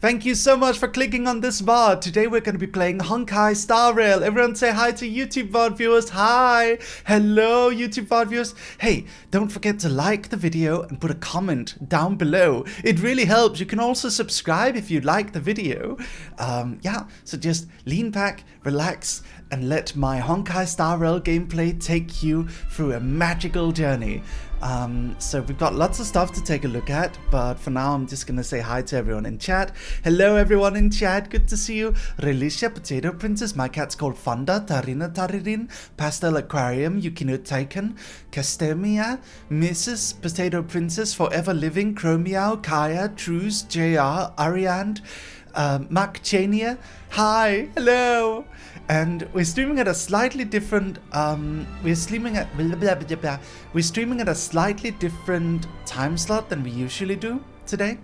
Thank you so much for clicking on this VOD. Today we're going to be playing Honkai Star Rail. Everyone say hi to YouTube VOD viewers. Hi. Hello, YouTube VOD viewers. Hey, don't forget to like the video and put a comment down below. It really helps. You can also subscribe if you like the video. Yeah, so just lean back, relax, and let my Honkai Star Rail gameplay take you through a magical journey. So we've got lots of stuff to take a look at, but for now I'm just gonna say hi to everyone in chat. Hello everyone in chat, good to see you. Relicia, Potato Princess, my cat's called Funda, Tarina Taririn, Pastel Aquarium, Yukino Taiken, Castemia, Mrs. Potato Princess, Forever Living, Chromeow, Kaya, Truce, JR, Ariand, Mac Chania, hi, hello. And we're streaming at a slightly different we're streaming at a slightly different time slot than we usually do today.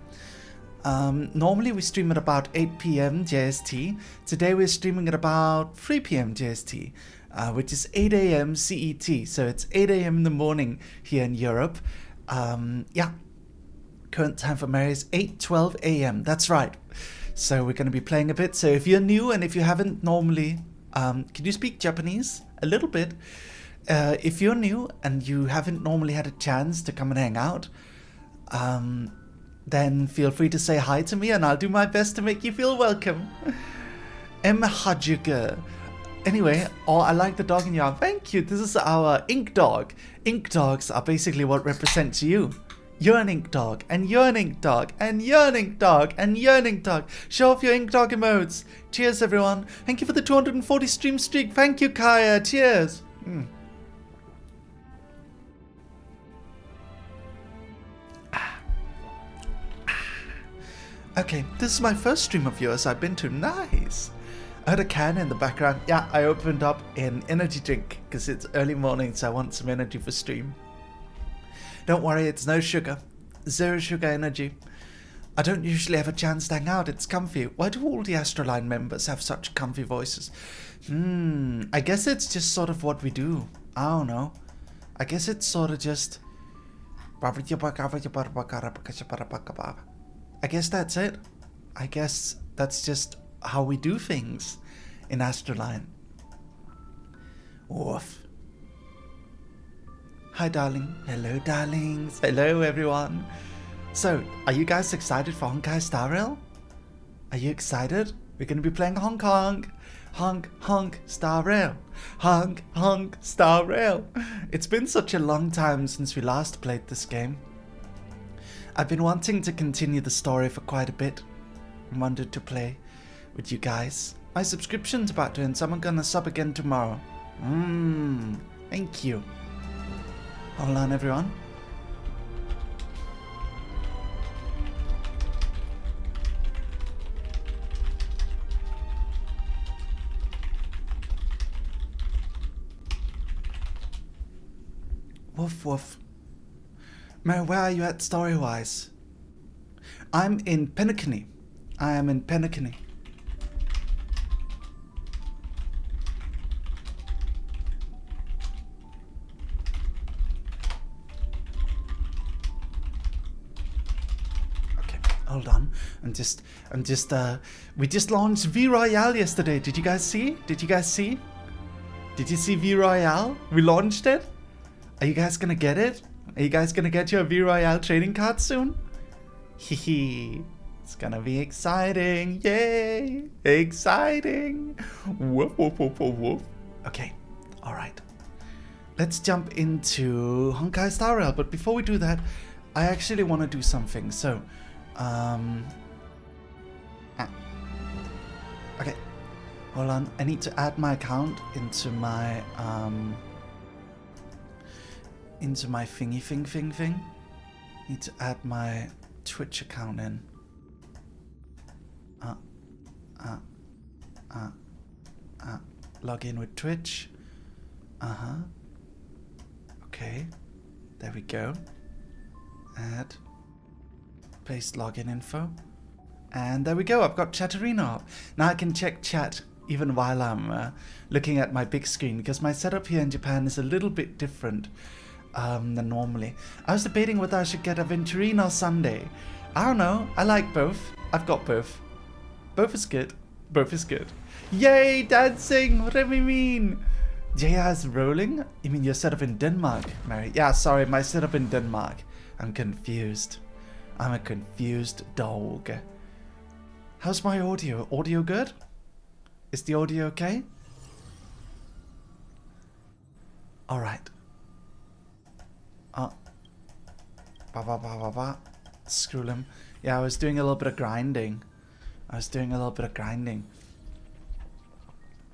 Normally we stream at about 8 p.m. JST. Today we're streaming at about 3 p.m. JST, which is 8 a.m. CET. So it's 8 a.m. in the morning here in Europe. Yeah, current time for Mary is 8:12 a.m. That's right. So we're going to be playing a bit. So if you're new and if you haven't normally can you speak Japanese? A little bit. If you're new and you haven't normally had a chance to come and hang out, then feel free to say hi to me and I'll do my best to make you feel welcome. M. Hajuka. Anyway, I like the dog in your arm. Thank you. This is our ink dog. Ink dogs are basically what represents you. You're an ink dog, and you're an ink dog, and you're an ink dog, and you're an ink dog. Show off your ink dog emotes. Cheers, everyone. Thank you for the 240 stream streak. Thank you, Kaya. Cheers. Okay, this is my first stream of yours I've been to. Nice. I heard a can in the background. Yeah, I opened up an energy drink because it's early morning, so I want some energy for stream. Don't worry, it's no sugar. Zero sugar energy. I don't usually have a chance to hang out. It's comfy. Why do all the Astraline members have such comfy voices? I guess it's just sort of what we do. I don't know. I guess it's sort of just... I guess that's it. I guess that's just how we do things in Astraline. Woof. Hi, darling. Hello, darlings. Hello, everyone. So, are you guys excited for Honkai Star Rail? Are you excited? We're going to be playing Honk Star Rail. Honk Star Rail. It's been such a long time since we last played this game. I've been wanting to continue the story for quite a bit. I wanted to play with you guys. My subscription's about to end, so I'm going to sub again tomorrow. Thank you. Hold on, everyone. Woof woof. Mary, where are you at story-wise? I'm in Penacony. I am in Penacony. Hold on, we just launched V Royale yesterday. Did you guys see? Did you see V Royale? We launched it. Are you guys gonna get it? Are you guys gonna get your V Royale trading card soon? Hehe. It's gonna be exciting. Yay! Exciting. Woof, woof, woof, woof, woof. Okay, alright. Let's jump into Honkai Star Rail, but before we do that, I actually want to do something. So okay, hold on. I need to add my account into my thingy thing. Need to add my Twitch account in. Log in with Twitch. Okay, there we go. Add. Paste login info. And there we go, I've got Chatterino up. Now I can check chat even while I'm looking at my big screen, because my setup here in Japan is a little bit different than normally. I was debating whether I should get Aventurine or Sunday. I don't know, I like both. I've got both. Both is good. Both is good. Yay, dancing! What do we mean? JR is rolling? You mean you're set up in Denmark, Mary? Yeah, sorry, my setup in Denmark. I'm confused. I'm a confused dog. How's my audio? Audio good? Is the audio okay? Alright. Screw him. Yeah, I was doing a little bit of grinding.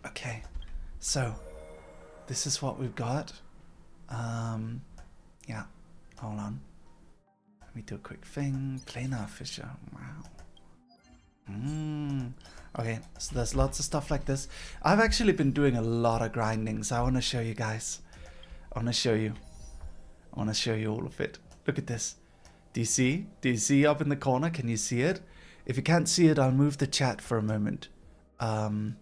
Okay. So, this is what we've got. Yeah. Hold on. Let me do a quick thing. Planar Fisher. Wow. Okay, so there's lots of stuff like this. I've actually been doing a lot of grinding, so I want to show you guys. I want to show you all of it. Look at this. Do you see? Do you see up in the corner? Can you see it? If you can't see it, I'll move the chat for a moment. Hold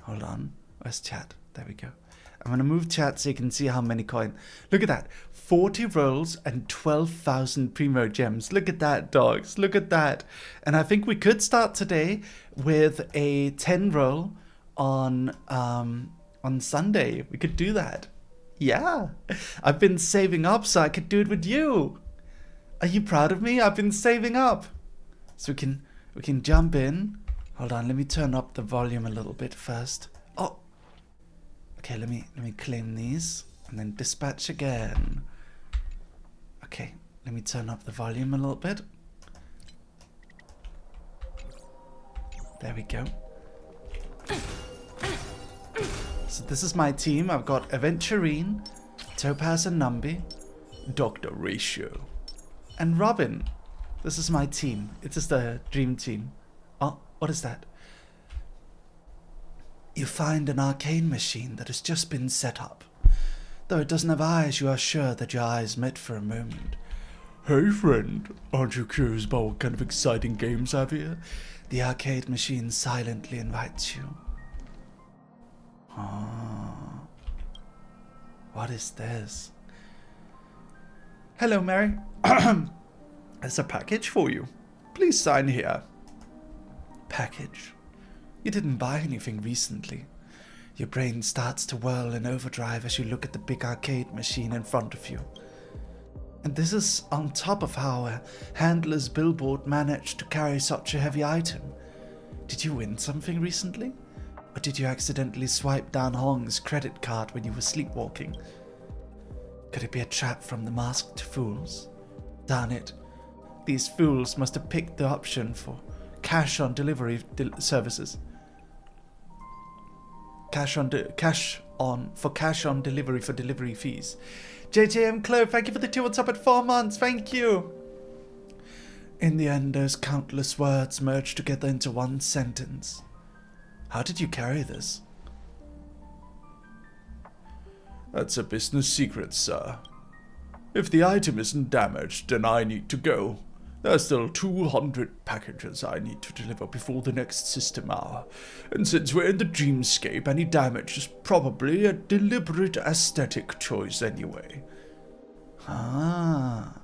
on. Where's chat? There we go. I'm going to move chat so you can see how many coins. Look at that. 40 rolls and 12,000 primo gems. Look at that, dogs. Look at that. And I think we could start today with a 10 roll on Sunday. We could do that. Yeah. I've been saving up so I could do it with you. Are you proud of me? I've been saving up. So we can jump in. Hold on, let me turn up the volume a little bit first. Oh. Okay, let me claim these and then dispatch again. Okay, let me turn up the volume a little bit. There we go. So this is my team. I've got Aventurine, Topaz and Numby, Dr. Ratio, and Robin. This is my team. It is the dream team. Oh, what is that? You find an arcane machine that has just been set up. Though it doesn't have eyes, you are sure that your eyes met for a moment. Hey friend, aren't you curious about what kind of exciting games I have here? The arcade machine silently invites you. Ah, what is this? Hello, Mary. There's a package for you. Please sign here. Package? You didn't buy anything recently. Your brain starts to whirl in overdrive as you look at the big arcade machine in front of you. And this is on top of how a handler's billboard managed to carry such a heavy item. Did you win something recently? Or did you accidentally swipe down Hong's credit card when you were sleepwalking? Could it be a trap from the masked fools? Darn it. These fools must have picked the option for cash on delivery services. Cash on delivery for delivery fees. JJM Chloe, thank you for the 2 months up at 4 months. Thank you. In the end, those countless words merged together into one sentence. How did you carry this? That's a business secret, sir. If the item isn't damaged, then I need to go. There are still 200 packages I need to deliver before the next system hour. And since we're in the dreamscape, any damage is probably a deliberate aesthetic choice anyway. Ah.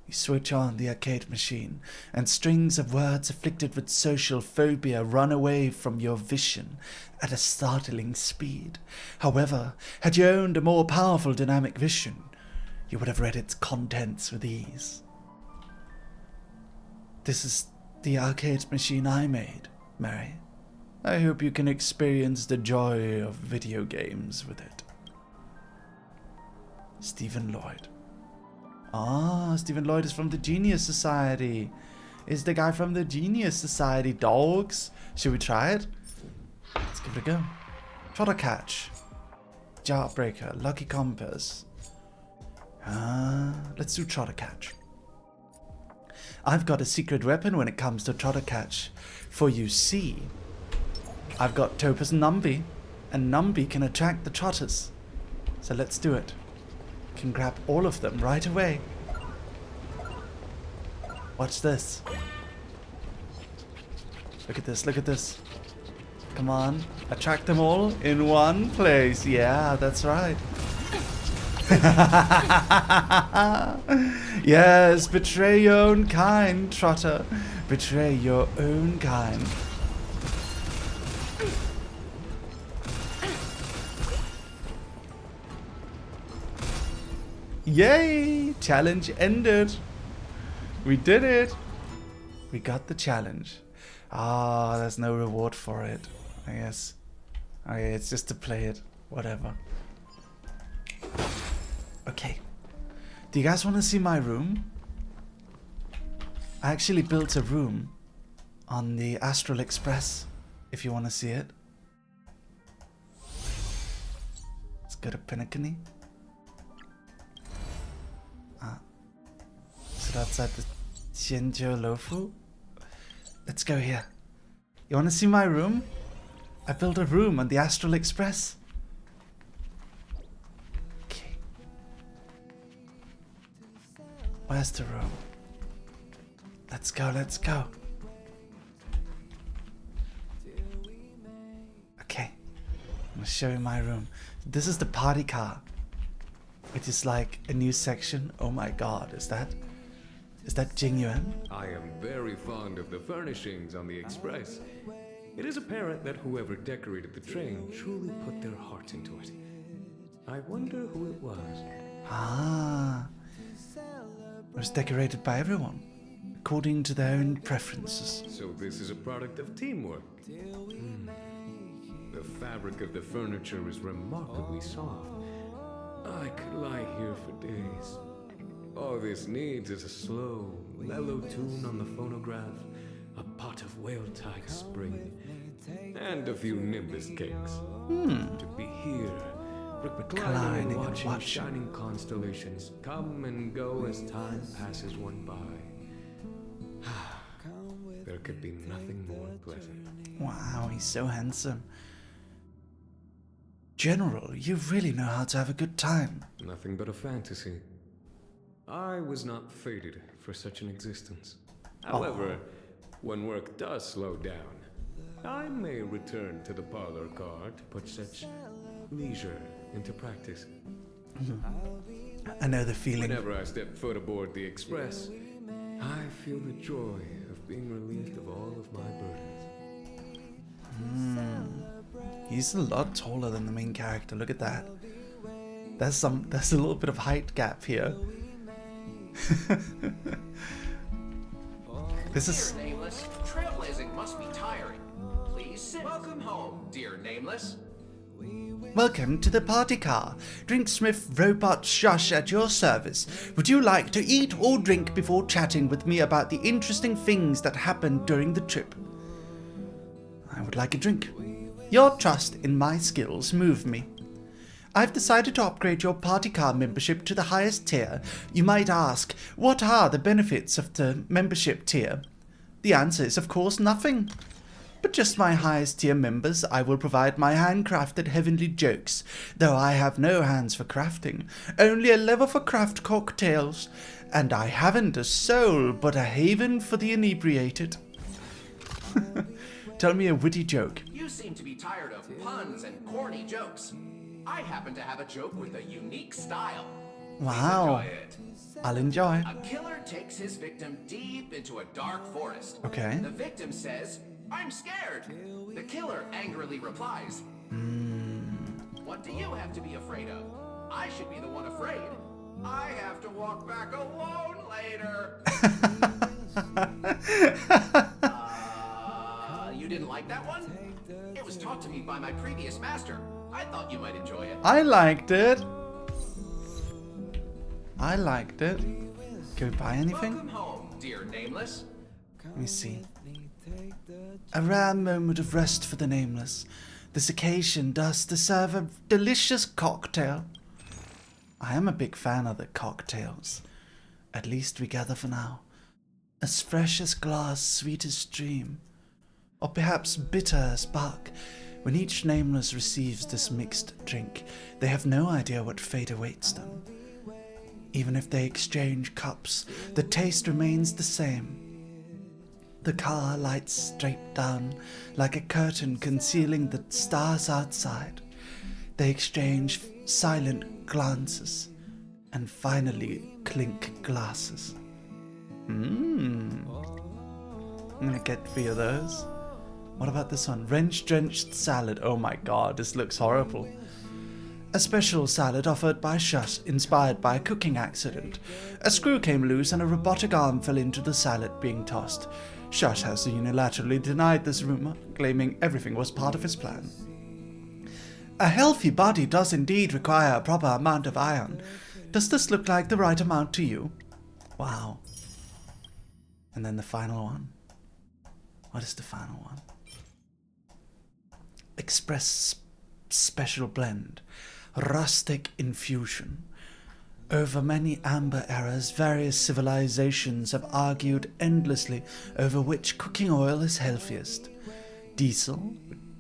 You switch on the arcade machine, and strings of words afflicted with social phobia run away from your vision at a startling speed. However, had you owned a more powerful dynamic vision, you would have read its contents with ease. This is the arcade machine I made, Mary. I hope you can experience the joy of video games with it. Stephen Lloyd. Ah, Stephen Lloyd is from the Genius Society. Is the guy from the Genius Society, dogs? Should we try it? Let's give it a go. Trotter Catch. Jarbreaker. Lucky Compass. Let's do Trotter Catch. I've got a secret weapon when it comes to Trotter Catch. For you see, I've got Topaz and Numby, and Numby can attract the Trotters. So let's do it. Can grab all of them right away. Watch this. Look at this, look at this. Come on, attract them all in one place. Yeah, that's right. Yes, betray your own kind, Trotter. Betray your own kind. Yay! Challenge ended. We did it. We got the challenge. Ah, there's no reward for it, I guess. Okay, it's just to play it. Whatever. Okay. Do you guys want to see my room? I actually built a room on the Astral Express, if you want to see it. Let's go to Pinnacle. Is it outside the Xianjiu Lofu? Let's go here. You want to see my room? I built a room on the Astral Express. Okay. Where's the room? Let's go, let's go. Okay. I'm gonna show you my room. This is the party car, which is like a new section. Oh my god, is that genuine? I am very fond of the furnishings on the Express. It is apparent that whoever decorated the train truly put their heart into it. I wonder who it was. Ah. It was decorated by everyone, according to their own preferences. So this is a product of teamwork. The fabric of the furniture is remarkably soft. I could lie here for days. All this needs is a slow, mellow tune on the phonograph, a pot of whale-tide spring, and a few Nimbus cakes. To be here, reclining and watching shining constellations come and go as time passes one by. There could be nothing more pleasant. Wow, he's so handsome. General, you really know how to have a good time. Nothing but a fantasy. I was not fated for such an existence. However, when work does slow down, I may return to the parlor car to put such leisure into practice. I know the feeling. Whenever I step foot aboard the Express, I feel the joy of being relieved of all of my burdens. He's a lot taller than the main character. Look at that. There's a little bit of height gap here. This is Dear Nameless, trailblazing must be tiring. Please sit. Welcome home, dear Nameless. welcome to the party car. Drinksmith Robot Shush at your service. Would you like to eat or drink before chatting with me about the interesting things that happened during the trip? I would like a drink. Your trust in my skills move me. I've decided to upgrade your party car membership to the highest tier. You might ask, what are the benefits of the membership tier? The answer is, of course, nothing. But just my highest tier members, I will provide my handcrafted heavenly jokes, though I have no hands for crafting, only a lever for craft cocktails, and I haven't a soul but a haven for the inebriated. Tell me a witty joke. You seem to be tired of puns and corny jokes. I happen to have a joke with a unique style. Wow. Please enjoy it. I'll enjoy. A killer takes his victim deep into a dark forest. Okay. The victim says, "I'm scared." The killer angrily replies, "What do you have to be afraid of? I should be the one afraid. I have to walk back alone later." You didn't like that one? It was taught to me by my previous master. I thought you might enjoy it. I liked it. I liked it. Can we buy anything? Welcome home, dear Nameless. Let me see. A rare moment of rest for the Nameless. This occasion does deserve a delicious cocktail. I am a big fan of the cocktails. At least we gather for now. As fresh as glass, sweet as stream. Or perhaps bitter as bark. When each Nameless receives this mixed drink, they have no idea what fate awaits them. Even if they exchange cups, the taste remains the same. The car lights straight down, like a curtain concealing the stars outside. They exchange silent glances. And finally, clink glasses. I'm gonna get 3 of those. What about this one? Wrench-drenched salad. Oh my god, this looks horrible. A special salad offered by Shush, inspired by a cooking accident. A screw came loose and a robotic arm fell into the salad being tossed. Shush has unilaterally denied this rumor, claiming everything was part of his plan. A healthy body does indeed require a proper amount of iron. Does this look like the right amount to you? Wow. And then the final one. What is the final one? Express special blend. Rustic infusion. Over many amber eras, various civilizations have argued endlessly over which cooking oil is healthiest. Diesel,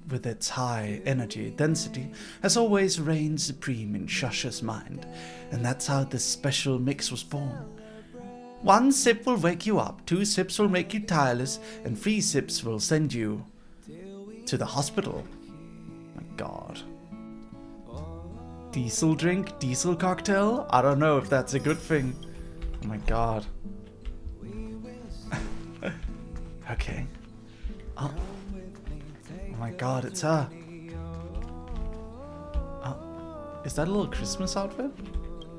with its high energy density, has always reigned supreme in Shush's mind, and that's how this special mix was born. 1 sip will wake you up, 2 sips will make you tireless, and 3 sips will send you to the hospital. My god. Diesel drink? Diesel cocktail? I don't know if that's a good thing. Oh my god. Okay. Oh my god, it's her. Oh, is that a little Christmas outfit?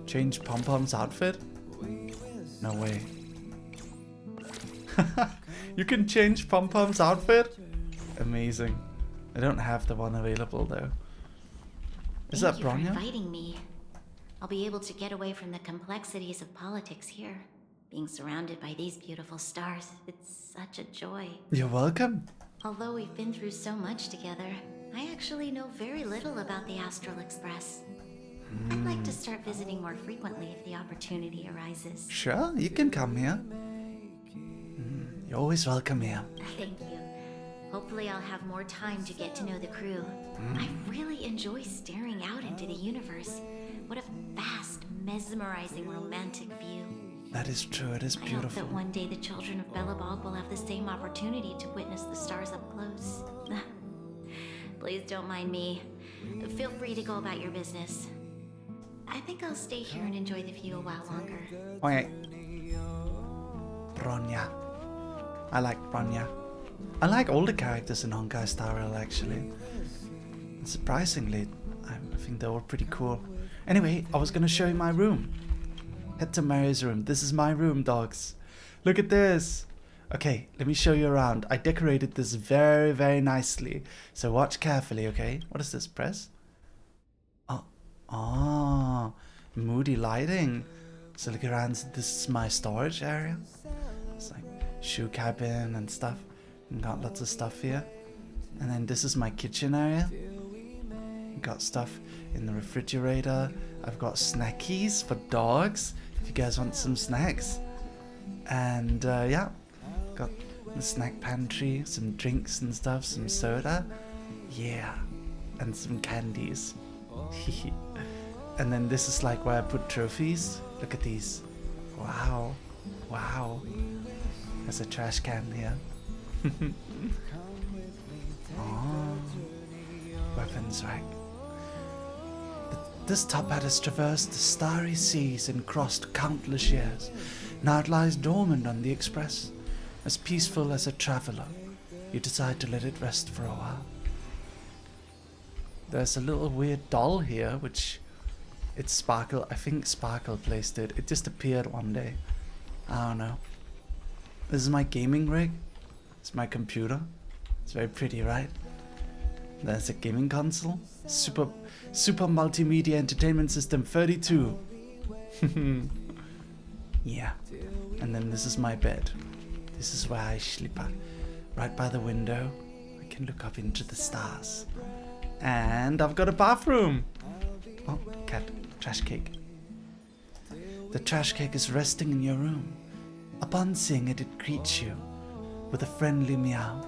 Change Pom-Pom's outfit? No way. You can change Pom-Pom's outfit? Amazing. I don't have the one available though. Is that Bronya? Thank you for inviting me. I'll be able to get away from the complexities of politics here. Being surrounded by these beautiful stars, it's such a joy. You're welcome. Although we've been through so much together, I actually know very little about the Astral Express. I'd like to start visiting more frequently if the opportunity arises. Sure, you can come here. You're always welcome here. Thank you. Hopefully I'll have more time to get to know the crew. I really enjoy staring out into the universe. What a vast, mesmerizing, romantic view. That is true, it is I hope beautiful. that one day the children of BILIBILI will have the same opportunity to witness the stars up close. Please don't mind me. Feel free to go about your business. I think I'll stay here and enjoy the view a while longer. Okay. Bronya. I like Bronya. I like all the characters in Honkai Star Rail actually. And surprisingly, I think they're all pretty cool. Anyway, I was gonna show you my room. Head to Mary's room. This is my room, dogs. Look at this. Okay, let me show you around. I decorated this very, very nicely. So watch carefully, okay? What is this? Press? Oh, moody lighting. So look around. This is my storage area. It's like shoe cabin and stuff. And got lots of stuff here. And then this is my kitchen area. Got stuff in the refrigerator. I've got snackies for dogs if you guys want some snacks. And yeah, got the snack pantry, some drinks and stuff, some soda. Yeah, and some candies. And then this is like where I put trophies. Look at these. Wow. Wow. There's a trash can here. Oh, weapons rack. This top-hat has traversed the starry seas and crossed countless years. Now it lies dormant on the Express, as peaceful as a traveler. You decide to let it rest for a while. There's a little weird doll here, which it's Sparkle. I think Sparkle placed it. It just appeared one day. I don't know. This is my gaming rig. It's my computer. It's very pretty, right? There's a gaming console. Super multimedia entertainment system 32. Yeah. And then this is my bed. This is where I sleep at. Right by the window. I can look up into the stars. And I've got a bathroom. Oh, cat. Trash cake. The trash cake is resting in your room. Upon seeing it, it greets you with a friendly meow.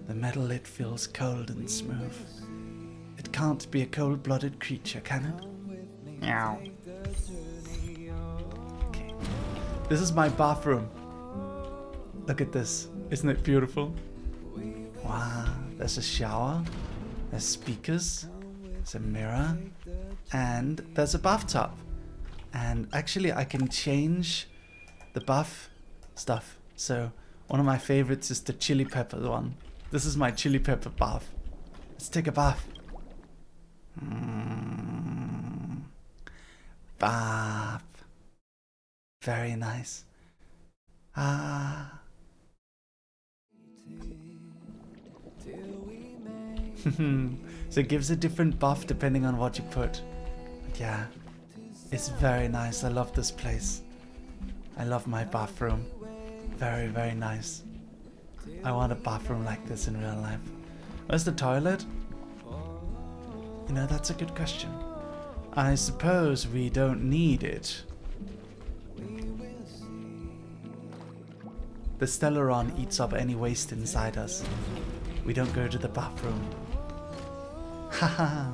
The metal lid feels cold and smooth. It can't be a cold-blooded creature, can it? Meow. Okay. This is my bathroom. Look at this. Isn't it beautiful? Wow. There's a shower. There's speakers. There's a mirror. And there's a bathtub. And actually I can change the buff stuff. So one of my favorites is the chili pepper one. This is my chili pepper bath. Let's take a bath. Bath. Very nice. Ah. So it gives a different buff depending on what you put. But yeah, it's very nice. I love this place. I love my bathroom. Very, very nice. I want a bathroom like this in real life. Where's the toilet? You know, that's a good question. I suppose we don't need it. The Stellaron eats up any waste inside us. We don't go to the bathroom. Haha.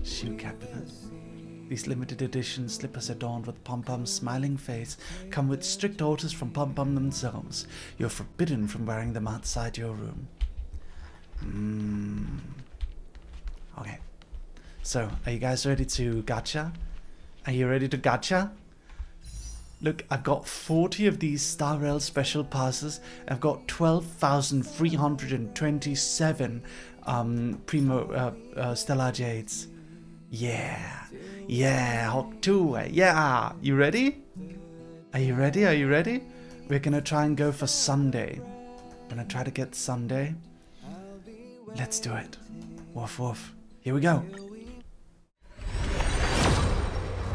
Shoe cabinet. These limited edition slippers adorned with Pom-Pom's smiling face come with strict orders from Pom-Pom themselves. You're forbidden from wearing them outside your room. Okay. So, are you guys ready to gacha? Are you ready to gacha? Look, I've got 40 of these Star Rail special passes. I've got 12,327 Primo Stellar Jades. Yeah. Yeah, Hawk 2. Yeah. You ready? Are you ready? Are you ready? We're gonna try and go for Sunday. Gonna try to get Sunday. Let's do it. Woof woof. Here we go.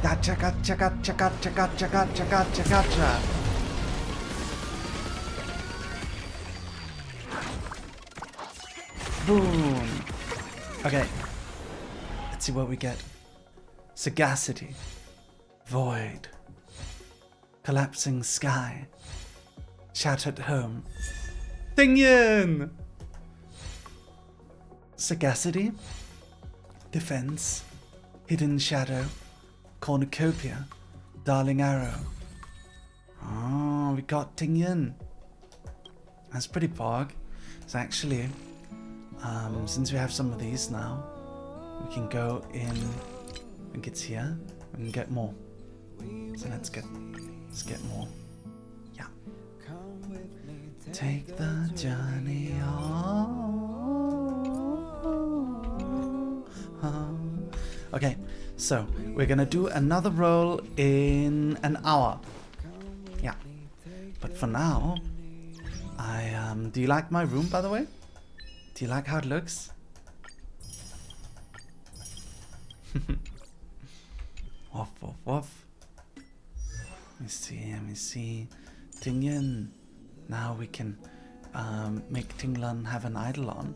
Gotcha, gotcha, gotcha, gotcha, gotcha, gotcha, gotcha, gotcha. Boom. Okay. Let's see what we get. Sagacity. Void. Collapsing sky. Shattered home. Tingyan! Sagacity. Defense. Hidden shadow. Cornucopia. Darling arrow. Oh, we got Tingyan. That's pretty pog. So actually, since we have some of these now, we can go in. I think it's here. We can get more. So let's get more. Yeah. Take the journey on. Okay, so we're gonna do another roll in an hour. Yeah. But for now, do you like my room, by the way? Do you like how it looks? Woof, woof, woof. Let me see. Tingyan. Now we can make Tinglan have an eidolon.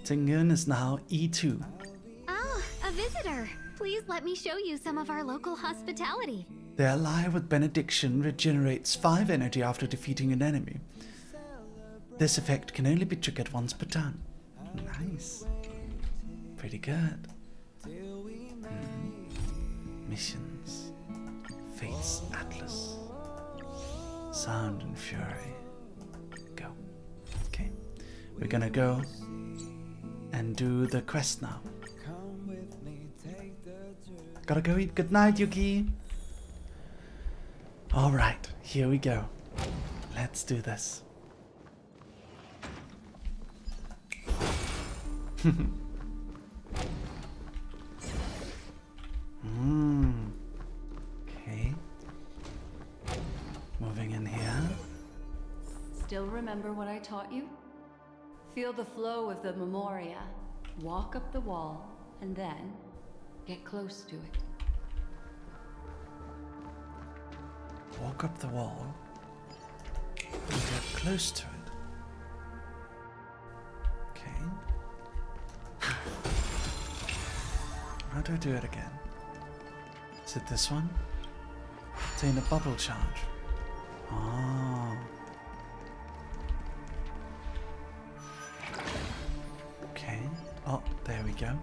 Tingyan is now E2. Oh, a visitor. Please let me show you some of our local hospitality. The ally with benediction regenerates 5 energy after defeating an enemy. This effect can only be triggered once per turn. Nice. Pretty good. Missions. Fate's Atlas. Sound and Fury. Go. Okay. We're gonna go and do the quest now. Gotta go eat. Good night, Yuki. Alright, here we go. Let's do this. Okay. Moving in here. Still remember what I taught you? Feel the flow of the Memoria. Walk up the wall, and then get close to it. Walk up the wall and get close to it. Okay. How do I do it again? Is it this one? Obtain a bubble charge. Oh. Okay. Oh, there we go.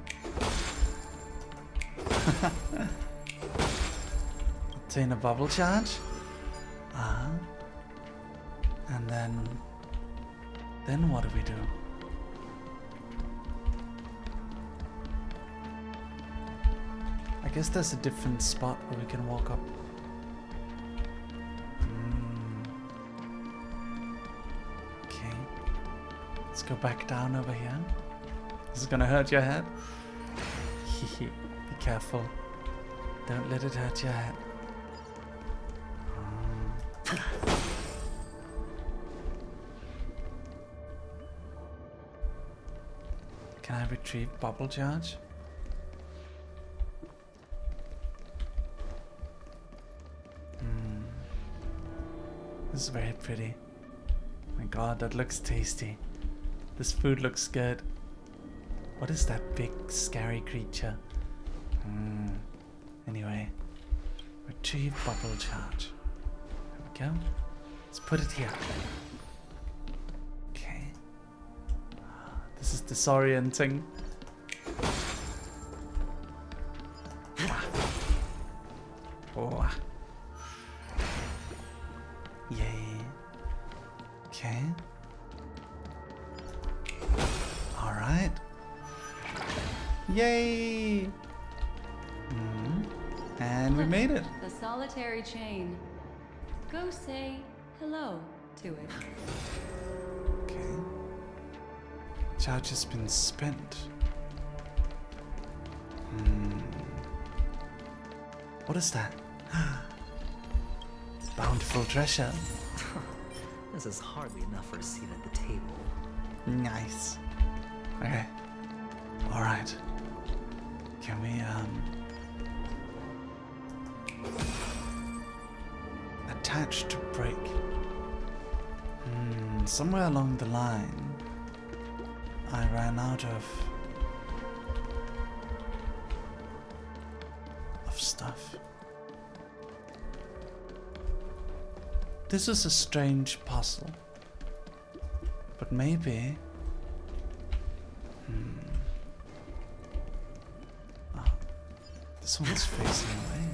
Obtain a bubble charge. And then what do we do? guess there's a different spot where we can walk up. Okay. Let's go back down over here. This is gonna hurt your head. Be careful. Don't let it hurt your head. Can I retrieve bubble charge? This is very pretty. My god, that looks tasty. This food looks good. What is that big scary creature? Anyway, retrieve bubble charge. There we go. Let's put it here. Okay. This is disorienting. Oh. Yay. Okay. Alright. Yay! And we made it. The solitary chain. Go say hello to it. Okay. Charge has been spent. What is that? Bountiful treasure. This is hardly enough for a seat at the table. Nice. Okay. Alright. Can we, attach to break? Somewhere along the line, I ran out of stuff. This is a strange puzzle, but maybe. Oh, this one's facing away.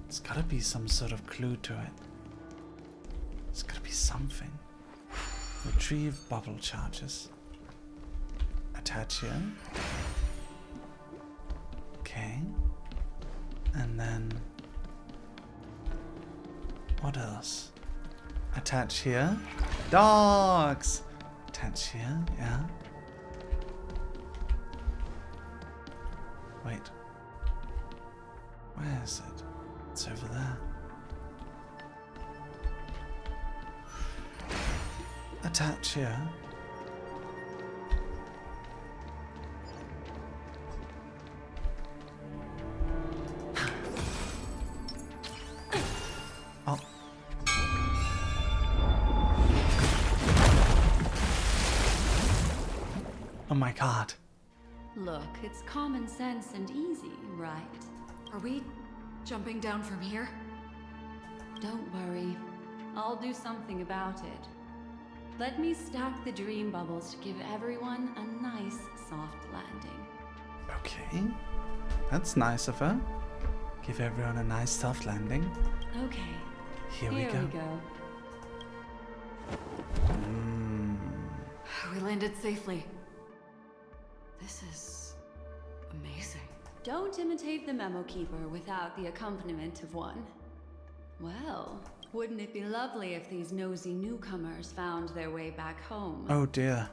There's gotta be some sort of clue to it. There's gotta be something. Retrieve bubble charges. Attach here. Okay. And then what else? Attach here. Dogs! Attach here, yeah. Wait. Where is it? It's over there. Attach here. Oh. Oh my god. Look, it's common sense and easy, right? Are we jumping down from here? Don't worry. I'll do something about it. Let me stack the dream bubbles to give everyone a nice soft landing. Okay. That's nice of her. Give everyone a nice soft landing. Okay. Here we go. We landed safely. This is amazing. Don't imitate the memo keeper without the accompaniment of one. Well, wouldn't it be lovely if these nosy newcomers found their way back home? Oh dear.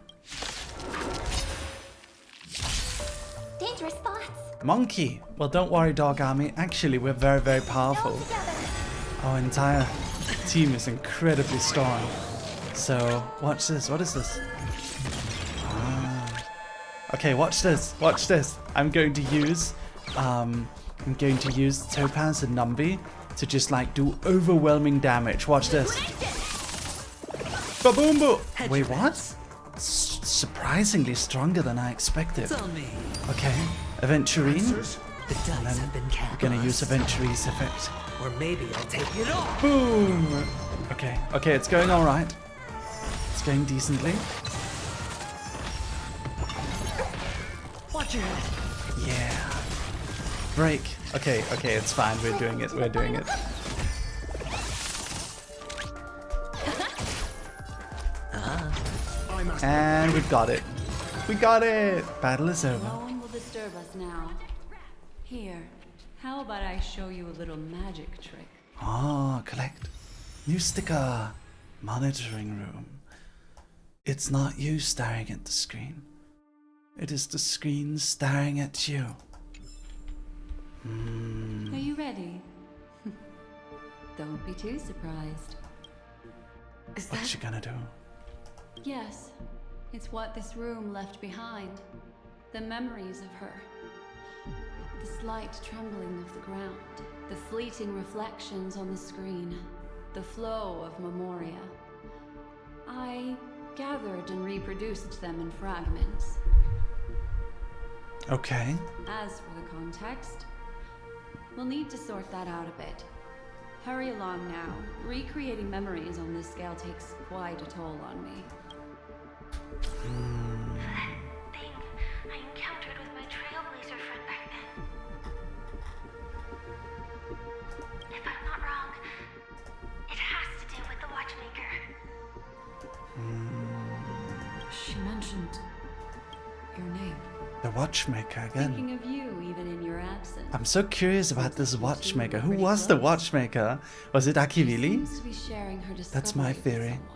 Dangerous thoughts. Monkey! Well, don't worry, Dog Army. Actually, we're very, very powerful. Our entire team is incredibly strong. So, watch this. What is this? Okay, watch this. Watch this. I'm going to use Topaz and Numby to just like do overwhelming damage. Watch this. Ba-boom boom. Wait, what? Surprisingly stronger than I expected. It's on me. Okay, Aventurine. The dice have been cast. We're gonna use Aventurine's effect. Or maybe I'll take it off. Boom. Okay, it's going all right. It's going decently. Watch your head. Yeah. Break. Okay, it's fine. We're doing it. And we've got it. We got it! Battle is No over. one will disturb us now. Here, how about I show you a little magic trick? Ah, collect. New sticker. Monitoring room. It's not you staring at the screen. It is the screen staring at you. Are you ready? Don't be too surprised. Is What that... you gonna do? Yes, it's what this room left behind. The memories of her. The slight trembling of the ground. The fleeting reflections on the screen. The flow of memoria. I gathered and reproduced them in fragments. Okay. As for the context, we'll need to sort that out a bit. Hurry along now. Recreating memories on this scale takes quite a toll on me. That thing I encountered with my trailblazer friend back then. If I'm not wrong, it has to do with the watchmaker. She mentioned your name. The watchmaker again. Thinking of you even in your absence. I'm so curious about this watchmaker. Who was the watchmaker? Was it Akivili? Seems to be sharing her That's my discovery with theory. someone.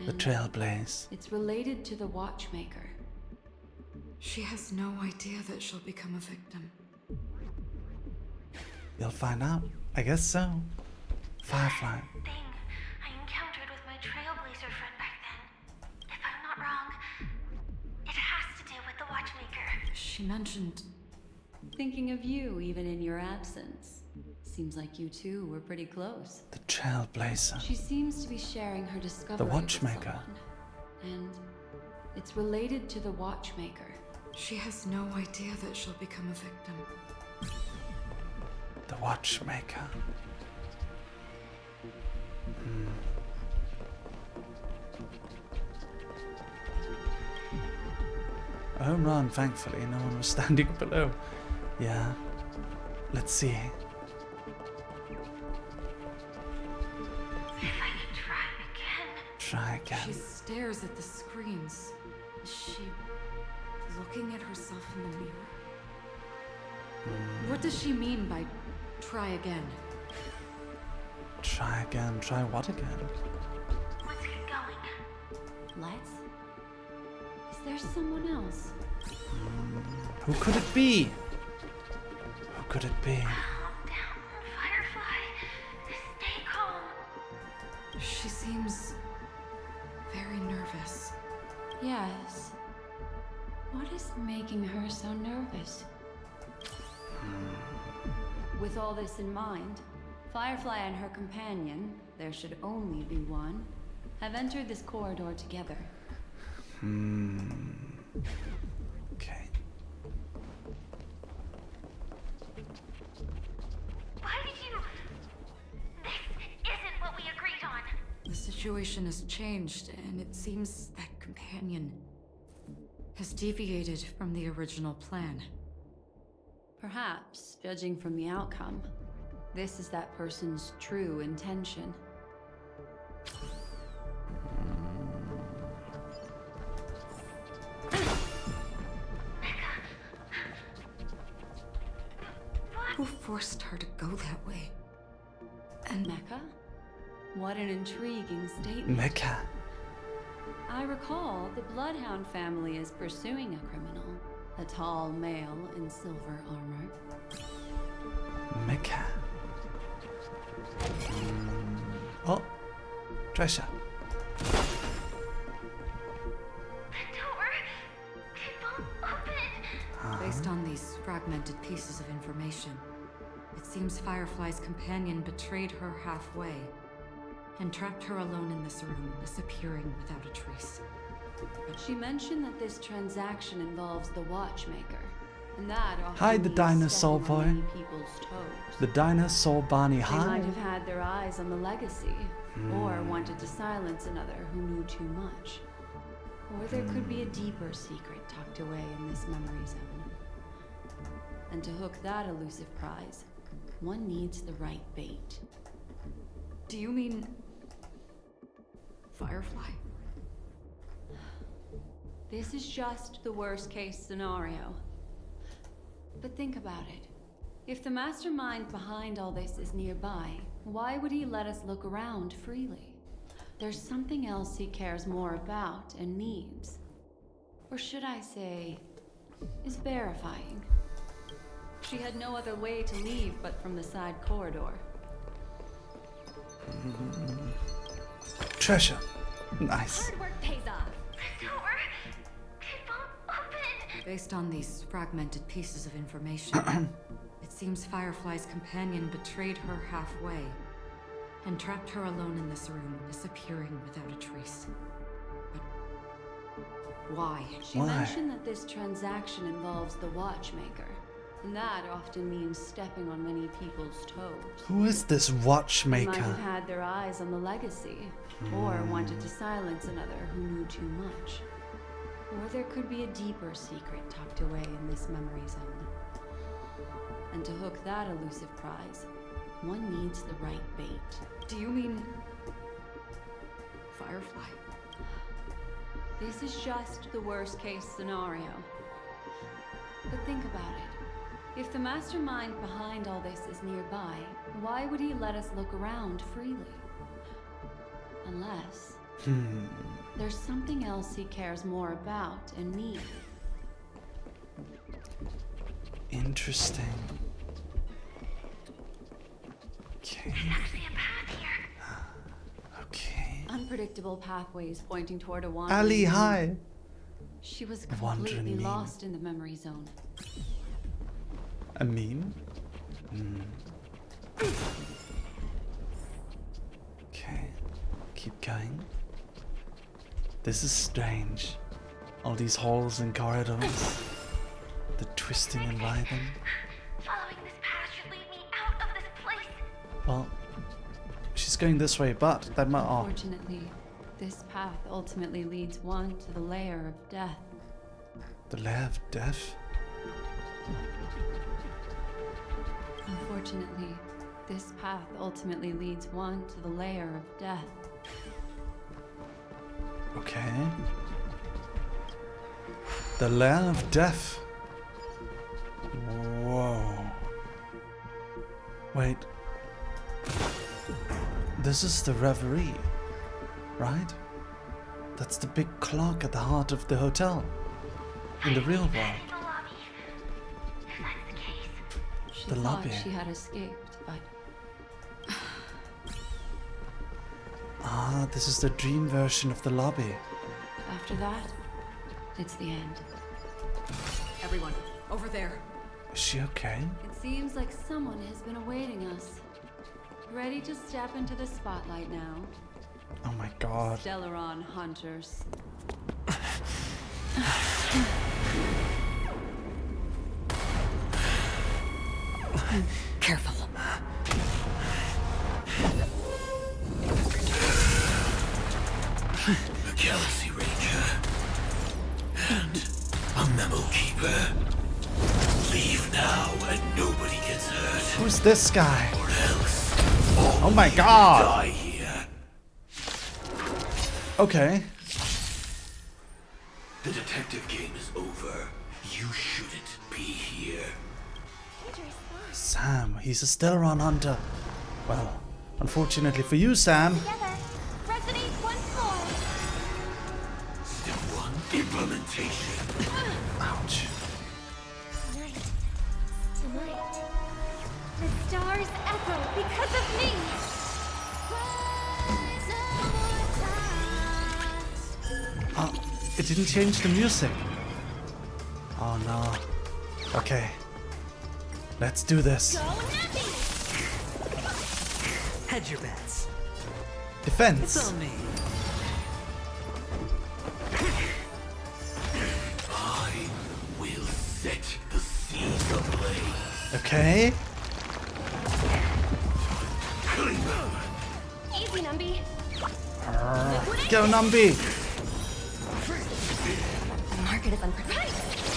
The And Trailblaze. it's related to the watchmaker. She has no idea that she'll become a victim. You'll find out. I guess so. Firefly. Thing I encountered with my trailblazer friend back then. If I'm not wrong, it has to do with the watchmaker. She mentioned... Thinking of you even in your absence. Seems like you two were pretty close. The Trailblazer. She seems to be sharing her discovery with watchmaker. someone. And it's related to the watchmaker. She has no idea that she'll become a victim. The watchmaker. A home run, thankfully. No one was standing below. Yeah. Let's see. If I could try again. Try again. She stares at the screens. Is she looking at herself in the mirror? What does she mean by try again? Try again. Try what again? Let's get going. Let's? Is there someone else? Who could it be? Who could it be? Calm down, Firefly. Stay calm. She seems very nervous. Yes. What is making her so nervous? With all this in mind, Firefly and her companion, there should only be one, have entered this corridor together. Okay. Why did you... This isn't what we agreed on. The situation has changed, and it seems that companion has deviated from the original plan. Perhaps, judging from the outcome, this is that person's true intention. Who forced her to go that way? And Mecca? What an intriguing statement. Mecha. I recall the Bloodhound family is pursuing a criminal. A tall male in silver armor. Mecha. Oh. Treasure. The door... It won't open. based on these fragmented pieces of information, it seems Firefly's companion betrayed her halfway and trapped her alone in this room, disappearing without a trace. She mentioned that this transaction involves the watchmaker, and that often Hi, the means dinosaur stepping on boy. many people's toes. The dinosaur Barney. They Hi. might have had their eyes on the legacy, or wanted to silence another who knew too much. Or there could be a deeper secret tucked away in this memory zone. And to hook that elusive prize, one needs the right bait. Do you mean... Firefly? This is just the worst case scenario. But think about it. If the mastermind behind all this is nearby, why would he let us look around freely? There's something else he cares more about and needs. Or should I say, is verifying. She had no other way to leave but from the side corridor. Treasure. Nice. Hard work pays off. The door, it won't open. Based on these fragmented pieces of information, it seems Firefly's companion betrayed her halfway and trapped her alone in this room, disappearing without a trace. But why? She mentioned that this transaction involves the watchmaker, and that often means stepping on many people's toes. Who is this They watchmaker? might have had their eyes on the legacy, or wanted to silence another who knew too much. Or there could be a deeper secret tucked away in this memory zone. And to hook that elusive prize, one needs the right bait. Do you mean Firefly? This is just the worst case scenario. But think about it. If the mastermind behind all this is nearby, why would he let us look around freely? Unless there's something else he cares more about and needs. Interesting. Okay. Actually a path here. Okay. Unpredictable pathways pointing toward a wandering Ali, meme. hi. She was Wandering completely meme. lost in the memory zone. A meme? Okay. Keep going. This is strange. All these halls and corridors. The twisting and writhing. Following this path should lead me out of this place. Well, she's going this way, but that might. Oh, Fortunately, this path ultimately leads one to the lair of death. the lair of death? Unfortunately, this path ultimately leads one to the lair of death. Okay. The lair of death. Whoa. Wait. This is the Reverie, right? That's the big clock at the heart of the hotel. In the real world. The lobby. If that's the case. She The thought lobby. she had escaped, but Ah, this is the dream version of the lobby. after that, it's the end. Everyone, over there. Is she okay? It seems like someone has been awaiting us. Ready to step into the spotlight now. Oh my god. Stellaron hunters. Careful. A Galaxy Ranger and a Memo Keeper. Leave now and nobody gets hurt, Who's this guy? or else Oh my god. die here. Okay. The detective game is over. You shouldn't be here. Sam, he's a Stellaron hunter. Well, unfortunately for you, Sam. Together. Resonate once more. Step 1, implementation. Ouch. Tonight. The stars echo because of me. It didn't change the music. Oh no. Okay. Let's do this. Hedge your bets. It's Defense. on me. I will set the seas ablaze. Okay. Easy, Numby. Go, Numby. The market is unpredictable.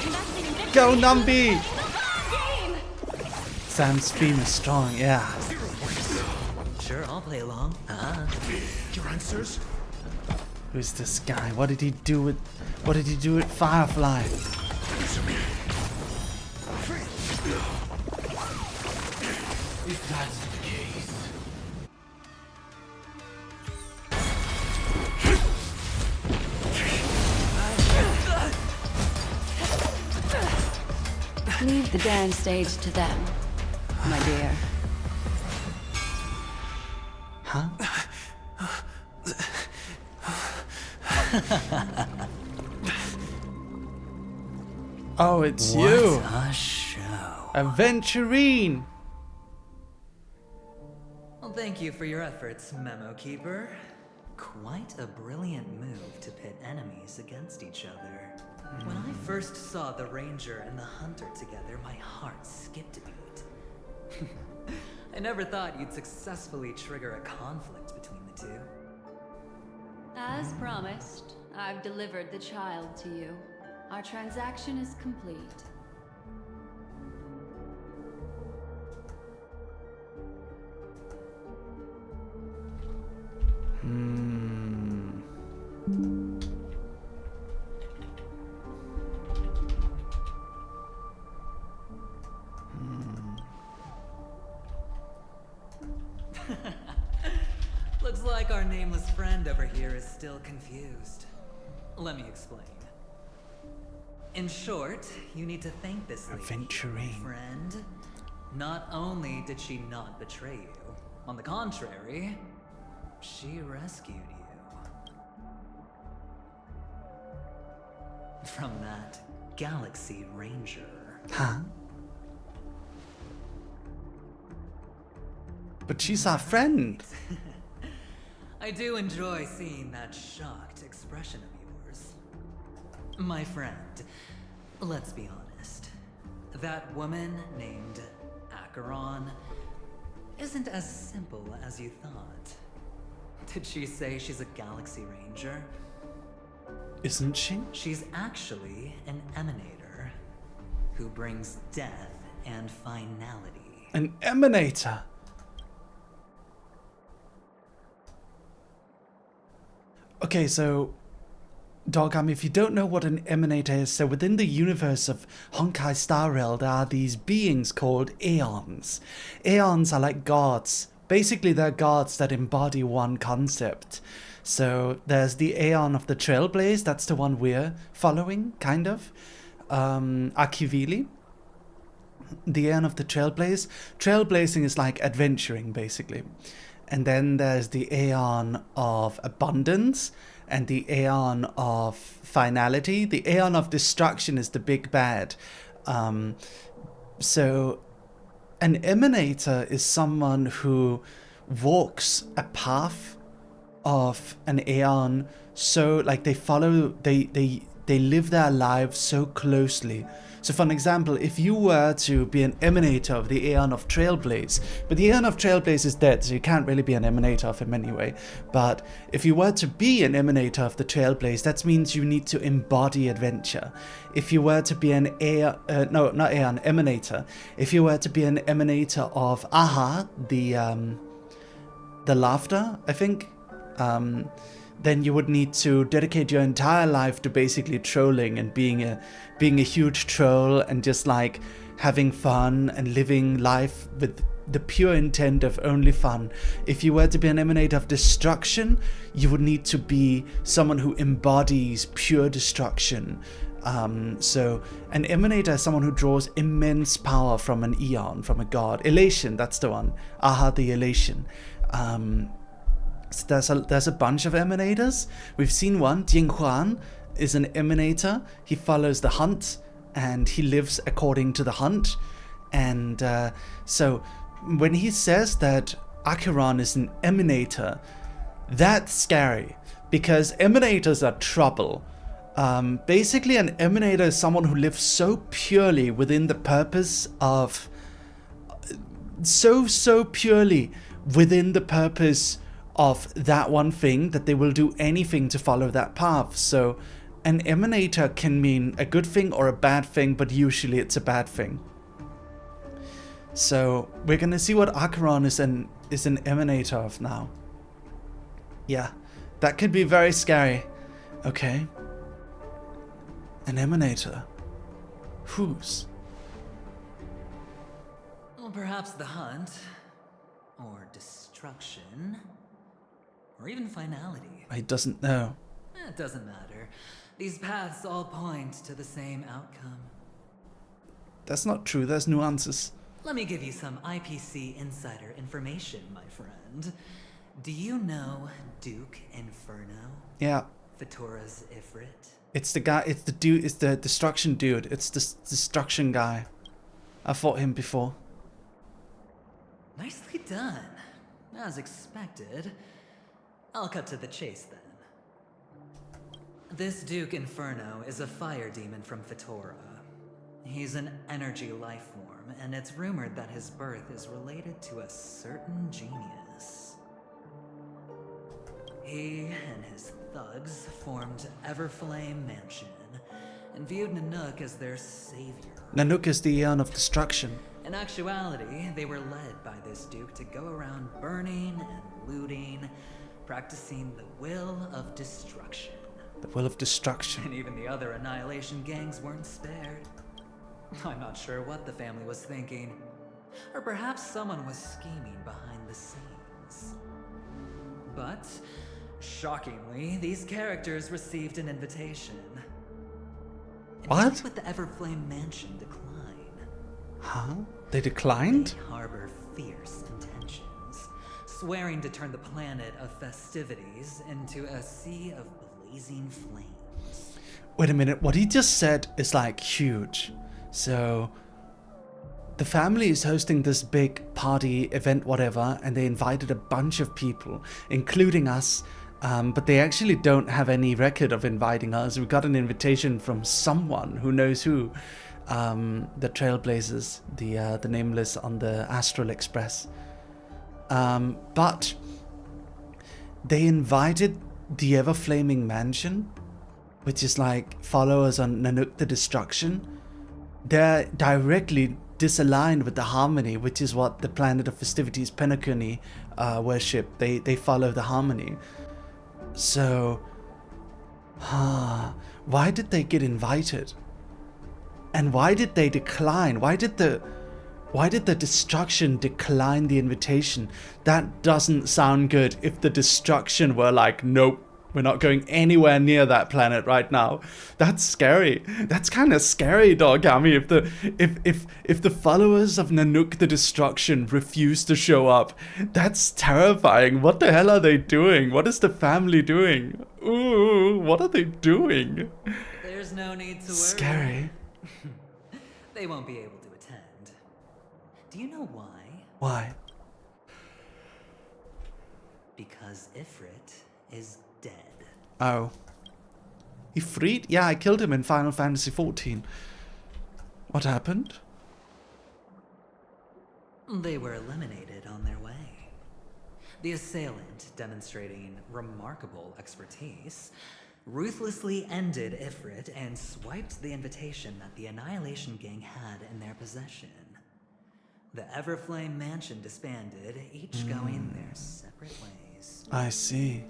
Investing in victory. Go, Numby. Game. Sam's theme is strong, yeah. Sure, I'll play along. Your answers? Who's this guy? What did he do with Firefly? If that's the case. Leave the dance stage to them, my dear. Huh? Oh, it's you. What a show. Aventurine. Well, thank you for your efforts, Memo Keeper. Quite a brilliant move to pit enemies against each other. When I first saw the Ranger and the Hunter together, my heart skipped a beat. I never thought you'd successfully trigger a conflict between the two. As promised, I've delivered the child to you. Our transaction is complete. Looks like our nameless friend over here is still confused. Let me explain. In short, you need to thank this lady, Aventurine. friend. Not only did she not betray you, on the contrary, she rescued you. From that Galaxy Ranger. Huh? But she's our friend. I do enjoy seeing that shocked expression of yours. My friend, let's be honest. That woman named Acheron isn't as simple as you thought. Did she say she's a Galaxy Ranger? Isn't she? She's actually an emanator who brings death and finality. An emanator. Okay, so Dogam, if you don't know what an emanator is, so within the universe of Honkai Star Rail, there are these beings called Aeons. Aeons are like gods. Basically, they're gods that embody one concept. So there's the Aeon of the Trailblaze, that's the one we're following, kind of. Akivili. The Aeon of the Trailblaze. Trailblazing is like adventuring, basically. And then there's the Aeon of Abundance and the Aeon of Finality. The Aeon of Destruction is the big bad. So an emanator is someone who walks a path of an Aeon, so like they follow, they live their lives so closely. So for an example, if you were to be an emanator of the Aeon of Trailblaze, but the Aeon of Trailblaze is dead, so you can't really be an emanator of him anyway. But if you were to be an emanator of the Trailblaze, that means you need to embody adventure. If you were to be an emanator. If you were to be an emanator of Aha, the laughter, I think, then you would need to dedicate your entire life to basically trolling and being a huge troll and just like having fun and living life with the pure intent of only fun. If you were to be an emanator of destruction, you would need to be someone who embodies pure destruction. So an emanator is someone who draws immense power from an eon, from a god. Elation, that's the one. Aha, the elation. So there's a bunch of emanators. We've seen one. Jianhuan is an emanator. He follows the hunt and he lives according to the hunt. And so when he says that Acheron is an emanator, that's scary because emanators are trouble. Basically, an emanator is someone who lives so purely within the purpose of so purely within the purpose of that one thing that they will do anything to follow that path. So an emanator can mean a good thing or a bad thing, but usually it's a bad thing. So we're gonna see what Acheron is an emanator of now. Yeah, That could be very scary. Okay. An emanator. Whose? Well, perhaps the hunt, or destruction, or even finality. He doesn't know. It doesn't matter. These paths all point to the same outcome. That's not true. There's nuances. Let me give you some IPC insider information, my friend. Do you know Duke Inferno? Yeah. Fatora's Ifrit? It's the guy. It's the dude. It's the destruction dude. It's the destruction guy. I fought him before. Nicely done. As expected. I'll cut to the chase then. This Duke Inferno is a fire demon from Fatora. He's an energy life form, and it's rumored that his birth is related to a certain genius. He and his thugs formed Everflame Mansion, and viewed Nanook as their savior. Nanook is the Eon of Destruction. In actuality, they were led by this Duke to go around burning and looting, practicing the will of destruction. The will of destruction. And even the other Annihilation gangs weren't spared. I'm not sure what the family was thinking. Or perhaps someone was scheming behind the scenes. But, shockingly, these characters received an invitation. What? With the Everflame Mansion decline. Huh? They declined? They harbor fierce intentions, swearing to turn the planet of festivities into a sea of blazing flames. Wait a minute, what he just said is like huge. So, the family is hosting this big party, event, whatever, and they invited a bunch of people, including us, but they actually don't have any record of inviting us. We got an invitation from someone who knows who. The Trailblazers, the Nameless on the Astral Express. But they invited the Ever-Flaming Mansion, which is like followers on Nanook the Destruction. They're directly disaligned with the Harmony, which is what the Planet of Festivities Penacony worship. They follow the Harmony. So, why did they get invited? And why did they decline? Why did the destruction decline the invitation? That doesn't sound good. If the destruction were like, nope, we're not going anywhere near that planet right now. That's scary. That's kind of scary, Dogami. If the followers of Nanook the Destruction refuse to show up, that's terrifying. What the hell are they doing? What is the family doing? Ooh, what are they doing? There's no need to worry. Scary. They won't be able to attend. Do you know why? Why? Because Ifrit is dead. Oh. Ifrit? Yeah, I killed him in Final Fantasy XIV. What happened? They were eliminated on their way. The assailant, demonstrating remarkable expertise, ruthlessly ended Ifrit and swiped the invitation that the Annihilation Gang had in their possession. The Everflame Mansion disbanded, each going their separate ways. I see.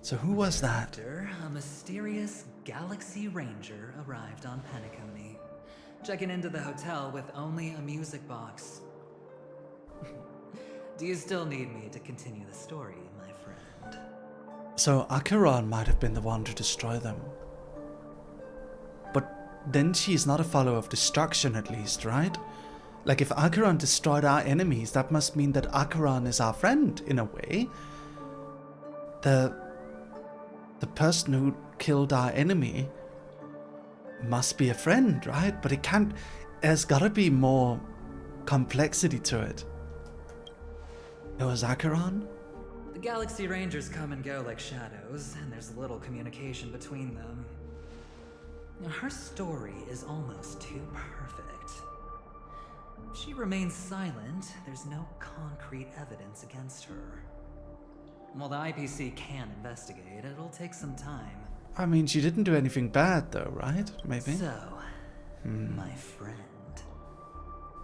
So who was that? After, a mysterious Galaxy Ranger arrived on Penacony, checking into the hotel with only a music box. Do you still need me to continue the story, my friend? So Acheron might have been the one to destroy them. But then she's not a follower of destruction, at least, right? Like, if Acheron destroyed our enemies, that must mean that Acheron is our friend, in a way. The person who killed our enemy must be a friend, right? But it can't... There's gotta be more complexity to it. It was Acheron? The Galaxy Rangers come and go like shadows, and there's little communication between them. Her story is almost too perfect. If she remains silent, there's no concrete evidence against her. While the IPC can investigate, it'll take some time. I mean, she didn't do anything bad, though, right? Maybe? So, my friend,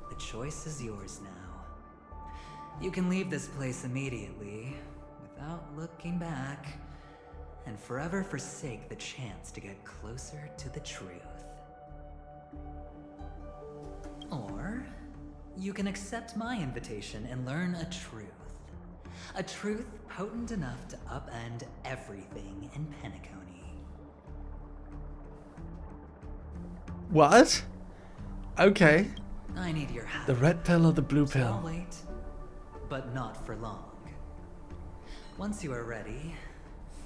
the choice is yours now. You can leave this place immediately, without looking back, and forever forsake the chance to get closer to the truth. Or you can accept my invitation and learn a truth. A truth potent enough to upend everything in Penacony. What? Okay. I need your help. The red pill or the blue So I'll pill? wait, but not for long. Once you are ready,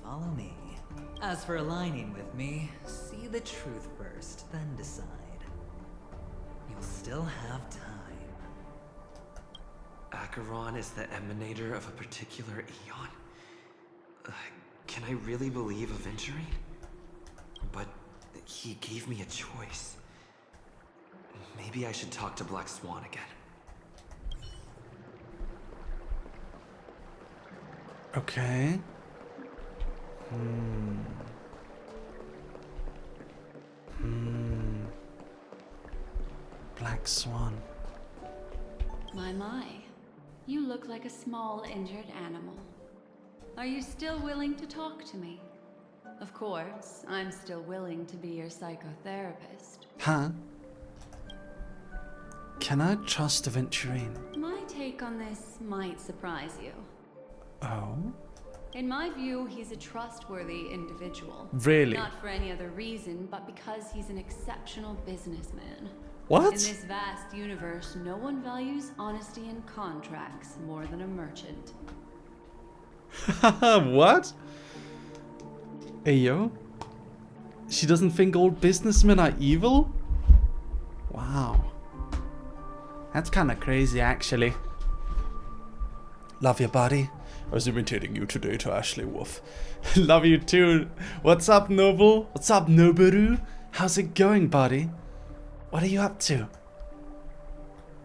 follow me. As for aligning with me, see the truth first, then decide. You'll still have time. Acheron is the emanator of a particular eon? Can I really believe Aventurine? But he gave me a choice. Maybe I should talk to Black Swan again. Okay. Black Swan. My. You look like a small injured animal. Are you still willing to talk to me? Of course, I'm still willing to be your psychotherapist. Huh? Can I trust Aventurine? My take on this might surprise you. Oh? In my view, he's a trustworthy individual. Really? Not for any other reason, but because he's an exceptional businessman. What? In this vast universe, no one values honesty in contracts more than a merchant. What? Hey, yo? She doesn't think all businessmen are evil? Wow. That's kind of crazy, actually. Love you, buddy. I was imitating you today to Ashley Wolf. Love you too. What's up, Noble? What's up, Noboru? How's it going, buddy? What are you up to?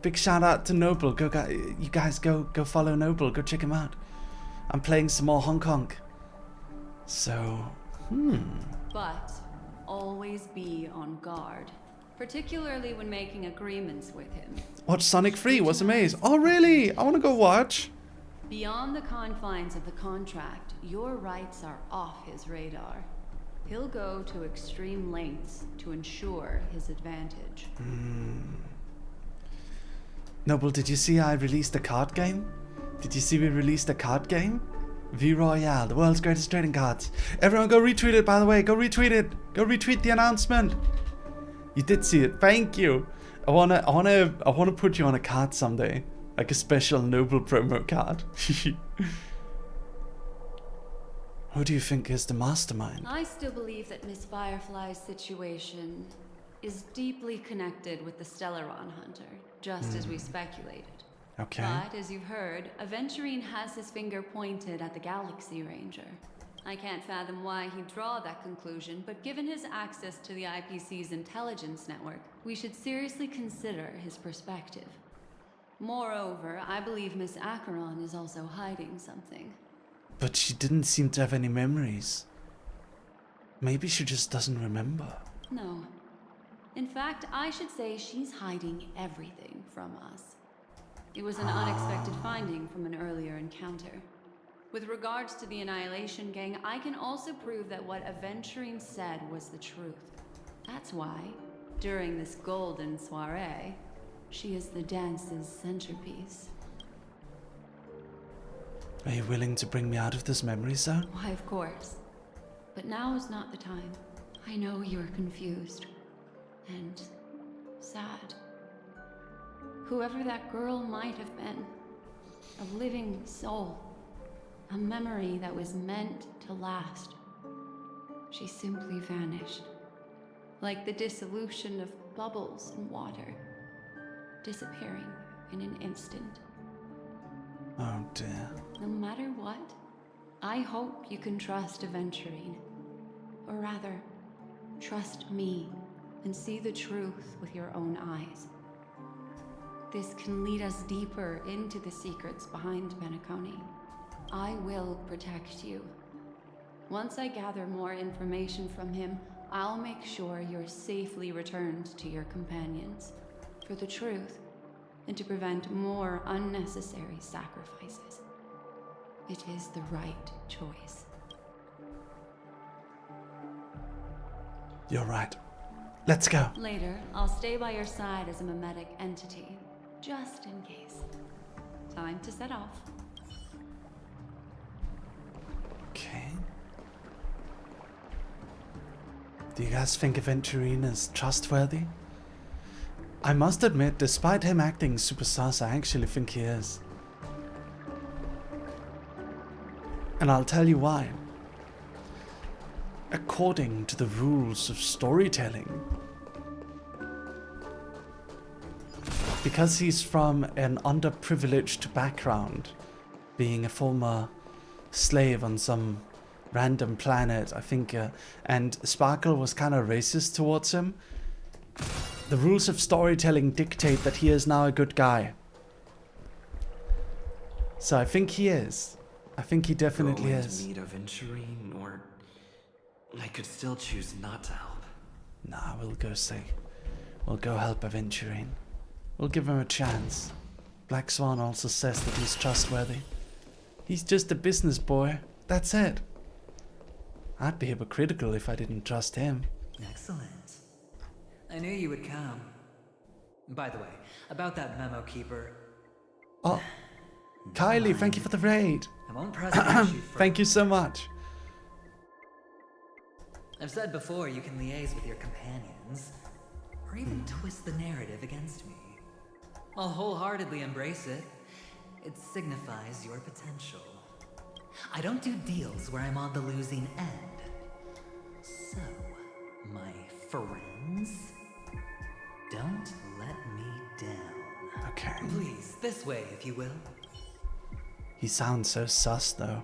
Big shout out to Noble. You guys go follow Noble. Go check him out. I'm playing some more Hong Kong. So, But always be on guard. Particularly when making agreements with him. Watch Sonic 3 was amazing. Oh, really? I want to go watch. Beyond the confines of the contract, your rights are off his radar. He'll go to extreme lengths to ensure his advantage. Noble, did you see I released a card game? Did you see we released a card game? V Royale, the world's greatest trading cards. Everyone go retweet it, by the way. Go retweet it. Go retweet the announcement. You did see it. Thank you. I wanna put you on a card someday. Like a special Noble promo card. Who do you think is the mastermind? I still believe that Miss Firefly's situation is deeply connected with the Stellaron Hunter, just as we speculated. Okay. But, as you've heard, Aventurine has his finger pointed at the Galaxy Ranger. I can't fathom why he'd draw that conclusion, but given his access to the IPC's intelligence network, we should seriously consider his perspective. Moreover, I believe Miss Acheron is also hiding something. But she didn't seem to have any memories. Maybe she just doesn't remember. No. In fact, I should say she's hiding everything from us. It was an unexpected finding from an earlier encounter. With regards to the Annihilation Gang, I can also prove that what Aventurine said was the truth. That's why, during this golden soiree, she is the dance's centerpiece. Are you willing to bring me out of this memory zone? Why, of course. But now is not the time. I know you're confused. And sad. Whoever that girl might have been, a living soul, a memory that was meant to last. She simply vanished, like the dissolution of bubbles in water, disappearing in an instant. Oh dear. No matter what, I hope you can trust Aventurine. Or rather, trust me and see the truth with your own eyes. This can lead us deeper into the secrets behind Penacony. I will protect you. Once I gather more information from him, I'll make sure you're safely returned to your companions. For the truth, and to prevent more unnecessary sacrifices. It is the right choice. You're right. Let's go. Later, I'll stay by your side as a mimetic entity, just in case. Time to set off. Okay. Do you guys think Aventurine is trustworthy? I must admit, despite him acting super sus, I actually think he is. And I'll tell you why. According to the rules of storytelling, because he's from an underprivileged background, being a former slave on some random planet, I think, and Sparkle was kind of racist towards him, the rules of storytelling dictate that he is now a good guy. So I think he is. I think he definitely Go is. and meet Aventurine, or I could still choose not to help. Nah, we'll go see. We'll go help Aventurine. We'll give him a chance. Black Swan also says that he's trustworthy. He's just a business boy. That's it. I'd be hypocritical if I didn't trust him. Excellent. I knew you would come. By the way, about that memo keeper. Oh, Kylie, thank you for the raid. I won't press the issue further. Thank you so much. I've said before you can liaise with your companions, or even twist the narrative against me. I'll wholeheartedly embrace it. It signifies your potential. I don't do deals where I'm on the losing end. So, my friends, don't let me down. Okay. Please, this way, if you will. He sounds so sus though.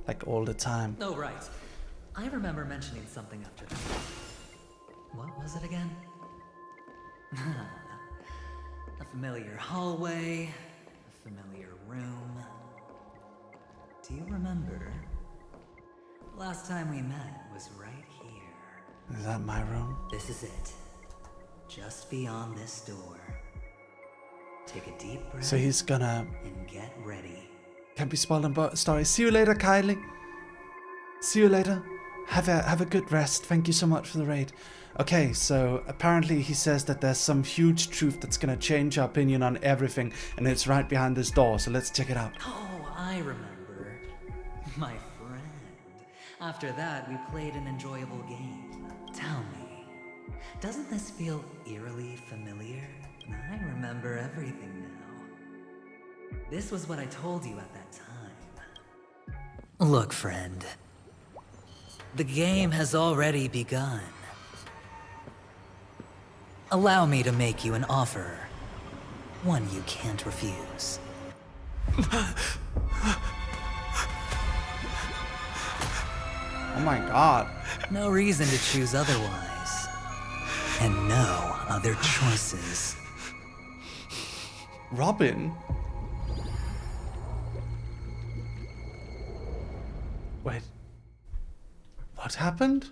Like all the time. Oh, right. I remember mentioning something after that. What was it again? A familiar hallway, a familiar room. Do you remember? Last time we met was right here. Is that my room? This is it. Just beyond this door. Take a deep breath. So he's gonna... and get ready. Can't be spoiling but story. See you later, Kylie. See you later. Have a good rest. Thank you so much for the raid. Okay, so apparently he says that there's some huge truth that's gonna change our opinion on everything, and it's right behind this door, so let's check it out. Oh, I remember. My friend. After that, we played an enjoyable game. Tell me, doesn't this feel eerily familiar? I remember everything now. This was what I told you at that time. Look, friend. The game has already begun. Allow me to make you an offer. One you can't refuse. Oh my god. No reason to choose otherwise. And no other choices. Robin? Wait. What happened?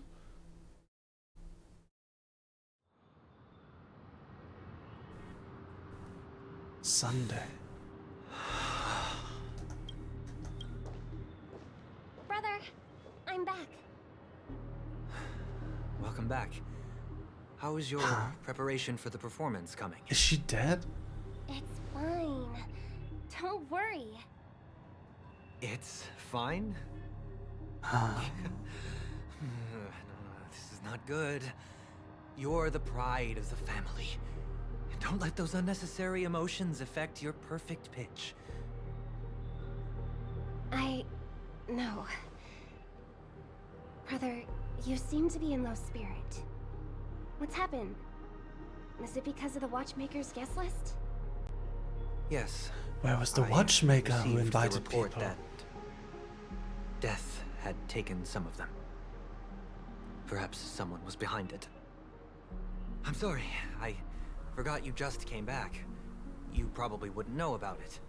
Sunday. Brother, I'm back. Welcome back. How is your preparation for the performance coming? Is she dead? It's fine. Don't worry. It's fine? Ah. This is not good. You're the pride of the family. Don't let those unnecessary emotions affect your perfect pitch. No. Brother, you seem to be in low spirit. What's happened? Is it because of the watchmaker's guest list? Yes. Where was the I watchmaker who received the invited report people? that death had taken some of them. Perhaps someone was behind it. I'm sorry, I forgot you just came back. You probably wouldn't know about it.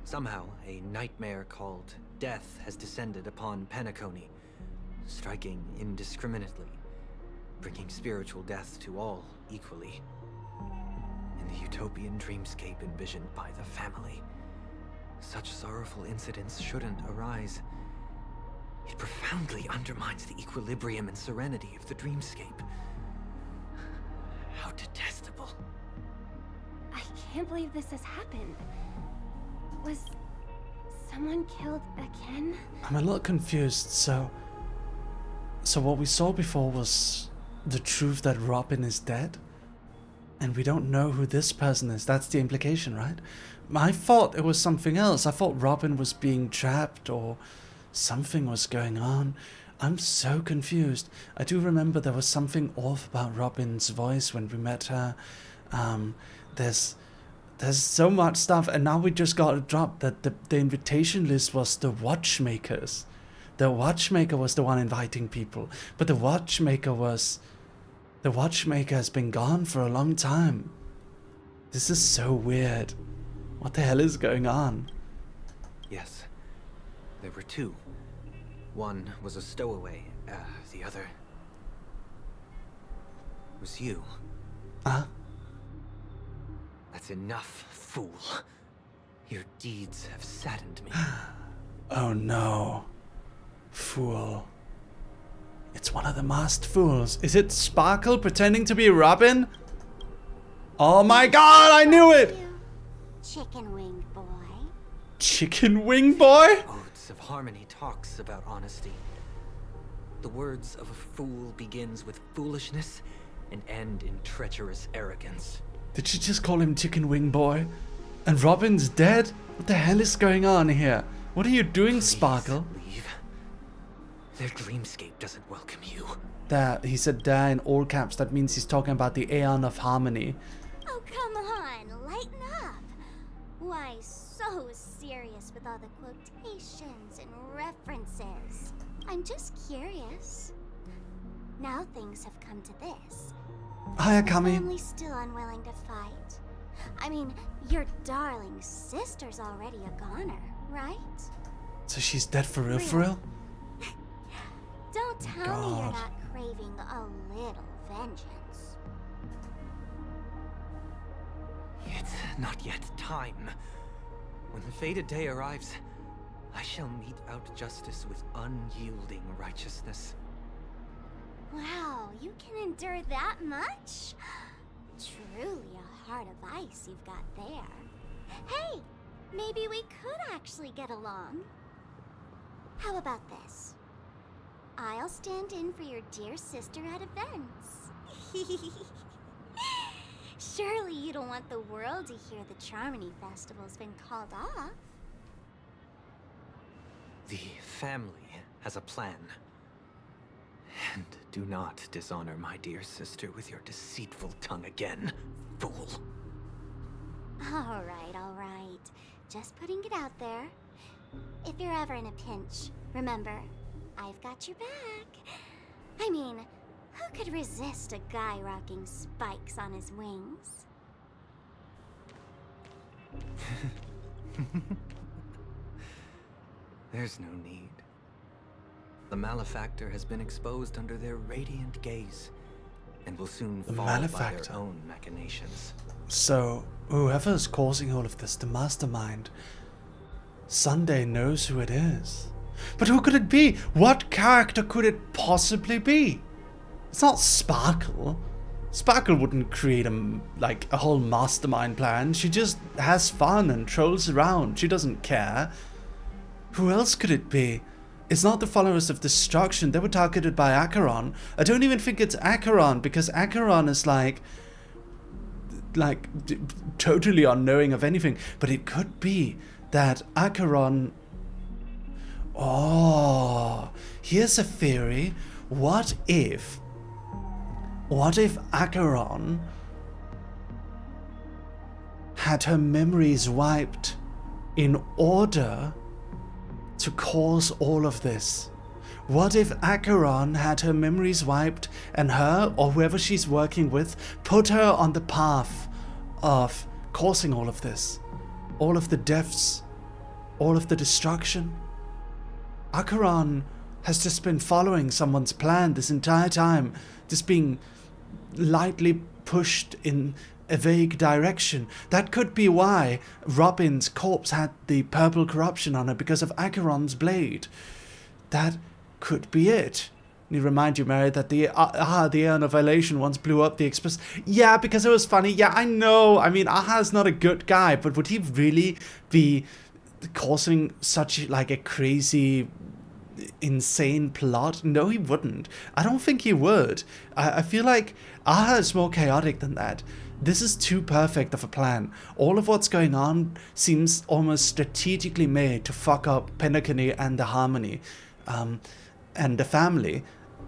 Somehow, a nightmare called death has descended upon Penacony, striking indiscriminately, bringing spiritual death to all equally. In the utopian dreamscape envisioned by the family, such sorrowful incidents shouldn't arise. It profoundly undermines the equilibrium and serenity of the dreamscape. How detestable. I can't believe this has happened. Was someone killed again? I'm a little confused. So what we saw before was the truth that Robin is dead? And we don't know who this person is. That's the implication, right? I thought it was something else. I thought Robin was being trapped or something was going on. I'm so confused. I do remember there was something off about Robin's voice when we met her. There's so much stuff, and now we just got to drop that the invitation list was the watchmakers. The watchmaker was the one inviting people, but the watchmaker has been gone for a long time. This is so weird. What the hell is going on? Yes, there were two. One was a stowaway, the other was you. That's enough, fool. Your deeds have saddened me. Oh no. Fool. It's one of the masked fools. Is it Sparkle pretending to be Robin? Oh my god, I knew it! Chicken wing boy. Chicken wing boy? Odes of Harmony talks about honesty. The words of a fool begins with foolishness and end in treacherous arrogance. Did she just call him Chicken Wing Boy? And Robin's dead? What the hell is going on here? What are you doing, Please Sparkle? leave. Their dreamscape doesn't welcome you. There, he said there in all caps. That means he's talking about the Aeon of Harmony. Oh, come on, lighten up. Why so serious with all the quotations and references? I'm just curious. Now things have come to this. Hiya, The Kami. family's still unwilling to fight. I mean, your darling sister's already a goner, right? So she's dead for real, for real? Don't tell me God. you're not craving a little vengeance. It's not yet time. When the fated day arrives, I shall mete out justice with unyielding righteousness. Wow, you can endure that much? Truly a heart of ice you've got there. Hey, maybe we could actually get along. How about this? I'll stand in for your dear sister at events. Surely you don't want the world to hear the Charmony Festival's been called off. The family has a plan. And do not dishonor my dear sister with your deceitful tongue again, fool. All right. Just putting it out there. If you're ever in a pinch, remember, I've got your back. I mean, who could resist a guy rocking spikes on his wings? There's no need. The malefactor has been exposed under their radiant gaze, and will soon fall by malefactor? their own machinations. So, whoever's causing all of this, the mastermind, Sunday knows who it is. But who could it be? What character could it possibly be? It's not Sparkle. Sparkle wouldn't create a whole mastermind plan. She just has fun and trolls around. She doesn't care. Who else could it be? It's not the followers of destruction. They were targeted by Acheron. I don't even think it's Acheron, because Acheron is totally unknowing of anything. But it could be that Acheron... Oh, here's a theory. What if Acheron had her memories wiped in order to cause all of this? What if Acheron had her memories wiped and her, or whoever she's working with, put her on the path of causing all of this? All of the deaths, all of the destruction? Acheron has just been following someone's plan this entire time, just being lightly pushed in a vague direction. That could be why Robin's corpse had the purple corruption on it, because of Acheron's blade. That could be it. Let me remind you, Mary, that the Aeon of Elation once blew up the Express. Yeah, because it was funny. Yeah, I know. I mean, Aha's not a good guy, but would he really be causing such like a crazy, insane plot? No, he wouldn't. I don't think he would. I feel like Aha is more chaotic than that. This is too perfect of a plan. All of what's going on seems almost strategically made to fuck up Penacony and the Harmony, and the family.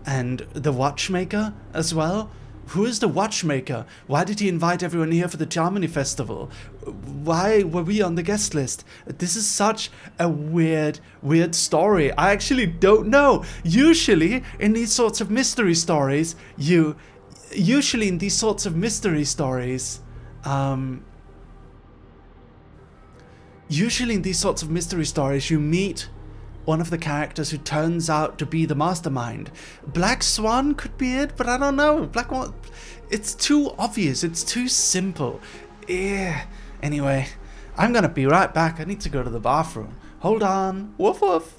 And the Watchmaker as well? Who is the Watchmaker? Why did he invite everyone here for the Harmony Festival? Why were we on the guest list? This is such a weird story. I actually don't know. Usually in these sorts of mystery stories, you meet one of the characters who turns out to be the mastermind. Black Swan could be it, but I don't know. It's too obvious. It's too simple. Yeah. Anyway, I'm gonna be right back. I need to go to the bathroom. Hold on. Woof woof.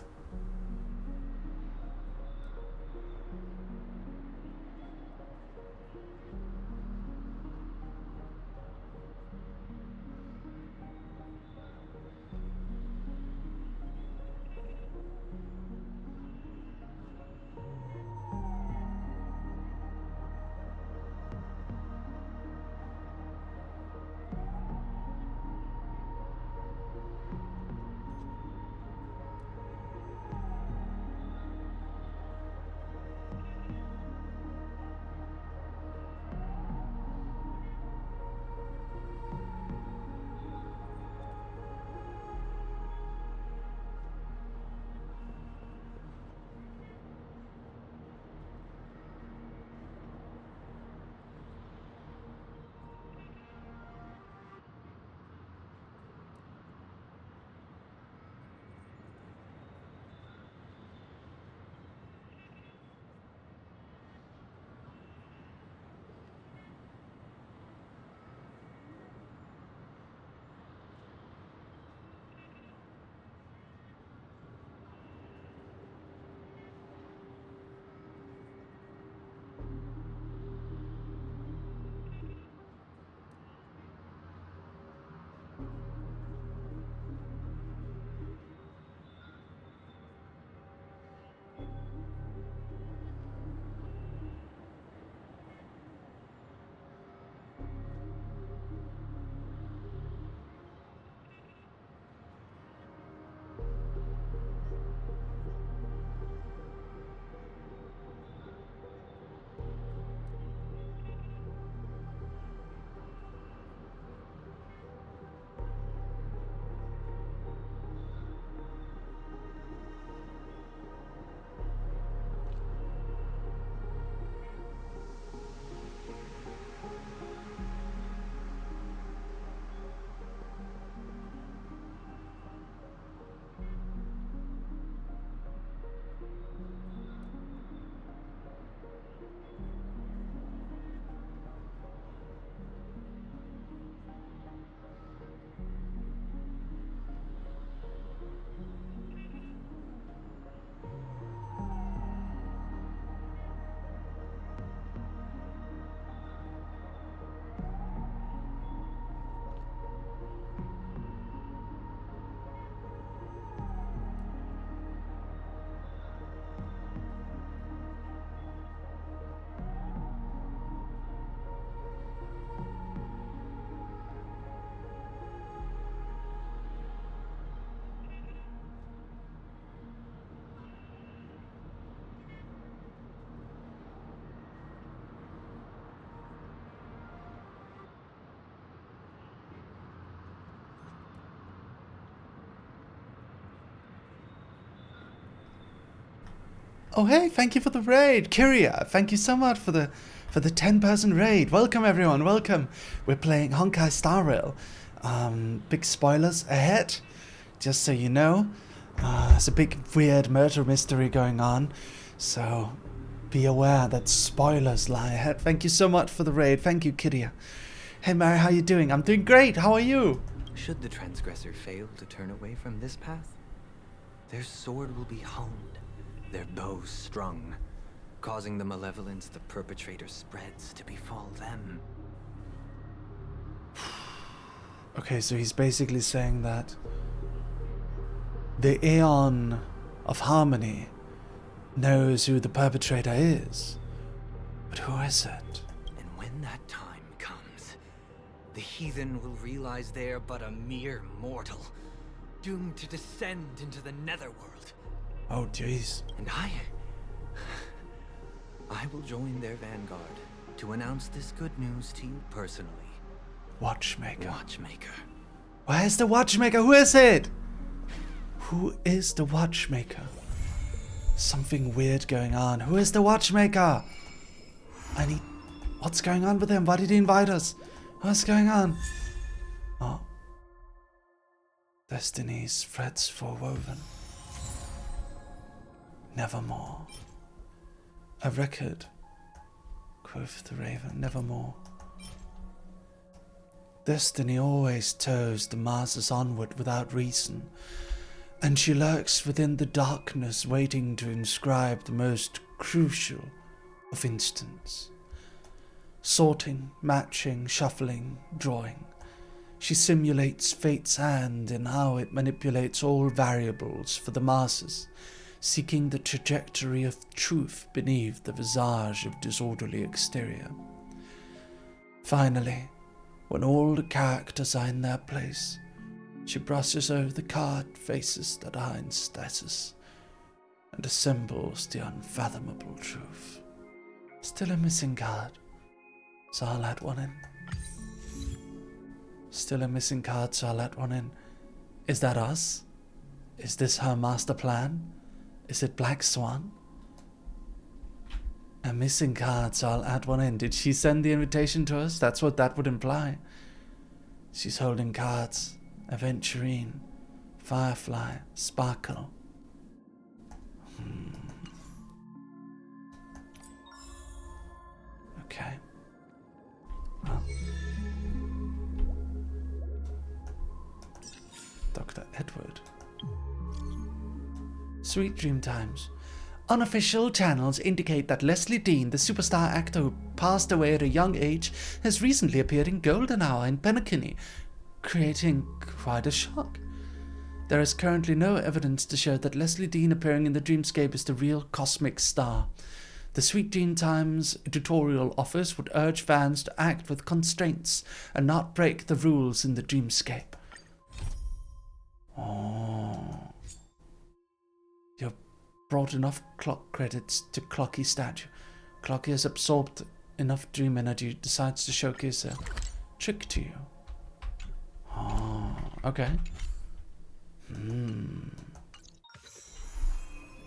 Oh hey, thank you for the raid, Kyria. Thank you so much for the 10-person raid. Welcome everyone, welcome. We're playing Honkai Star Rail. Big spoilers ahead, just so you know. There's a big weird murder mystery going on, so be aware that spoilers lie ahead. Thank you so much for the raid. Thank you, Kyria. Hey Mary, how you doing? I'm doing great. How are you? Should the transgressor fail to turn away from this path, their sword will be honed their bows strung, causing the malevolence the perpetrator spreads to befall them. Okay, so he's basically saying that the Aeon of Harmony knows who the perpetrator is. But who is it? And when that time comes, the heathen will realize they're but a mere mortal, doomed to descend into the netherworld. Oh, jeez. And I will join their vanguard to announce this good news to you personally. Watchmaker. Watchmaker. Where's the Watchmaker? Who is it? Who is the Watchmaker? Something weird going on. Who is the Watchmaker? What's going on with him? Why did he invite us? What's going on? Oh. Destiny's threads forewoven. Nevermore. A record, quoth the raven, nevermore. Destiny always tows the masses onward without reason, and she lurks within the darkness waiting to inscribe the most crucial of instants. Sorting, matching, shuffling, drawing, she simulates fate's hand in how it manipulates all variables for the masses, seeking the trajectory of truth beneath the visage of disorderly exterior. Finally, when all the characters are in their place, she brushes over the card faces that are in status and assembles the unfathomable truth. Still a missing card, so I'll add one in. Still a missing card, so I'll add one in. Is that us? Is this her master plan? Is it Black Swan? A missing card, so I'll add one in. Did she send the invitation to us? That's what that would imply. She's holding cards. Aventurine, Firefly, Sparkle. Okay. Well. Dr. Edward. Sweet dream times. Unofficial channels indicate that Leslie Dean, the superstar actor who passed away at a young age, has recently appeared in Golden Hour in Penacony, creating quite a shock. There is currently no evidence to show that Leslie Dean appearing in the dreamscape is the real cosmic star. The Sweet Dream Times editorial office would urge fans to act with constraints and not break the rules in the dreamscape. Oh. You've brought enough clock credits to Clocky statue. Clocky has absorbed enough dream energy, decides to showcase a trick to you. Oh, okay.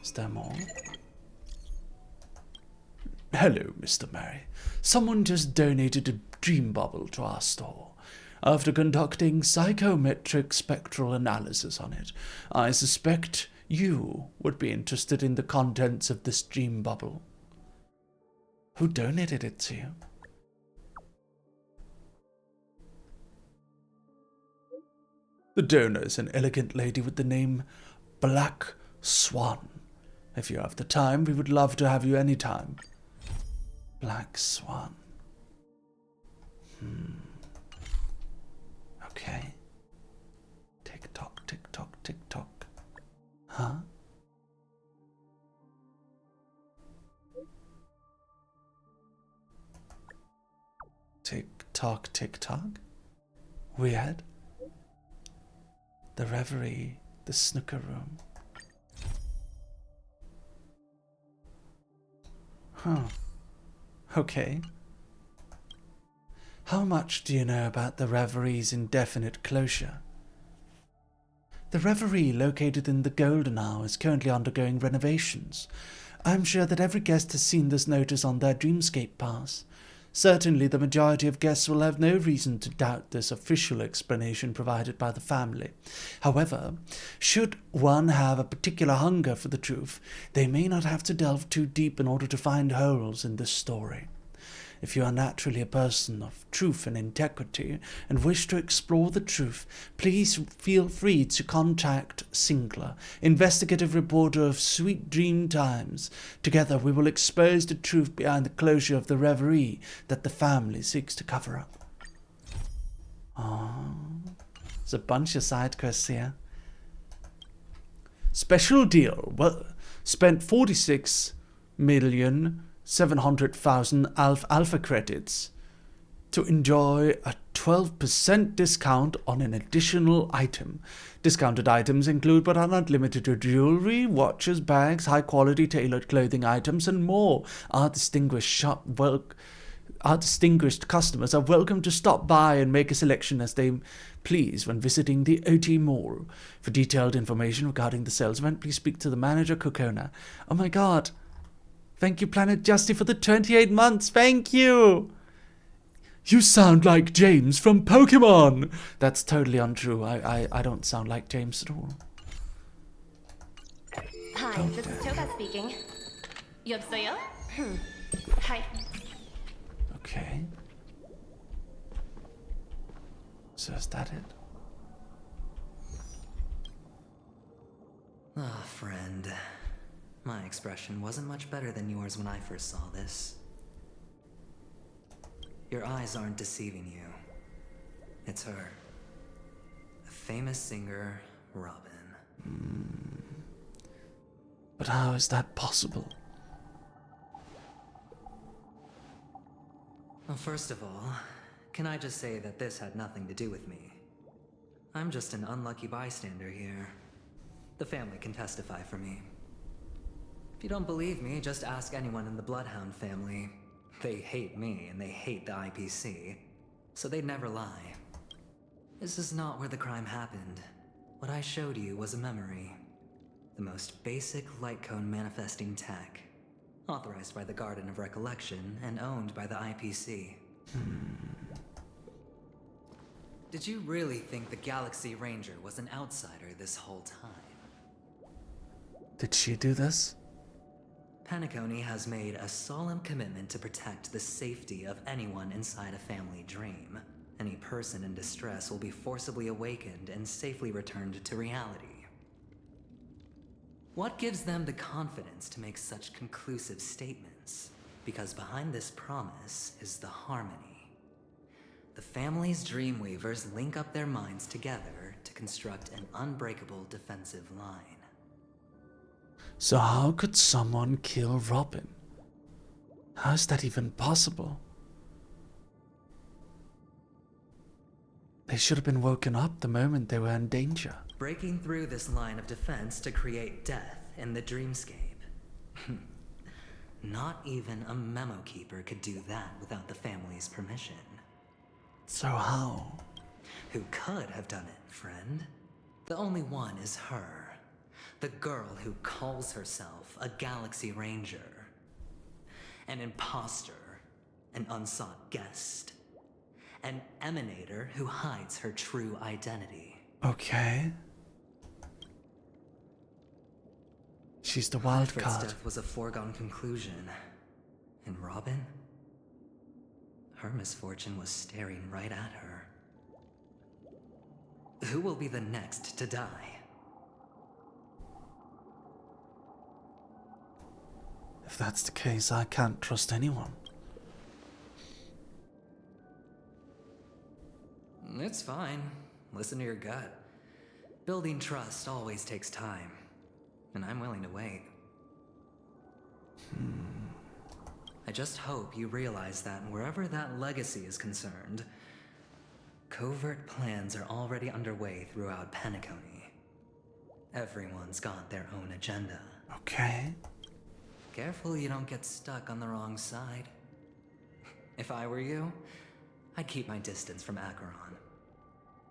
Is there more? Hello, Mr. Merry. Someone just donated a dream bubble to our store. After conducting psychometric spectral analysis on it, I suspect you would be interested in the contents of this dream bubble. Who donated it to you? The donor is an elegant lady with the name Black Swan. If you have the time, we would love to have you any time. Black Swan. Okay. Tick tock, tick tock, tick tock. Huh? Tick tock, tick tock? Weird. The reverie, the snooker room. Huh. Okay. How much do you know about the Reverie's indefinite closure? The Reverie, located in the Golden Hour, is currently undergoing renovations. I'm sure that every guest has seen this notice on their Dreamscape pass. Certainly the majority of guests will have no reason to doubt this official explanation provided by the family. However, should one have a particular hunger for the truth, they may not have to delve too deep in order to find holes in this story. If you are naturally a person of truth and integrity and wish to explore the truth, please feel free to contact Singler, investigative reporter of Sweet Dream Times. Together we will expose the truth behind the closure of the reverie that the family seeks to cover up. Oh, there's a bunch of side quests here. Special deal. Well, spent 46,700,000 alpha credits to enjoy a 12% discount on an additional item. Discounted items include but are not limited to jewelry, watches, bags, high quality tailored clothing items, and more. Our distinguished customers are welcome to stop by and make a selection as they please when visiting the OT Mall. For detailed information regarding the sales event, please speak to the manager, Kokona. Oh my god. Thank you, Planet Justy, for the 28 months. Thank you. You sound like James from Pokemon. That's totally untrue. I don't sound like James at all. Hi, this is Toga speaking. 여보세요? Hi. Okay. So is that it? Ah, friend. My expression wasn't much better than yours when I first saw this. Your eyes aren't deceiving you. It's her. A famous singer, Robin. But how is that possible? Well, first of all, can I just say that this had nothing to do with me? I'm just an unlucky bystander here. The family can testify for me. If you don't believe me, just ask anyone in the Bloodhound family. They hate me and they hate the IPC, so they'd never lie. This is not where the crime happened. What I showed you was a memory. The most basic light cone manifesting tech. Authorized by the Garden of Recollection and owned by the IPC. Did you really think the Galaxy Ranger was an outsider this whole time? Did she do this? Penacony has made a solemn commitment to protect the safety of anyone inside a family dream. Any person in distress will be forcibly awakened and safely returned to reality. What gives them the confidence to make such conclusive statements? Because behind this promise is the harmony. The family's Dreamweavers link up their minds together to construct an unbreakable defensive line. So how could someone kill Robin? How is that even possible? They should have been woken up the moment they were in danger. Breaking through this line of defense to create death in the dreamscape. Not even a memo keeper could do that without the family's permission. So how? Who could have done it, friend? The only one is her. The girl who calls herself a Galaxy Ranger. An imposter. An unsought guest. An emanator who hides her true identity. Okay. She's the wild Alfred's card. death was a foregone conclusion. And Robin? Her misfortune was staring right at her. Who will be the next to die? If that's the case, I can't trust anyone. It's fine. Listen to your gut. Building trust always takes time. And I'm willing to wait. I just hope you realize that wherever that legacy is concerned, covert plans are already underway throughout Penacony. Everyone's got their own agenda. Okay. Careful you don't get stuck on the wrong side. If I were you, I'd keep my distance from Acheron.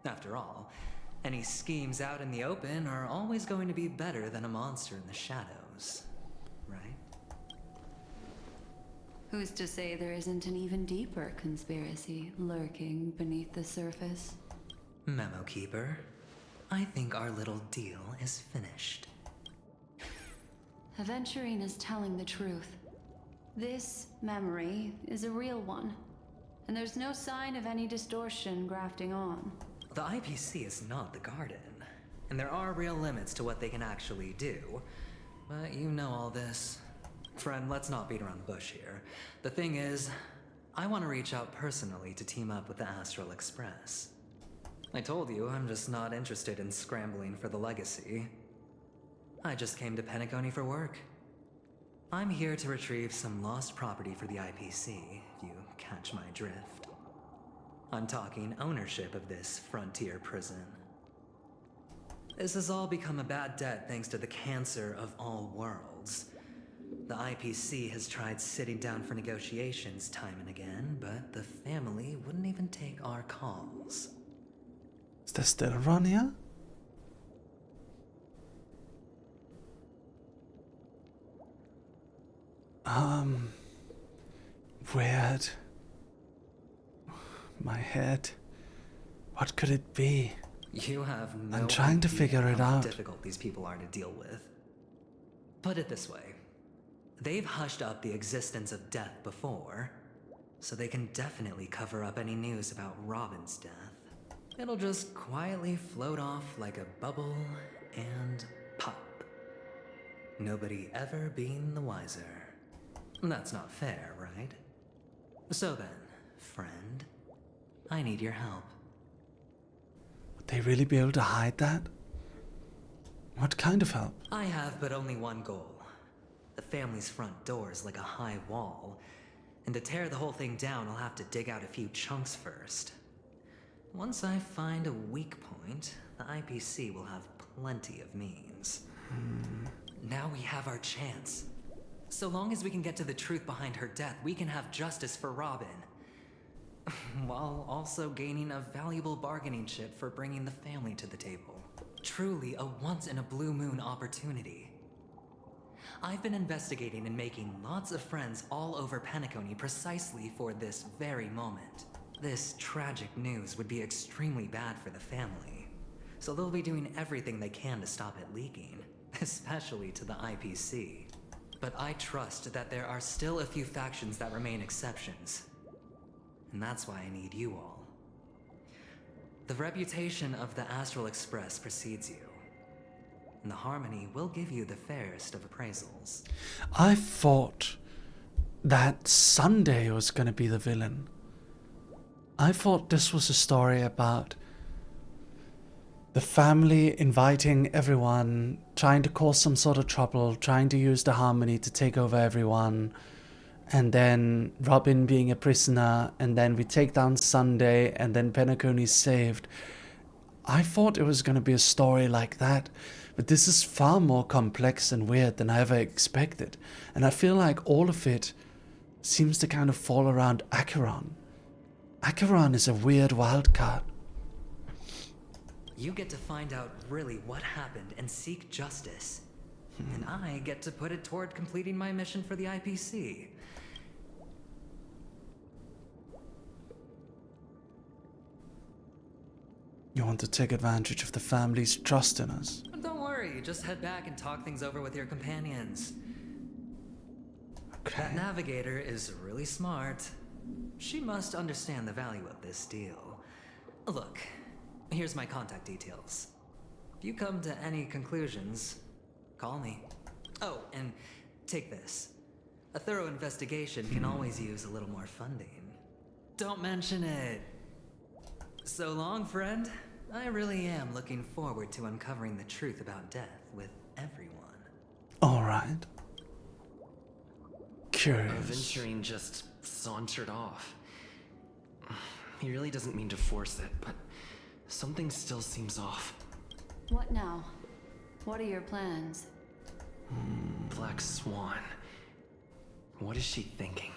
After all, any schemes out in the open are always going to be better than a monster in the shadows, right? Who's to say there isn't an even deeper conspiracy lurking beneath the surface? Memo Keeper, I think our little deal is finished. Aventurine is telling the truth. This memory is a real one, and there's no sign of any distortion grafting on. The IPC is not the garden, and there are real limits to what they can actually do. But you know all this. Friend, let's not beat around the bush here. The thing is, I want to reach out personally to team up with the Astral Express. I told you I'm just not interested in scrambling for the legacy. I just came to Penacony for work. I'm here to retrieve some lost property for the IPC, if you catch my drift. I'm talking ownership of this frontier prison. This has all become a bad debt thanks to the cancer of all worlds. The IPC has tried sitting down for negotiations time and again, but the family wouldn't even take our calls. Is there still a run here? Weird. My head. What could it be? You have no I'm trying to idea figure it how out. difficult these people are to deal with. Put it this way. They've hushed up the existence of death before, so they can definitely cover up any news about Robin's death. It'll just quietly float off like a bubble and pop. Nobody ever being the wiser. That's not fair, right? So then, friend, I need your help. Would they really be able to hide that? What kind of help? I have but only one goal. The family's front door is like a high wall, and to tear the whole thing down, I'll have to dig out a few chunks first. Once I find a weak point, the IPC will have plenty of means. Now we have our chance. So long as we can get to the truth behind her death, we can have justice for Robin. While also gaining a valuable bargaining chip for bringing the family to the table. Truly a once-in-a-blue-moon opportunity. I've been investigating and making lots of friends all over Penacony precisely for this very moment. This tragic news would be extremely bad for the family, so they'll be doing everything they can to stop it leaking, especially to the IPC. But I trust that there are still a few factions that remain exceptions, and that's why I need you all. The reputation of the Astral Express precedes you, and the Harmony will give you the fairest of appraisals. I thought that Sunday was going to be the villain. I thought this was a story about the family inviting everyone, trying to cause some sort of trouble, trying to use the Harmony to take over everyone, and then Robin being a prisoner, and then we take down Sunday, and then Penacony's saved. I thought it was going to be a story like that, but this is far more complex and weird than I ever expected, and I feel like all of it seems to kind of fall around Acheron. Acheron is a weird wild card. You get to find out really what happened and seek justice. And I get to put it toward completing my mission for the IPC. You want to take advantage of the family's trust in us. Don't worry, just head back and talk things over with your companions. Okay. That navigator is really smart. She must understand the value of this deal. Look, here's my contact details. If you come to any conclusions, call me. Oh, and take this. A thorough investigation can always use a little more funding. Don't mention it. So long, friend. I really am looking forward to uncovering the truth about death with everyone. Alright. Curious. Aventurine just sauntered off. He really doesn't mean to force it, but something still seems off. What now? What are your plans? Black Swan. What is she thinking?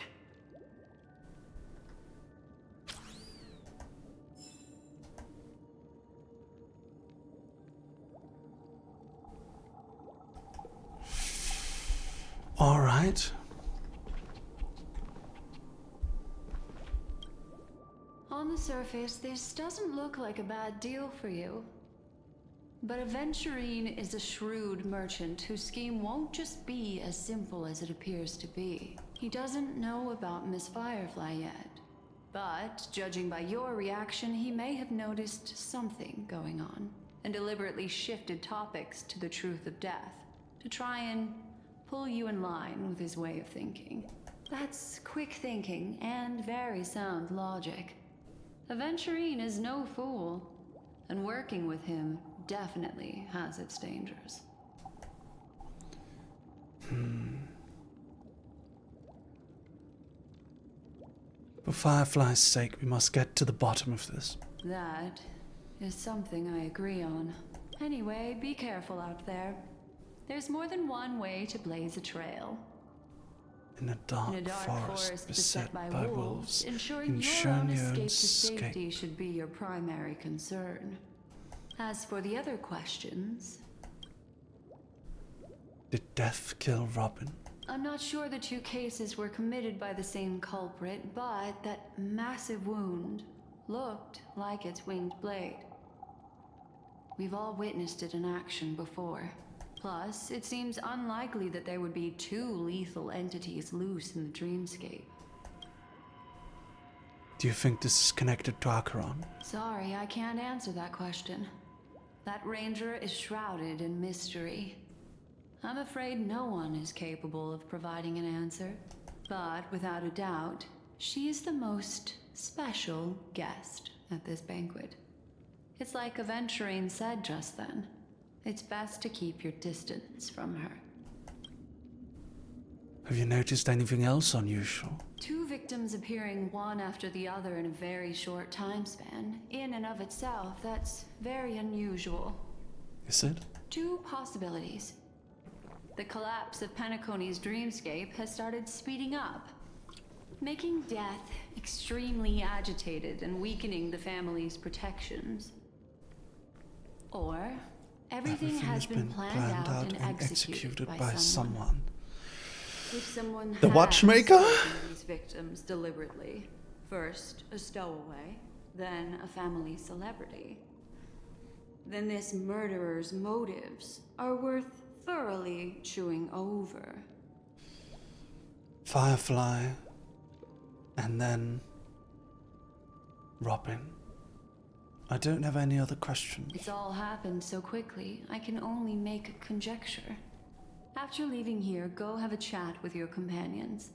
All right. On the surface, this doesn't look like a bad deal for you. But Aventurine is a shrewd merchant whose scheme won't just be as simple as it appears to be. He doesn't know about Miss Firefly yet, but judging by your reaction, he may have noticed something going on and deliberately shifted topics to the truth of death to try and pull you in line with his way of thinking. That's quick thinking and very sound logic. Aventurine is no fool, and working with him definitely has its dangers. For Firefly's sake, we must get to the bottom of this. That is something I agree on. Anyway, be careful out there. There's more than one way to blaze a trail. In a dark forest beset by wolves, ensuring your own escape to safety should be your primary concern. As for the other questions... Did death kill Robin? I'm not sure the two cases were committed by the same culprit, but that massive wound looked like its winged blade. We've all witnessed it in action before. Plus, it seems unlikely that there would be two lethal entities loose in the dreamscape. Do you think this is connected to Acheron? Sorry, I can't answer that question. That ranger is shrouded in mystery. I'm afraid no one is capable of providing an answer. But without a doubt, she is the most special guest at this banquet. It's like Aventurine said just then. It's best to keep your distance from her. Have you noticed anything else unusual? Two victims appearing one after the other in a very short time span. In and of itself, that's very unusual. Is it? Two possibilities. The collapse of Penacony's dreamscape has started speeding up, making death extremely agitated and weakening the family's protections. Or everything has been planned out and executed by someone. If someone the watchmaker? These victims deliberately. First a stowaway, then a family celebrity. Then this murderer's motives are worth thoroughly chewing over. Firefly, and then Robin. I don't have any other questions. It's all happened so quickly, I can only make a conjecture. After leaving here, go have a chat with your companions.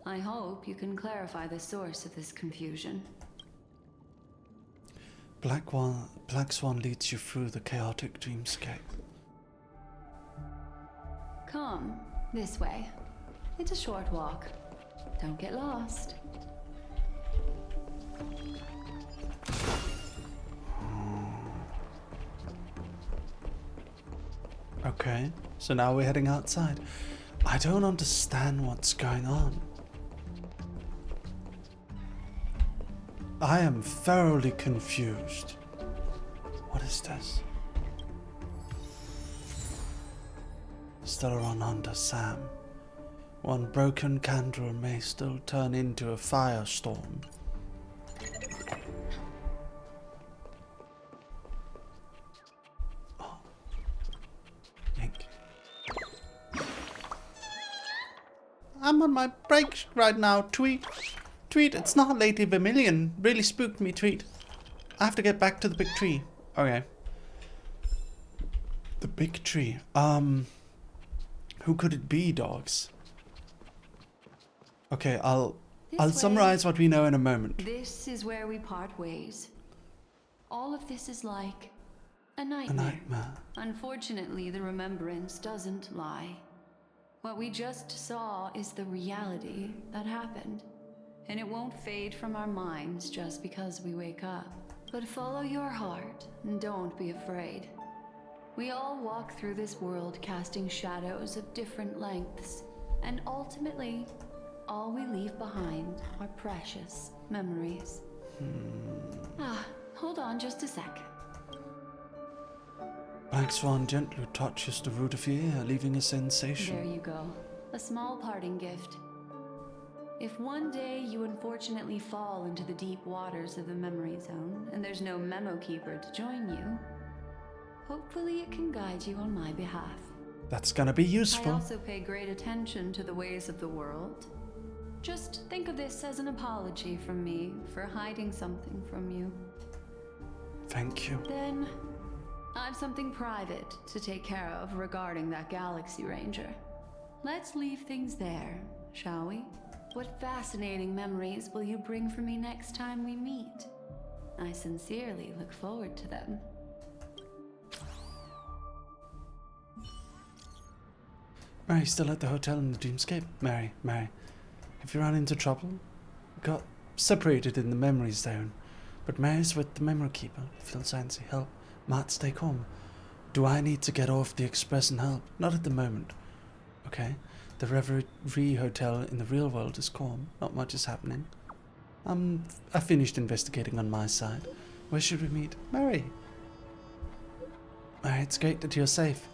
I hope you can clarify the source of this confusion. Black Swan leads you through the chaotic dreamscape. Come, this way. It's a short walk. Don't get lost. Okay, so now we're heading outside. I don't understand what's going on. I am thoroughly confused. What is this? Still run under, Sam. One broken candle may still turn into a firestorm. Oh. Yank. I'm on my break right now, Tweet. Tweet, it's not Lady Vermilion. Really spooked me, Tweet. I have to get back to the big tree. Okay. The big tree. Who could it be, dogs? Okay, I'll summarize what we know in a moment. This is where we part ways. All of this is like a nightmare. A nightmare. Unfortunately, the remembrance doesn't lie. What we just saw is the reality that happened. And it won't fade from our minds just because we wake up. But follow your heart and don't be afraid. We all walk through this world casting shadows of different lengths, and ultimately, all we leave behind are precious memories. Hold on just a sec. Black Swan gently touches the root of your ear, leaving a sensation. There you go. A small parting gift. If one day you unfortunately fall into the deep waters of the memory zone, and there's no memo keeper to join you, hopefully it can guide you on my behalf. That's gonna be useful. I also pay great attention to the ways of the world. Just think of this as an apology from me for hiding something from you. Thank you. Then, I've something private to take care of regarding that Galaxy Ranger. Let's leave things there, shall we? What fascinating memories will you bring for me next time we meet? I sincerely look forward to them. Mary, still at the hotel in the dreamscape? Mary, have you run into trouble? We got separated in the memory zone, but Mary's with the memory keeper. Feels antsy. Help. Matt, stay calm. Do I need to get off the express and help? Not at the moment. Okay. The Reverie Hotel in the real world is calm. Not much is happening. I finished investigating on my side. Where should we meet? Mary. Mary, it's great that you're safe.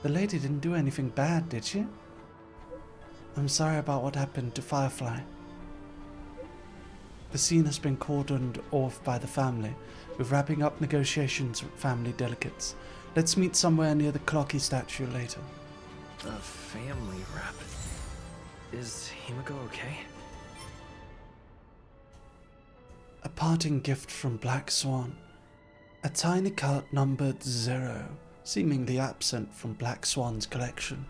The lady didn't do anything bad, did she? I'm sorry about what happened to Firefly. The scene has been cordoned off by the family. We're wrapping up negotiations with family delegates. Let's meet somewhere near the Clocky statue later. A family wrap. Is Himiko okay? A parting gift from Black Swan. A tiny card numbered 0, seemingly absent from Black Swan's collection.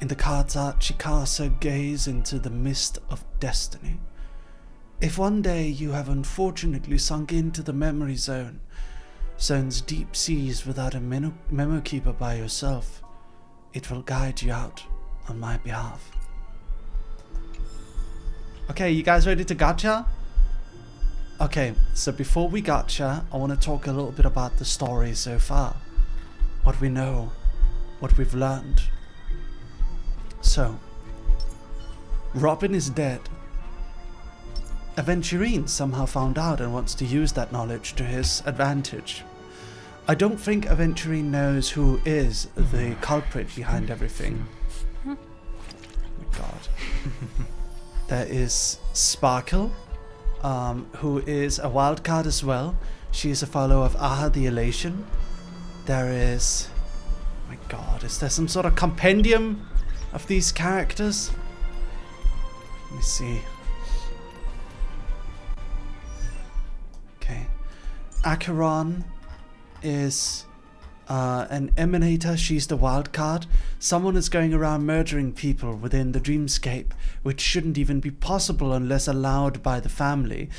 In the card's art, she casts her gaze into the mist of destiny. If one day you have unfortunately sunk into the memory zone's deep seas without a memo keeper by yourself, it will guide you out on my behalf. Okay, you guys ready to gacha? Okay, so before we gacha, I want to talk a little bit about the story so far. What we know, what we've learned. So, Robin is dead. Aventurine somehow found out and wants to use that knowledge to his advantage. I don't think Aventurine knows who is the culprit behind everything. Oh my god. There is Sparkle, who is a wild card as well. She is a follower of Aha the Elation. There is... oh my god, is there some sort of compendium of these characters? Let me see. Okay. Acheron is an emanator. She's the wild card. Someone is going around murdering people within the dreamscape, which shouldn't even be possible unless allowed by the family.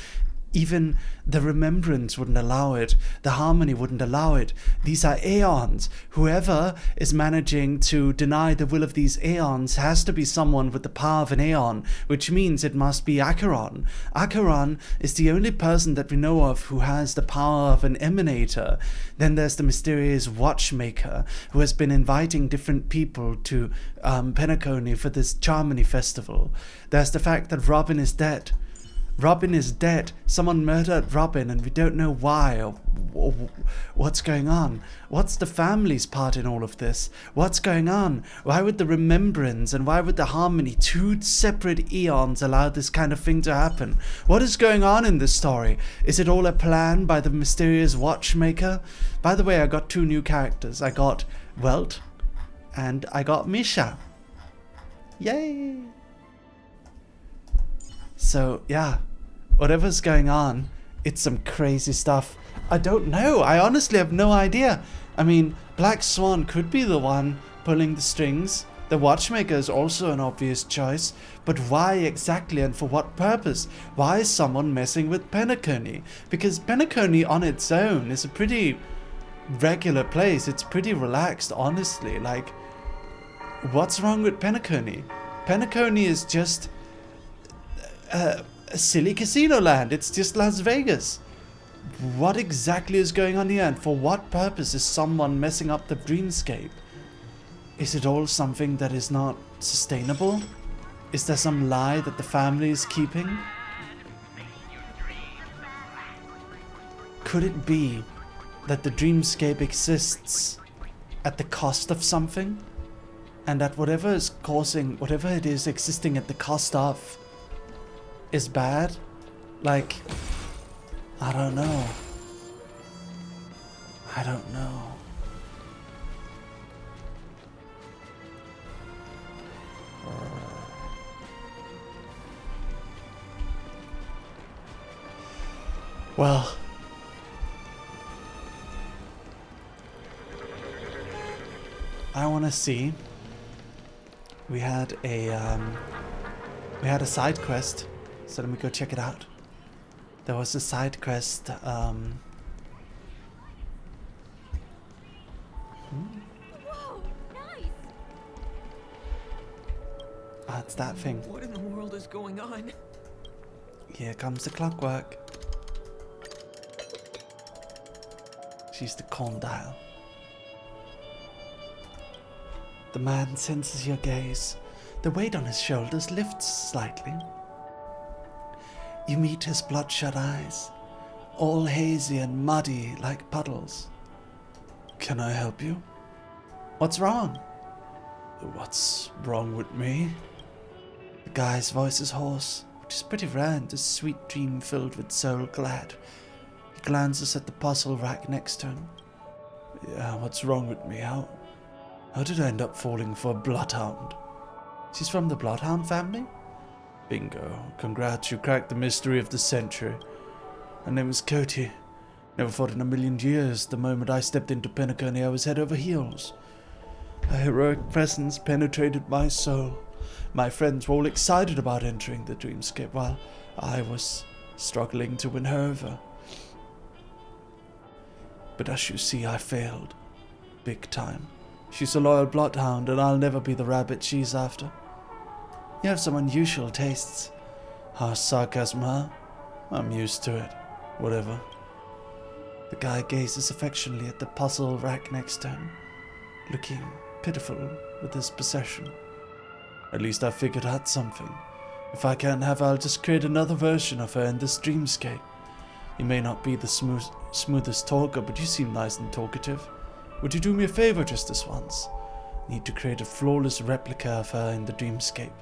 Even the remembrance wouldn't allow it. The harmony wouldn't allow it. These are aeons. Whoever is managing to deny the will of these aeons has to be someone with the power of an aeon, which means it must be Acheron. Acheron is the only person that we know of who has the power of an emanator. Then there's the mysterious watchmaker, who has been inviting different people to Penacony for this Charmony festival. There's the fact that Robin is dead. Robin is dead. Someone murdered Robin and we don't know why or what's going on. What's the family's part in all of this? What's going on? Why would the remembrance and why would the harmony, two separate eons, allow this kind of thing to happen? What is going on in this story? Is it all a plan by the mysterious watchmaker? By the way, I got 2 new characters. I got Welt and I got Misha. Yay! So, yeah, whatever's going on, it's some crazy stuff. I don't know. I honestly have no idea. I mean, Black Swan could be the one pulling the strings. The watchmaker is also an obvious choice. But why exactly and for what purpose? Why is someone messing with Penacony? Because Penacony on its own is a pretty regular place. It's pretty relaxed, honestly. Like, what's wrong with Penacony? Penacony is just... a silly casino land. It's just Las Vegas. What exactly is going on here and for what purpose is someone messing up the dreamscape? Is it all something that is not sustainable? Is there some lie that the family is keeping? Could it be that the dreamscape exists at the cost of something? And that whatever is causing, whatever it is existing at the cost of is bad? Like, I don't know. I don't know. Well, I want to see. We had a side quest, so let me go check it out. There was a side quest. Whoa, nice. It's that thing. What in the world is going on? Here comes the clockwork. She's the condyle. The man senses your gaze. The weight on his shoulders lifts slightly. You meet his bloodshot eyes, all hazy and muddy like puddles. Can I help you? What's wrong? What's wrong with me? The guy's voice is hoarse, which is pretty rare in this sweet dream filled with soul glad. He glances at the puzzle rack next to him. Yeah, what's wrong with me? How did I end up falling for a bloodhound? She's from the bloodhound family? Bingo. Congrats, you cracked the mystery of the century. Her name is Cody. Never thought in a million years the moment I stepped into Penacony I was head over heels. Her heroic presence penetrated my soul. My friends were all excited about entering the dreamscape while I was struggling to win her over. But as you see, I failed. Big time. She's a loyal bloodhound and I'll never be the rabbit she's after. You have some unusual tastes. Harsh sarcasm, huh? I'm used to it. Whatever. The guy gazes affectionately at the puzzle rack next to him, looking pitiful with his possession. At least I figured out something. If I can't have her, I'll just create another version of her in this dreamscape. You may not be the smoothest talker, but you seem nice and talkative. Would you do me a favor just this once? Need to create a flawless replica of her in the dreamscape.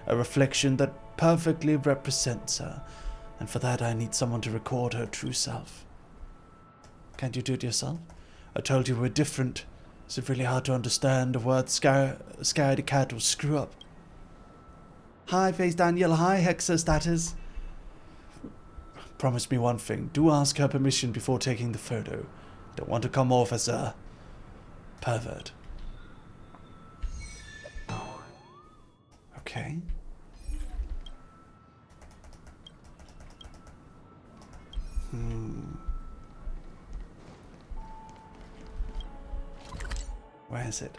A reflection that perfectly represents her. And for that I need someone to record her true self. Can't you do it yourself? I told you we're different. Is it really hard to understand the word scary cat or screw up? Hi, Face Daniel. Hi, Hexus, that is. Promise me one thing. Do ask her permission before taking the photo. Don't want to come off as a pervert. Okay. Where is it?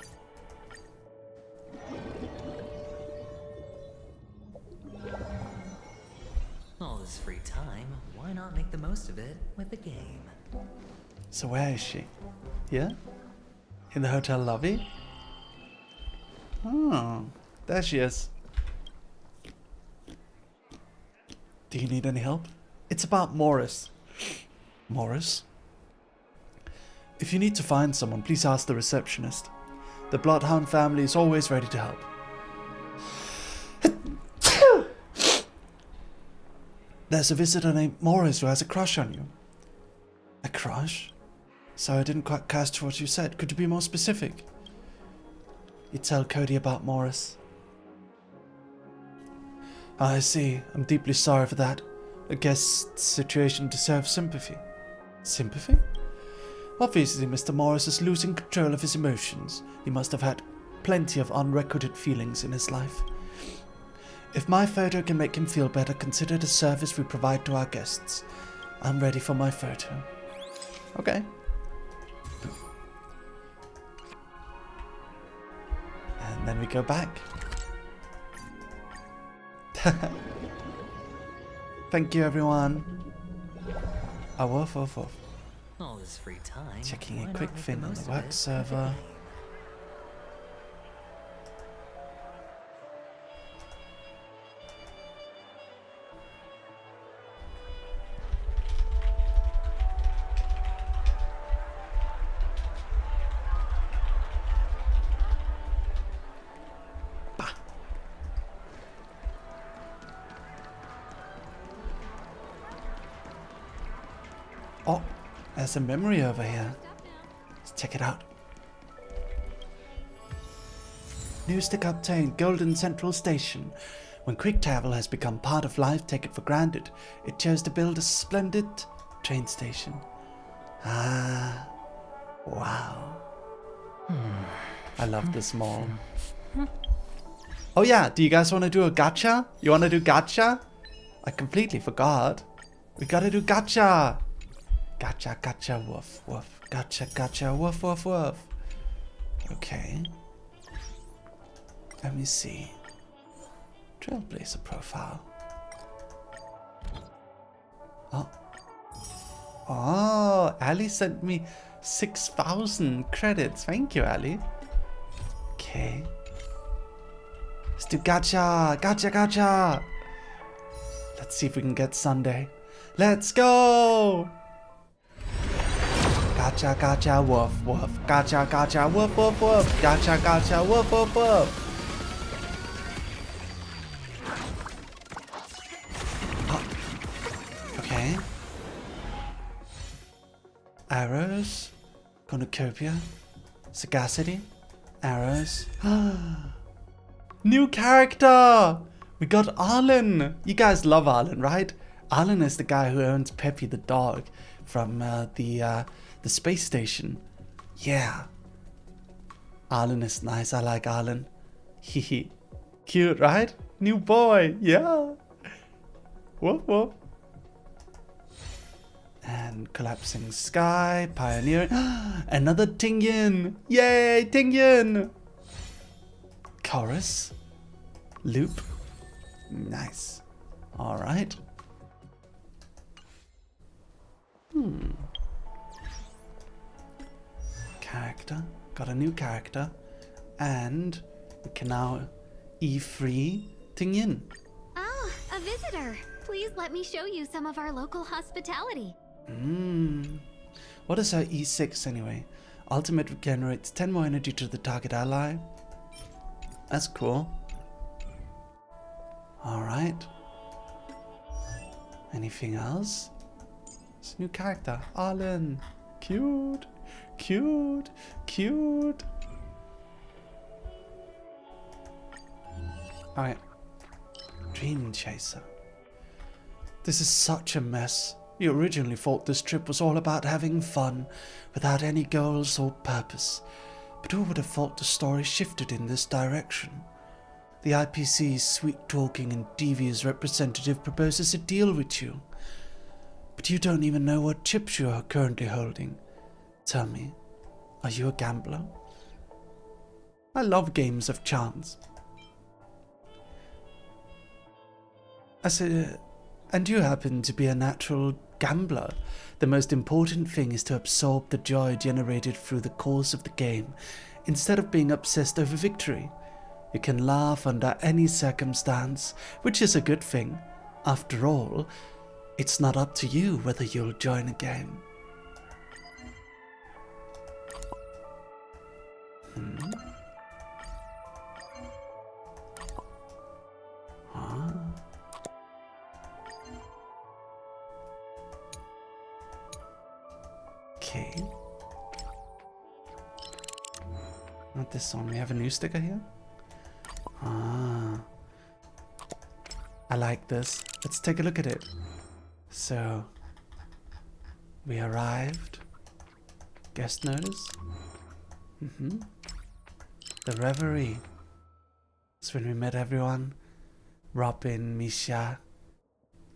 All this free time, why not make the most of it with a game? So where is she? Here? In the hotel lobby? Oh, there she is. Do you need any help? It's about Morris. Morris? If you need to find someone, please ask the receptionist. The Bloodhound family is always ready to help. There's a visitor named Morris who has a crush on you. A crush? Sorry, I didn't quite catch what you said. Could you be more specific? You tell Cody about Morris. I see. I'm deeply sorry for that. I guess the situation deserves sympathy. Sympathy? Obviously, Mr. Morris is losing control of his emotions. He must have had plenty of unrecorded feelings in his life. If my photo can make him feel better, consider it a service we provide to our guests. I'm ready for my photo. Okay. And then we go back. Thank you, everyone. Oh, woof, woof, woof. All this free time. Checking a quick thing on the work server. Oh, there's a memory over here. Let's check it out. News to obtained, Golden Central Station. When quick travel has become part of life, take it for granted. It chose to build a splendid train station. Ah, wow. I love this mall. Oh yeah, do you guys want to do a gacha? You want to do gacha? I completely forgot. We gotta do gacha. Gacha, gacha, woof, woof. Gacha, gacha, woof, woof, woof. Okay. Let me see. Trailblazer profile. Oh. Oh, Ali sent me 6,000 credits. Thank you, Ali. Okay. Let's do gacha, gacha, gacha. Let's see if we can get Sunday. Let's go. Gacha, gacha, woof, woof. Gacha, gacha, woof, woof, woof. Gacha, gacha, woof, woof, woof. Okay. Arrows. Cornucopia. Sagacity. Arrows. New character! We got Arlen. You guys love Arlen, right? Arlen is the guy who owns Peppy the dog from the space station. Yeah. Arlen is nice. I like Arlen. Hehe. Cute, right? New boy. Yeah. Whoop, whoop. And collapsing sky, pioneer. Another Tingyan. Yay, Tingyan. Chorus. Loop. Nice. All right. Character. Got a new character. And we can now E3 Tingyan. Oh, a visitor. Please let me show you some of our local hospitality. What is our E6 anyway? Ultimate regenerates 10 more energy to the target ally. That's cool. Alright. Anything else? It's a new character. Arlen. Cute. Cute. Cute. Alright. Dream Chaser. This is such a mess. You originally thought this trip was all about having fun, without any goals or purpose. But who would have thought the story shifted in this direction? The IPC's sweet-talking and devious representative proposes a deal with you. But you don't even know what chips you are currently holding. Tell me, are you a gambler? I love games of chance. I said, and you happen to be a natural gambler. The most important thing is to absorb the joy generated through the course of the game, instead of being obsessed over victory. You can laugh under any circumstance, which is a good thing. After all, it's not up to you whether you'll join a game. Okay. Not this one. We have a new sticker here. I like this. Let's take a look at it. So, we arrived. Guest notice. The Reverie. That's when we met everyone. Robin, Misha,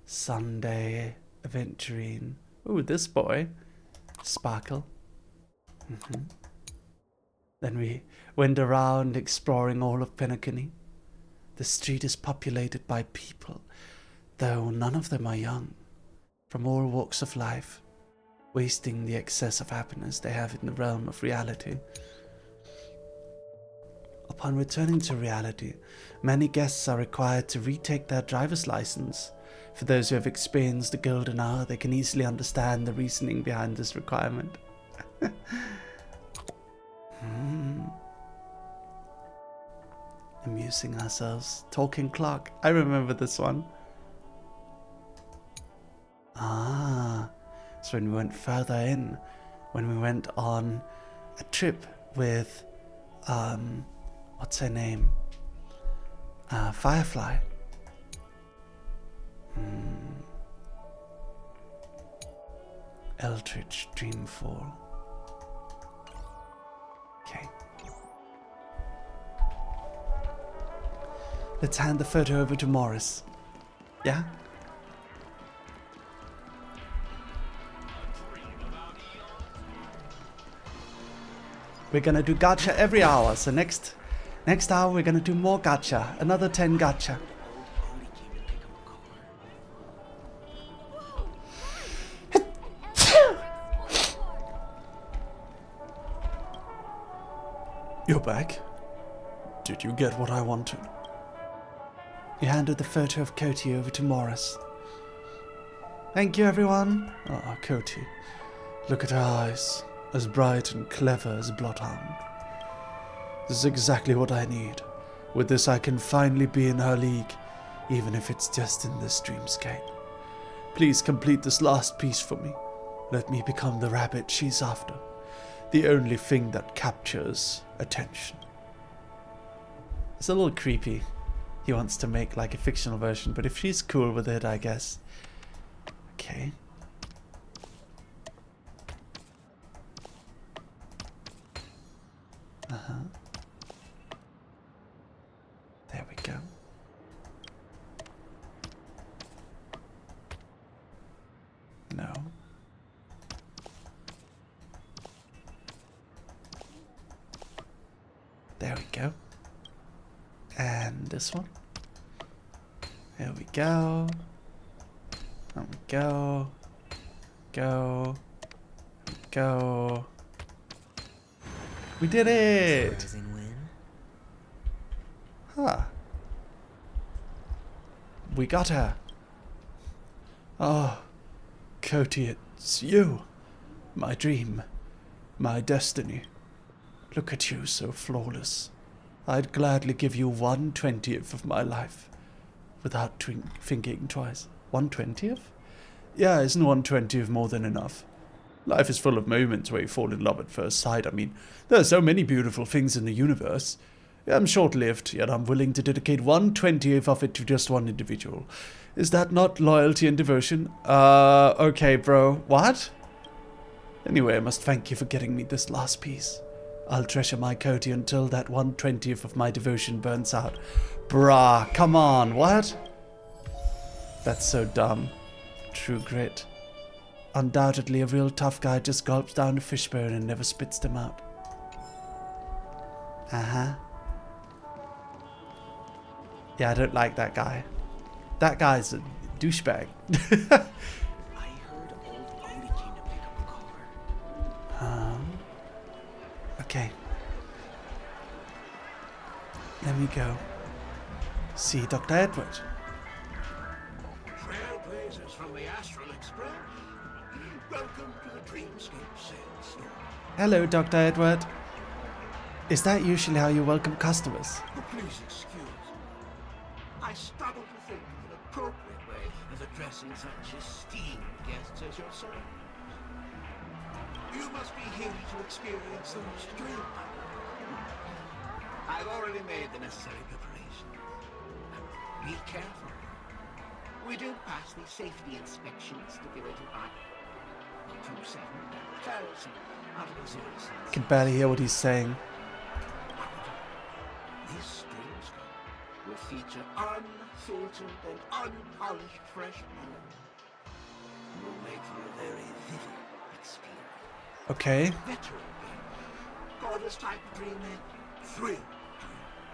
Sunday, Aventurine. Ooh, this boy. Sparkle. Then we went around exploring all of Penacony. The street is populated by people, though none of them are young, from all walks of life, wasting the excess of happiness they have in the realm of reality. Upon returning to reality, many guests are required to retake their driver's license. For those who have experienced the golden hour, they can easily understand the reasoning behind this requirement. Amusing ourselves. Talking clock. I remember this one. So when we went further in, when we went on a trip with, what's her name? Firefly. Eldritch Dreamfall. Okay. Let's hand the photo over to Morris. Yeah? We're gonna do gacha every hour, so next hour we're gonna do more gacha. Another 10 gacha. You're back. Did you get what I wanted? You handed the photo of Cody over to Morris. Thank you, everyone. Ah, Cody. Look at her eyes. As bright and clever as a bloodhound. This is exactly what I need. With this I can finally be in her league, even if it's just in this dreamscape. Please complete this last piece for me. Let me become the rabbit she's after. The only thing that captures attention. It's a little creepy. He wants to make like a fictional version, but if she's cool with it, I guess. Okay. There we go. No. There we go. And this one. There we go. There we go. Go. Go. We did it! Huh. We got her. Oh, Cody, it's you. My dream. My destiny. Look at you, so flawless. I'd gladly give you 1/20th of my life. Without thinking twice. 1/20th? Yeah, isn't 1/20th more than enough? Life is full of moments where you fall in love at first sight. I mean, there are so many beautiful things in the universe. I'm short-lived, yet I'm willing to dedicate 1/20th of it to just one individual. Is that not loyalty and devotion? Okay, bro. What? Anyway, I must thank you for getting me this last piece. I'll treasure my Cody until that 1/20th of my devotion burns out. Bruh, come on, what? That's so dumb. True grit. Undoubtedly, a real tough guy just gulps down a fishbone and never spits them out. Uh-huh. Yeah, I don't like that guy. That guy's a douchebag. I heard old Odie came to pick up a car. Okay. Let me go. See Dr. Edward. Trailblazers from the Astral Express. Welcome to the Dreamscape sales store. Hello, Dr. Edward. Is that usually how you welcome customers? Oh, please excuse. I struggle to think of an appropriate way of addressing such esteemed guests as yourself. You must be here to experience the most thrill. I've already made the necessary preparation. Be careful. We do pass the safety inspection stipulated by 27 out of the 0 cents. I can barely hear what he's saying. This dreamscape will feature unfiltered and unpolished fresh metal. It will make for a very vivid experience. Okay. Veteran game. Or this type of dream name, Thrill Dream.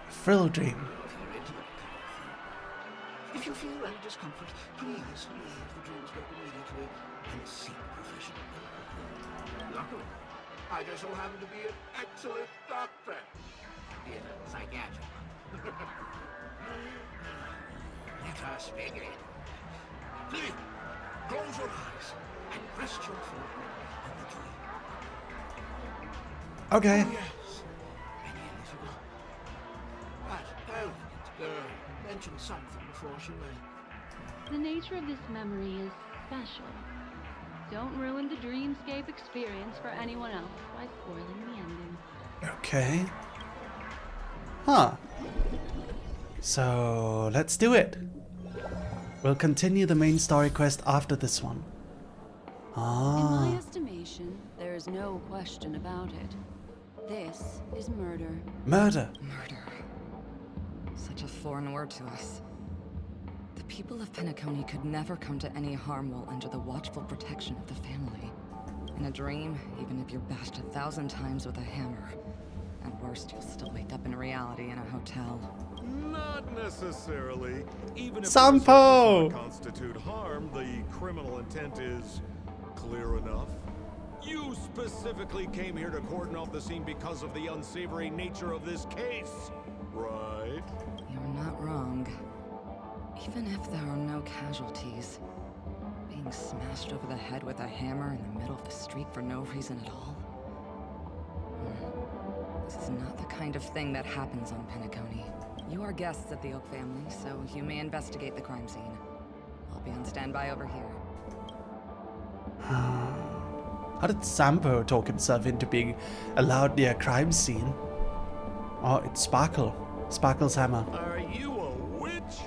Thrill Dream. If you're into that kind of thing. If you feel any discomfort, please leave the dreamscape immediately and seek professional help. Luckily, I just so happen to be an excellent doctor. In a psychiatric. Let us begin. Please, close your eyes and rest your forehead on the dream. Okay. Oh, yes. Any difficult? That elegant girl mentioned something before she went. The nature of this memory is special. Don't ruin the dreamscape experience for anyone else by spoiling the ending. Okay. Huh. So, let's do it. We'll continue the main story quest after this one. In my estimation, there is no question about it. This is murder. Murder. Murder. Such a foreign word to us. The people of Penacony could never come to any harm while under the watchful protection of the family. In a dream, even if you're bashed 1,000 times with a hammer, at worst, you'll still wake up in reality in a hotel. Not necessarily. Even if Sampo! it doesn't constitute harm, the criminal intent is clear enough. You specifically came here to cordon off the scene because of the unsavory nature of this case, right? You're not wrong. Even if there are no casualties, being smashed over the head with a hammer in the middle of the street for no reason at all? This is not the kind of thing that happens on Penacony. You are guests of the Oak family, so you may investigate the crime scene. I'll be on standby over here. How did Sampo talk himself into being allowed near a crime scene? Oh, it's Sparkle. Sparkle's hammer. Are you a witch?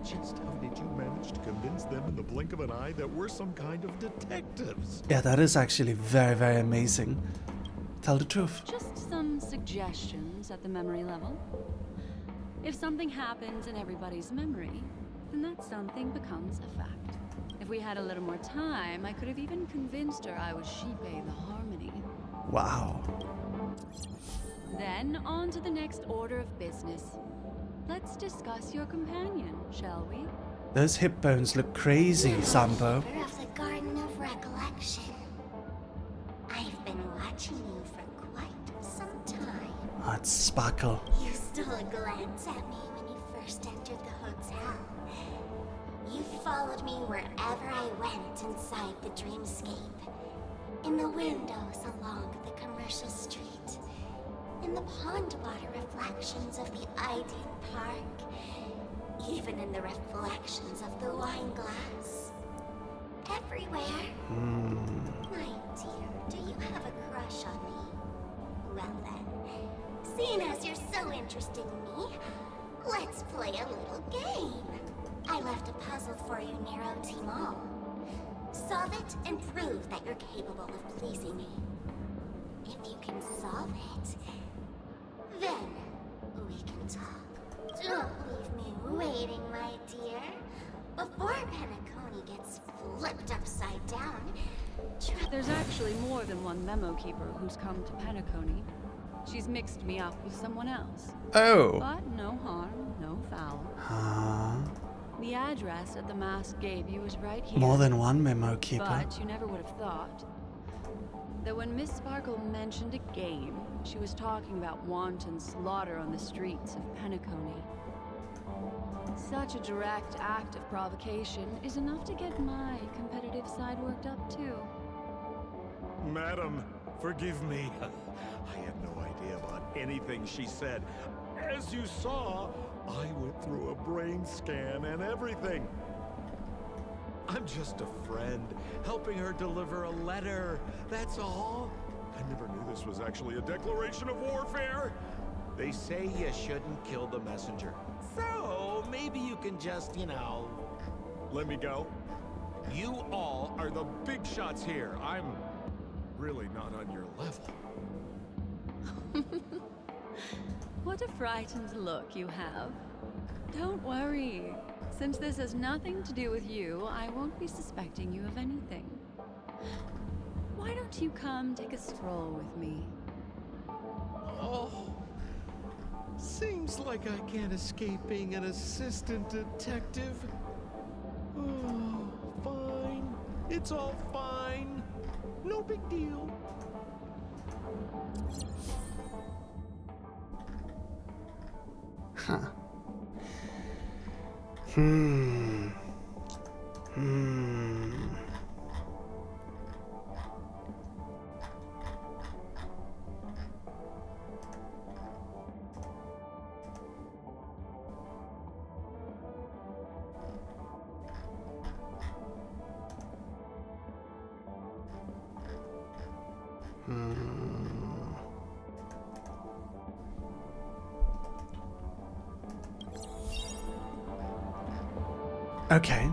Just how did you manage to convince them in the blink of an eye that we're some kind of detectives? Yeah, that is actually very, very amazing. Tell the truth. Just some suggestions at the memory level. If something happens in everybody's memory, then that something becomes a fact. If we had a little more time, I could have even convinced her I was Shipe the Harmony. Wow. Then on to the next order of business. Let's discuss your companion, shall we? Those hip bones look crazy, Sampo. Keeper of the Garden of Recollection. I've been watching you for quite some time. Oh, it's Sparkle. You stole a glance at me when you first entered the hotel. You followed me wherever I went inside the dreamscape. In the windows along the commercial street. In the pond water reflections of the Iden Park. Even in the reflections of the wine glass. Everywhere. My dear, do you have a crush on me? Well then, seeing as you're so interested in me, let's play a little game. I left a puzzle for you near OT Mall. Solve it and prove that you're capable of pleasing me. If you can solve it, then we can talk. Don't leave me waiting, my dear. Before Penacony gets flipped upside down, There's actually more than one memo keeper who's come to Penacony. She's mixed me up with someone else. Oh. But no harm, no foul. The address that the mask gave you is right here. More than one memo keeper. But you never would have thought that when Miss Sparkle mentioned a game, she was talking about wanton slaughter on the streets of Penacony. Such a direct act of provocation is enough to get my competitive side worked up too. Madam, forgive me. I had no idea about anything she said. As you saw, I went through a brain scan and everything. I'm just a friend, helping her deliver a letter, that's all. I never knew this was actually a declaration of warfare. They say you shouldn't kill the messenger. So, maybe you can just, let me go. You all are the big shots here. I'm really not on your level. What a frightened look you have. Don't worry. Since this has nothing to do with you, I won't be suspecting you of anything. Why don't you come take a stroll with me? Oh, seems like I can't escape being an assistant detective. Oh, fine. It's all fine. No big deal. Huh. Okay.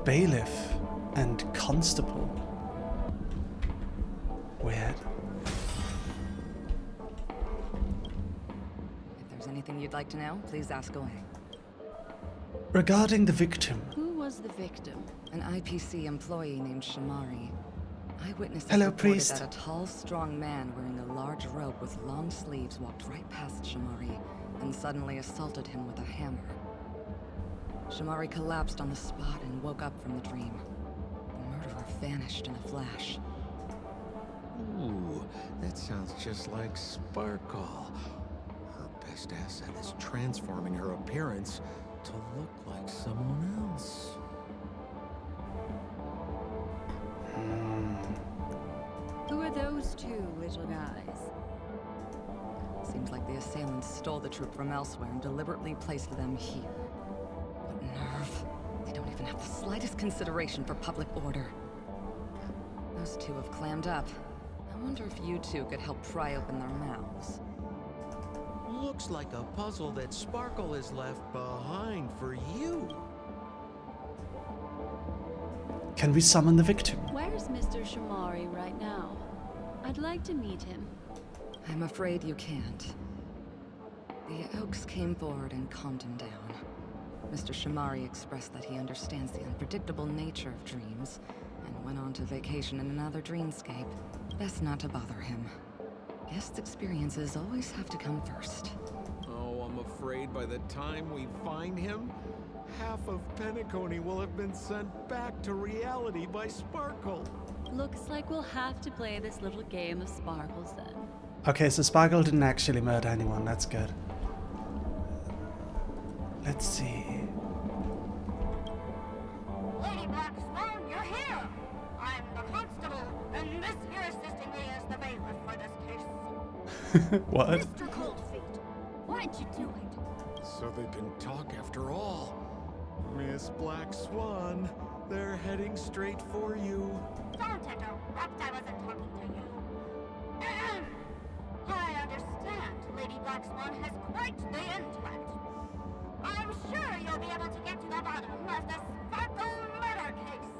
bailiff and constable. Weird. If there's anything you'd like to know, please ask away. Regarding the victim. Who was the victim? An IPC employee named Shamari. Eyewitnesses Hello, reported priest. that a tall, strong man wearing a large robe with long sleeves walked right past Shamari and suddenly assaulted him with a hammer. Shamari collapsed on the spot and woke up from the dream. The murderer vanished in a flash. Ooh, that sounds just like Sparkle. Her best asset is transforming her appearance to look like someone else. Who are those two little guys? Seems like the assailants stole the troop from elsewhere and deliberately placed them here. What nerve. They don't even have the slightest consideration for public order. Those two have clammed up. I wonder if you two could help pry open their mouths. Looks like a puzzle that Sparkle has left behind for you. Can we summon the victim? Where's Mr. Shamari right now? I'd like to meet him. I'm afraid you can't. The Oaks came forward and calmed him down. Mr. Shamari expressed that he understands the unpredictable nature of dreams, and went on to vacation in another dreamscape. Best not to bother him. Guest experiences always have to come first. Oh, I'm afraid by the time we find him, half of Penacony will have been sent back to reality by Sparkle. Looks like we'll have to play this little game of sparkles then. Okay, so Sparkle didn't actually murder anyone. That's good. Let's see. Lady Black Swan, you're here! I'm the constable, and this here assisting me is the bailiff for this case. What? Mr. Coldfeet, why did you do it? So they can talk after all. Miss Black Swan, they're heading straight for you. Don't interrupt, I wasn't talking to you. I understand Lady Black Swan has quite the intellect. I'm sure you'll be able to get to the bottom of the Sparkle murder case.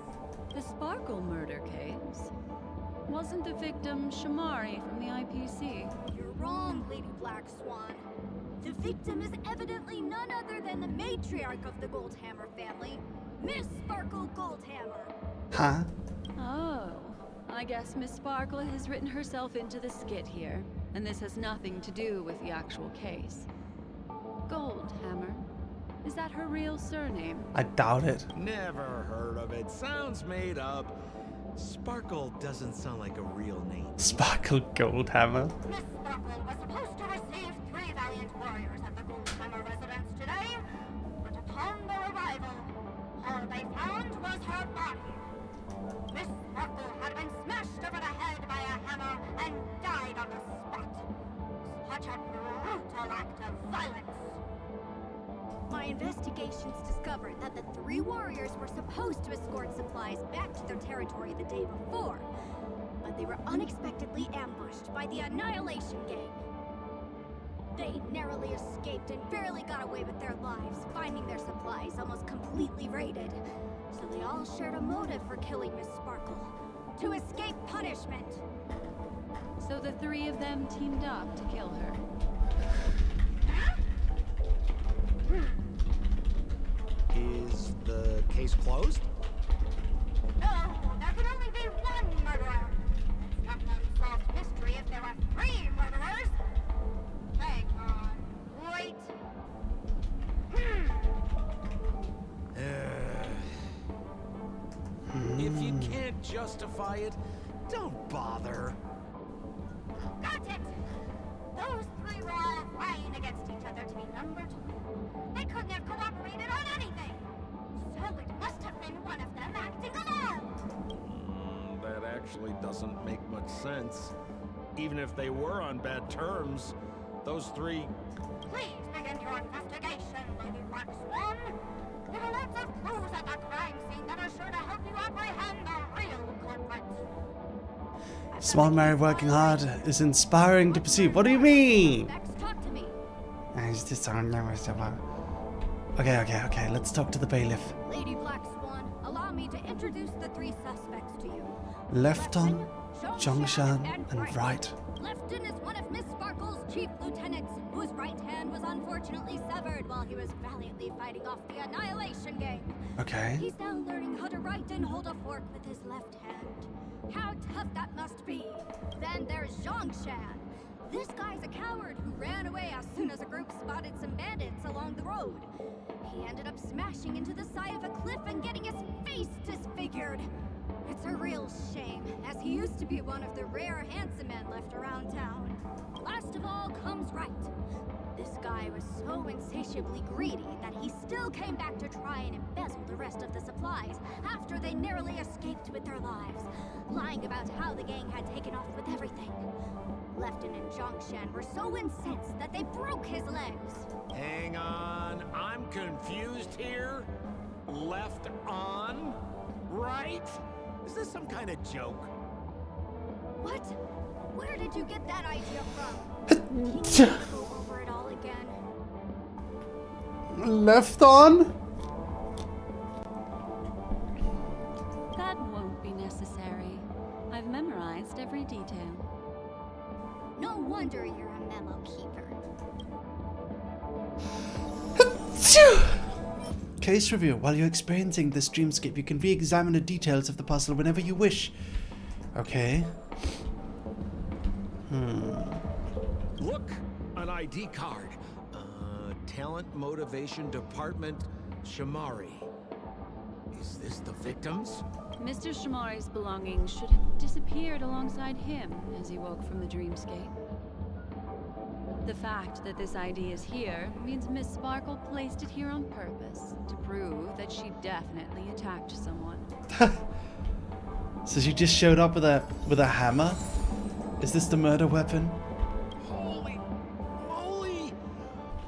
The Sparkle murder case? Wasn't the victim Shamari from the IPC? You're wrong, Lady Black Swan. The victim is evidently none other than the matriarch of the Goldhammer family, Miss Sparkle Goldhammer. Huh? Oh, I guess Miss Sparkle has written herself into the skit here, and this has nothing to do with the actual case. Goldhammer? Is that her real surname? I doubt it. Never heard of it. Sounds made up. Sparkle doesn't sound like a real name. Sparkle Goldhammer. Miss Sparkle was supposed to receive 3 valiant warriors at the Goldhammer residence today, but upon their arrival, all they found was her body. Miss Sparkle had been smashed over the head by a hammer and died on the spot. Such a brutal act of violence. My investigations discovered that the 3 warriors were supposed to escort supplies back to their territory the day before, but they were unexpectedly ambushed by the Annihilation Gang. They narrowly escaped and barely got away with their lives, finding their supplies almost completely raided. So they all shared a motive for killing Miss Sparkle, to escape punishment. So the 3 of them teamed up to kill her. Is the case closed? No, there can only be one murderer. It's not an unsolved mystery if there are 3 murderers. Hang on, wait. If you can't justify it, don't bother. Got it! Those 3 were all vying against each other to be number 2. They couldn't have cooperated on anything. So it must have been one of them acting alone. That actually doesn't make much sense. Even if they were on bad terms, those 3... Please begin your investigation, Lady Black Swan. There are lots of clues at the crime scene that are sure to help you apprehend the real culprit. Small Mary working hard is inspiring to perceive. What do you mean? Talk to me. Okay, let's talk to the bailiff. Lady Black Swan, allow me introduce the three suspects to you. Left on, Zhongshan, and right. Lefton is one of Miss Sparkle's chief lieutenants, whose right hand was unfortunately severed while he was valiantly fighting off the Annihilation Gang. Okay. He's now learning how to write and hold a fork with his left hand. How tough that must be. Then there's Zhongshan. This guy's a coward who ran away as soon as a group spotted some bandits along the road. He ended up smashing into the side of a cliff and getting his face disfigured. It's a real shame, as he used to be one of the rare handsome men left around town. Last of all comes Right. This guy was so insatiably greedy that he still came back to try and embezzle the rest of the supplies after they narrowly escaped with their lives, lying about how the gang had taken off with everything. Lefton and Zhongshan were so incensed that they broke his legs. Hang on, I'm confused here. Left on? Right? Is this some kind of joke? What? Where did you get that idea from? Can you go over it all again? Left on? That won't be necessary. I've memorized every detail. No wonder you're a memo keeper. Case review. While you're experiencing this dreamscape, you can re-examine the details of the puzzle whenever you wish. Okay. Look, an ID card. Talent Motivation Department, Shamari. Is this the victims? Mr. Shamari's belongings should have disappeared alongside him as he woke from the dreamscape. The fact that this ID is here means Miss Sparkle placed it here on purpose to prove that she definitely attacked someone. So she just showed up with a hammer? Is this the murder weapon? Holy moly!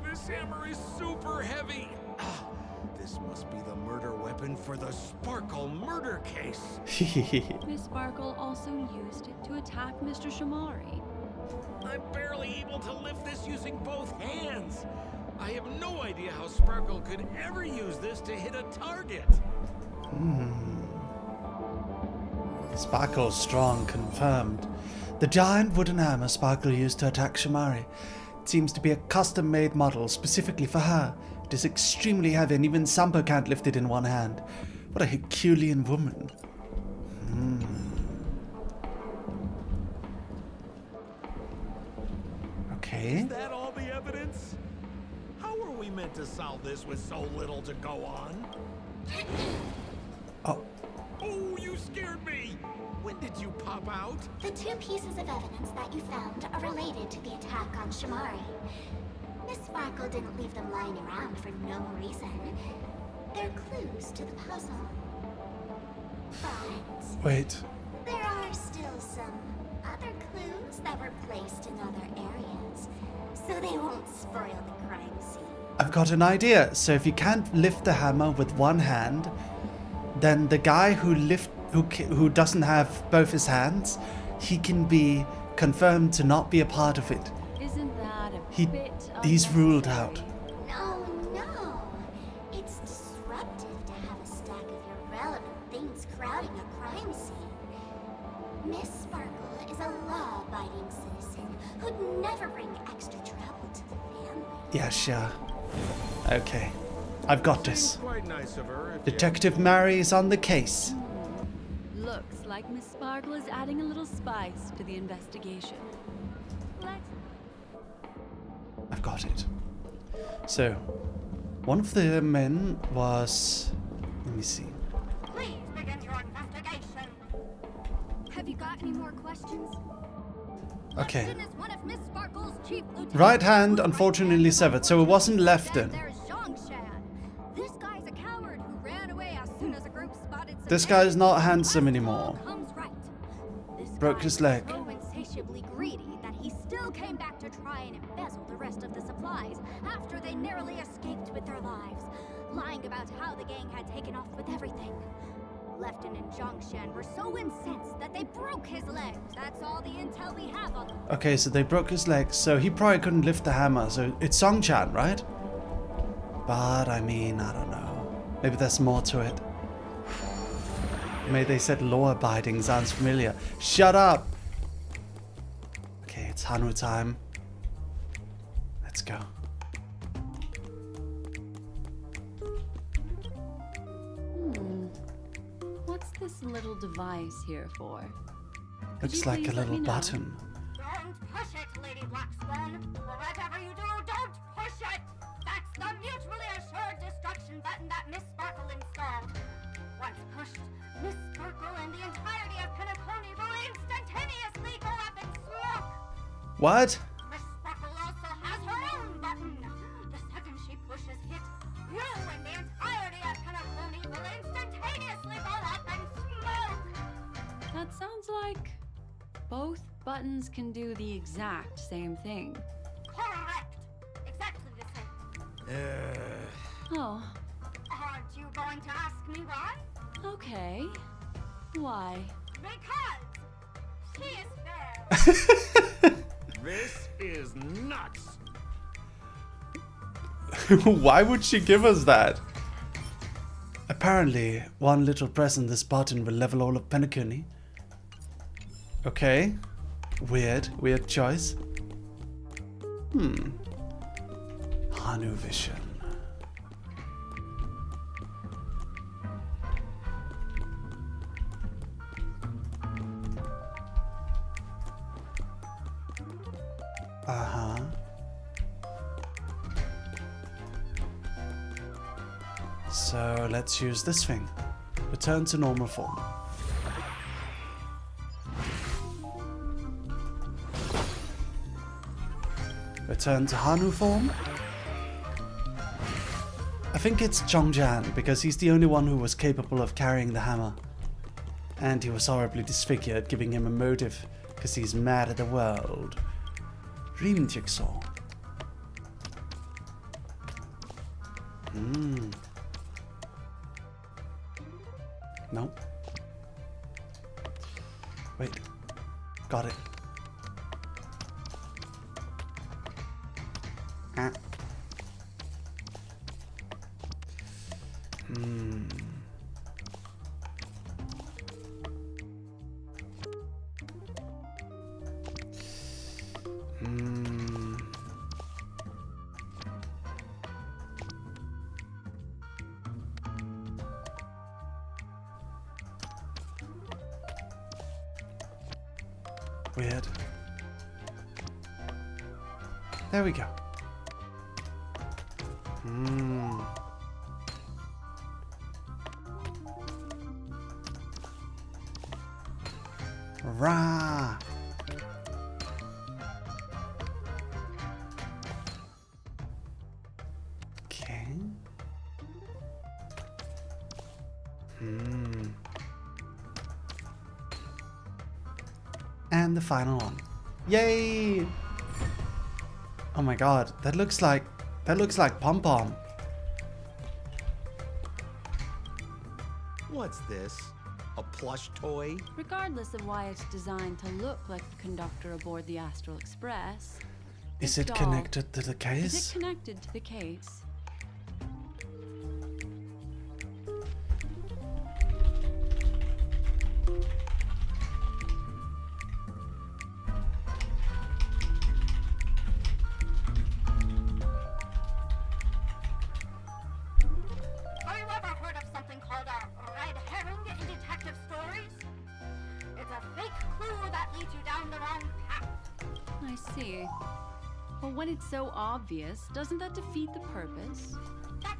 This hammer is super heavy. This must be the murder weapon for the Sparkle murder case. Miss Sparkle also used it to attack Mr. Shamari. I'm barely able to lift this using both hands. I have no idea how Sparkle could ever use this to hit a target. Sparkle's strong, confirmed. The giant wooden hammer Sparkle used to attack Shamari. It seems to be a custom-made model specifically for her. It is extremely heavy and even Sampo can't lift it in one hand. What a Herculean woman. Okay. Is that all the evidence? How are we meant to solve this with so little to go on? Oh. Oh, you scared me! When did you pop out? The two pieces of evidence that you found are related to the attack on Shamari. Miss Sparkle didn't leave them lying around for no reason. They're clues to the puzzle. But Wait. there are still some other clues that were placed in other areas, so they won't spoil the crime scene. I've got an idea. So if you can't lift the hammer with one hand, then the guy who doesn't have both his hands, he can be confirmed to not be a part of it. Isn't that He's ruled out. No. It's disruptive to have a stack of irrelevant things crowding a crime scene. Miss Sparkle is a law-abiding citizen who'd never bring extra trouble to the family. Yeah, sure. Okay. I've got this. Quite nice of her. Detective Mary is on the case. Looks like Miss Sparkle is adding a little spice to the investigation. I've got it. So, one of the men was... Let me see. Please begin your investigation. Have you got any more questions? Okay. Lefton is one of Miss Sparkle's chief lieutenants. Right hand unfortunately severed, so it wasn't Lefton. There's Zhongshan. This guy's a coward who ran away as soon as a group spotted some This guy's not handsome anymore. comes Right. This Broke his leg. so insatiably greedy that he still came back to try and embezzle the rest of the supplies after they narrowly escaped with their lives, lying about how the gang had taken off with everything. Lefton and Zhongshan were so incensed that they broke his legs. That's all the intel we have on them. Okay, so they broke his leg, so he probably couldn't lift the hammer, so it's Zhongshan, right? But, I mean, I don't know. Maybe there's more to it. May they said law-abiding sounds familiar. Shut up! Okay, it's Hanu time. Let's go. What's this little device here for? Looks like a little button. Don't push it, Lady Black Swan. Whatever you do, don't push it. That's the mutually assured destruction button that Miss Sparkle installed. Once pushed, Miss Sparkle and the entirety of Penacony will instantaneously go up in smoke. What? Miss Sparkle also has her own button. The second she pushes hit, you and the entirety of Penacony will instantaneously go up in smoke. That sounds like both buttons can do the exact same thing. Correct. Exactly the same. Oh, Aren't you going to ask me why? okay. Why? Because she is fair. This is nuts. Why would she give us that? Apparently, one little press on this button will level all of Penacony. Okay. Weird choice. Hanu Vision. So let's use this thing. Return to normal form. Return to Hanu form. I think it's Chongjan because he's the only one who was capable of carrying the hammer. And he was horribly disfigured, giving him a motive because he's mad at the world. Dream Jigsaw. Nope. Wait. Got it. Ah. Weird. There we go. Rah. Okay. And the final one. Yay! Oh my god, that looks like Pom Pom. What's this? A plush toy? Regardless of why it's designed to look like the conductor aboard the Astral Express. Is it connected to the case? Is it connected to the case? Have you ever heard of something called a red herring in detective stories? It's a fake clue that leads you down the wrong path. I see. But when it's so obvious, doesn't that defeat the purpose?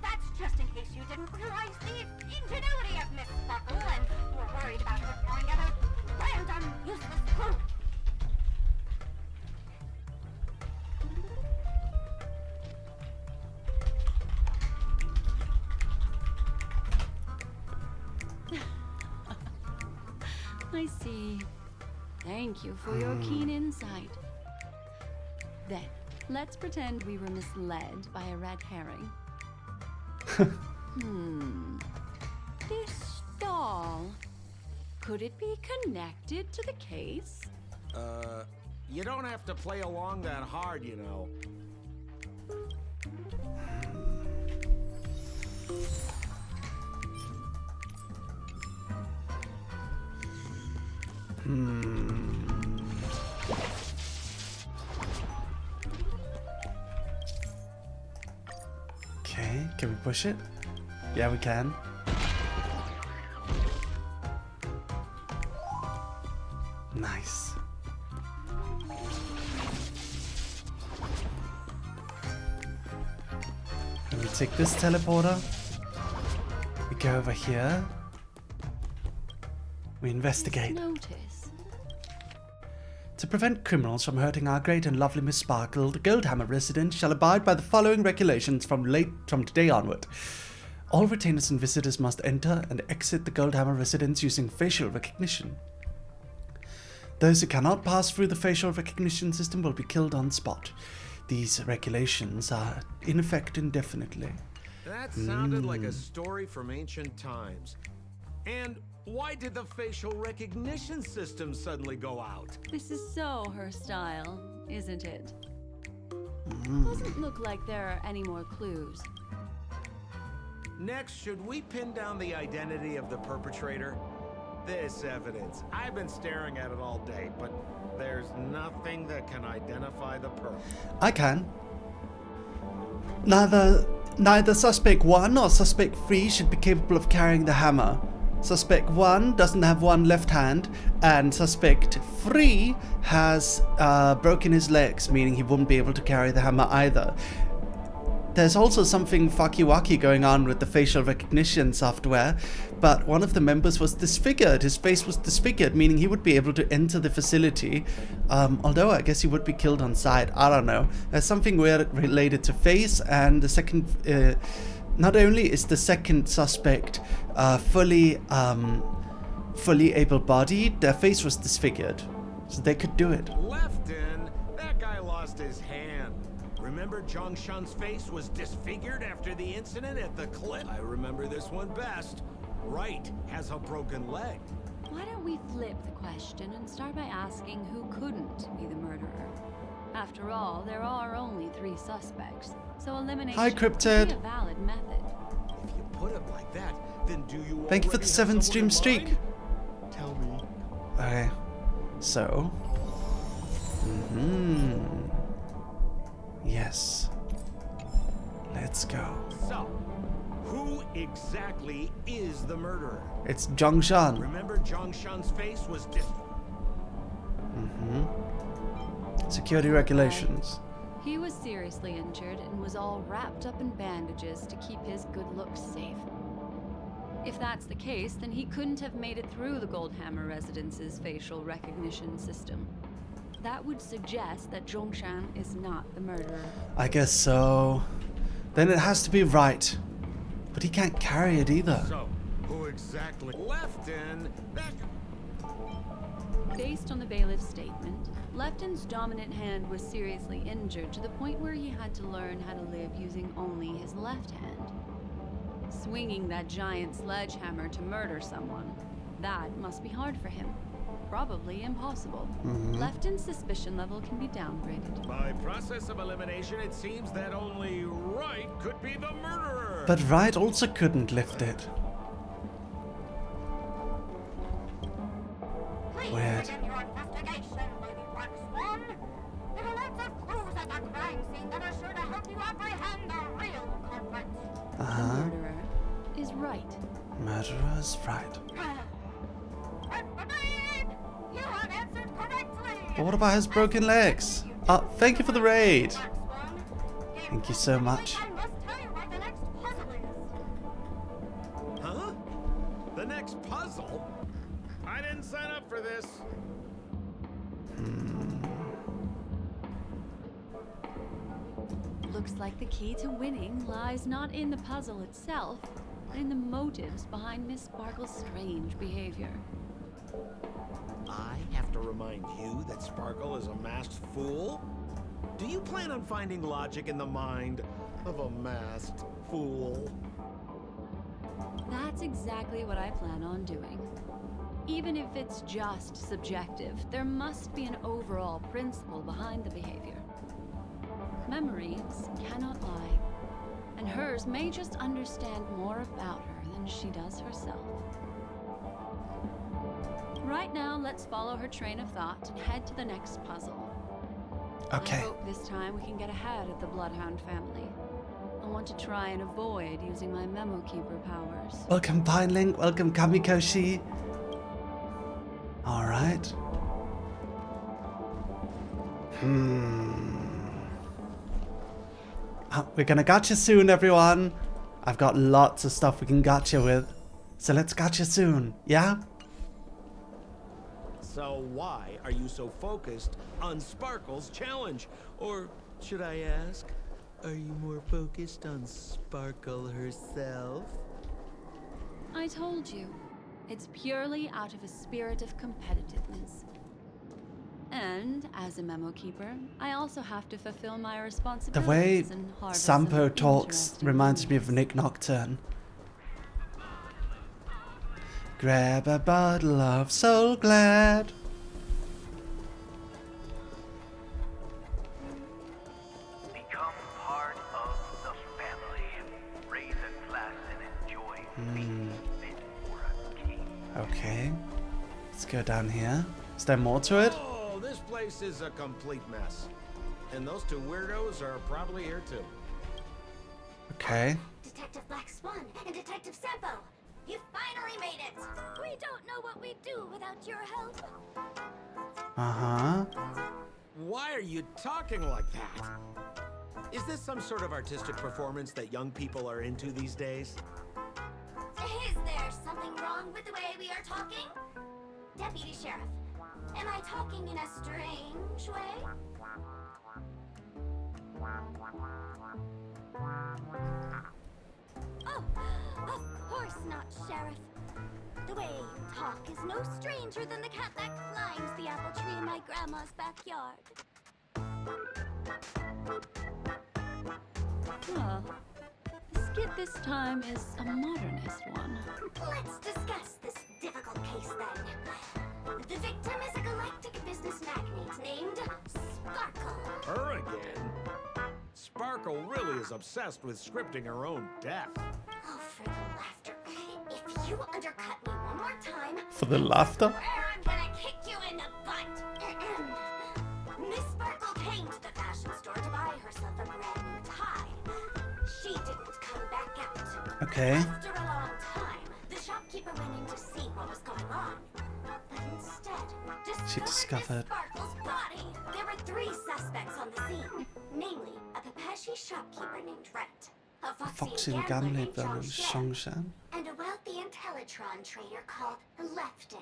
That's just in case you didn't realize the ingenuity of Miss Sparkle and were worried about her throwing out a random, useless clue. I see. Thank you for your keen insight. Then, let's pretend we were misled by a red herring. This doll. Could it be connected to the case? You don't have to play along that hard, you know. Okay, can we push it? Yeah, we can. Nice. And we take this teleporter. We go over here. We investigate. Notice. To prevent criminals from hurting our great and lovely Miss Sparkle, the Goldhammer residents shall abide by the following regulations from today onward. All retainers and visitors must enter and exit the Goldhammer residence using facial recognition. Those who cannot pass through the facial recognition system will be killed on spot. These regulations are in effect indefinitely. That sounded like a story from ancient times. And why did the facial recognition system suddenly go out? This is so her style, isn't it? Doesn't look like there are any more clues. Next, should we pin down the identity of the perpetrator? This evidence, I've been staring at it all day, but there's nothing that can identify the perp. I can. Neither Suspect 1 or Suspect 3 should be capable of carrying the hammer. Suspect 1 doesn't have one left hand, and Suspect 3 has broken his legs, meaning he wouldn't be able to carry the hammer either. There's also something fucky-wacky going on with the facial recognition software, but one of the members was disfigured. His face was disfigured, meaning he would be able to enter the facility, although I guess he would be killed on sight. I don't know. There's something weird related to face, and the second... not only is the second suspect fully able-bodied, their face was disfigured, so they could do it. Lefton, that guy lost his hand. Remember Zhongshan's face was disfigured after the incident at the cliff? I remember this one best. Right has a broken leg. Why don't we flip the question and start by asking who couldn't be the murderer? After all, there are only 3 suspects, so elimination Hi, could Cryptid. be a valid method. If you put it like that, then do you Thank you for the already have 7th stream someone in streak. mind? Tell me. Okay, so... Yes. Let's go. So, who exactly is the murderer? It's Zhongshan. Remember Zhongshan's face was Security regulations. He was seriously injured and was all wrapped up in bandages to keep his good looks safe. If that's the case, then he couldn't have made it through the Goldhammer residence's facial recognition system. That would suggest that Zhongshan is not the murderer. I guess so. Then it has to be right. But he can't carry it either. So, who exactly Lefton? That... Based on the bailiff's statement, Lefton's dominant hand was seriously injured to the point where he had to learn how to live using only his left hand. Swinging that giant sledgehammer to murder someone, that must be hard for him. Probably impossible. Lefton's suspicion level can be downgraded. By process of elimination, it seems that only Wright could be the murderer. But Wright also couldn't lift it. Weird. Begin your investigation, Lady Black Swan. There are lots of clues at that crime scene that are sure to help you apprehend the real culprit. The murderer is Wright. Murderer's right. You have answered correctly. But what about his broken legs? Thank you for the raid. Thank you so much. I must tell you what the next puzzle is. Huh? The next puzzle? I didn't sign up for this. Looks like the key to winning lies not in the puzzle itself, but in the motives behind Miss Sparkle's strange behavior. I have to remind you that Sparkle is a masked fool? Do you plan on finding logic in the mind of a masked fool? That's exactly what I plan on doing. Even if it's just subjective, there must be an overall principle behind the behavior. Memories cannot lie, and hers may just understand more about her than she does herself. Right now, let's follow her train of thought and head to the next puzzle. Okay. I hope this time we can get ahead of the Bloodhound family. I want to try and avoid using my Memo Keeper powers. Welcome, Pineling. Welcome, Kamikoshi. All right. We're gonna gotcha soon, everyone. I've got lots of stuff we can gotcha with. So let's gotcha soon, yeah? So why are you so focused on Sparkle's challenge? Or should I ask, are you more focused on Sparkle herself? I told you, it's purely out of a spirit of competitiveness. And as a Memo Keeper, I also have to fulfill my The responsibilities way and harvest Sampo some talks interesting reminds me memories. of Nick Nocturne. Grab a bottle of Soul Glad. Become part of the family. Raise a glass and enjoy being fit for a king. Okay. Let's go down here. Is there more to it? Oh, this place is a complete mess. And those two weirdos are probably here too. Okay. Detective Black Swan and Detective Sampo, you finally made it! We don't know what we'd do without your help. Uh-huh. Why are you talking like that? Is this some sort of artistic performance that young people are into these days? Is there something wrong with the way we are talking? Deputy Sheriff, am I talking in a strange way? Oh, of course not, Sheriff. The way you talk is no stranger than the cat that climbs the apple tree in my grandma's backyard. Well, the skit this time is a modernist one. Let's discuss this difficult case then. The victim is a galactic business magnate named Sparkle. Her again? Sparkle really is obsessed with scripting her own death. Oh, for the laughter. If you undercut me one more time... For the laughter? I'm gonna kick you in the butt. Miss Sparkle came to the fashion store to buy herself a brand new tie. She didn't come back out. Okay. After a long time, the shopkeeper went in to see what was going on. But instead, She discovered Sparkle's body. There were 3 suspects on the scene. Namely, a Pepeshi shopkeeper named Wright, a Foxy gambler Gambler named and Zhongshan, Shongshan. and a wealthy Intellitron trader called Lefton.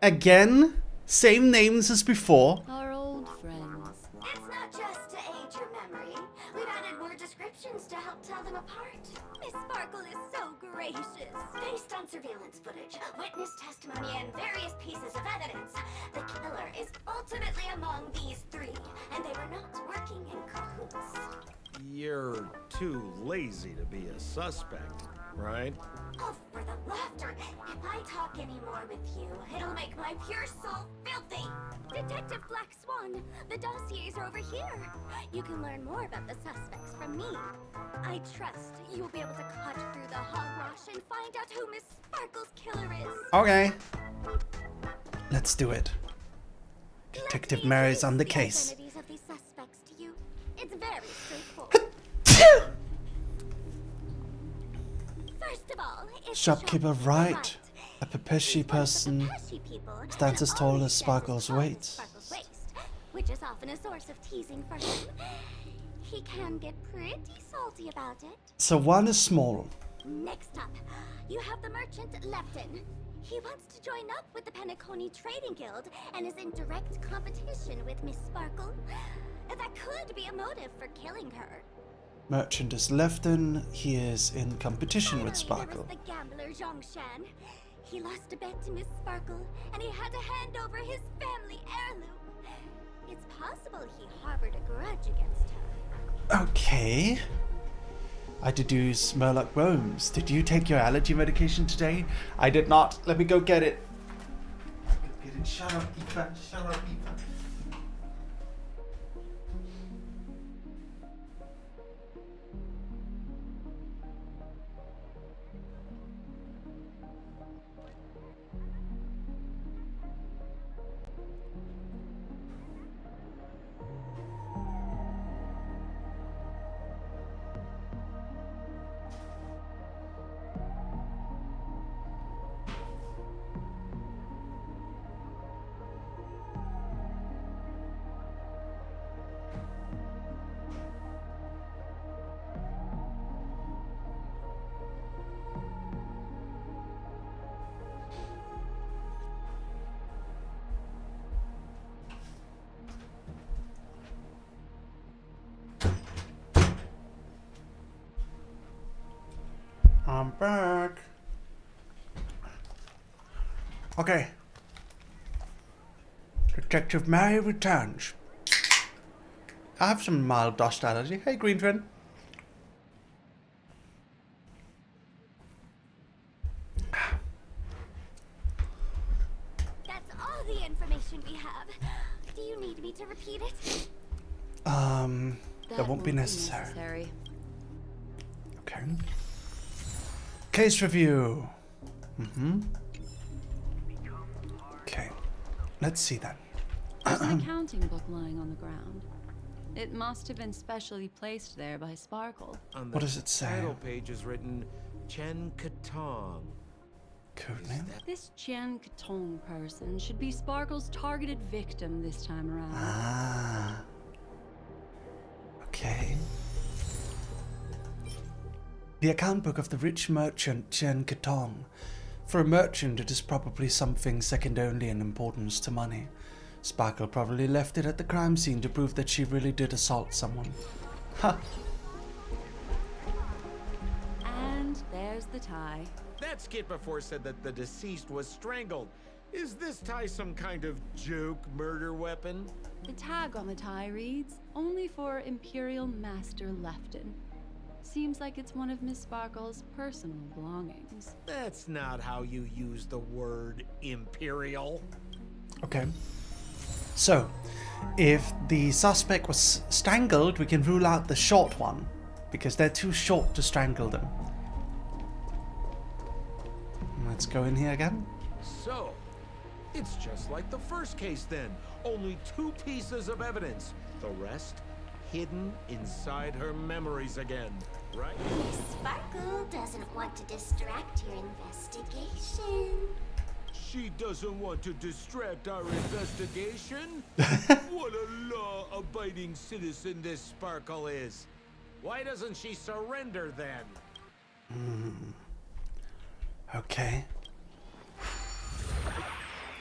Again? Same names as before. Our old friends. It's not just to aid your memory. We've added more descriptions to help tell them apart. Miss Sparkle is so gracious. Based on surveillance footage, witness testimony, and various pieces of evidence, the killer is ultimately among these 3, and they were not working in cahoots. You're too lazy to be a suspect, right? Oh, for the laughter! If I talk any more with you, it'll make my pure soul filthy! Detective Black Swan, the dossiers are over here. You can learn more about the suspects from me. I trust you'll be able to cut through the hogwash and find out who Miss Sparkle's killer is. Okay. Let's do it. Detective Mary's on the case. Identities of these suspects to you. It's very straightforward. First of all, it's Shopkeeper Wright, a Pepeshi person, stands as tall as Sparkle's weight. Which is often a source of teasing for him. He can get pretty salty about it. So one is small. Next up, you have the merchant Lefton. He wants to join up with the Penacony Trading Guild and is in direct competition with Miss Sparkle. That could be a motive for killing her. Merchant is Lefton. He is in competition with Sparkle. There was the gambler Zhongshan. He lost a bet to Miss Sparkle, and he had to hand over his family heirloom. It's possible he harbored a grudge against her. Okay. I deduce Murloc Roams. Did you take your allergy medication today? I did not. Let me go get it. Get it. Shut up, Eva. Shut up, Eva. I'm back. Okay. Detective Mary returns. I have some mild dust allergy. Hey, Green Friend. That's all the information we have. Do you need me to repeat it? That won't be necessary. Okay. Case review. Okay. Let's see then. There's an accounting book lying on the ground. It must have been specially placed there by Sparkle. On the What does it say? title page is written Chen Katong. Codename? This Chen Katong person should be Sparkle's targeted victim this time around. Ah. Okay. The account book of the rich merchant Chen Katong. For a merchant, it is probably something second only in importance to money. Sparkle probably left it at the crime scene to prove that she really did assault someone. Ha! And there's the tie. That skit before said that the deceased was strangled. Is this tie some kind of joke murder weapon? The tag on the tie reads, only for Imperial Master Lefton. Seems like it's one of Miss Sparkle's personal belongings. That's not how you use the word imperial. Okay. So, if the suspect was strangled, we can rule out the short one, because they're too short to strangle them. Let's go in here again. So, it's just like the first case then. Only 2 pieces of evidence. The rest hidden inside her memories again, right? Sparkle doesn't want to distract your investigation. She doesn't want to distract our investigation? What a law-abiding citizen this Sparkle is. Why doesn't she surrender then? Okay.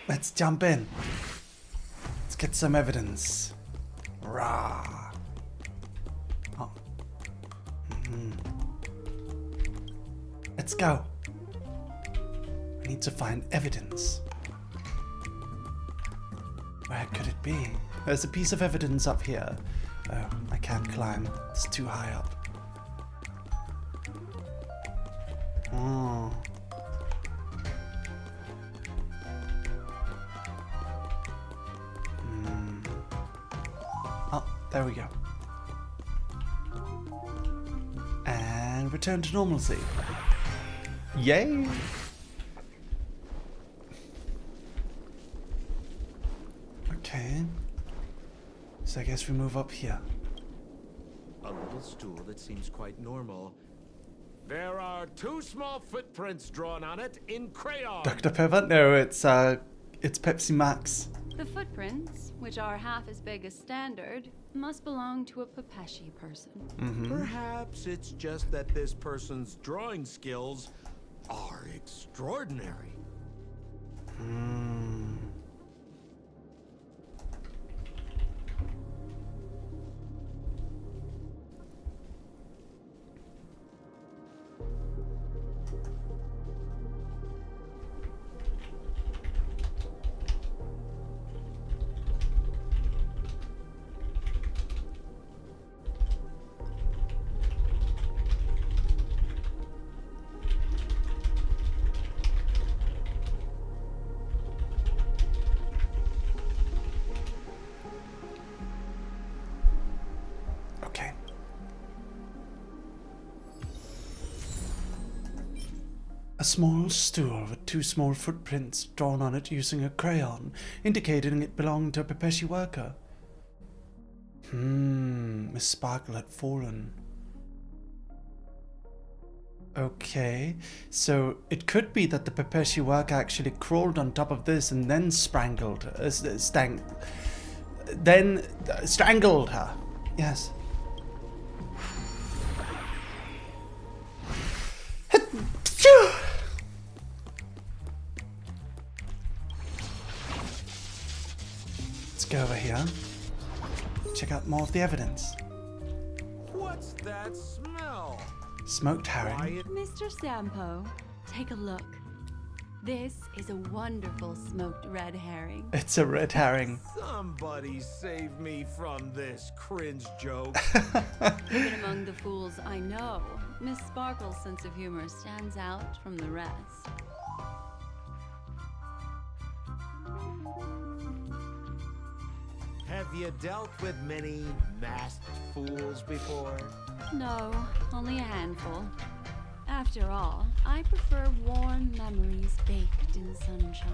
Let's jump in. Let's get some evidence. Rah. Oh. Let's go. I need to find evidence. Where could it be? There's a piece of evidence up here. Oh, I can't climb. It's too high up. Oh. Oh, there we go. And return to normalcy. Yay! Okay. So I guess we move up here. A little stool that seems quite normal. There are 2 small footprints drawn on it in crayon. Dr. Pepper? No, it's Pepsi Max. The footprints, which are half as big as standard, must belong to a Pepeshi person. Perhaps it's just that this person's drawing skills are extraordinary. Okay. A small stool with 2 small footprints drawn on it using a crayon, indicating it belonged to a Pepeshi worker. Miss Sparkle had fallen. Okay, so it could be that the Pepeshi worker actually crawled on top of this and then strangled her. Strangled her. Yes. Let's go over here. Check out more of the evidence. What's that smell? Smoked herring. Mr. Sampo, take a look. This is a wonderful smoked red herring. It's a red herring. Somebody save me from this cringe joke. Even among the fools I know, Miss Sparkle's sense of humor stands out from the rest. Have you dealt with many masked fools before? No, only a handful. After all, I prefer warm memories baked in sunshine.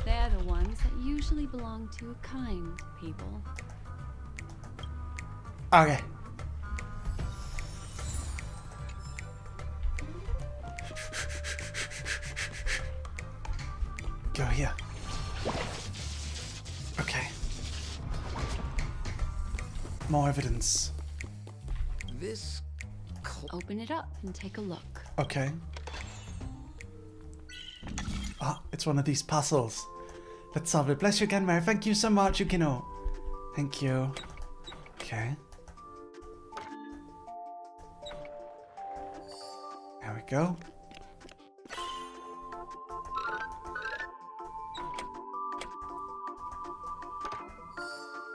They're the ones that usually belong to kind people. Okay. Go here. Okay. More evidence. This. Open it up and take a look. Okay. Ah, it's one of these puzzles. Let's solve it. Bless you again, Mary. Thank you so much, Yukino. Thank you. Okay. There we go.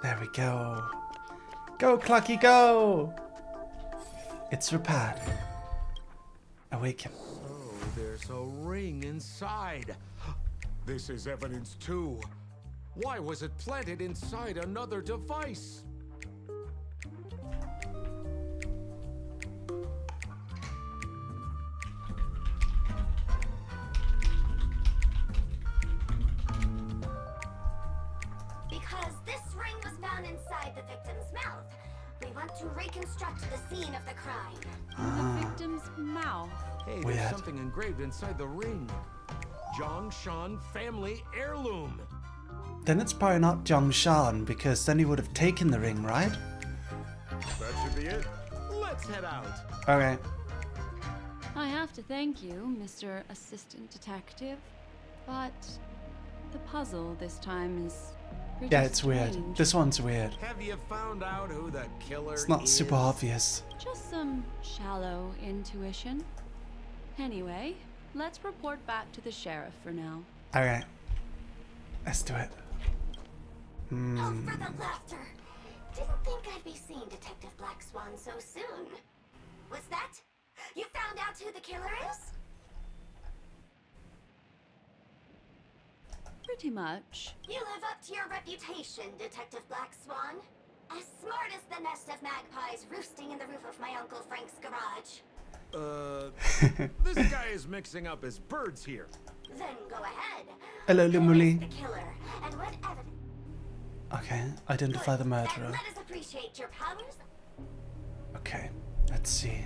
There we go. Go, Clucky, go! It's repaired. Awaken. Oh, there's a ring inside. This is evidence too. Why was it planted inside another device? Because this ring was found inside the victim's mouth, we want to reconstruct the scene of the crime. The victim's mouth. Hey, Weird. there's something engraved inside the ring. Zhongshan family heirloom. Then it's probably not Zhongshan, because then he would have taken the ring, right? That should be it. Let's head out. Okay. I have to thank you, Mr. Assistant Detective, but the puzzle this time is pretty Yeah, it's strange. weird. This one's weird. Have you found out who the killer is? It's not super obvious. Just some shallow intuition. Anyway, let's report back to the sheriff for now. Alright. Let's do it. Oh, for the laughter. Didn't think I'd be seeing Detective Black Swan so soon. What's that? You found out who the killer is? Pretty much. You live up to your reputation, Detective Black Swan. As smart as the nest of magpies roosting in the roof of my Uncle Frank's garage. This guy is mixing up his birds here. Then go ahead. Hello, Lumuli. The killer, and what evidence? Okay, identify the Then murderer. let us appreciate your powers. Okay, let's see.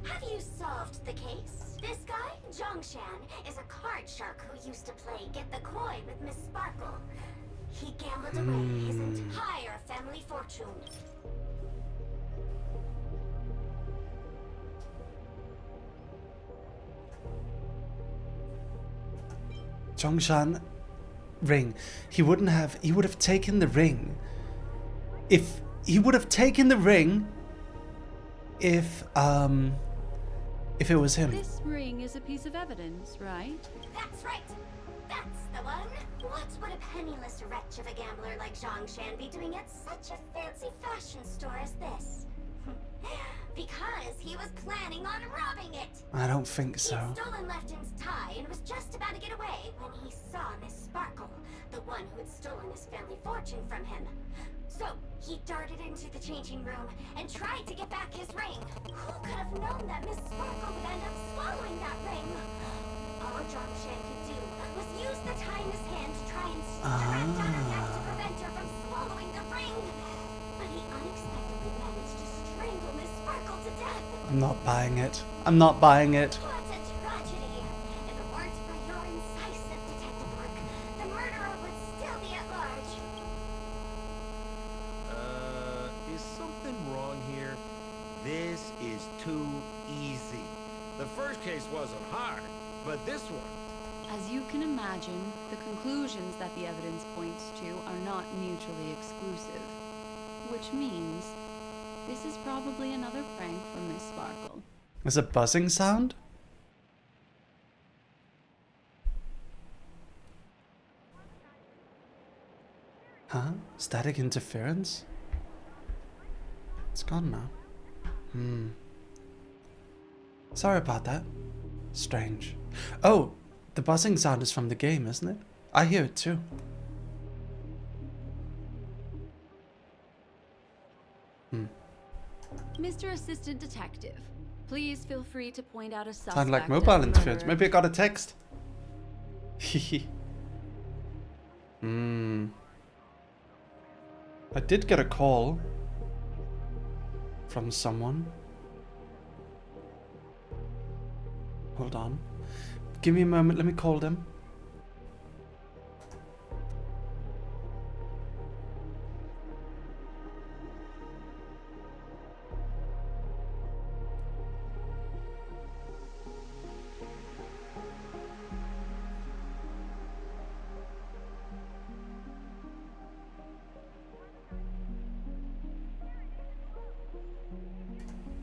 Have you solved the case? This guy, Zhongshan, is a card shark who used to play Get the Coin with Miss Sparkle. He gambled away his entire family fortune. Zhongshan ring. He would have taken the ring. If he would have taken the ring if it was him. This ring is a piece of evidence, right? That's right. That's the one. What would a penniless wretch of a gambler like Zhongshan be doing at such a fancy fashion store as this? Because he was planning on robbing it. I don't think so. He'd stolen Lefton's tie and was just about to get away when he saw Miss Sparkle, the one who had stolen his family fortune from him. So he darted into the changing room and tried to get back his ring. Who could have known that Miss Sparkle would end up swallowing that ring? All Zhongshan could do was use the tie in his hand to try and stretch out her neck to prevent her from swallowing the ring. But he unexpectedly managed to strangle Miss Sparkle to death. I'm not buying it. I'm not buying it. What a tragedy! If it weren't for your incisive detective work, the murderer would still be at large. Is something wrong here? This is too easy. The first case wasn't hard, but this one. As you can imagine, the conclusions that the evidence points to are not mutually exclusive. which means this is probably another prank from Miss Sparkle. Is it buzzing sound? Huh? Static interference? It's gone now. Sorry about that. Strange. Oh, the buzzing sound is from the game, isn't it? I hear it too. Mr. Assistant Detective, please feel free to point out a suspect. Sound like mobile interference. Maybe I got a text. I did get a call from someone. Hold on. Give me a moment, let me call them.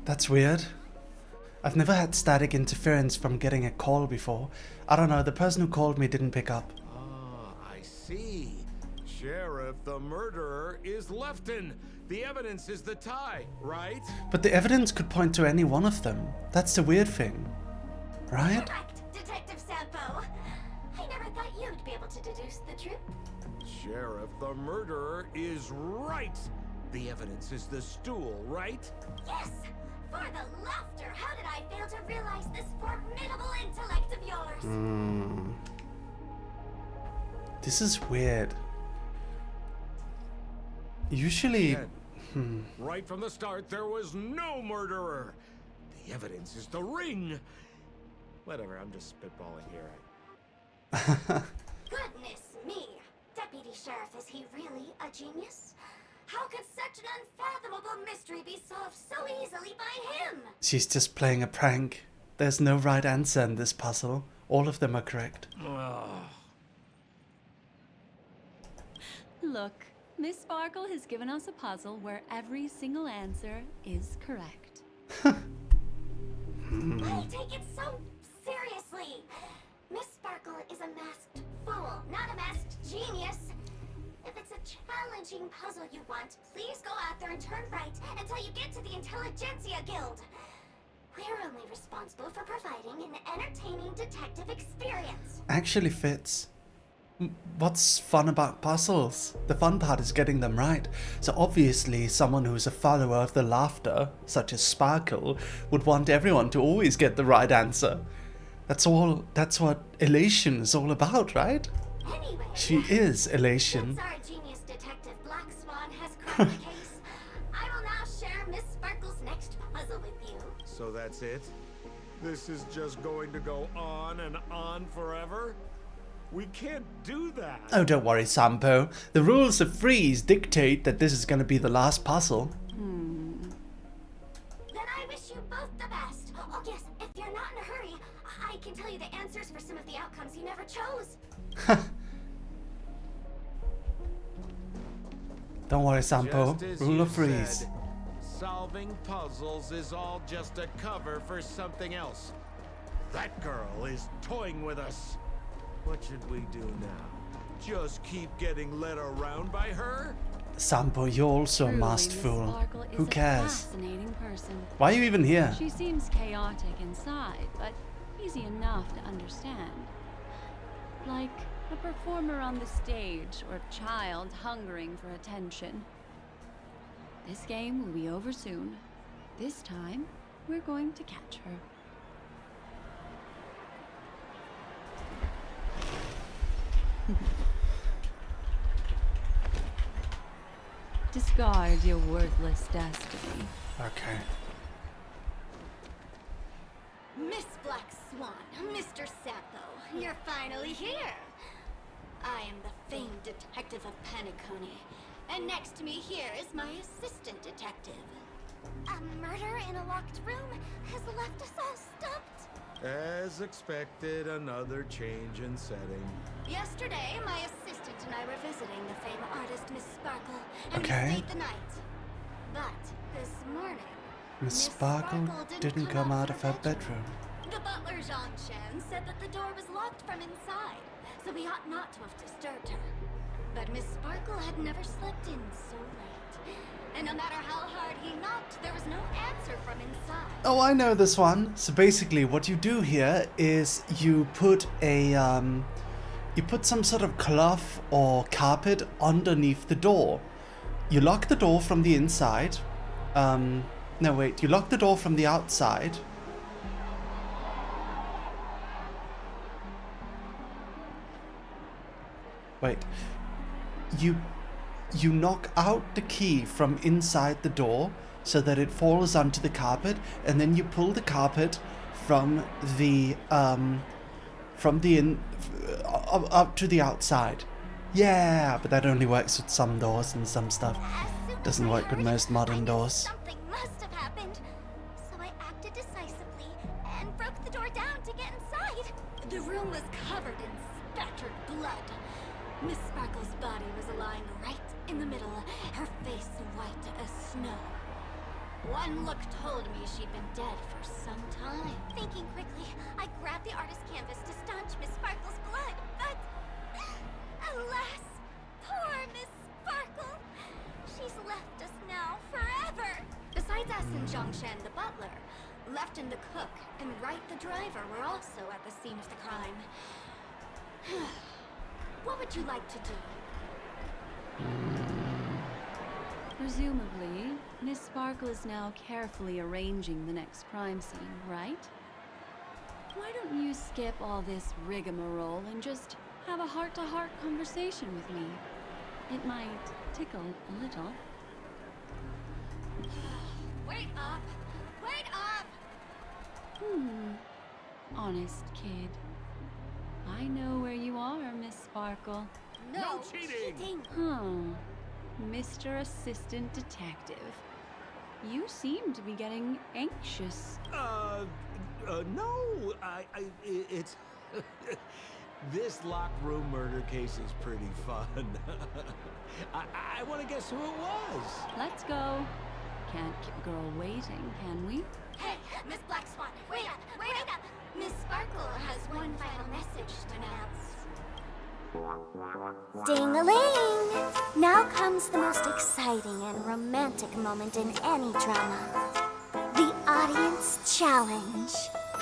That's weird. I've never had static interference from getting a call before. I don't know, the person who called me didn't pick up. Ah, I see. Sheriff, the murderer is Lefton. The evidence is the tie, right? But the evidence could point to any one of them. That's the weird thing. Right? Correct, Detective Sampo. I never thought you'd be able to deduce the truth. Sheriff, the murderer is right. The evidence is the stool, right? Yes! For the laughter, how did I fail to realize this formidable intellect of yours? This is weird. Usually... Right from the start, there was no murderer. The evidence is the ring. Whatever, I'm just spitballing here. Goodness me! Deputy Sheriff, is he really a genius? How could such an unfathomable mystery be solved so easily by him? She's just playing a prank. There's no right answer in this puzzle. All of them are correct. Look, Miss Sparkle has given us a puzzle where every single answer is correct. I take it so seriously. Miss Sparkle is a masked fool, not a masked genius. If it's a challenging puzzle you want, please go out there and turn right until you get to the Intelligentsia Guild. We're only responsible for providing an entertaining detective experience. Actually fits. What's fun about puzzles? The fun part is getting them right. So obviously someone who's a follower of the laughter, such as Sparkle, would want everyone to always get the right answer. That's what Elation is all about, right? Anyway, she is Elation. Since our genius detective Black Swan has cracked the case, I will now share Miss Sparkle's next puzzle with you. So that's it? This is just going to go on and on forever? We can't do that. Oh, don't worry, Sampo. The rules of Freeze dictate that this is going to be the last puzzle. Then I wish you both the best. Oh yes, if you're not in a hurry, I can tell you the answers for some of the outcomes you never chose. Don't worry, Sampo. Just as Rule you of Freeze. said, solving puzzles is all just a cover for something else. That girl is toying with us. What should we do now? Just keep getting led around by her? Sampo, you're also a masked fool. Who cares? Fascinating person. Why are you even here? She seems chaotic inside, but easy enough to understand. Like a performer on the stage or a child hungering for attention. This game will be over soon. This time, we're going to catch her. Discard your worthless destiny. Okay. Miss Black Swan, Mr. Sampo, you're finally here. I am the famed detective of Penacony, and next to me here is my assistant detective. A murder in a locked room has left us all stumped. As expected, another change in setting. Yesterday, my assistant and I were visiting the famed artist Miss Sparkle, and Okay. we stayed the night. But this morning, Miss Sparkle didn't come out of her bedroom. The butler, Zhongshan, said that the door was locked from inside, so we ought not to have disturbed her. But Miss Sparkle had never slept in so late. And no matter how hard he knocked, there was no answer from inside. Oh, I know this one. So basically what you do here is you put some sort of cloth or carpet underneath the door. You lock the door from the inside. No, wait. You lock the door from the outside. Wait. You knock out the key from inside the door so that it falls onto the carpet, and then you pull the carpet from the up to the outside. Yeah, but that only works with some doors and some stuff. Doesn't work with most modern doors. Something must have happened. So I acted decisively and broke the door down to get inside. The room was covered in spattered blood. Miss Sparkle's body was lying right in the middle, her face white as snow. One look told me she'd been dead for some time. Thinking quickly, I grabbed the artist canvas to staunch Miss Sparkle's blood, but alas, poor Miss Sparkle. She's left us now forever. Besides us and Zhongshan the butler, Lefton the cook and Wright the driver were also at the scene of the crime. What would you like to do? Presumably, Miss Sparkle is now carefully arranging the next crime scene, right? Why don't you skip all this rigmarole and just have a heart-to-heart conversation with me? It might tickle a little. Wait up! Wait up! Honest kid. I know where you are, Miss Sparkle. No cheating! Mr. Assistant Detective. You seem to be getting anxious. No, it's... This locked room murder case is pretty fun. I want to guess who it was. Let's go. Can't keep a girl waiting, can we? Hey, Miss Black Swan, wait up! Wait up! Miss Sparkle has one final message to announce. Ding-a-ling! Now comes the most exciting and romantic moment in any drama. The audience challenge.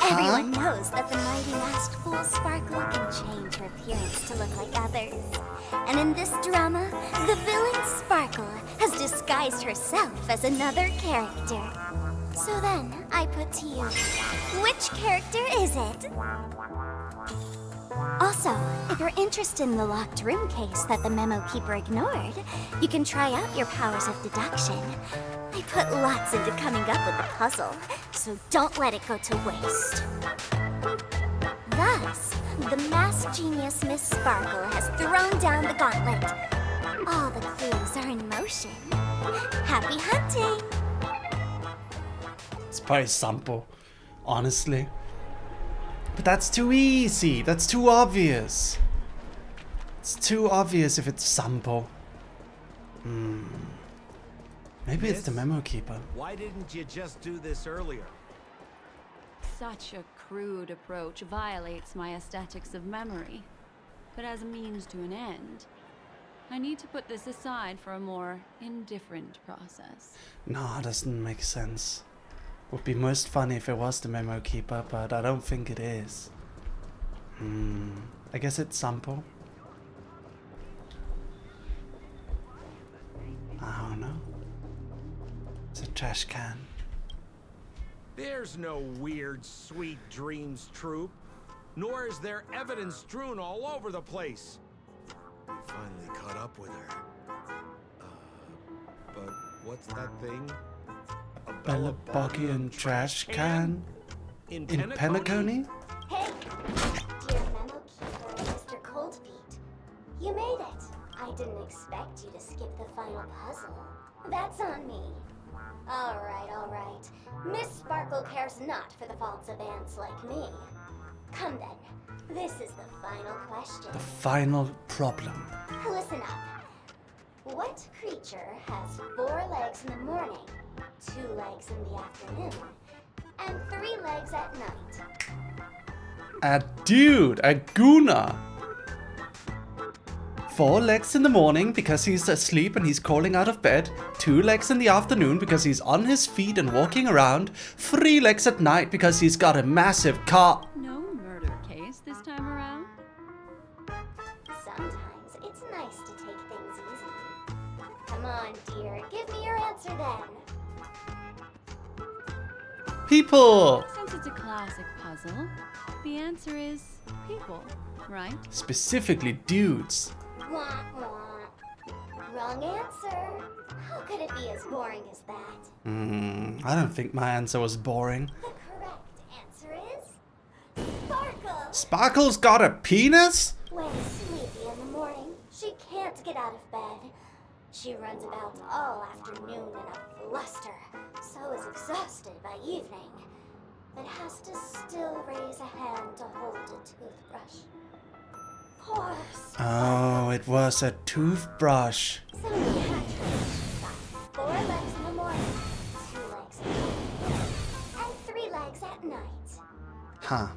Everyone knows that the mighty masked fool Sparkle can change her appearance to look like others. And in this drama, the villain Sparkle has disguised herself as another character. So then, I put to you, which character is it? Also, if you're interested in the locked room case that the memo keeper ignored, you can try out your powers of deduction. I put lots into coming up with the puzzle, so don't let it go to waste. Thus, the masked genius Miss Sparkle has thrown down the gauntlet. All the clues are in motion. Happy hunting! It's probably Sampo, honestly. But that's too easy. That's too obvious. It's too obvious if it's Sampo. Maybe it's the memo keeper. Why didn't you just do this earlier? Such a crude approach violates my aesthetics of memory. But as a means to an end, I need to put this aside for a more indifferent process. No, it doesn't make sense. Would be most funny if it was the memo keeper, but I don't think it is. I guess it's Sampo. I don't know. It's a trash can. There's no weird, sweet dreams troop. Nor is there evidence strewn all over the place. We finally caught up with her. But what's that thing? A Belibian trash can? In Penacony? Hey, dear memo keeper, Mr. Coldfeet. You made it. I didn't expect you to skip the final puzzle. That's on me. All right. Miss Sparkle cares not for the faults of ants like me. Come then. This is the final question. The final problem. Listen up. What creature has 4 legs in the morning legs in the afternoon, and 3 legs at night. A dude, a gooner. 4 legs in the morning because he's asleep and he's crawling out of bed. 2 legs in the afternoon because he's on his feet and walking around. 3 legs at night because he's got a massive car. No murder case this time around? Sometimes it's nice to take things easy. Come on, dear, give me your answer then. People. Since it's a classic puzzle, the answer is people, right? Specifically dudes. Wah, wah. Wrong answer. How could it be as boring as that? I don't think my answer was boring. The correct answer is Sparkle. Sparkle's got a penis? When sleepy in the morning, she can't get out of bed. She runs about all afternoon in a fluster, so is exhausted by evening, but has to still raise a hand to hold a toothbrush. Poor Sparkle. Oh, it was a toothbrush. So naturally, got 4 legs in the morning, 2 legs at night, and 3 legs at night. Huh.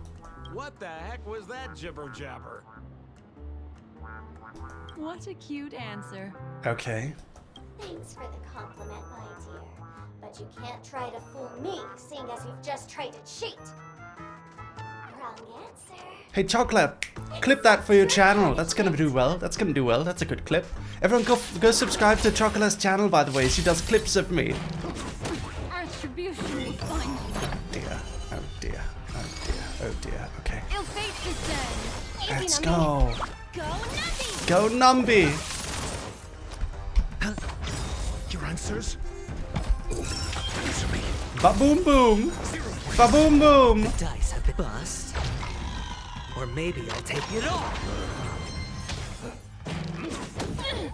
What the heck was that jibber jabber? What a cute answer. Okay. Thanks for the compliment, my dear. But you can't try to fool me, seeing as you've just tried to cheat. Wrong answer. Hey, Chocolate, clip that for your channel. That's gonna do well. That's gonna do well. That's a good clip. Everyone go subscribe to Chocolate's channel, by the way. She does clips of me. Attribution will find you. Oh dear. Oh dear. Oh dear. Oh dear. Okay. Ill fate descend. Let's go. Go Nutty! Go Numby. Your answers? Ba boom boom. Ba boom boom. Dice have been bust. Or maybe I'll take it all.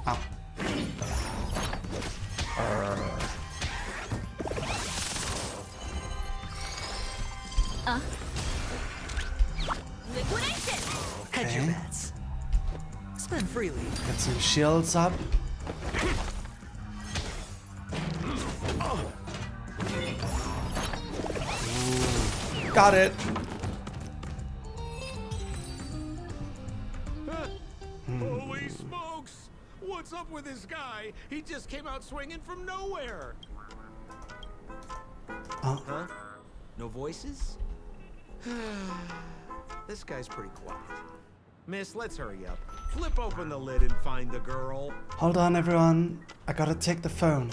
Ow. Liquidation! Hedge your bets. Spend freely. Get some shields up. Ooh. Got it. Holy smokes! What's up with this guy? He just came out swinging from nowhere. Huh? No voices? This guy's pretty quiet. Miss, let's hurry up. Flip open the lid and find the girl. Hold on, everyone. I gotta take the phone.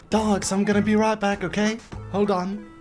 Dogs, I'm gonna be right back, okay? Hold on.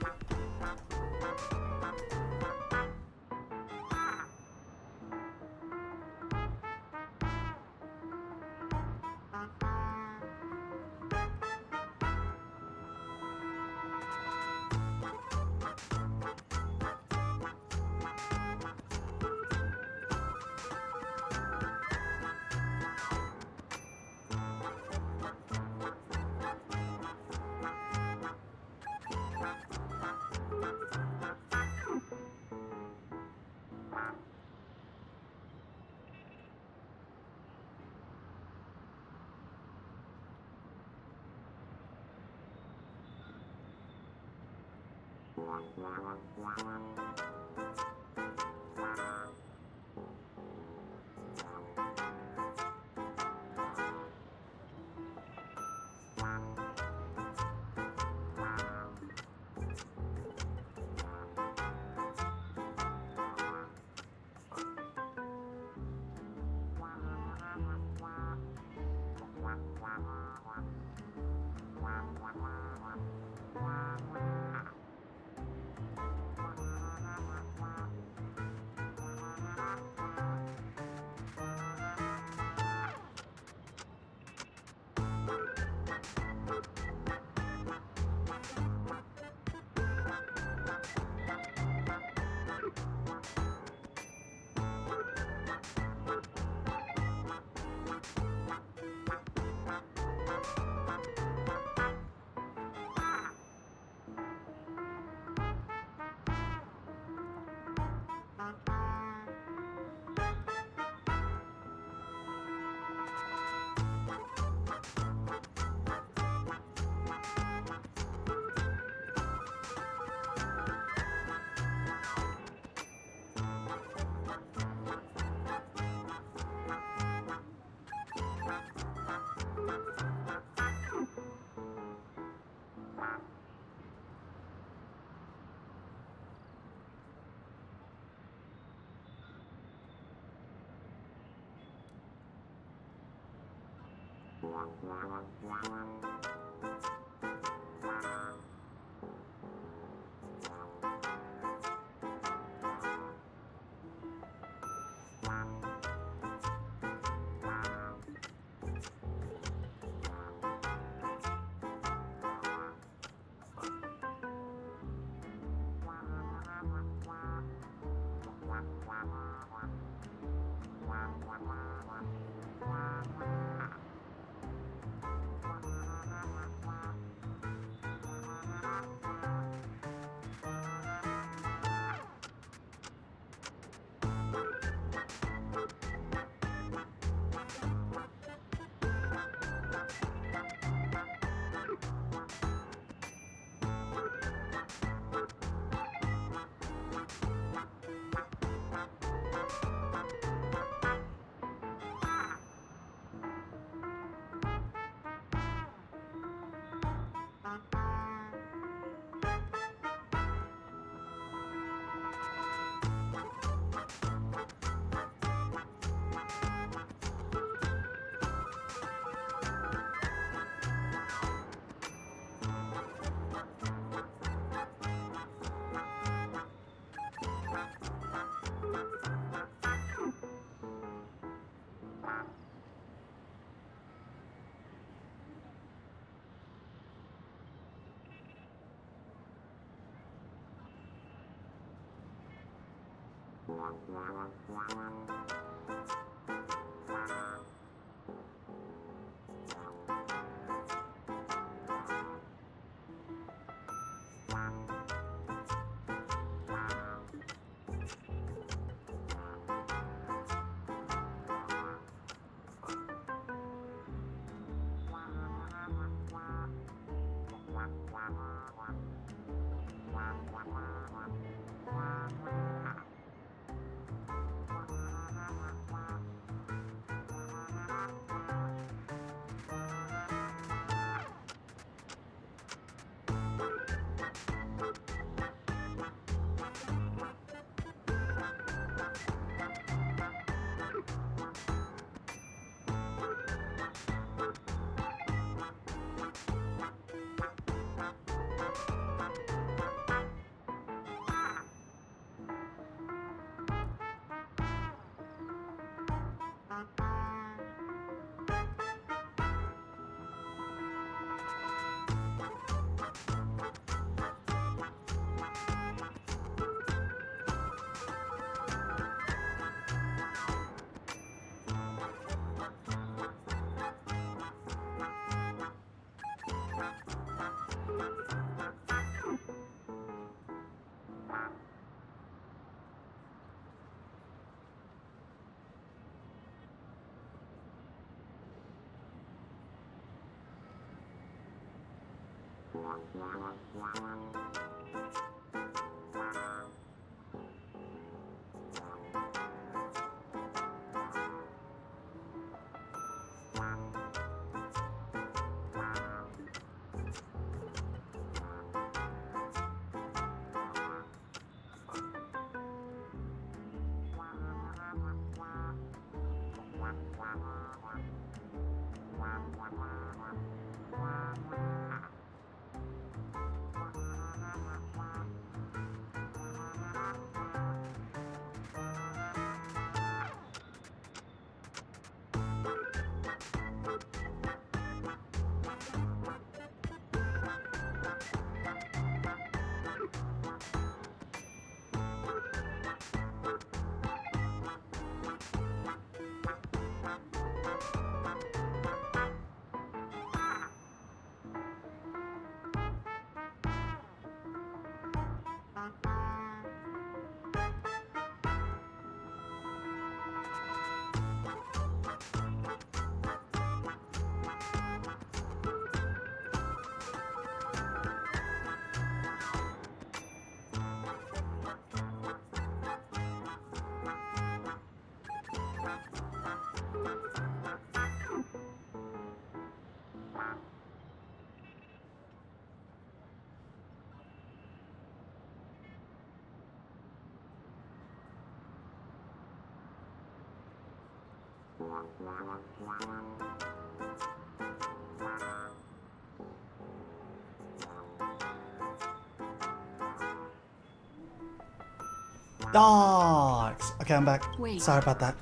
Dogs! Okay, I'm back. Wait. Sorry about that.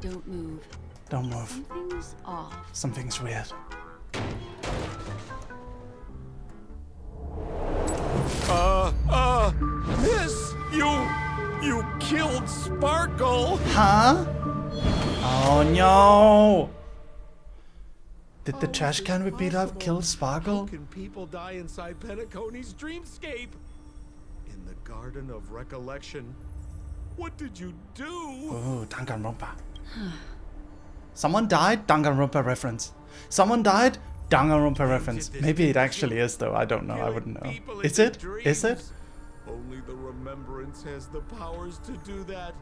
Don't move. Don't move. Something's off. Something's weird. Miss, you killed Sparkle. Huh? Oh no! Did the trash can we beat up kill Sparkle? How can people die inside Penacony's dreamscape? In the Garden of Recollection. What did you do? Oh, Danganronpa. Someone died? Danganronpa reference. Someone died? Danganronpa reference. Maybe it actually is though, I don't know, I wouldn't know. Is it? Is it? Only the Remembrance has the powers to do that.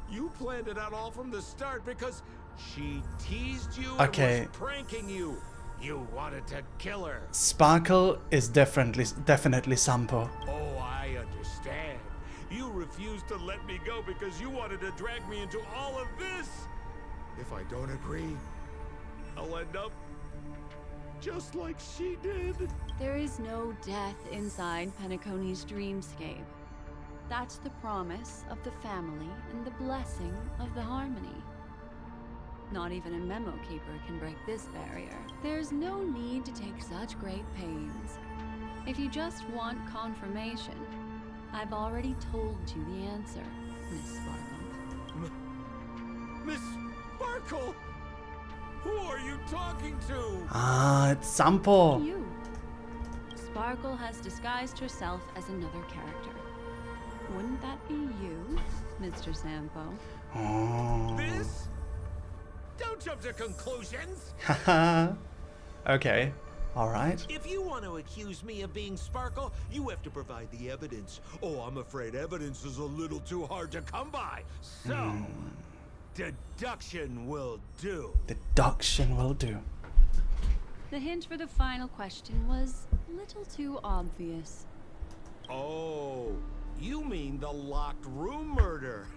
You planned it out all from the start because she teased you and was pranking you. You wanted to kill her. Sparkle is definitely Sampo. Oh, I understand. You refused to let me go because you wanted to drag me into all of this. If I don't agree, I'll end up just like she did. There is no death inside Penacony's dreamscape. That's the promise of the family and the blessing of the harmony. Not even a memo keeper can break this barrier. There's no need to take such great pains. If you just want confirmation, I've already told you the answer, Miss Sparkle. Miss Sparkle? Who are you talking to? Ah, it's Sampo. You. Sparkle has disguised herself as another character. Wouldn't that be you, Mr. Sampo? Oh. This? Don't jump to conclusions. Haha. Okay. Alright. If you want to accuse me of being Sparkle, you have to provide the evidence. Oh, I'm afraid evidence is a little too hard to come by. So, deduction will do. Deduction will do. The hint for the final question was a little too obvious. Oh, you mean the locked room murder?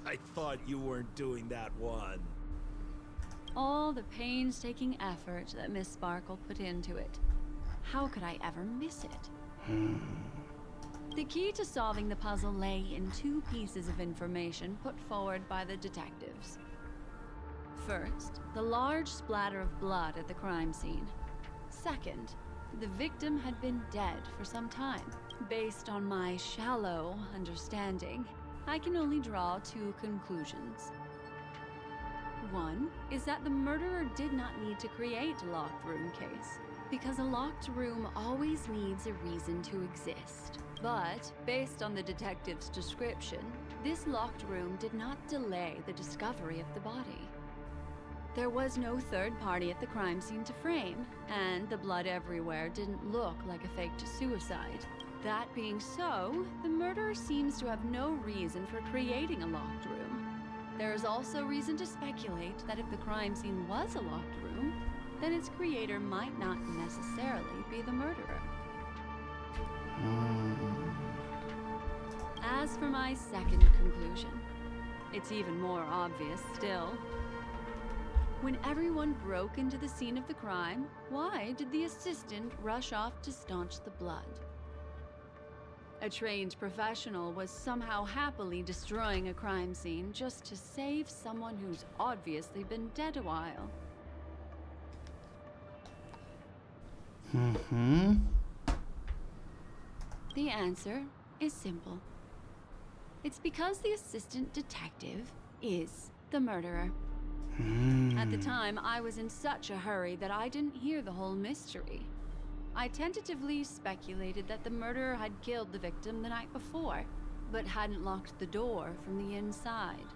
I thought you weren't doing that one. All the painstaking effort that Miss Sparkle put into it. How could I ever miss it? The key to solving the puzzle lay in two pieces of information put forward by the detectives. First, the large splatter of blood at the crime scene. Second, the victim had been dead for some time. Based on my shallow understanding, I can only draw two conclusions. One is that the murderer did not need to create a locked room case, because a locked room always needs a reason to exist. But, based on the detective's description, this locked room did not delay the discovery of the body. There was no third party at the crime scene to frame, and the blood everywhere didn't look like a faked suicide. That being so, the murderer seems to have no reason for creating a locked room. There is also reason to speculate that if the crime scene was a locked room, then its creator might not necessarily be the murderer. As for my second conclusion, it's even more obvious still. When everyone broke into the scene of the crime, why did the assistant rush off to staunch the blood? A trained professional was somehow happily destroying a crime scene just to save someone who's obviously been dead a while. The answer is simple. It's because the assistant detective is the murderer. At the time, I was in such a hurry that I didn't hear the whole mystery. I tentatively speculated that the murderer had killed the victim the night before, but hadn't locked the door from the inside.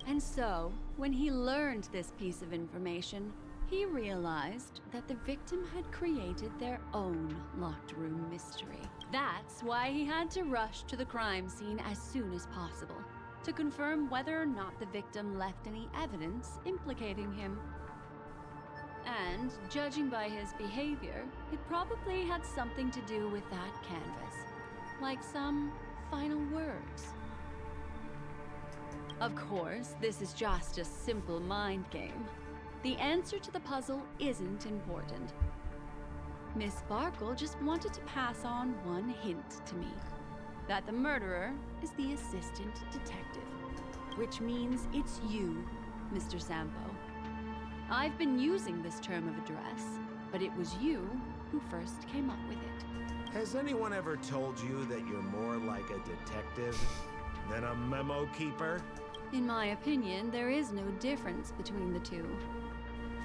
And so, when he learned this piece of information, he realized that the victim had created their own locked room mystery. That's why he had to rush to the crime scene as soon as possible, to confirm whether or not the victim left any evidence implicating him. And, judging by his behavior, it probably had something to do with that canvas. Like some final words. Of course, this is just a simple mind game. The answer to the puzzle isn't important. Miss Sparkle just wanted to pass on one hint to me. That the murderer is the assistant detective. Which means it's you, Mr. Sampo. I've been using this term of address, but it was you who first came up with it. Has anyone ever told you that you're more like a detective than a memo keeper? In my opinion, there is no difference between the two.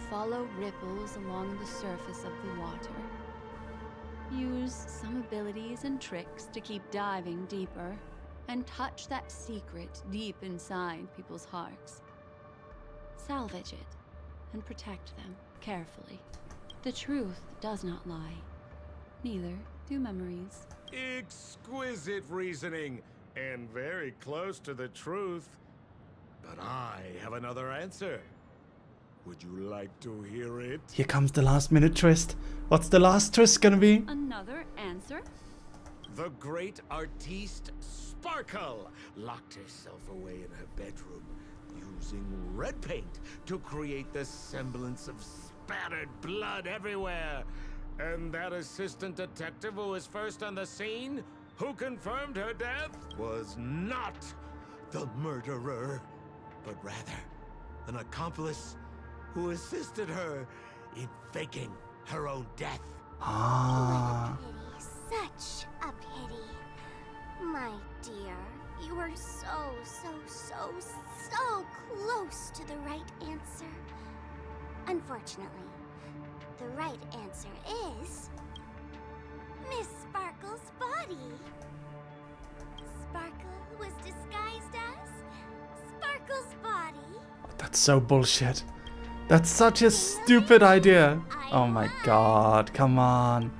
Follow ripples along the surface of the water. Use some abilities and tricks to keep diving deeper, and touch that secret deep inside people's hearts. Salvage it, and protect them carefully. The truth does not lie. Neither do memories. Exquisite reasoning, and very close to the truth. But I have another answer. Would you like to hear it? Here comes the last minute twist. What's the last twist gonna be? Another answer? The great artiste Sparkle locked herself away in her bedroom using red paint to create the semblance of spattered blood everywhere. And that assistant detective who was first on the scene, who confirmed her death, was not the murderer, but rather an accomplice who assisted her in faking her own death. Ah. Pity, such a pity. My dear, you were so close to the right answer. Unfortunately, the right answer is Miss Sparkle's body. Sparkle was disguised as Sparkle's body. That's so bullshit. That's such a stupid idea. Oh my god, come on.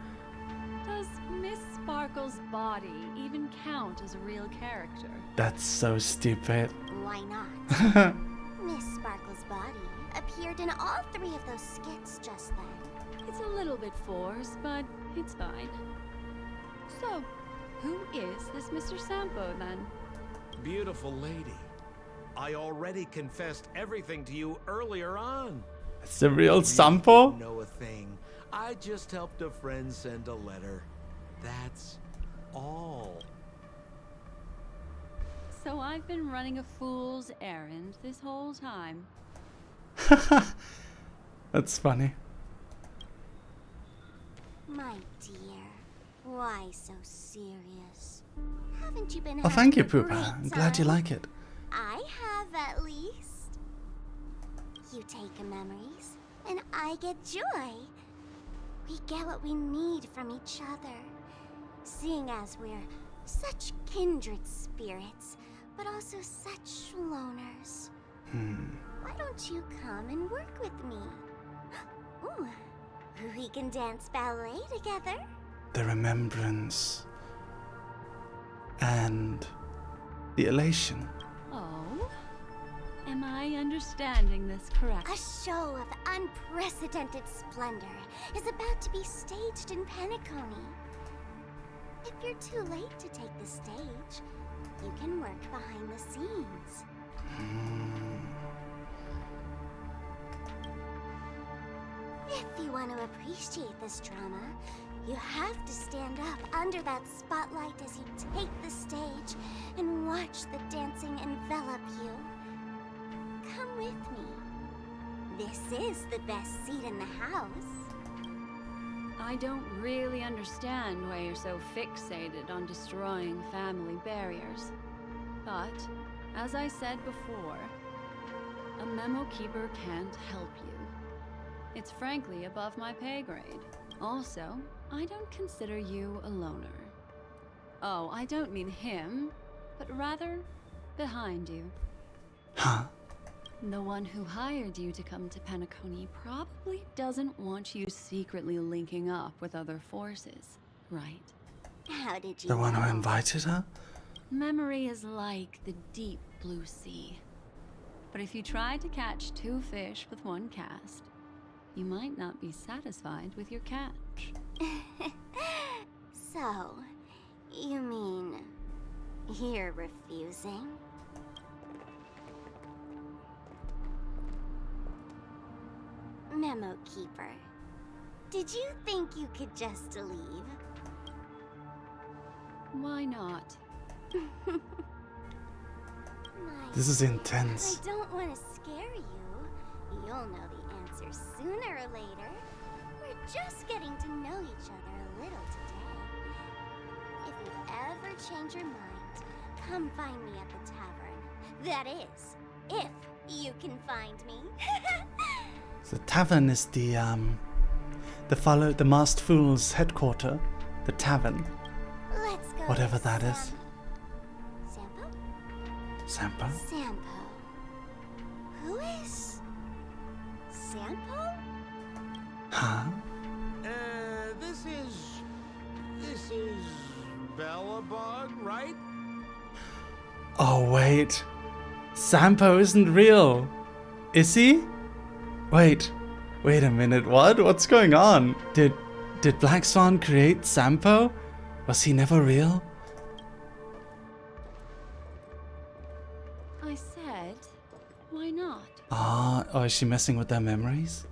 Does Miss Sparkle's body even count as a real character? That's so stupid. Why not? Miss Sparkle's body appeared in all three of those skits just then. It's a little bit forced, but it's fine. So, who is this Mr. Sampo then? Beautiful lady. I already confessed everything to you earlier on. It's the real Sampo? Didn't know a thing. I just helped a friend send a letter. That's all. So I've been running a fool's errand this whole time. That's funny. My dear, why so serious? Haven't you been Oh, thank you, having a Poopa. great I'm glad you time? like it. I have, at least. You take memories, and I get joy. We get what we need from each other. Seeing as we're such kindred spirits, but also such loners. why don't you come and work with me? Ooh, we can dance ballet together. The remembrance and the elation. Oh? Am I understanding this correctly? A show of unprecedented splendor is about to be staged in Penacony. If you're too late to take the stage, you can work behind the scenes. If you want to appreciate this drama, you have to stand up under that spotlight as you take the stage and watch the dancing envelop you. Come with me. This is the best seat in the house. I don't really understand why you're so fixated on destroying family barriers. But, as I said before, a memo keeper can't help you. It's frankly above my pay grade. Also, I don't consider you a loner. Oh, I don't mean him, but rather behind you. Huh? The one who hired you to come to Penacony probably doesn't want you secretly linking up with other forces, right? How did you The one who know? invited her? Memory is like the deep blue sea. But if you try to catch 2 fish with 1 cast, you might not be satisfied with your catch. So, you mean you're refusing? Memo Keeper, did you think you could just leave? Why not? This is intense. I don't want to scare you. You'll know the answer sooner or later. We're just getting to know each other a little today. If you ever change your mind, come find me at the tavern. That is, if you can find me. The tavern is the masked fool's headquarter. The tavern. Let's go. Whatever that is. Sampo? Sampo? Sampo. Who is Sampo? Huh? This is Belabog, right? Oh wait. Sampo isn't real. Is he? Wait a minute, what? What's going on? Did Black Swan create Sampo? Was he never real? I said, why not? Oh, is she messing with their memories?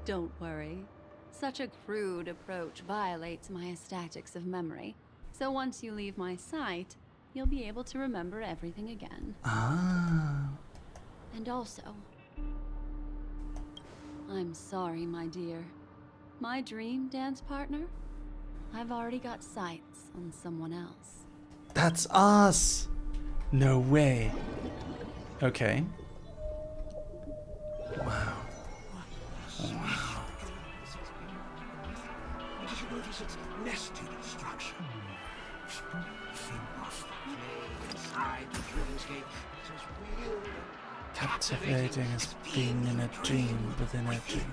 Don't worry. Such a crude approach violates my statics of memory. So once you leave my sight, you'll be able to remember everything again. Ah. And also, I'm sorry, my dear. My dream dance partner? I've already got sights on someone else. That's us! No way. Okay. Wow. Wow. Did you notice its nested structure? Inside the dreamscape, it's as real and Captivating as being in a dream within a dream.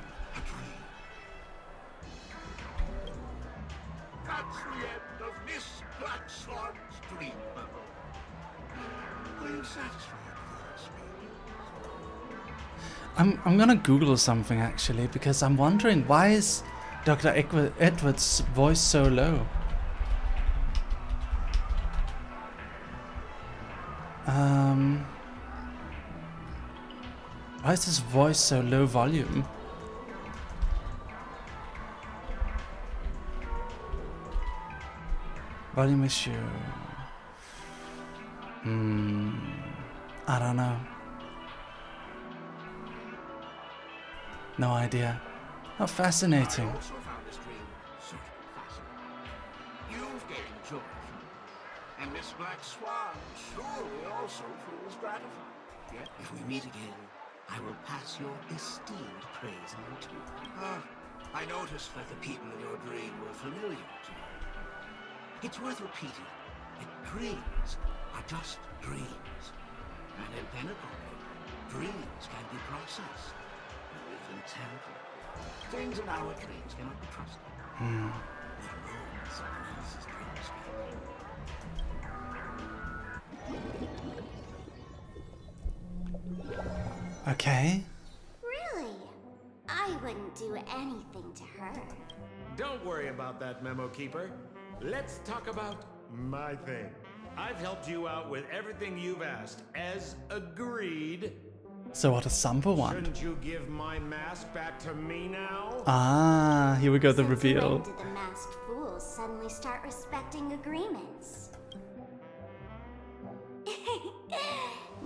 That's the end of Miss Black Swan's dream memo. Are you satisfied with us, I'm gonna Google something actually, because I'm wondering why is Dr. Edwards' voice so low? Why is his voice so low volume? Volume issue. I don't know. No idea. How fascinating. I also found this dream certainly fascinating. You've gained joy from it. And Miss Black Swan surely also feels gratified. Yet, if we meet again, I will pass your esteemed praise on to you. I noticed that the people in your dream were familiar to you. It's worth repeating Dreams are just dreams. And in Pinnacle, dreams can be processed. With intent. Things in our dreams cannot be trusted. Let alone someone else's dreamscape. Okay. Really? I wouldn't do anything to her. Don't worry about that, Memo Keeper. Let's talk about my thing. I've helped you out with everything you've asked, as agreed. So what does Sampa want? Shouldn't you give my mask back to me now? Ah, here we go, the Since reveal. when did the masked fools suddenly start respecting agreements?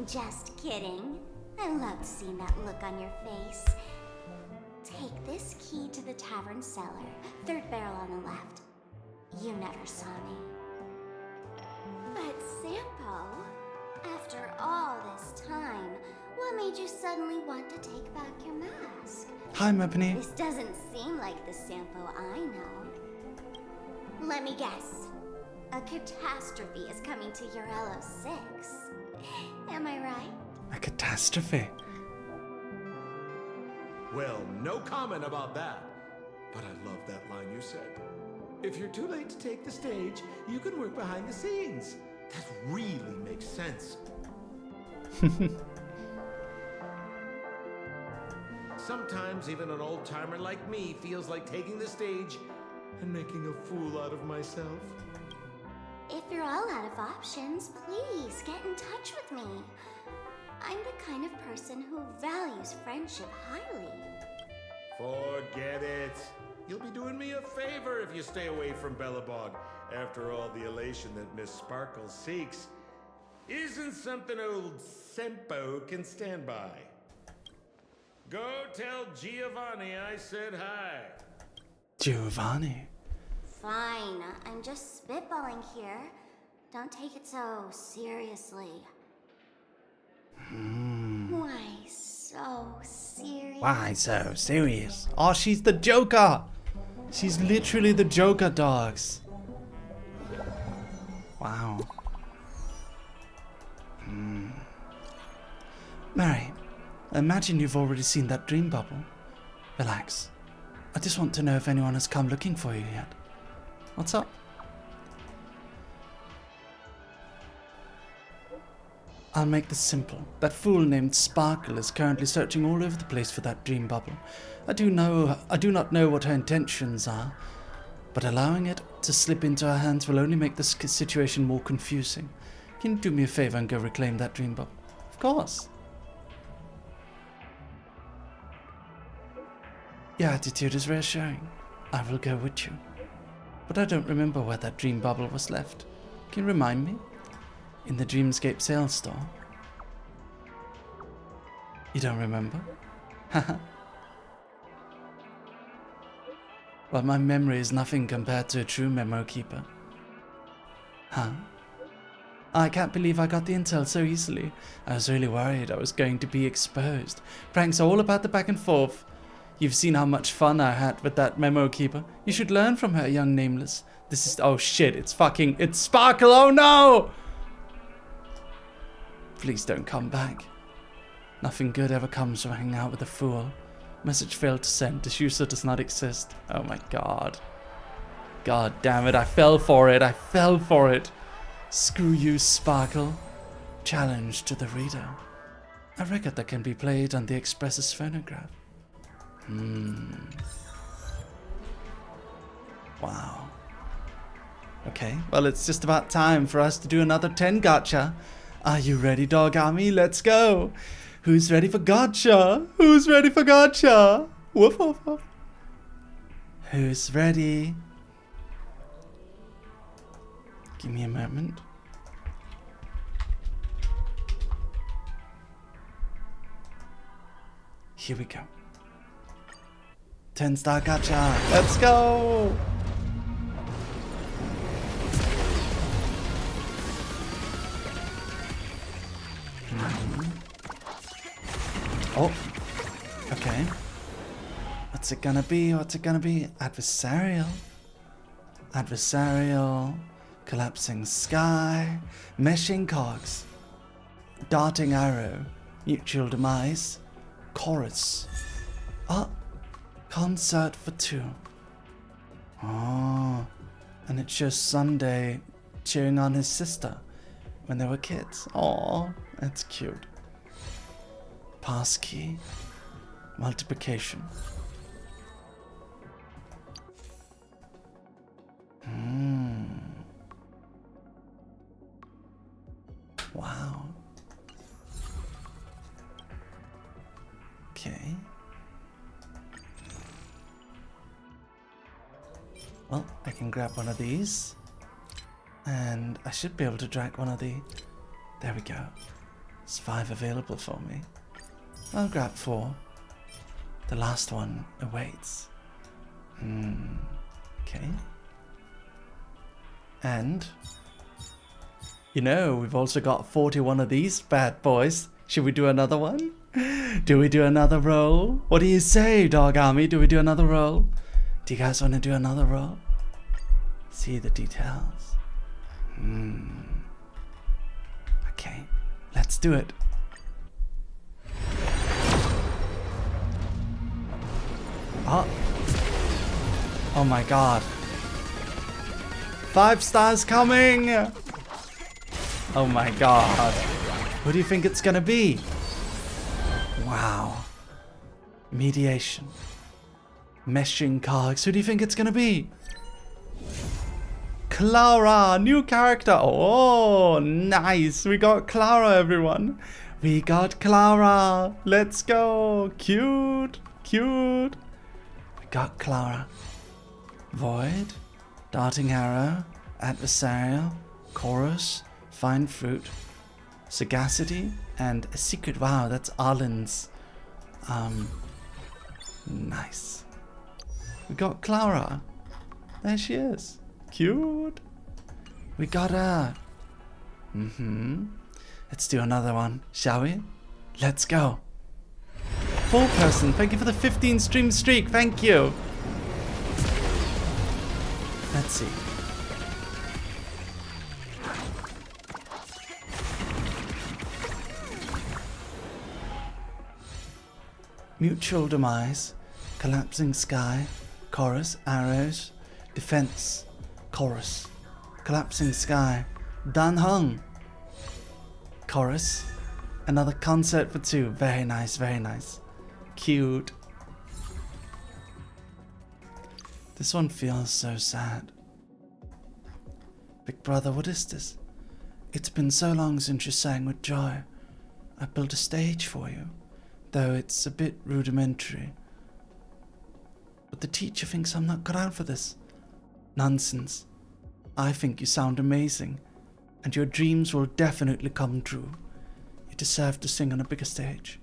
Just kidding. I loved seeing that look on your face. Take this key to the tavern cellar. Third barrel on the left. You never saw me. But Sampo, after all this time, what made you suddenly want to take back your mask? Hi, Mebony. This doesn't seem like the Sampo I know. Let me guess. A catastrophe is coming to your LO6. Am I right? A catastrophe. Well, no comment about that. But I love that line you said. If you're too late to take the stage, you can work behind the scenes. That really makes sense. Sometimes even an old-timer like me feels like taking the stage and making a fool out of myself. If you're all out of options, please get in touch with me. I'm the kind of person who values friendship highly. Forget it. You'll be doing me a favor if you stay away from Billibog. After all, the elation that Miss Sparkle seeks isn't something old Sempo can stand by. Go tell Giovanni I said hi. Giovanni. Fine, I'm just spitballing here. Don't take it so seriously. Why so serious? Why so serious? Oh, she's the Joker. She's literally the Joker, dogs. Wow. Mary, I imagine you've already seen that dream bubble. Relax. I just want to know if anyone has come looking for you yet. What's up? I'll make this simple. That fool named Sparkle is currently searching all over the place for that dream bubble. I do not know what her intentions are, but allowing it to slip into her hands will only make this situation more confusing. Can you do me a favor and go reclaim that dream bubble? Of course. Your attitude is reassuring. I will go with you. But I don't remember where that dream bubble was left. Can you remind me? In the Dreamscape sales store. You don't remember? Haha. Well, my memory is nothing compared to a true memo keeper. Huh? I can't believe I got the intel so easily. I was really worried I was going to be exposed. Pranks are all about the back and forth. You've seen how much fun I had with that memo keeper. You should learn from her, young nameless. This is... oh shit, it's Sparkle, oh no! Please don't come back. Nothing good ever comes from hanging out with a fool. Message failed to send. This user does not exist. Oh my god. God damn it, I fell for it. I fell for it. Screw you, Sparkle. Challenge to the reader. A record that can be played on the Express's phonograph. Wow. Okay, well, it's just about time for us to do another 10 gacha. Are you ready, Dog Army? Let's go. Who's ready for gacha? Who's ready for gacha? Woof, woof, woof. Who's ready? Give me a moment. Here we go. 10-star gacha. Let's go. Oh, okay. What's it gonna be? What's it gonna be? Adversarial. Adversarial. collapsing sky, meshing cogs, darting arrow, mutual demise, chorus. Ah, concert for two. Oh, and it shows Sunday cheering on his sister when they were kids. Oh, that's cute. Passkey, multiplication. Wow. Okay. Well, I can grab one of these. And I should be able to drag one of the... There we go. There's 5 available for me. I'll grab 4. The last one awaits. Okay. And... you know, we've also got 41 of these bad boys. Should we do another one? Do we do another roll? What do you say, Dog Army? Do we do another roll? Do you guys want to do another roll? See the details. Okay, let's do it. Oh my god. 5 stars coming! Oh my god. Who do you think it's gonna be? Wow. Mediation. Meshing cogs. Who do you think it's gonna be? Clara, new character. Oh, nice. We got Clara, everyone. We got Clara. Let's go. Cute. Cute. We got Clara. Void. Darting arrow. Adversarial. Chorus. Fine fruit. Sagacity. And a secret. Wow, that's Arlen's. Nice. We got Clara. There she is. Cute. We got her. Let's do another one, shall we? Let's go. 4 person. Thank you for the 15 stream streak. Thank you. Let's see. Mutual demise. Collapsing sky. Chorus. Arrows. Defense. Chorus. Collapsing sky. Dan Hung. Chorus. Another concert for 2. Very nice, very nice. Cute. This one feels so sad. Big brother, what is this? It's been so long since you sang with joy. I built a stage for you, though it's a bit rudimentary. But the teacher thinks I'm not cut out for this. Nonsense. I think you sound amazing, and your dreams will definitely come true. You deserve to sing on a bigger stage.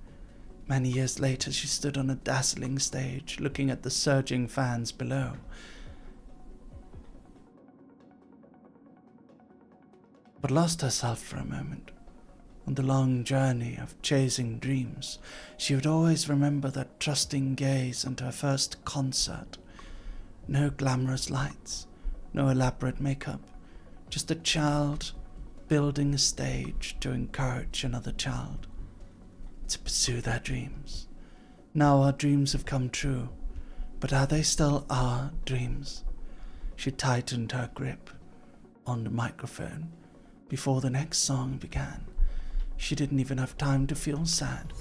Many years later, she stood on a dazzling stage, looking at the surging fans below. But lost herself for a moment. On the long journey of chasing dreams, she would always remember that trusting gaze and her first concert. No glamorous lights, no elaborate makeup, just a child building a stage to encourage another child to pursue their dreams. Now our dreams have come true, but are they still our dreams? She tightened her grip on the microphone before the next song began. She didn't even have time to feel sad.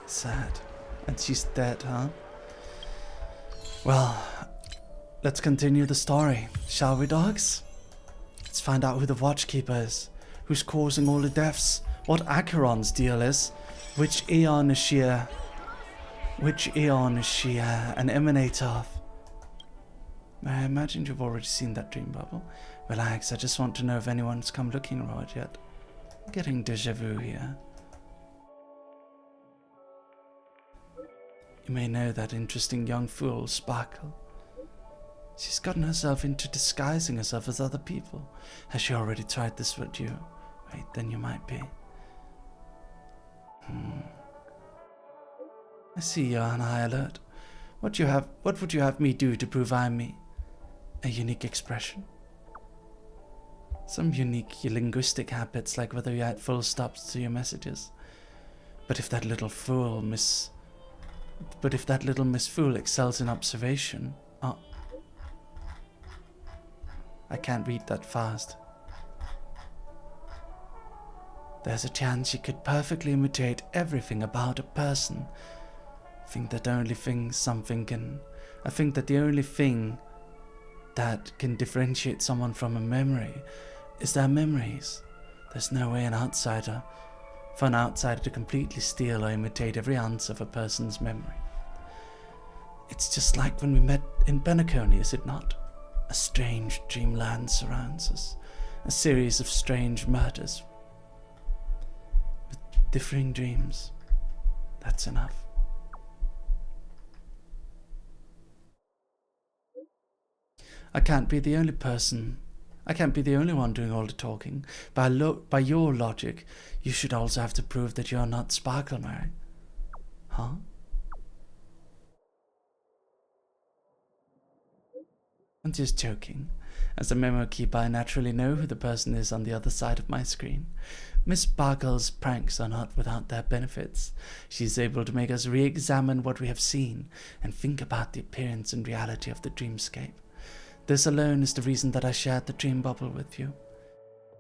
Sad. And she's dead, huh? Well, let's continue the story, shall we, dogs? Let's find out who the Watchkeeper is, who's causing all the deaths, what Acheron's deal is, which Aeon is she an emanator of. I imagine you've already seen that dream bubble. Relax, I just want to know if anyone's come looking for it yet. I'm getting déjà vu here. You may know that interesting young fool, Sparkle. She's gotten herself into disguising herself as other people. Has she already tried this with you? Wait, then you might be. I see you're on high alert. What would you have me do to prove I'm me? A unique expression? Some unique linguistic habits, like whether you add full stops to your messages. But if that little Miss Fool excels in observation, I can't read that fast. There's a chance she could perfectly imitate everything about a person. I think that the only thing that can differentiate someone from a memory is their memories. There's no way for an outsider to completely steal or imitate every ounce of a person's memory. It's just like when we met in Penacony, is it not? A strange dreamland surrounds us, a series of strange murders with differing dreams. That's enough. I can't be the only one doing all the talking. By your logic, you should also have to prove that you're not Sparkle, Mary. Huh? I'm just joking. As a memo keeper, I naturally know who the person is on the other side of my screen. Miss Sparkle's pranks are not without their benefits. She's able to make us re-examine what we have seen and think about the appearance and reality of the dreamscape. This alone is the reason that I shared the dream bubble with you.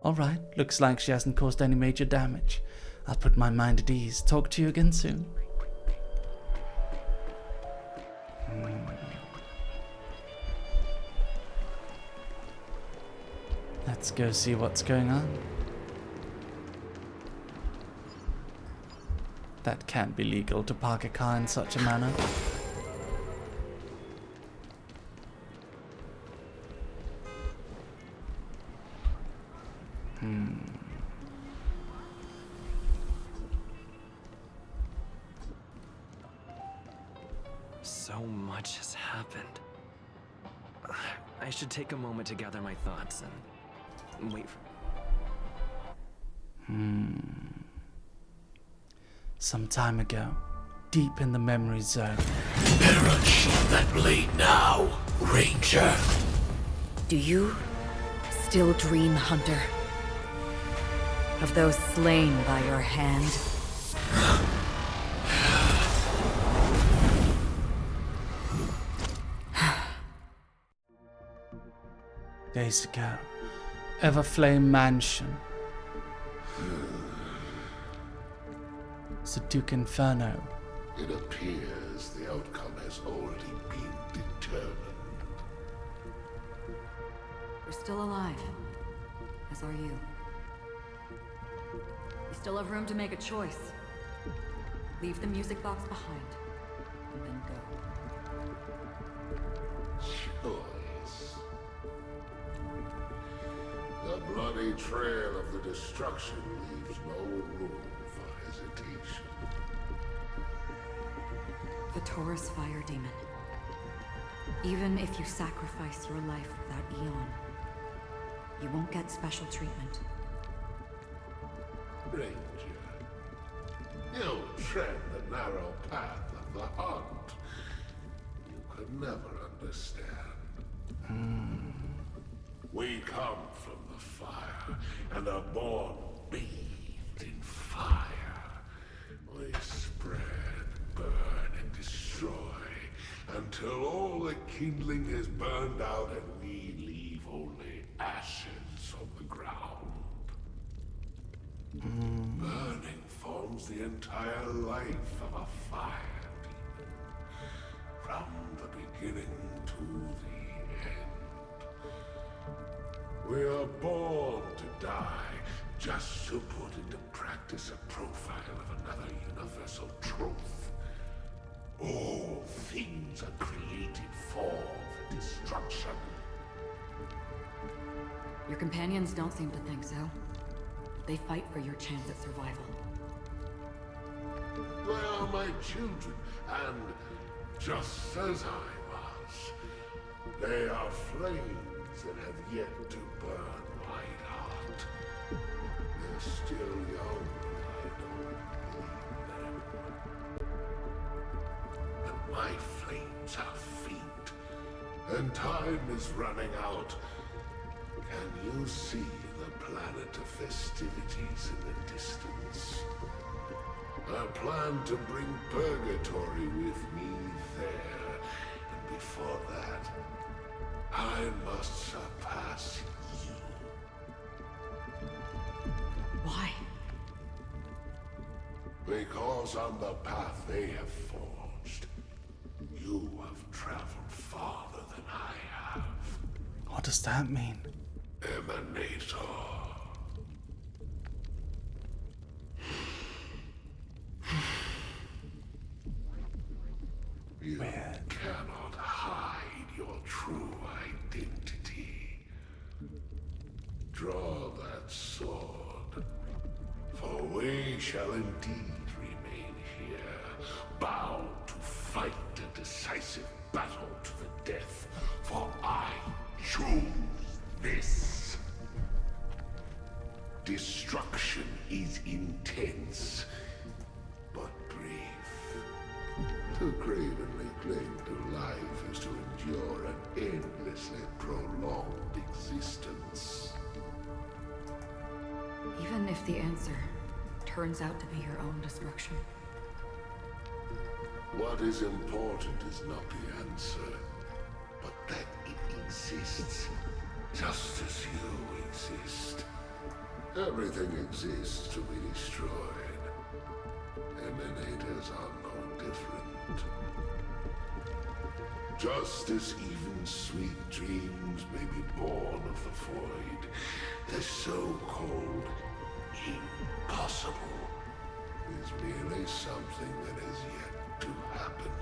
Alright, looks like she hasn't caused any major damage. I'll put my mind at ease. Talk to you again soon. Let's go see what's going on. That can't be legal to park a car in such a manner. So much has happened. I should take a moment to gather my thoughts and wait for... Some time ago, deep in the memory zone. Better unsheath that blade now, Ranger. Do you still dream, Hunter? Of those slain by your hand? Days ago, Everflame Mansion. The Duke Inferno. It appears the outcome has already been determined. We're still alive, as are you. We still have room to make a choice. Leave the music box behind, and then go. Choice. The bloody trail of the destruction leaves no room for hesitation. The Taurus Fire Demon. Even if you sacrifice your life for that eon, you won't get special treatment. Ranger, you tread the narrow path of the hunt. You could never understand. We come from the fire, and are born bathed in fire. We spread, burn, and destroy, until all the kindling is burned out and we leave only ashes on the ground. Burning forms the entire life of a fire demon, from the beginning to the end. We are born to die, just to put into practice a profile of another universal truth. All things are created for the destruction. Your companions don't seem to think so. They fight for your chance at survival. They are my children, and just as I was, They are flames that have yet to burn white hot. They're still young, I don't believe them. But my flames are faint, and time is running out. Can you see the planet of festivities in the distance? I plan to bring purgatory with me there, and before that, I must surpass you. Why? Because on the path they have forged, you have traveled farther than I have. What does that mean? Emanator. You cannot hide your true identity. Draw that sword, for we shall indeed remain here, bound to fight a decisive battle to the death, for I choose this. Destruction is intense, but brief. To cravenly cling to life is to endure an endlessly prolonged existence. Even if the answer turns out to be your own destruction. What is important is not the answer, but that it exists, just as you exist. Everything exists to be destroyed. Emanators are no different. Just as even sweet dreams may be born of the void, the so-called impossible is merely something that has yet to happen.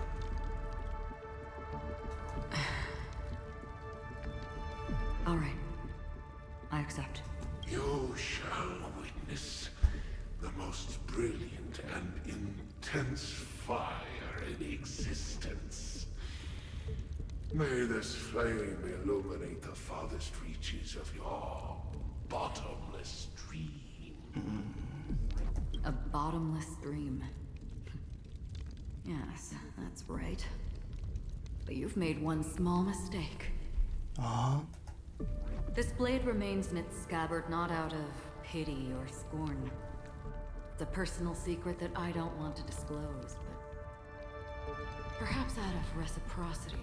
All right. I accept. You shall witness the most brilliant and intense fire in existence. May this flame illuminate the farthest reaches of your bottomless dream. A bottomless dream. Yes, that's right. But you've made one small mistake. This blade remains in its scabbard not out of pity or scorn. It's a personal secret that I don't want to disclose, but perhaps out of reciprocity.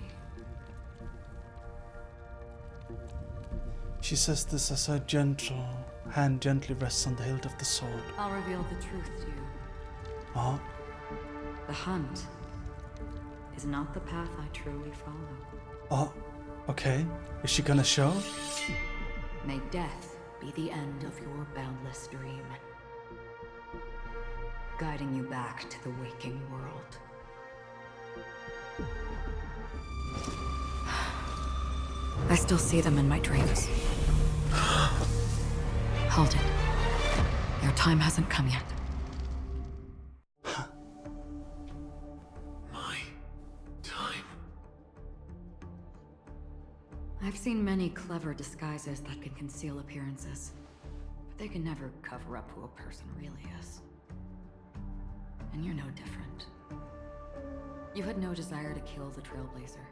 She says this as her gentle hand gently rests on the hilt of the sword. I'll reveal the truth to you. The hunt is not the path I truly follow. Okay. Is she gonna show? May death be the end of your boundless dream, guiding you back to the waking world. I still see them in my dreams. Hold it. Your time hasn't come yet. My time? I've seen many clever disguises that can conceal appearances, but they can never cover up who a person really is. And you're no different. You had no desire to kill the Trailblazer.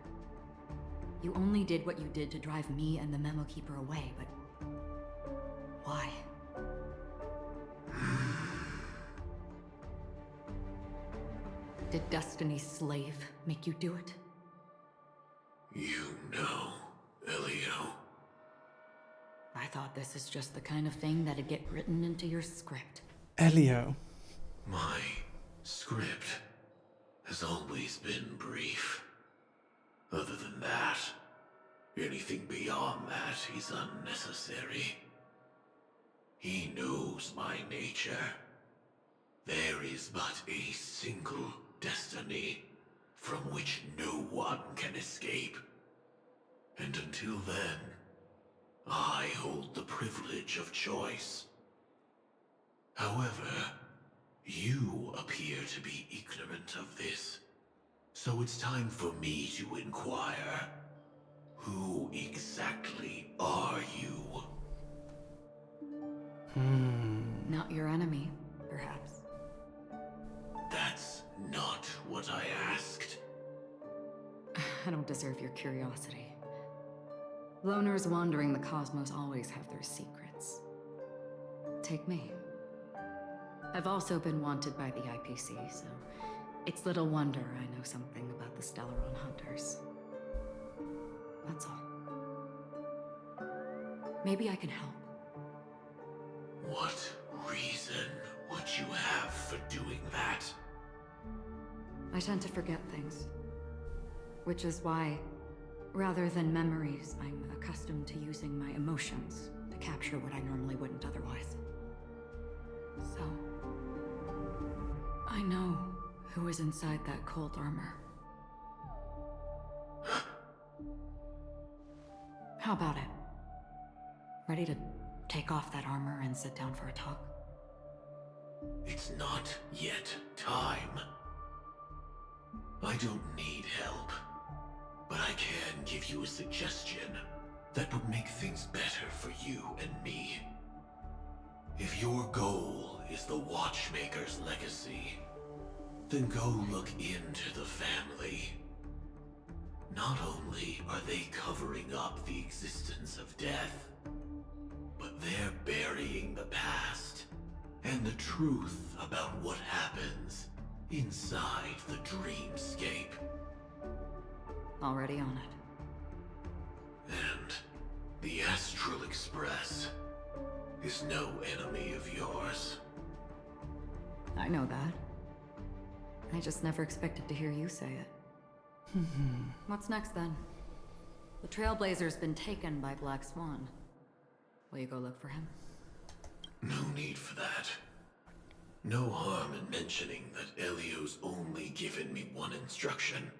You only did what you did to drive me and the Memo Keeper away, but why? Did Destiny's slave make you do it? You know, Elio. I thought this is just the kind of thing that'd get written into your script. Elio. My script has always been brief. Other than that, anything beyond that is unnecessary. He knows my nature. There is but a single destiny from which no one can escape. And until then, I hold the privilege of choice. However, you appear to be ignorant of this, so it's time for me to inquire. Who exactly are you? Not your enemy, perhaps. That's not what I asked. I don't deserve your curiosity. Loners wandering the cosmos always have their secrets. Take me. I've also been wanted by the IPC, so it's little wonder I know something about the Stellaron Hunters. That's all. Maybe I can help. What reason would you have for doing that? I tend to forget things. Which is why, rather than memories, I'm accustomed to using my emotions to capture what I normally wouldn't otherwise. So, I know who is inside that cold armor. How about it? Ready to take off that armor and sit down for a talk? It's not yet time. I don't need help, but I can give you a suggestion that would make things better for you and me. If your goal is the Watchmaker's legacy, then go look into the family. Not only are they covering up the existence of death, but they're burying the past and the truth about what happens inside the dreamscape. Already on it. And the Astral Express is no enemy of yours. I know that. I just never expected to hear you say it. What's next then? The Trailblazer's been taken by Black Swan. Will you go look for him? No need for that. No harm in mentioning that Elio's only given me one instruction.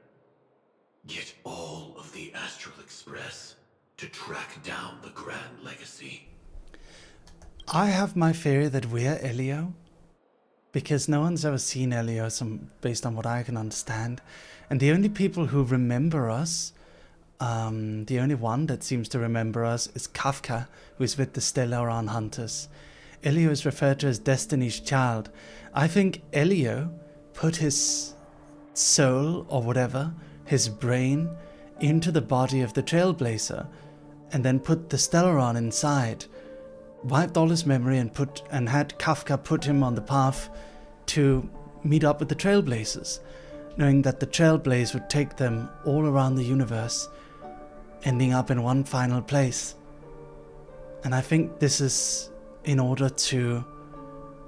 Get all of the Astral Express to track down the Grand Legacy. I have my theory that we're Elio, because no one's ever seen Elio, based on what I can understand. And the only people who remember us, the only one that seems to remember us is Kafka, who is with the Stellaron Hunters. Elio is referred to as Destiny's Child. I think Elio put his soul, or whatever, his brain, into the body of the Trailblazer, and then put the Stellaron inside, wiped all his memory and had Kafka put him on the path to meet up with the Trailblazers, knowing that the Trailblaze would take them all around the universe, ending up in one final place. And I think this is in order to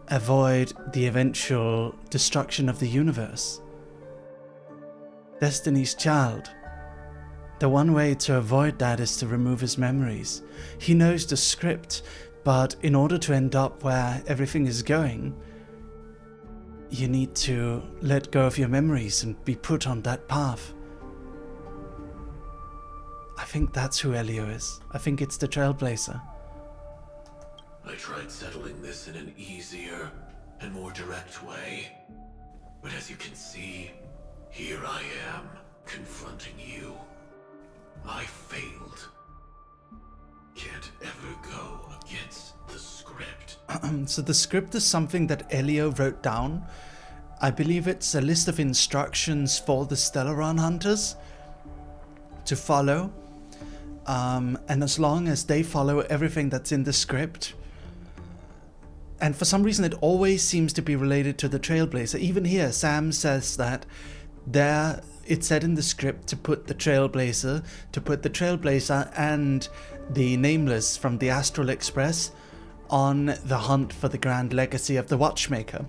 avoid the eventual destruction of the universe. Destiny's Child. The one way to avoid that is to remove his memories. He knows the script, but in order to end up where everything is going, you need to let go of your memories and be put on that path. I think that's who Elio is. I think it's the Trailblazer. I tried settling this in an easier and more direct way. But as you can see, here I am, confronting you. I failed. Can't ever go against the script. So the script is something that Elio wrote down. I believe it's a list of instructions for the Stellaron Hunters to follow. And as long as they follow everything that's in the script, and for some reason it always seems to be related to the Trailblazer. Even here, Sam says that it's said in the script to put the Trailblazer and the Nameless from the Astral Express on the hunt for the Grand Legacy of the Watchmaker.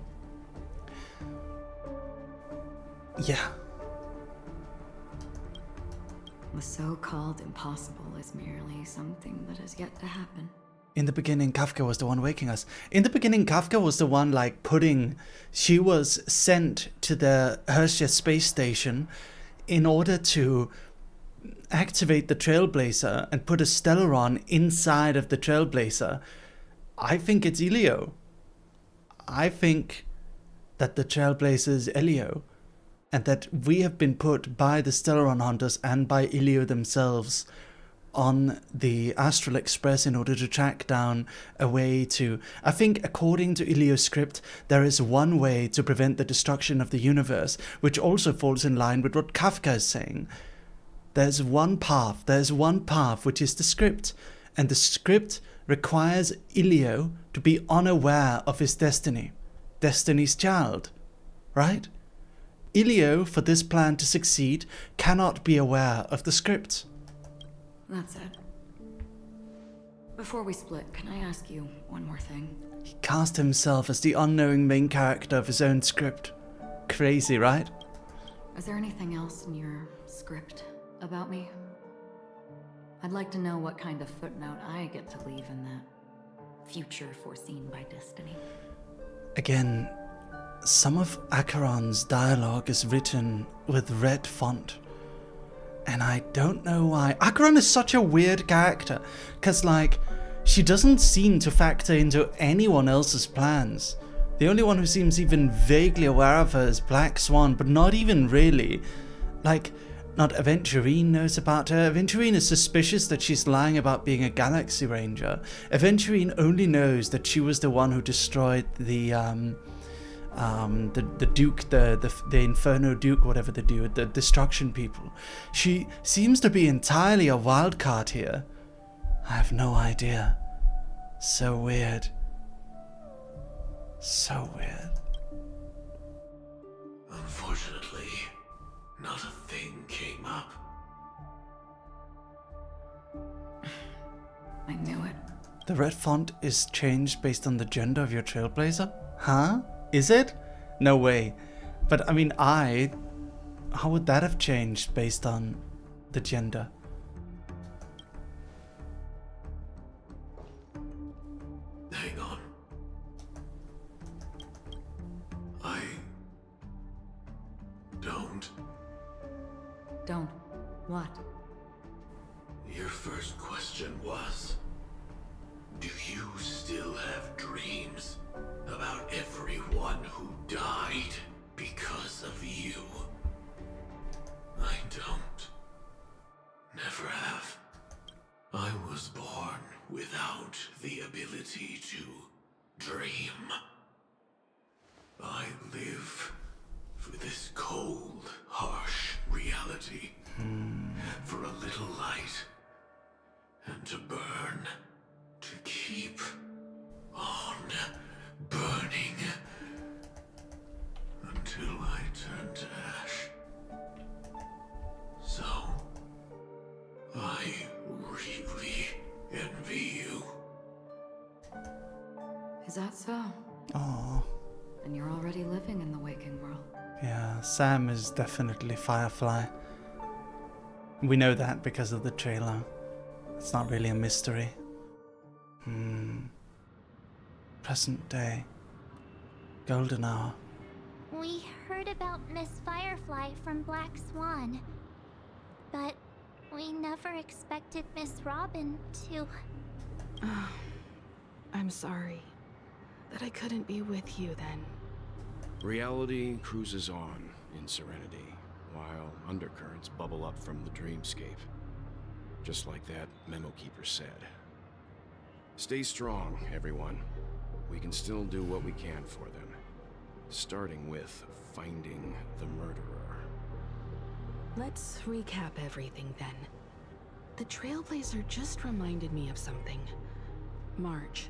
Yeah. The so-called impossible is merely something that has yet to happen. In the beginning, Kafka was the one waking us. In the beginning, Kafka was the one she was sent to the Herschel space station in order to activate the Trailblazer and put a Stellaron inside of the Trailblazer. I think it's Elio. I think that the Trailblazer is Elio, and that we have been put by the Stellaron Hunters and by Elio themselves on the Astral Express in order to track down a way to... I think according to Ilio's script, there is one way to prevent the destruction of the universe, which also falls in line with what Kafka is saying. There's one path, which is the script. And the script requires Ilio to be unaware of his destiny. Destiny's child, right? Ilio, for this plan to succeed, cannot be aware of the script. That's it. Before we split, can I ask you one more thing? He cast himself as the unknowing main character of his own script. Crazy, right? Is there anything else in your script about me? I'd like to know what kind of footnote I get to leave in that future foreseen by destiny. Again, some of Acheron's dialogue is written with red font. And I don't know why. Acheron is such a weird character. Because, like, she doesn't seem to factor into anyone else's plans. The only one who seems even vaguely aware of her is Black Swan, but not even really. Like, not Aventurine knows about her. Aventurine is suspicious that she's lying about being a Galaxy Ranger. Aventurine only knows that she was the one who destroyed the Duke, the Inferno Duke, whatever they do, the Destruction people. She seems to be entirely a wild card here. I have no idea. So weird. So weird. Unfortunately, not a thing came up. I knew it. The red font is changed based on the gender of your Trailblazer? Huh? Is it? No way. But I mean, how would that have changed based on the gender? Hang on. I don't. Don't. What? Your first question was, do you still have dreams about everyone who died because of you? I don't. Never have. I was born without the ability to dream. I live for this cold, harsh reality. For a little light. And to burn. To keep on burning. Until I turn to ash. So, I really envy you. Is that so? Oh. And you're already living in the waking world. Yeah, Sam is definitely Firefly. We know that because of the trailer. It's not really a mystery. Present day. Golden hour. We heard about Miss Firefly from Black Swan, but we never expected Miss Robin to... I'm sorry that I couldn't be with you then. Reality cruises on in serenity, while undercurrents bubble up from the dreamscape. Just like that memo keeper said. Stay strong, everyone. We can still do what we can for them. Starting with finding the murderer. Let's recap everything then. The Trailblazer just reminded me of something. March,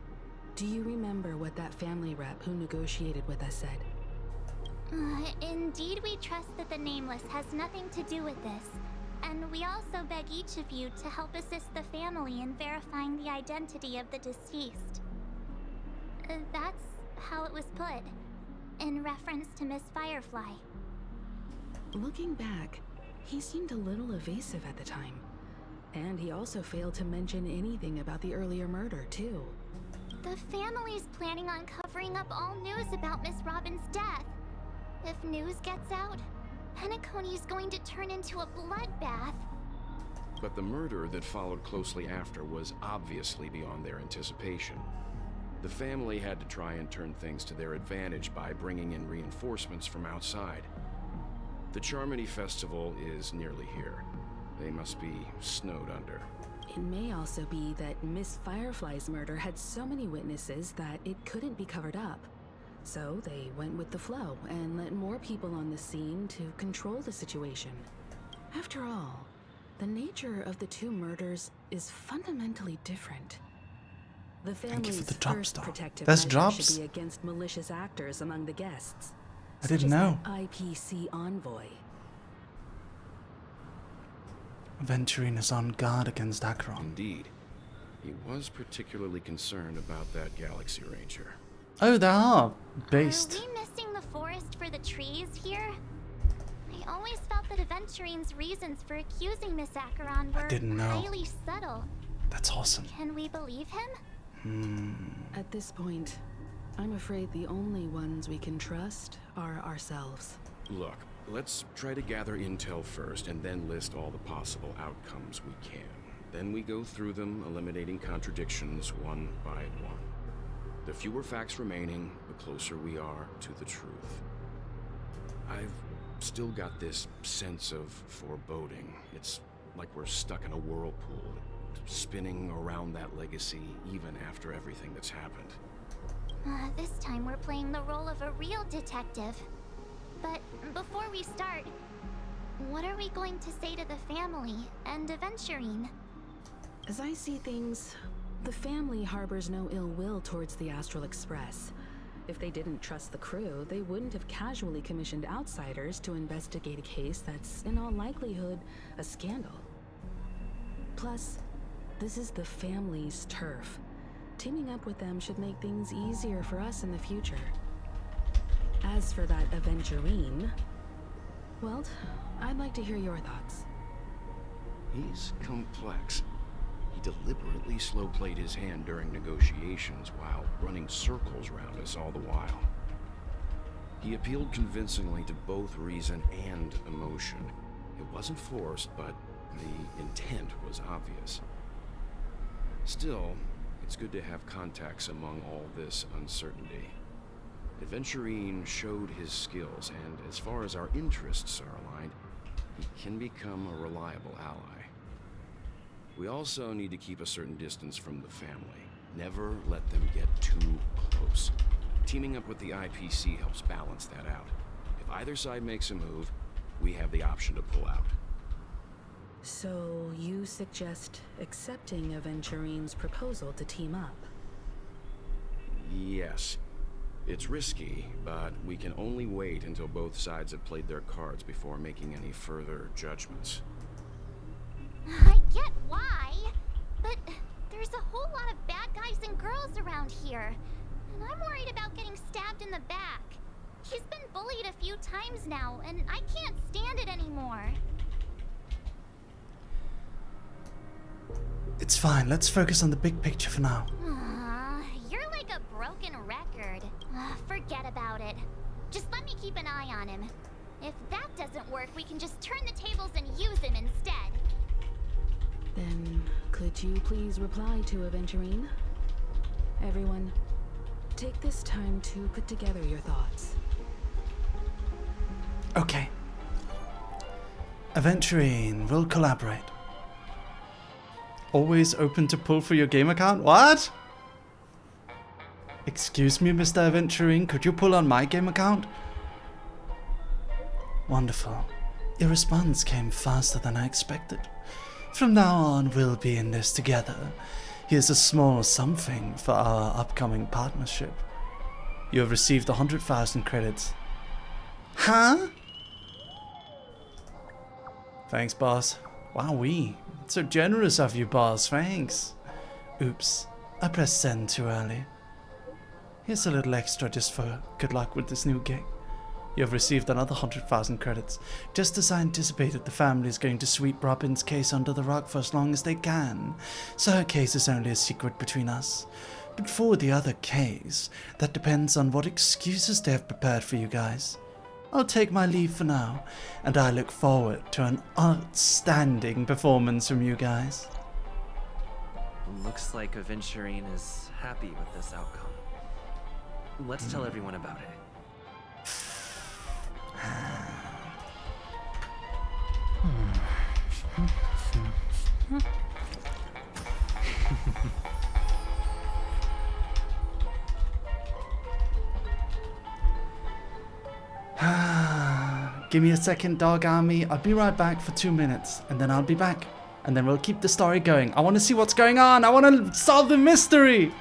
do you remember what that family rep who negotiated with us said? Indeed, we trust that the Nameless has nothing to do with this. And we also beg each of you to help assist the family in verifying the identity of the deceased. That's how it was put, in reference to Miss Firefly. Looking back, he seemed a little evasive at the time. And he also failed to mention anything about the earlier murder, too. The family's planning on covering up all news about Miss Robin's death. If news gets out, Penacony's going to turn into a bloodbath. But the murder that followed closely after was obviously beyond their anticipation. The family had to try and turn things to their advantage by bringing in reinforcements from outside. The Charmony Festival is nearly here. They must be snowed under. It may also be that Miss Firefly's murder had so many witnesses that it couldn't be covered up. So they went with the flow and let more people on the scene to control the situation. After all, the nature of the two murders is fundamentally different. The family's first protective measure should be against malicious actors among the guests. I didn't know. IPC envoy. Aventurine is on guard against Acheron. Indeed. He was particularly concerned about that Galaxy Ranger. Oh, they are based. Are we missing the forest for the trees here? I always felt that Aventurine's reasons for accusing Miss Acheron were highly subtle. That's awesome. Can we believe him? At this point, I'm afraid the only ones we can trust are ourselves. Look, let's try to gather intel first and then list all the possible outcomes we can. Then we go through them, eliminating contradictions one by one. The fewer facts remaining, the closer we are to the truth. I've still got this sense of foreboding. It's like we're stuck in a whirlpool, spinning around that legacy even after everything that's happened. This time we're playing the role of a real detective. But before we start, what are we going to say to the family and Aventurine? As I see things, the family harbors no ill will towards the Astral Express. If they didn't trust the crew, they wouldn't have casually commissioned outsiders to investigate a case that's, in all likelihood, a scandal. Plus, this is the family's turf. Teaming up with them should make things easier for us in the future. As for that Aventurine, well, I'd like to hear your thoughts. He's complex. He deliberately slow-played his hand during negotiations while running circles around us all the while. He appealed convincingly to both reason and emotion. It wasn't forced, but the intent was obvious. Still, it's good to have contacts among all this uncertainty. Aventurine showed his skills, and as far as our interests are aligned, he can become a reliable ally. We also need to keep a certain distance from the family. Never let them get too close. Teaming up with the IPC helps balance that out. If either side makes a move, we have the option to pull out. So you suggest accepting Aventurine's proposal to team up? Yes. It's risky, but we can only wait until both sides have played their cards before making any further judgments. I get why, but there's a whole lot of bad guys and girls around here, and I'm worried about getting stabbed in the back. He's been bullied a few times now, and I can't stand it anymore. It's fine, let's focus on the big picture for now. You're like a broken record. Forget about it. Just let me keep an eye on him. If that doesn't work, we can just turn the tables and use him instead. Then, could you please reply to Aventurine? Everyone, take this time to put together your thoughts. Okay. Aventurine will collaborate. Always open to pull for your game account? What? Excuse me, Mr. Aventurine, could you pull on my game account? Wonderful. Your response came faster than I expected. From now on, we'll be in this together. Here's a small something for our upcoming partnership. You have received 100,000 credits. Huh? Thanks, boss. Wowee. So generous of you, boss. Thanks. Oops. I pressed send too early. Here's a little extra just for good luck with this new gig. You have received another 100,000 credits. Just as I anticipated, the family is going to sweep Robin's case under the rug for as long as they can. So her case is only a secret between us. But for the other case, that depends on what excuses they have prepared for you guys. I'll take my leave for now, and I look forward to an outstanding performance from you guys. Looks like Aventurine is happy with this outcome. Let's tell everyone about it. Give me a second, Dog Army. I'll be right back for 2 minutes, and then I'll be back. And then we'll keep the story going. I want to see what's going on. I want to solve the mystery.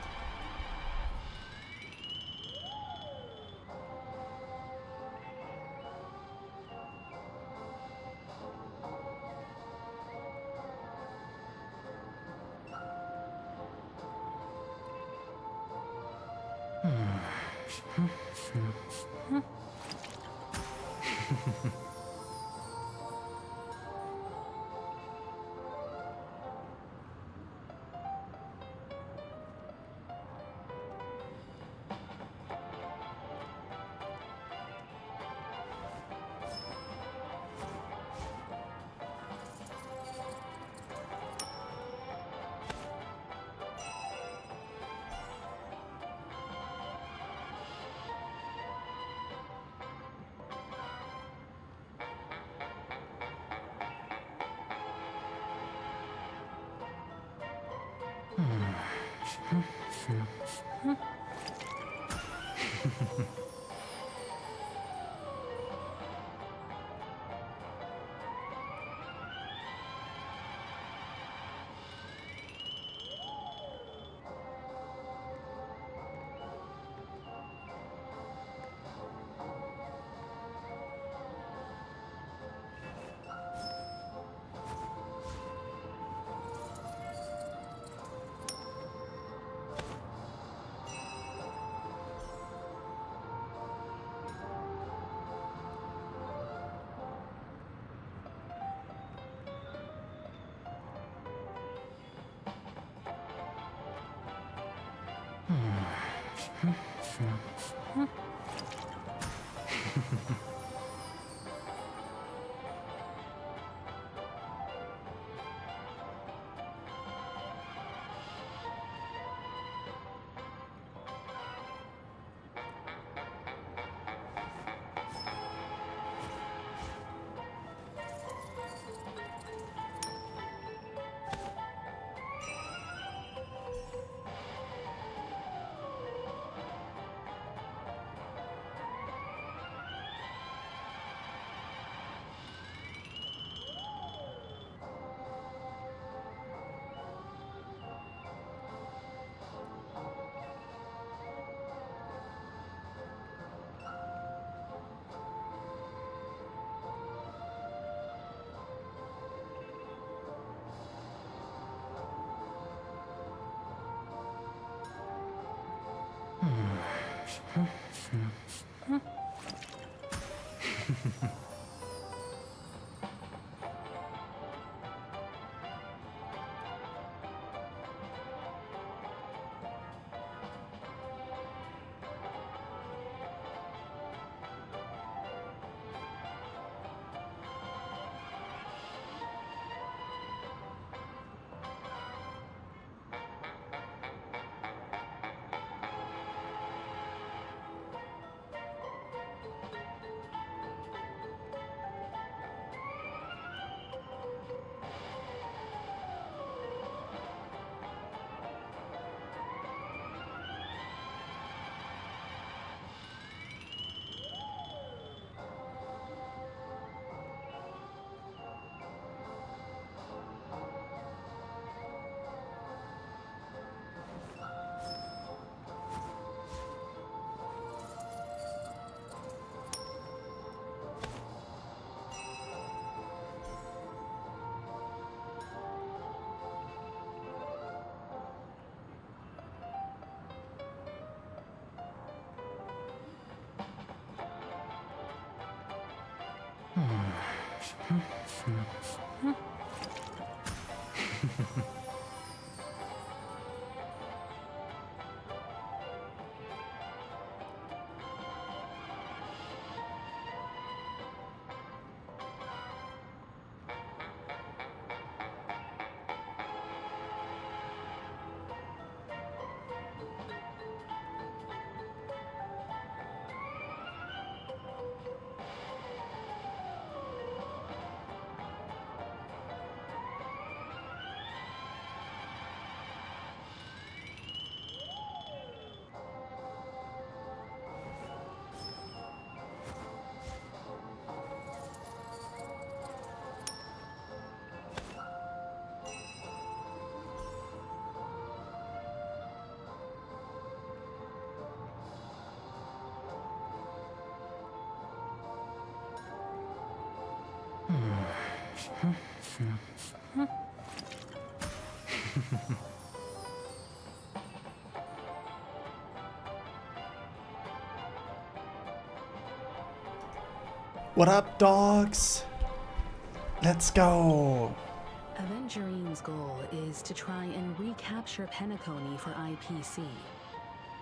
What up, dogs? Let's go. Avengerine's goal is to try and recapture Penacony for IPC.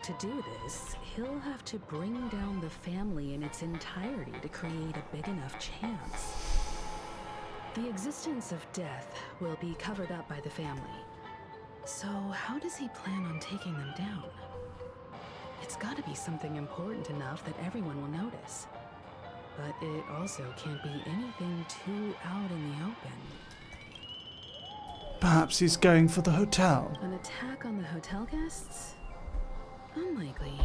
To do this, he'll have to bring down the family in its entirety to create a big enough chance. The existence of death will be covered up by the family. So how does he plan on taking them down? It's gotta be something important enough that everyone will notice. But it also can't be anything too out in the open. Perhaps he's going for the hotel. An attack on the hotel guests? Unlikely.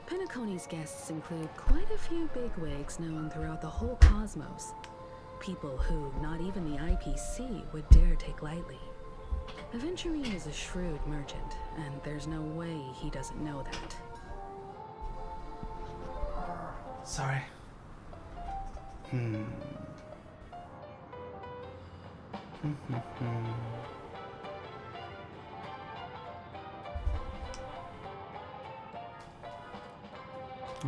Penacony's guests include quite a few bigwigs known throughout the whole cosmos. People who not even the IPC would dare take lightly. Aventurine is a shrewd merchant, and there's no way he doesn't know that. Sorry. I'm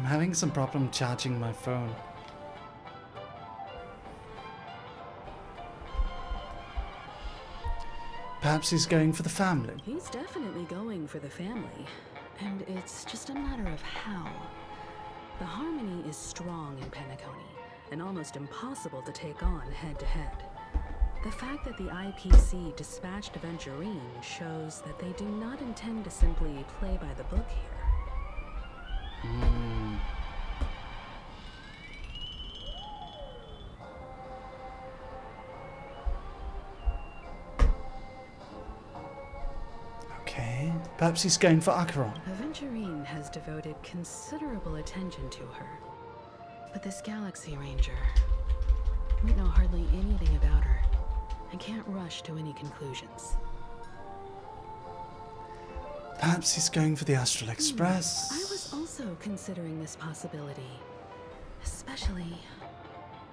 having some problem charging my phone. Perhaps he's going for the family. He's definitely going for the family, and it's just a matter of how. The harmony is strong in Penacony, and almost impossible to take on head-to-head. The fact that the IPC dispatched Aventurine shows that they do not intend to simply play by the book here. Okay, perhaps he's going for Acheron. Aventurine has devoted considerable attention to her. But this Galaxy Ranger, we know hardly anything about her, and can't rush to any conclusions. Perhaps he's going for the Astral Express. I was also considering this possibility, especially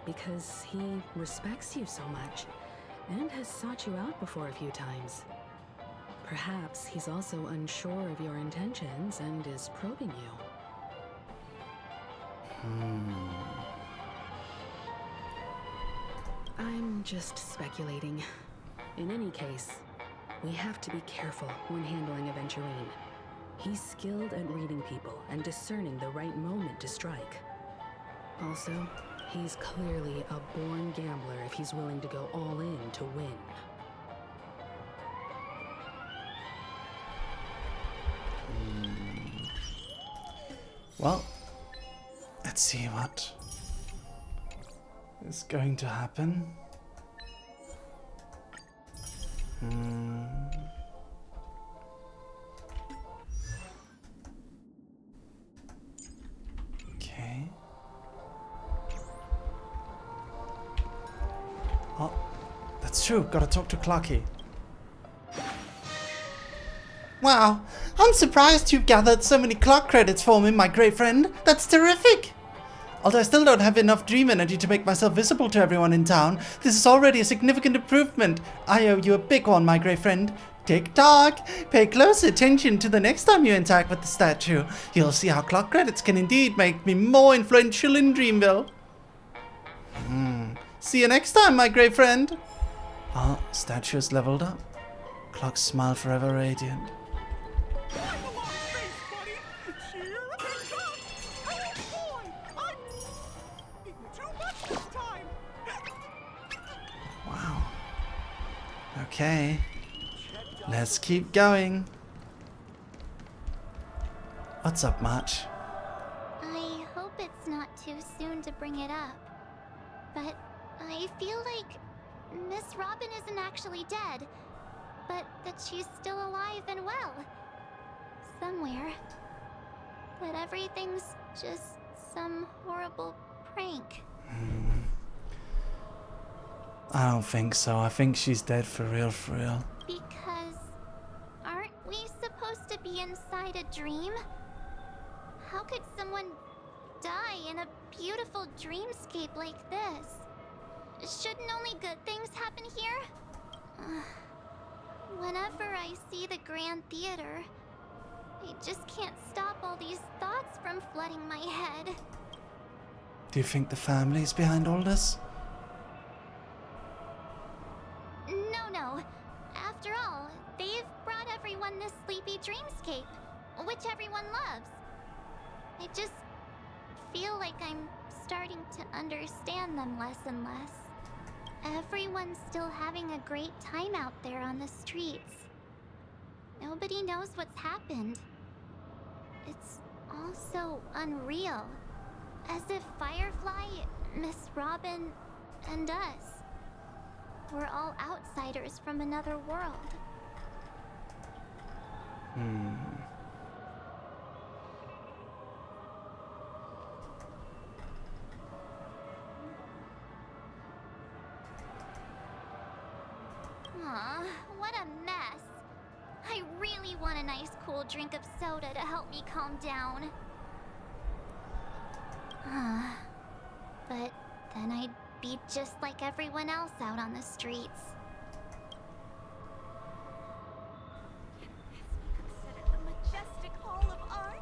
because he respects you so much, and has sought you out before a few times. Perhaps he's also unsure of your intentions and is probing you. I'm just speculating. In any case, we have to be careful when handling Aventurine. He's skilled at reading people and discerning the right moment to strike. Also, he's clearly a born gambler if he's willing to go all in to win. Well, let's see what is going to happen. Okay. Oh, that's true. Gotta talk to Clarky. Wow, I'm surprised you've gathered so many clock credits for me, my great friend. That's terrific! Although I still don't have enough dream energy to make myself visible to everyone in town, this is already a significant improvement. I owe you a big one, my great friend. Tick-tock! Pay close attention to the next time you interact with the statue. You'll see how clock credits can indeed make me more influential in Dreamville. See you next time, my great friend. Ah, statue is leveled up. Clock's smile forever radiant. Wow. Okay. Let's keep going. What's up, March? I hope it's not too soon to bring it up. But I feel like Miss Robin isn't actually dead, but that she's still alive and well. Somewhere. But everything's just some horrible prank. I don't think so. I think she's dead for real, for real. Because aren't we supposed to be inside a dream? How could someone die in a beautiful dreamscape like this? Shouldn't only good things happen here? Whenever I see the Grand Theater, I just can't stop all these thoughts from flooding my head. Do you think the family's behind all this? No. After all, they've brought everyone this sleepy dreamscape, which everyone loves. I just feel like I'm starting to understand them less and less. Everyone's still having a great time out there on the streets. Nobody knows what's happened. It's all so unreal. As if Firefly, Miss Robin, and us were all outsiders from another world. Aw, what a mess. I really want a nice cool drink of soda to help me calm down. But then I'd be just like everyone else out on the streets. Consider the majestic hall of art.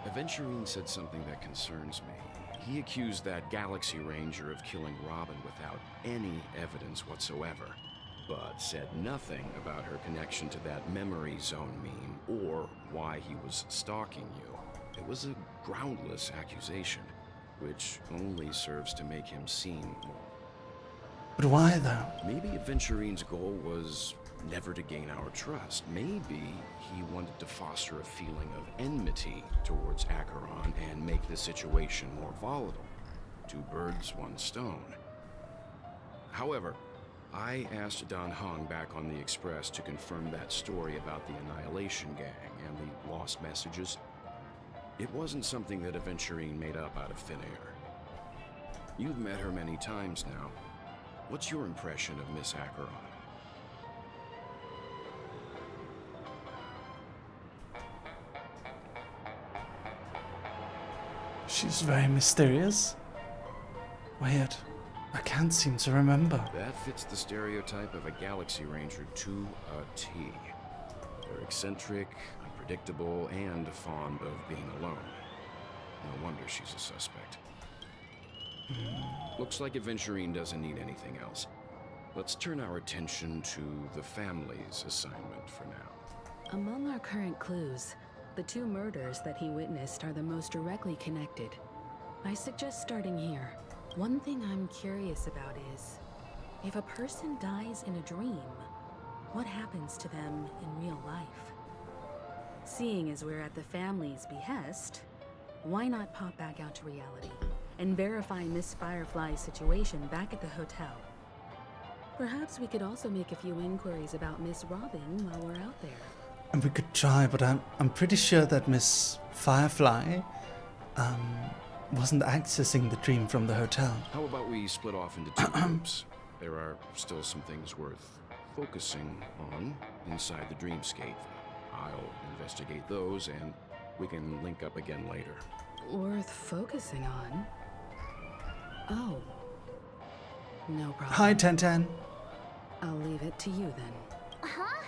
Aventurine said something that concerns me. He accused that Galaxy Ranger of killing Robin without any evidence whatsoever, but said nothing about her connection to that memory zone meme or why he was stalking you. It was a groundless accusation, which only serves to make him seem more. But why though? Maybe Aventurine's goal was never to gain our trust. Maybe he wanted to foster a feeling of enmity towards Acheron and make the situation more volatile. 2 birds, 1 stone. However, I asked Don Hung back on the Express to confirm that story about the Annihilation Gang and the lost messages. It wasn't something that Aventurine made up out of thin air. You've met her many times now. What's your impression of Miss Acheron? She's very mysterious. Weird. I can't seem to remember. That fits the stereotype of a Galaxy Ranger to a T. They're eccentric, unpredictable, and fond of being alone. No wonder she's a suspect. Looks like Aventurine doesn't need anything else. Let's turn our attention to the family's assignment for now. Among our current clues, the 2 murders that he witnessed are the most directly connected. I suggest starting here. One thing I'm curious about is, if a person dies in a dream, what happens to them in real life? Seeing as we're at the family's behest, why not pop back out to reality and verify Miss Firefly's situation back at the hotel? Perhaps we could also make a few inquiries about Miss Robin while we're out there. And we could try, but I'm pretty sure that Miss Firefly wasn't accessing the dream from the hotel. How about we split off into 2 groups? There are still some things worth focusing on inside the dreamscape. I'll investigate those, and we can link up again later. Worth focusing on? Oh. No problem. Hi, Ten. I'll leave it to you then. Huh?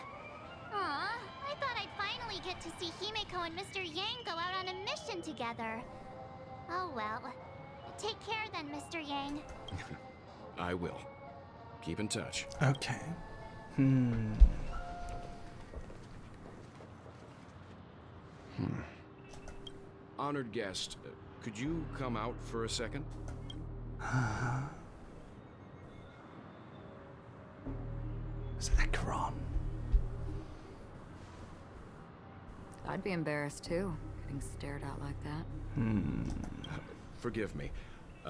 Aw, I thought I'd finally get to see Himeko and Mr. Yang go out on a mission together. Oh well. Take care then, Mr. Yang. I will. Keep in touch. Okay. Honored guest, could you come out for a second? It's Acheron. I'd be embarrassed too, getting stared at like that. Forgive me.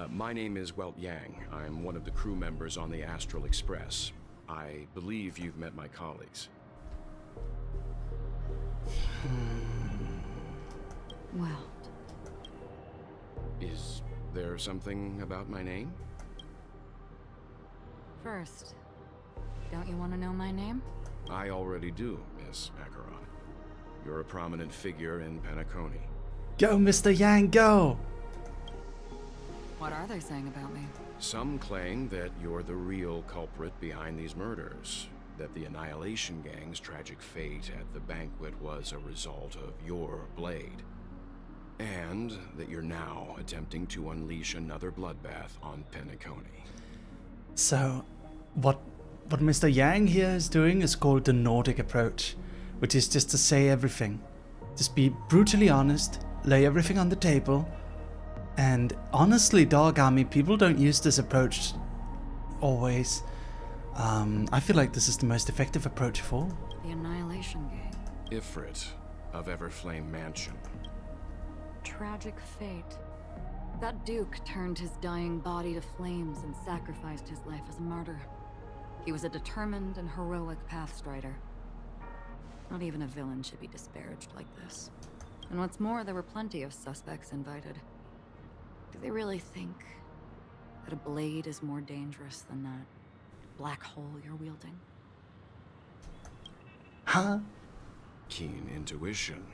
My name is Welt Yang. I'm one of the crew members on the Astral Express. I believe you've met my colleagues. Well. Is there something about my name? First, don't you want to know my name? I already do, Miss Acheron. You're a prominent figure in Penacony. Go, Mr. Yang, go! What are they saying about me? Some claim that you're the real culprit behind these murders, that the Annihilation Gang's tragic fate at the banquet was a result of your blade, and that you're now attempting to unleash another bloodbath on Penacony. So, what Mr. Yang here is doing is called the Nordic approach, which is just to say everything. Just be brutally honest, lay everything on the table, and honestly, Dog Army, people don't use this approach always. I feel like this is the most effective approach of all. The Annihilation Gang. Ifrit of Everflame Mansion. Tragic fate. That Duke turned his dying body to flames and sacrificed his life as a martyr. He was a determined and heroic pathstrider. Not even a villain should be disparaged like this. And what's more, there were plenty of suspects invited. Do they really think that a blade is more dangerous than that black hole you're wielding? Huh? Keen intuition.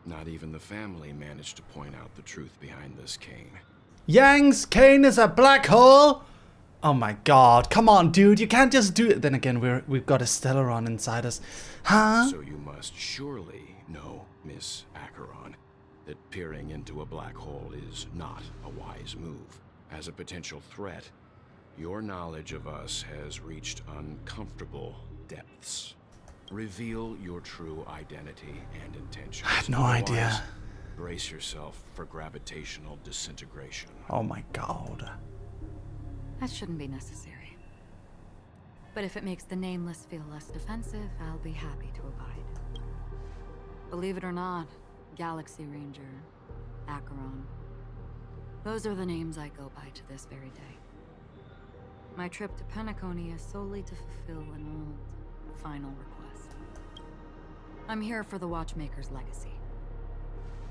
Not even the family managed to point out the truth behind this cane. Yang's cane is a black hole? Oh my god, come on dude, you can't just do it. Then again, we've got a Stellaron inside us. Huh? So you must surely know, Miss Acheron, that peering into a black hole is not a wise move. As a potential threat, your knowledge of us has reached uncomfortable depths. Reveal your true identity and intentions. I had no idea. Brace yourself for gravitational disintegration. Oh my god. That shouldn't be necessary. But if it makes the Nameless feel less defensive, I'll be happy to abide. Believe it or not, Galaxy Ranger, Acheron, those are the names I go by to this very day. My trip to Penacony is solely to fulfill an old, final request. I'm here for the Watchmaker's legacy.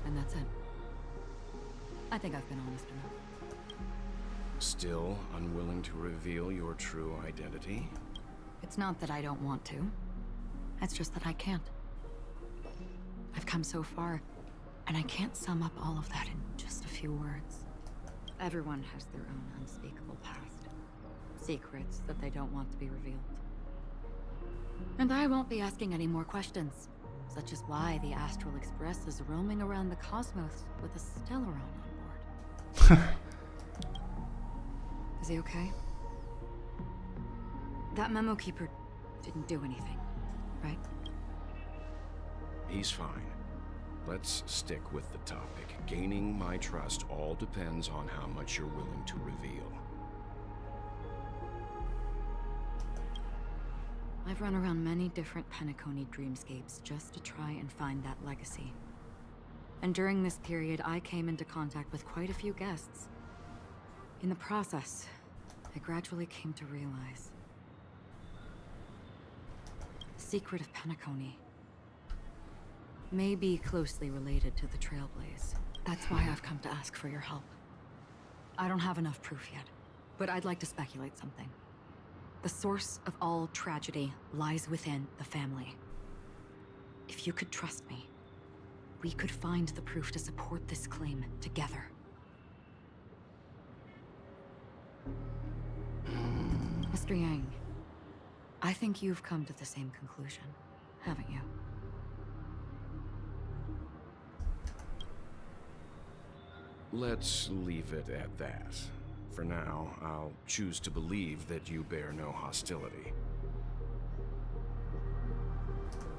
And that's it. I think I've been honest enough. Still unwilling to reveal your true identity? It's not that I don't want to. It's just that I can't. I've come so far, and I can't sum up all of that in just a few words. Everyone has their own unspeakable past. Secrets that they don't want to be revealed. And I won't be asking any more questions, such as why the Astral Express is roaming around the cosmos with a Stellaron on board. Is he okay? That memo keeper didn't do anything, right? He's fine. Let's stick with the topic. Gaining my trust all depends on how much you're willing to reveal. I've run around many different Penacony dreamscapes just to try and find that legacy. And during this period, I came into contact with quite a few guests. In the process, I gradually came to realize the secret of Penacony may be closely related to the Trailblaze. That's why I've come to ask for your help. I don't have enough proof yet, but I'd like to speculate something. The source of all tragedy lies within the family. If you could trust me, we could find the proof to support this claim together. Mr. Yang, I think you've come to the same conclusion, haven't you? Let's leave it at that. For now, I'll choose to believe that you bear no hostility.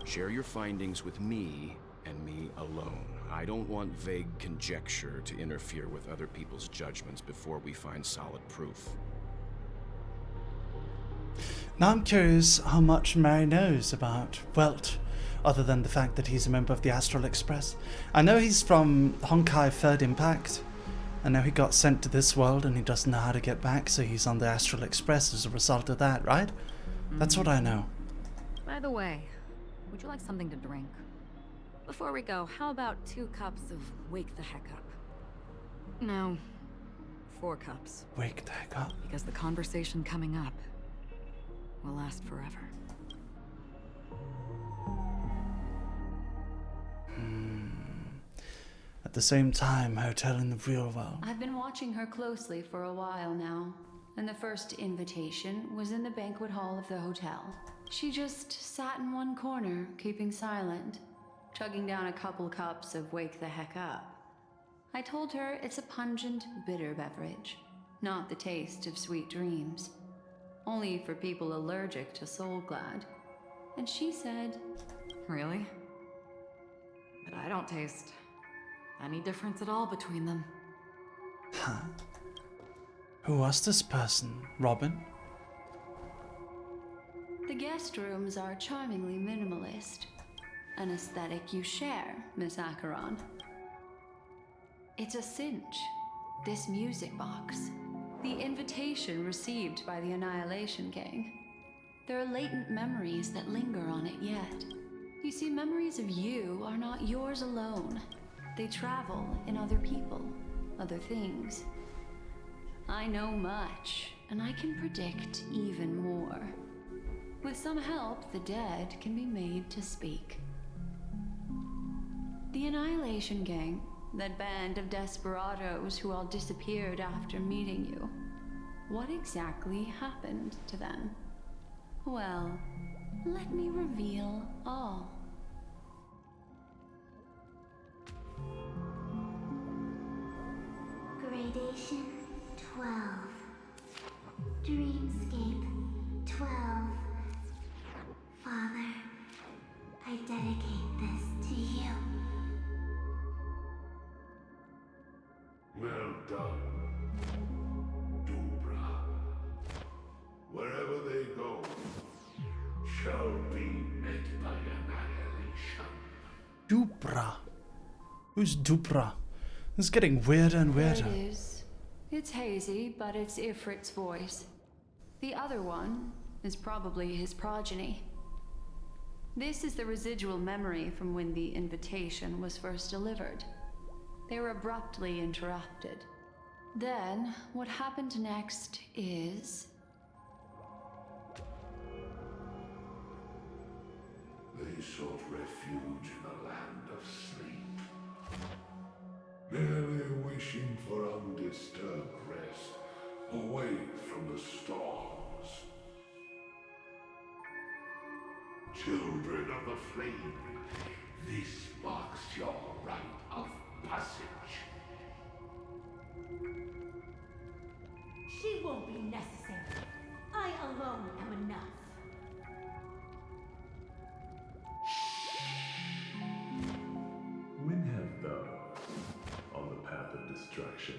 Share your findings with me and me alone. I don't want vague conjecture to interfere with other people's judgments before we find solid proof. Now I'm curious how much Mary knows about Welt, other than the fact that he's a member of the Astral Express. I know he's from Honkai 3rd Impact. I know he got sent to this world and he doesn't know how to get back, so he's on the Astral Express as a result of that, right? That's what I know. By the way, would you like something to drink? Before we go, how about 2 cups of Wake the Heck Up? No, 4 cups. Wake the heck up? Because the conversation coming up will last forever. At the same time, hotel in the real world. I've been watching her closely for a while now, and the first invitation was in the banquet hall of the hotel. She just sat in one corner, keeping silent, chugging down a couple cups of Wake the Heck Up. I told her it's a pungent, bitter beverage, not the taste of sweet dreams. Only for people allergic to Soul Glad. And she said, Really? But I don't taste any difference at all between them. Huh. Who was this person? Robin? the guest rooms are charmingly minimalist. An aesthetic you share, Miss Acheron. It's a cinch, this music box. The invitation received by the Annihilation Gang. There are latent memories that linger on it yet. You see, memories of you are not yours alone. They travel in other people, other things. I know much, and I can predict even more. With some help, the dead can be made to speak. The Annihilation Gang, that band of desperados who all disappeared after meeting you. What exactly happened to them? Well, let me reveal all. Gradation 12. Dreamscape 12. Father, I dedicate this to you. Well done, Dubra. Wherever they go, shall be met by annihilation. Dubra. Who's Dubra? It's getting weirder and weirder. There it is. It's hazy, but it's Ifrit's voice. The other one is probably his progeny. This is the residual memory from when the invitation was first delivered. They were abruptly interrupted. Then, what happened next is... They sought refuge in the land of sleep, merely wishing for undisturbed rest, away from the storms. Children of the flame, this marks your rite of passage. She won't be necessary. I alone am enough. When have thou, on the path of destruction,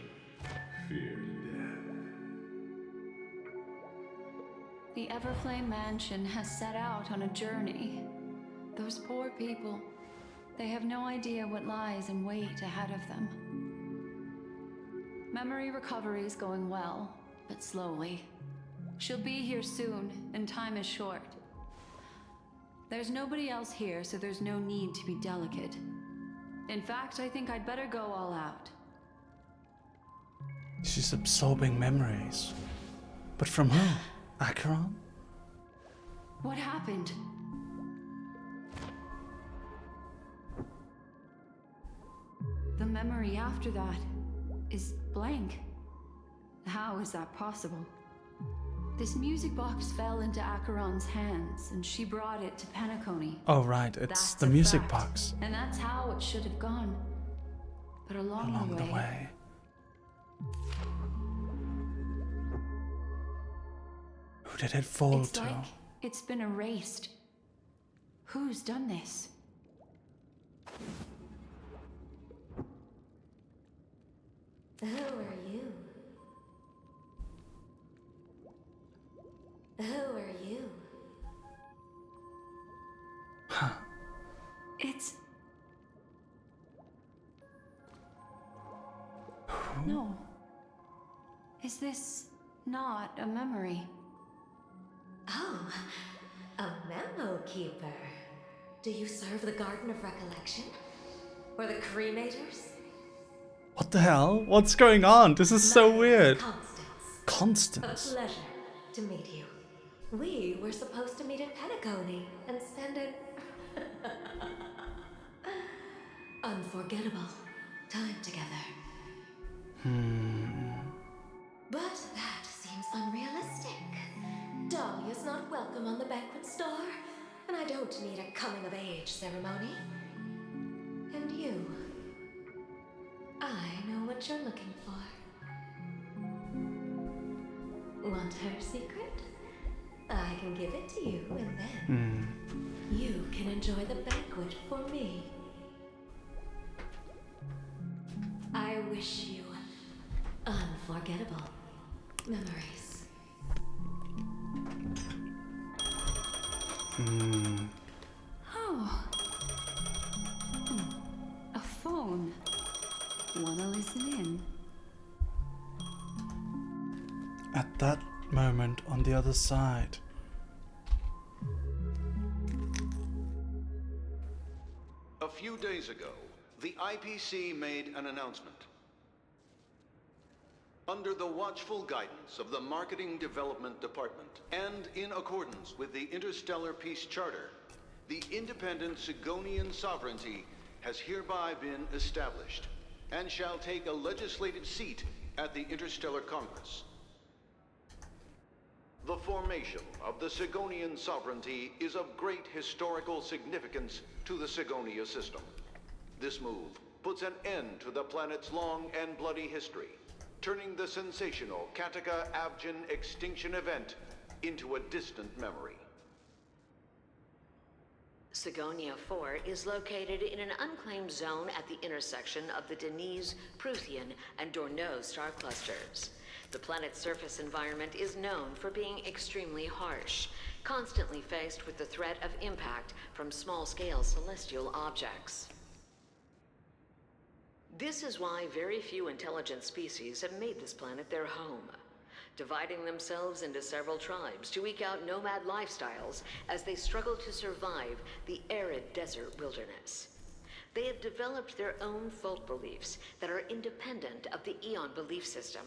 feared death? The Everflame Mansion has set out on a journey. Those poor people, they have no idea what lies in wait ahead of them. Memory recovery is going well, but slowly. She'll be here soon, and time is short. There's nobody else here, so there's no need to be delicate. In fact, I think I'd better go all out. She's absorbing memories. But from who? Acheron? What happened? The memory after that is blank. How is that possible? This music box fell into Acheron's hands, and she brought it to Penacony. Oh right, it's That's the a music fact. box. And that's how it should have gone. But along The way. Who did it fall It's to? like it's been erased. Who's done this? Who are you? Who are you? Huh. It's... No. Is this not a memory? Oh, a memo keeper. Do you serve the Garden of Recollection? Or the Cremators? What the hell? What's going on? This is so weird. Constance. A pleasure to meet you. We were supposed to meet in Penacony and spend an unforgettable time together. But that seems unrealistic. Dahlia's not welcome on the banquet star, and I don't need a coming-of-age ceremony. And you, I know what you're looking for. Want her secret? I can give it to you, and then you can enjoy the banquet for me. I wish you unforgettable memories. Oh. A phone. Wanna listen in? At that moment on the other side. A few days ago, the IPC made an announcement. Under the watchful guidance of the Marketing Development Department, and in accordance with the Interstellar Peace Charter, the independent Sigonian sovereignty has hereby been established, and shall take a legislative seat at the Interstellar Congress. The formation of the Sigonian sovereignty is of great historical significance to the Sigonia system. This move puts an end to the planet's long and bloody history, turning the sensational Kataka-Abjin extinction event into a distant memory. Sigonia 4 is located in an unclaimed zone at the intersection of the Denise, Prothean, and Dorneau star clusters. The planet's surface environment is known for being extremely harsh, constantly faced with the threat of impact from small-scale celestial objects. This is why very few intelligent species have made this planet their home, dividing themselves into several tribes to eke out nomad lifestyles as they struggle to survive the arid desert wilderness. They have developed their own folk beliefs that are independent of the Eon belief system.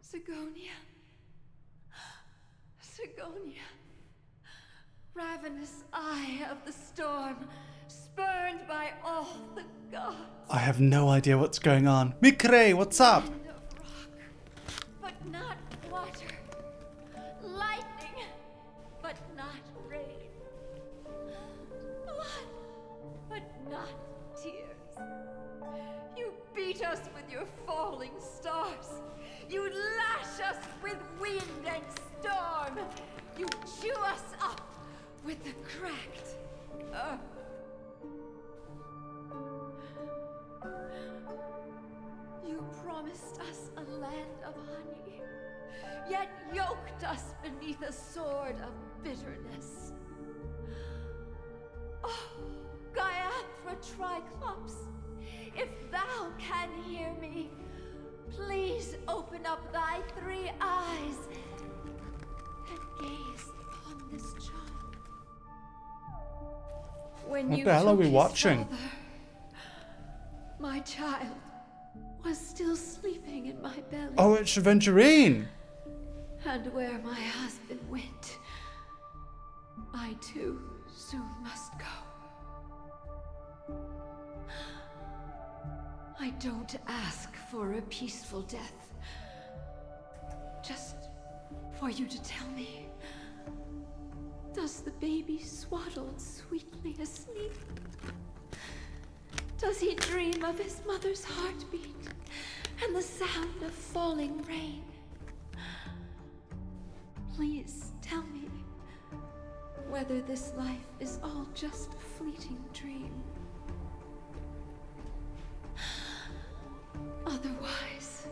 Sigonia. Sigonia. Ravenous eye of the storm, spurned by all the gods. I have no idea what's going on. Mikre, what's up? Land of rock, but not water. Lightning, but not rain. Blood, but not tears. You beat us with your falling stars. You lash us with wind and storm. You chew us up with the cracked earth. You promised us a land of honey, yet yoked us beneath a sword of bitterness. Oh, Gaiathra Triclops, if thou can hear me, please open up thy 3 eyes and gaze upon this child. When What you the hell are took we his watching? father, my child was still sleeping in my belly. Oh, it's Aventurine. And where my husband went, I too soon must go. I don't ask for a peaceful death. Just for you to tell me, does the baby swaddled sweetly asleep? Does he dream of his mother's heartbeat and the sound of falling rain? Please tell me whether this life is all just a fleeting dream. Otherwise,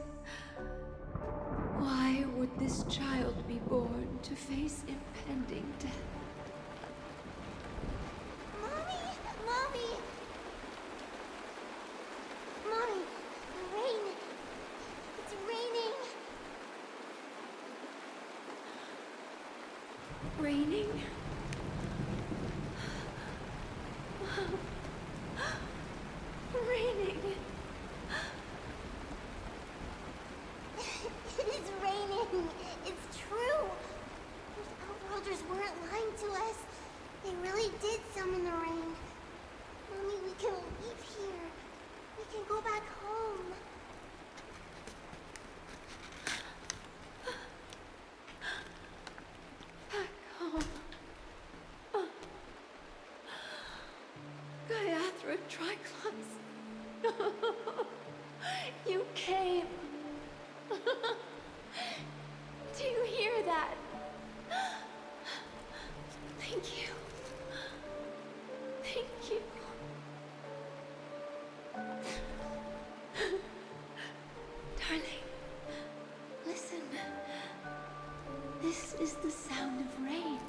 why would this child be born to face impending death? Mommy! Mommy! Mommy, the rain. It's raining. Raining? Raining. It is raining. It's true. Those outworlders weren't lying to us. They really did summon the rain. can leave here. We can go back home. Back home. Gaiathra Triclops. You came. Do you hear that? Thank you. Thank you. Darling, listen. This is the sound of rain.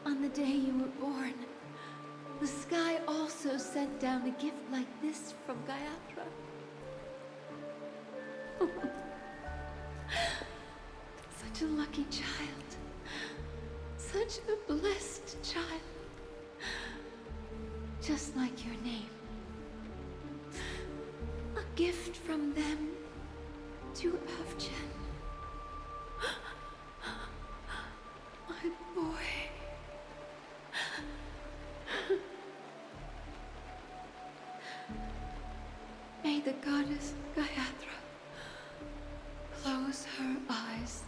On the day you were born, the sky also sent down a gift like this from Gaiathra. Such a lucky child. Such a blessed child. Just like your name. A gift from them to Avgen. My boy. May the goddess Gaiathra close her eyes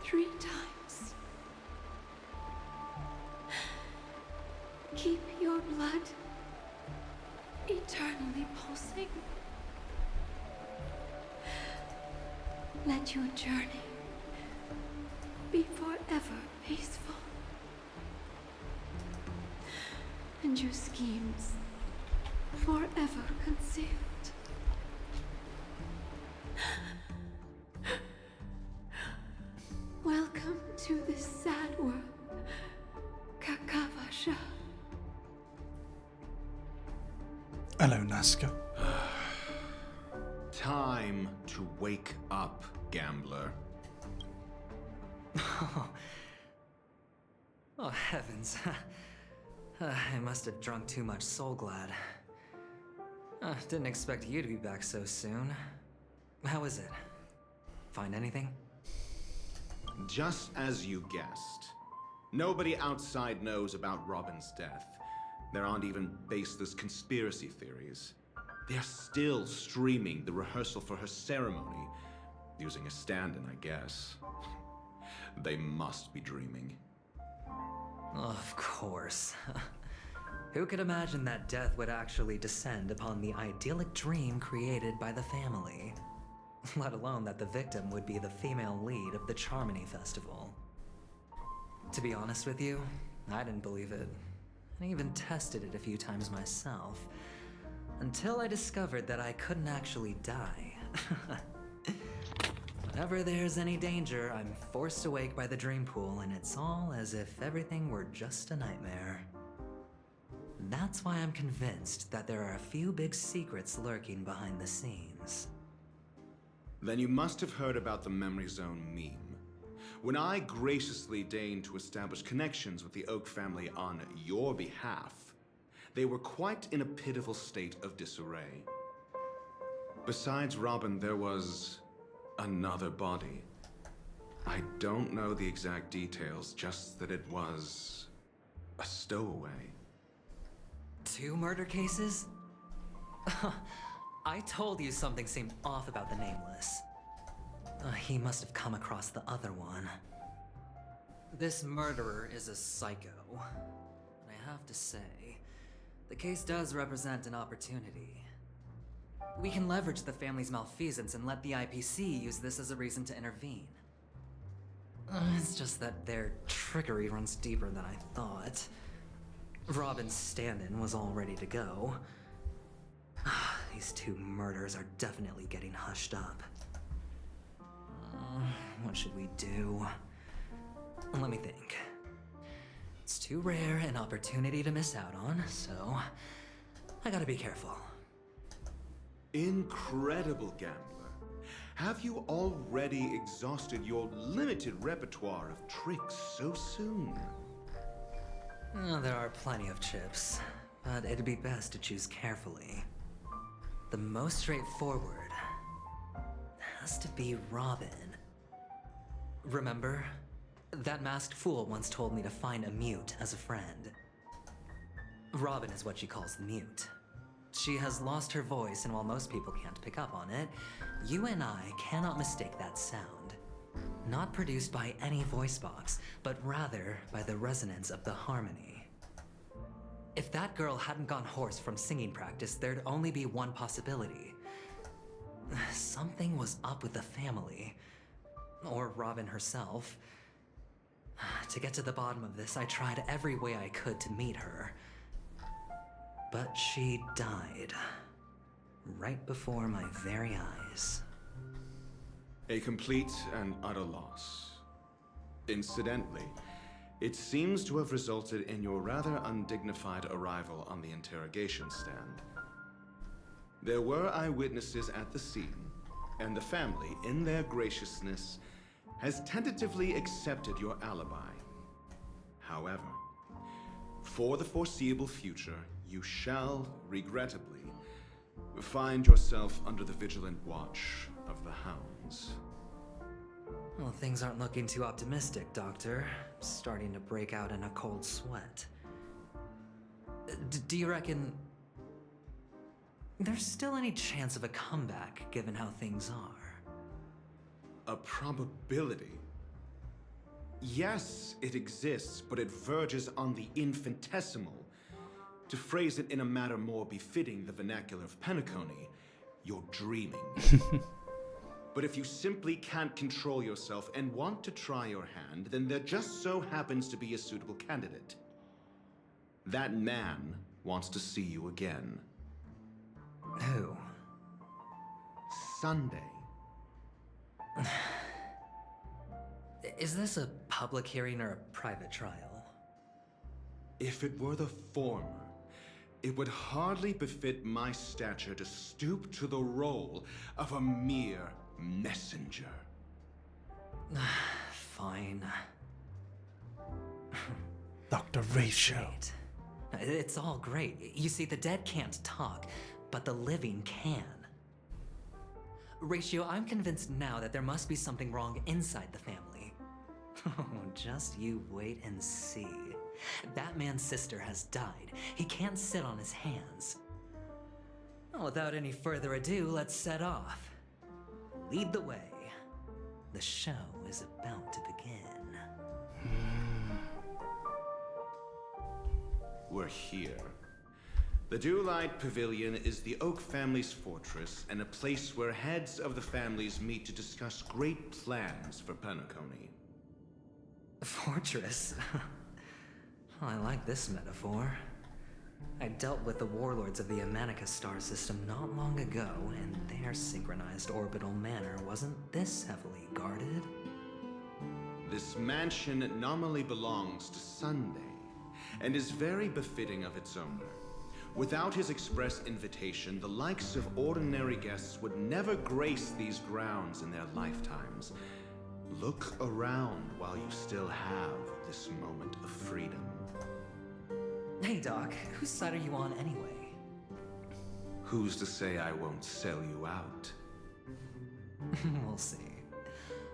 3 times. Keep your blood eternally pulsing. Let your journey be forever peaceful. And your schemes forever concealed. Welcome to this sad world, Kakavasha. Hello, Nazca. Time to wake up, gambler. Oh, heavens. I must have drunk too much Soul Glad. Didn't expect you to be back so soon. How is it? Find anything? Just as you guessed. Nobody outside knows about Robin's death. There aren't even baseless conspiracy theories. They're still streaming the rehearsal for her ceremony, using a stand-in, I guess. They must be dreaming. Of course. Who could imagine that death would actually descend upon the idyllic dream created by the family? Let alone that the victim would be the female lead of the Charmony Festival. To be honest with you, I didn't believe it. I even tested it a few times myself, until I discovered that I couldn't actually die. Whenever there's any danger, I'm forced awake by the dream pool, and it's all as if everything were just a nightmare. That's why I'm convinced that there are a few big secrets lurking behind the scenes. Then you must have heard about the Memory Zone meme. When I graciously deigned to establish connections with the Oak family on your behalf, they were quite in a pitiful state of disarray. Besides Robin, there was another body. I don't know the exact details, just that it was a stowaway. 2 murder cases? I told you something seemed off about the Nameless. He must have come across the other one. This murderer is a psycho. And I have to say, the case does represent an opportunity. We can leverage the family's malfeasance and let the IPC use this as a reason to intervene. It's just that their trickery runs deeper than I thought. Robin's stand-in was all ready to go. These 2 murders are definitely getting hushed up. What should we do? Let me think. It's too rare an opportunity to miss out on, so I gotta be careful. Incredible, gambler. Have you already exhausted your limited repertoire of tricks so soon? There are plenty of chips, but it'd be best to choose carefully. The most straightforward has to be Robin. Remember? That masked fool once told me to find a mute as a friend. Robin is what she calls mute. She has lost her voice, and while most people can't pick up on it, you and I cannot mistake that sound. Not produced by any voice box, but rather by the resonance of the harmony. If that girl hadn't gone hoarse from singing practice, there'd only be one possibility. Something was up with the family. Or Robin herself. To get to the bottom of this, I tried every way I could to meet her. But she died. Right before my very eyes. A complete and utter loss. Incidentally, it seems to have resulted in your rather undignified arrival on the interrogation stand. There were eyewitnesses at the scene, and the family, in their graciousness, has tentatively accepted your alibi. However, for the foreseeable future, you shall, regrettably, find yourself under the vigilant watch of the hounds. Well, things aren't looking too optimistic, Doctor. Starting to break out in a cold sweat. Do you reckon there's still any chance of a comeback, given how things are? A probability? Yes, it exists, but it verges on the infinitesimal. To phrase it in a manner more befitting the vernacular of Penacony, you're dreaming. But if you simply can't control yourself and want to try your hand, then there just so happens to be a suitable candidate. That man wants to see you again. Who? Sunday. Is this a public hearing or a private trial? If it were the former, it would hardly befit my stature to stoop to the role of a mere messenger. Fine. Dr. Ratio. It's all great. You see, the dead can't talk, but the living can. Ratio, I'm convinced now that there must be something wrong inside the family. Oh, just you wait and see. That man's sister has died. He can't sit on his hands. Well, without any further ado, let's set off. Lead the way. The show is about to begin. We're here. The Dewlight Pavilion is the Oak family's fortress and a place where heads of the families meet to discuss great plans for Penacony. Fortress? I like this metaphor. I dealt with the warlords of the Amanica star system not long ago, and their synchronized orbital manor wasn't this heavily guarded. This mansion nominally belongs to Sunday, and is very befitting of its owner. Without his express invitation, the likes of ordinary guests would never grace these grounds in their lifetimes. Look around while you still have this moment of freedom. Hey, Doc, whose side are you on anyway? Who's to say I won't sell you out? We'll see.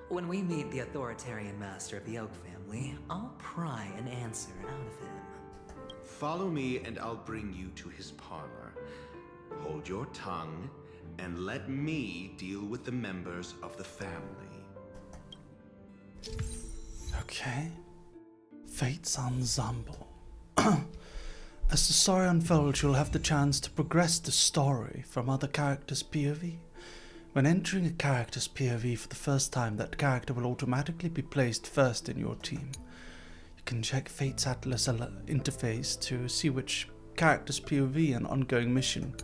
When we meet the authoritarian master of the Oak family, I'll pry an answer out of him. Follow me and I'll bring you to his parlor. Hold your tongue and let me deal with the members of the family. Okay. Fate's Ensemble. As the story unfolds, you'll have the chance to progress the story from other characters' POV. When entering a character's POV for the first time, that character will automatically be placed first in your team. You can check Fate's Atlas interface to see which character's POV and ongoing mission.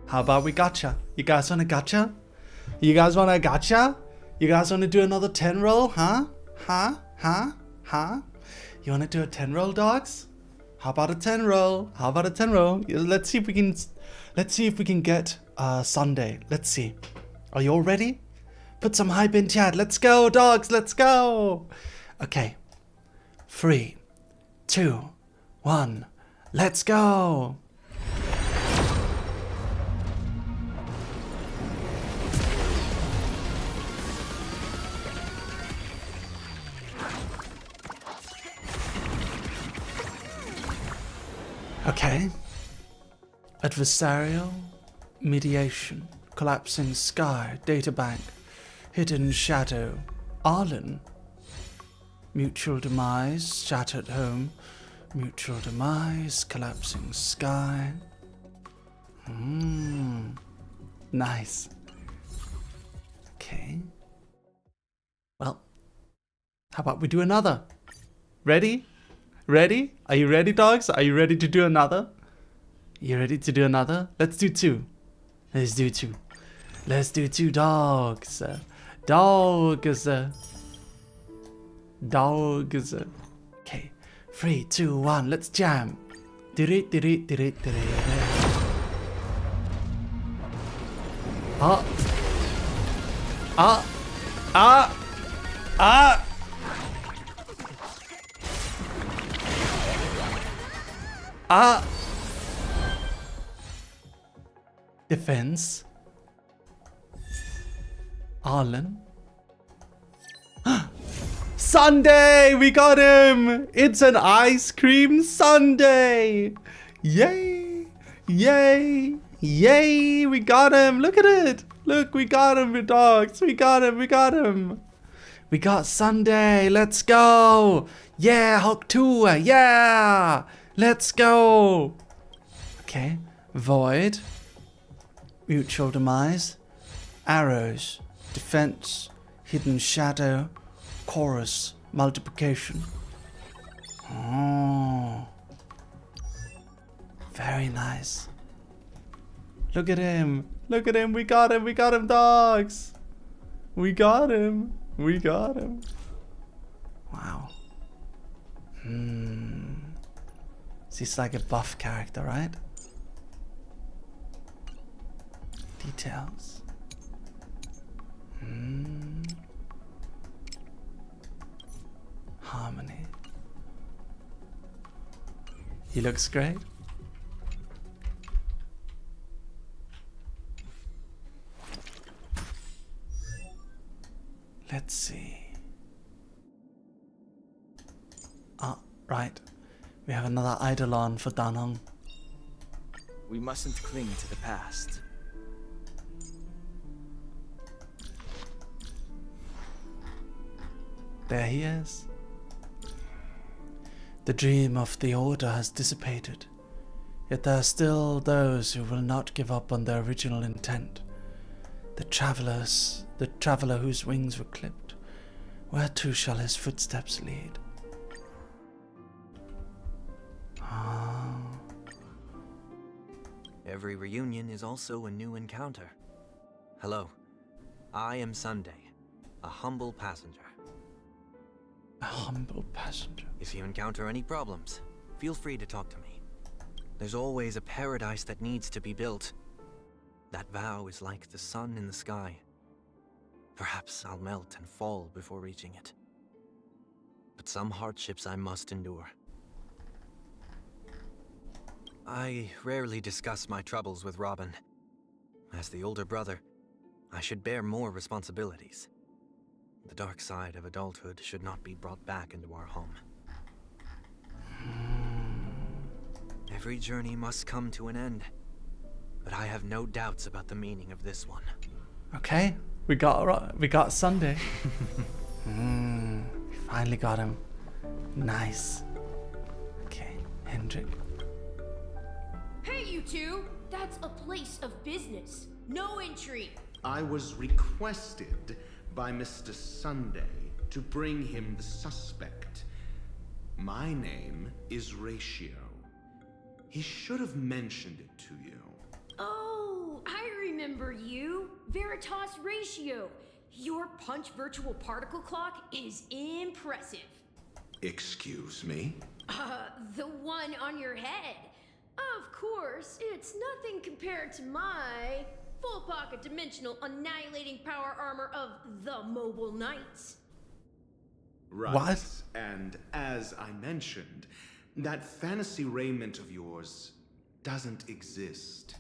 How about we gotcha? You guys want a gotcha? You guys want a gotcha? You guys want to do another 10 roll, huh? You want to do a 10 roll, dogs? How about a 10 roll? How about a 10 roll? Let's see if we can get Sunday. Let's see. Are you all ready? Put some hype in chat. Let's go, dogs. Let's go. Okay. 3, 2, 1. Let's go. Okay. Adversarial, mediation, collapsing sky, databank, hidden shadow, Arlen, mutual demise, shattered home, mutual demise, collapsing sky. Nice. Okay. Well, how about we do another? Ready? Ready? Are you ready, dogs? Are you ready to do another? You ready to do another? Let's do two. Let's do two. Let's do two dogs. Dogs. Dogs. Okay. 3, 2, 1. Let's jam. Ah. Ah. Ah. Ah. Ah. Defense. Arlen. Sunday! We got him! It's an ice cream sundae! Yay! Yay! Yay! We got him! Look at it! Look, we got him, dogs! We got him! We got him! We got Sunday! Let's go! Yeah! Hulk 2! Yeah! Let's go! Okay. Void. Mutual demise. Arrows. Defense. Hidden shadow. Chorus. Multiplication. Oh. Very nice. Look at him. Look at him. We got him. We got him, dogs. We got him. We got him. Wow. He's like a buff character, right? Details. Harmony. He looks great. Let's see. Ah, right. We have another Eidolon for Danhong. We mustn't cling to the past. There he is. The dream of the Order has dissipated, yet there are still those who will not give up on their original intent. The traveler whose wings were clipped. Where to shall his footsteps lead? Every reunion is also a new encounter. Hello, I am Sunday, a humble passenger. A humble passenger. If you encounter any problems, feel free to talk to me. There's always a paradise that needs to be built. That vow is like the sun in the sky. Perhaps I'll melt and fall before reaching it. But some hardships I must endure. I rarely discuss my troubles with Robin. As the older brother, I should bear more responsibilities. The dark side of adulthood should not be brought back into our home. Every journey must come to an end, but I have no doubts about the meaning of this one. Okay, we got Sunday. We finally got him. Nice. Okay, Hendrik. Hey, you two! That's a place of business. No entry. I was requested by Mr. Sunday to bring him the suspect. My name is Ratio. He should have mentioned it to you. Oh, I remember you. Veritas Ratio. Your punch virtual particle clock is impressive. Excuse me? The one on your head. Of course, it's nothing compared to my full pocket dimensional annihilating power armor of the Mobile Knights. Right. What? And as I mentioned, that fantasy raiment of yours doesn't exist.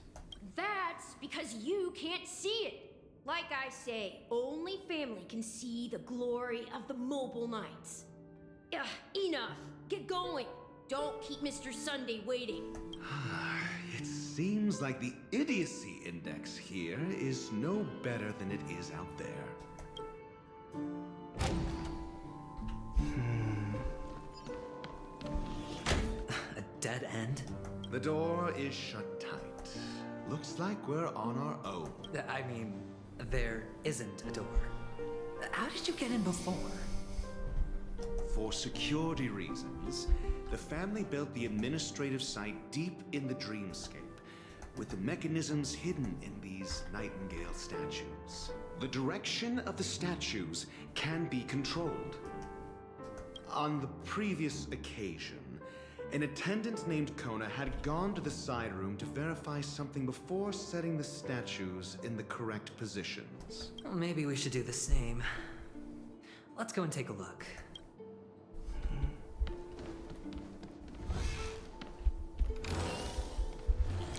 That's because you can't see it. Like I say, only family can see the glory of the Mobile Knights. Enough. Get going. Don't keep Mr. Sunday waiting. It seems like the idiocy index here is no better than it is out there. A dead end? The door is shut tight. Looks like we're on our own. I mean, there isn't a door. How did you get in before? For security reasons, the family built the administrative site deep in the dreamscape, with the mechanisms hidden in these nightingale statues. The direction of the statues can be controlled. On the previous occasion, an attendant named Kona had gone to the side room to verify something before setting the statues in the correct positions. Well, maybe we should do the same. Let's go and take a look.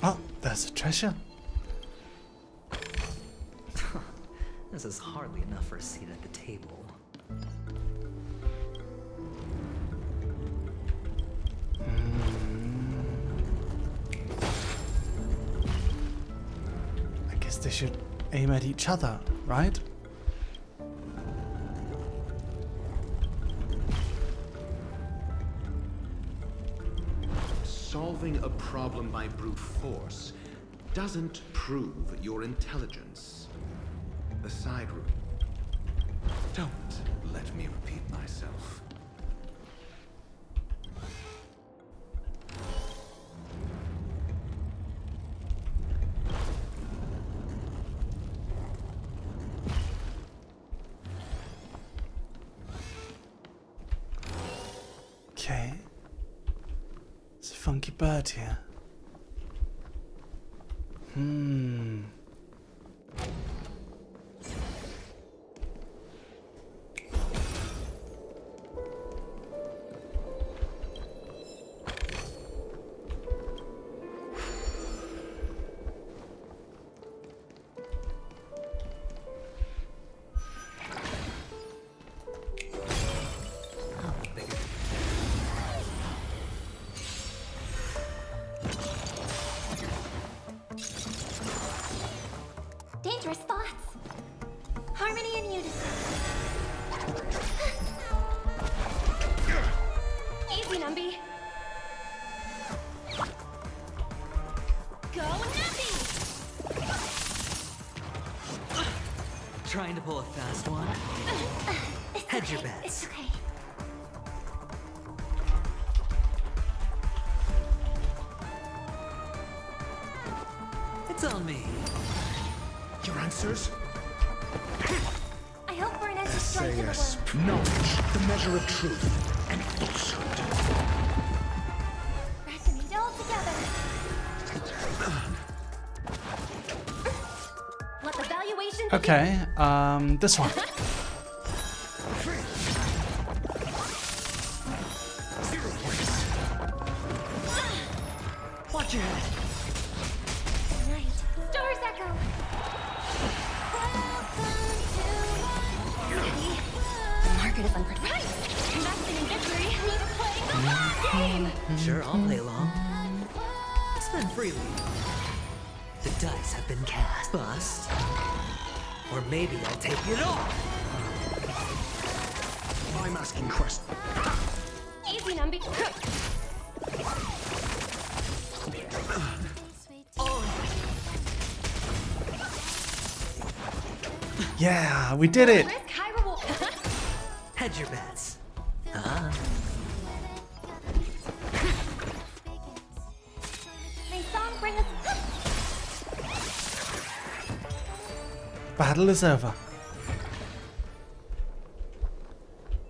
Oh, there's a treasure. This is hardly enough for a seat at the table. I guess they should aim at each other, right? Solving a problem by brute force doesn't prove your intelligence. The side room. Don't let me repeat myself. Okay. There's a funky bird here. Dangerous thoughts. Harmony and unison. Easy, Numby. Go Numby! Trying to pull a fast one? Hedge your bets. It's okay. It's on me. Your answers? I hope for an end to strife in the world. Knowledge, the measure of truth, and falsehood. Resonate all together. Let the valuation begin. Okay, this one. Zero points. Watch your head. Night. Stars echo. The market is unpredictable. Investing in victory means playing the long game. Sure, I'll play along. Spend freely. The dice have been cast. Bust. Or maybe I'll take it off. I'm asking questions. Easy, Numby. Yeah, we did it. Risk high reward. Hedge your bets. May song bring us. Battle is over.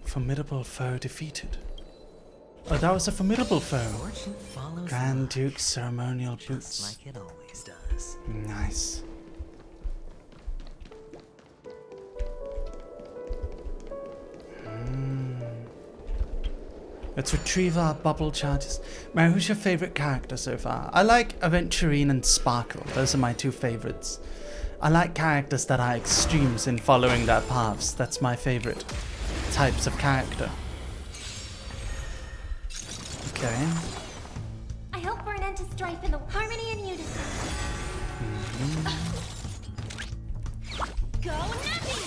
Formidable foe defeated. Oh, that was a formidable foe. Fortune follows Grand Duke's ceremonial boots. like it always does. Nice. Let's retrieve our bubble charges. Mary, who's your favorite character so far? I like Aventurine and Sparkle. Those are my two favorites. I like characters that are extremes in following their paths. That's my favorite types of character. Okay. I hope for an end to strife in the harmony and unison. Go Nappy!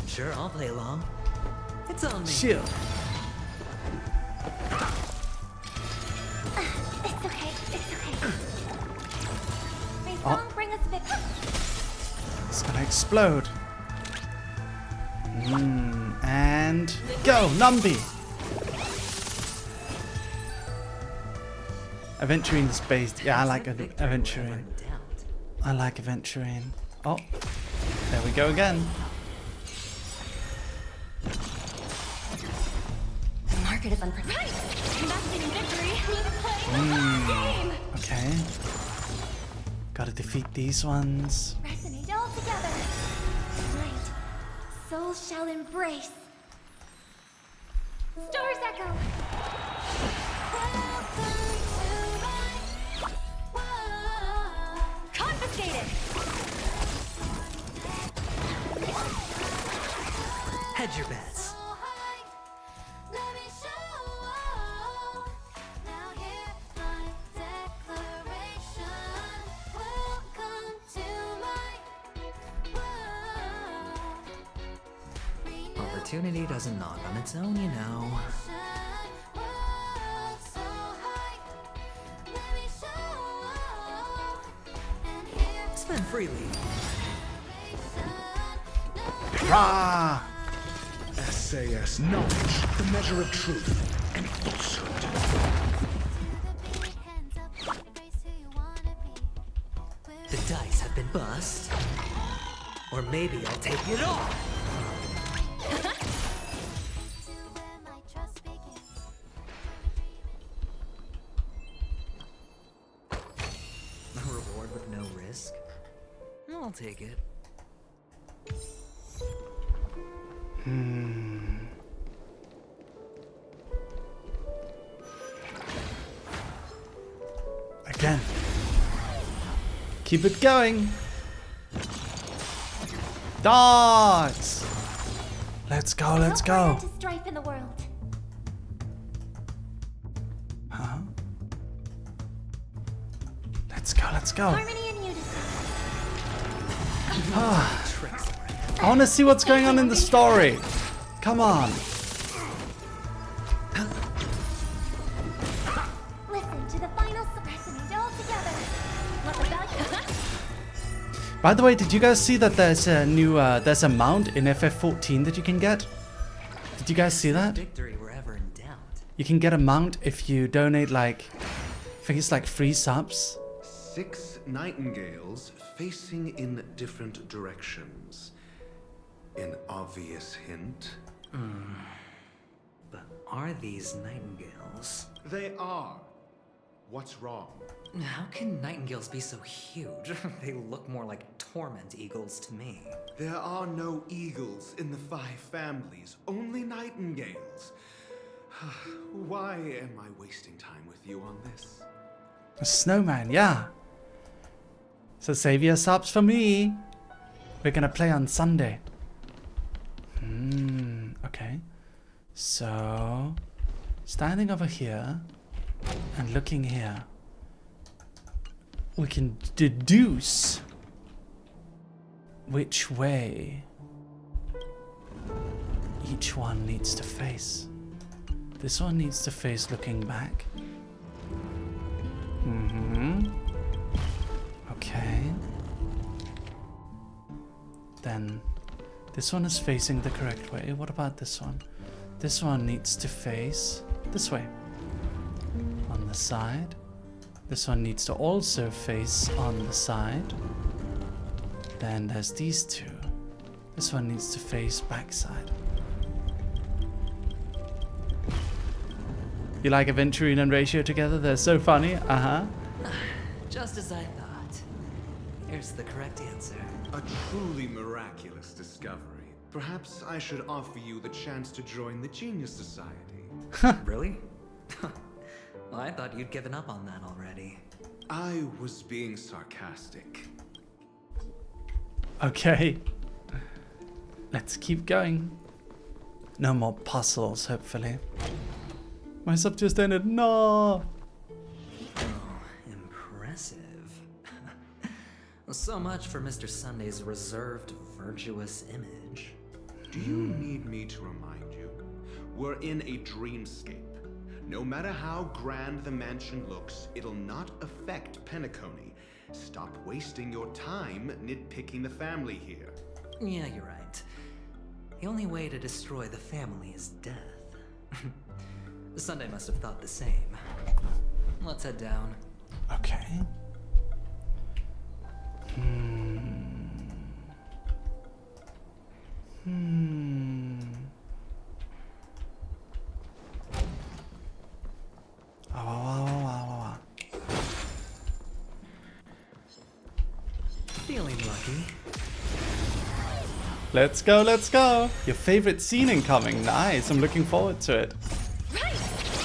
Sure, I'll play along. It's on me. Shield. It's okay, it's okay. May song bring us victory. It's gonna explode. And go, Numby. Aventurine is based. Yeah, I like Aventurine. I like Aventurine. Oh, there we go again. The market is unpredictable. Investing in victory means playing the game. Okay. Gotta defeat these ones. Resonate all together. Tonight, souls shall embrace. Stars echo. Confiscated. Hedge your bets. Opportunity doesn't knock on its own, you know. Spend freely. Rah! SAS knowledge, the measure of truth and falsehood. The dice have been bust. Or maybe I'll take it all. A reward with no risk? I'll take it. Again. Keep it going. Dogs. Let's go, let's go. To strife in the world. Huh? Let's go, let's go. Harmony and unison. I want to see what's going on in the story. Come on. Listen to the final resonate all together. Let the value. By the way, did you guys see that there's a new there's a mount in FF14 that you can get? Did you guys see that? Victory wherever in doubt. You can get a mount if you donate like, I think it's like 3 subs. 6 nightingales facing in different directions. An obvious hint. But are these nightingales? They are. What's wrong? How can nightingales be so huge? They look more like torment eagles to me. There are no eagles in the 5 families, only nightingales. Why am I wasting time with you on this? A snowman, yeah. So save your subs for me. We're gonna play on Sunday. Okay. So, standing over here and looking here, we can deduce which way each one needs to face. This one needs to face looking back. Okay. Then this one is facing the correct way. What about this one? This one needs to face this way. On the side. This one needs to also face on the side. Then there's these two. This one needs to face backside. You like Aventurine and Ratio together? They're so funny. Just as I thought. Here's the correct answer. A truly miraculous discovery. Perhaps I should offer you the chance to join the Genius Society. Really? Well, I thought you'd given up on that already. I was being sarcastic. Okay. Let's keep going. No more puzzles, hopefully. My sub just ended. No. Impressive. So much for Mr. Sunday's reserved, virtuous image. Do you need me to remind you? We're in a dreamscape. No matter how grand the mansion looks, it'll not affect Penacony. Stop wasting your time nitpicking the family here. Yeah, you're right. The only way to destroy the family is death. Sunday must have thought the same. Let's head down. Okay. Feeling lucky. Let's go, let's go. Your favorite scene incoming. Nice. I'm looking forward to it. Right!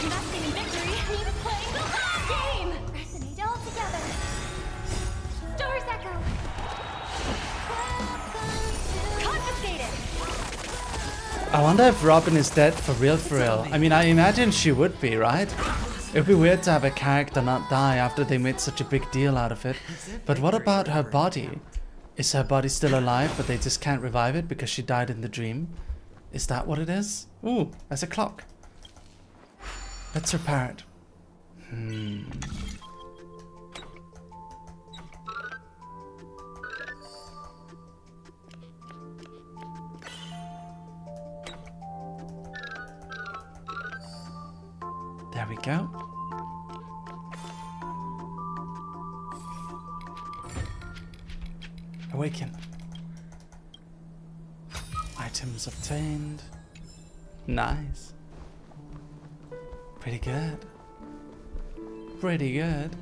Investing in victory means playing the long game! Resonate all together. Stars echo. Confiscated! I wonder if Robin is dead for real, for real. I mean, I imagine she would be, right? It'd be weird to have a character not die after they made such a big deal out of it. But what about her body? Is her body still alive, but they just can't revive it because she died in the dream? Is that what it is? Ooh, there's a clock. Let's repair it. There we go. Awaken. Items obtained. Nice. Pretty good. Pretty good.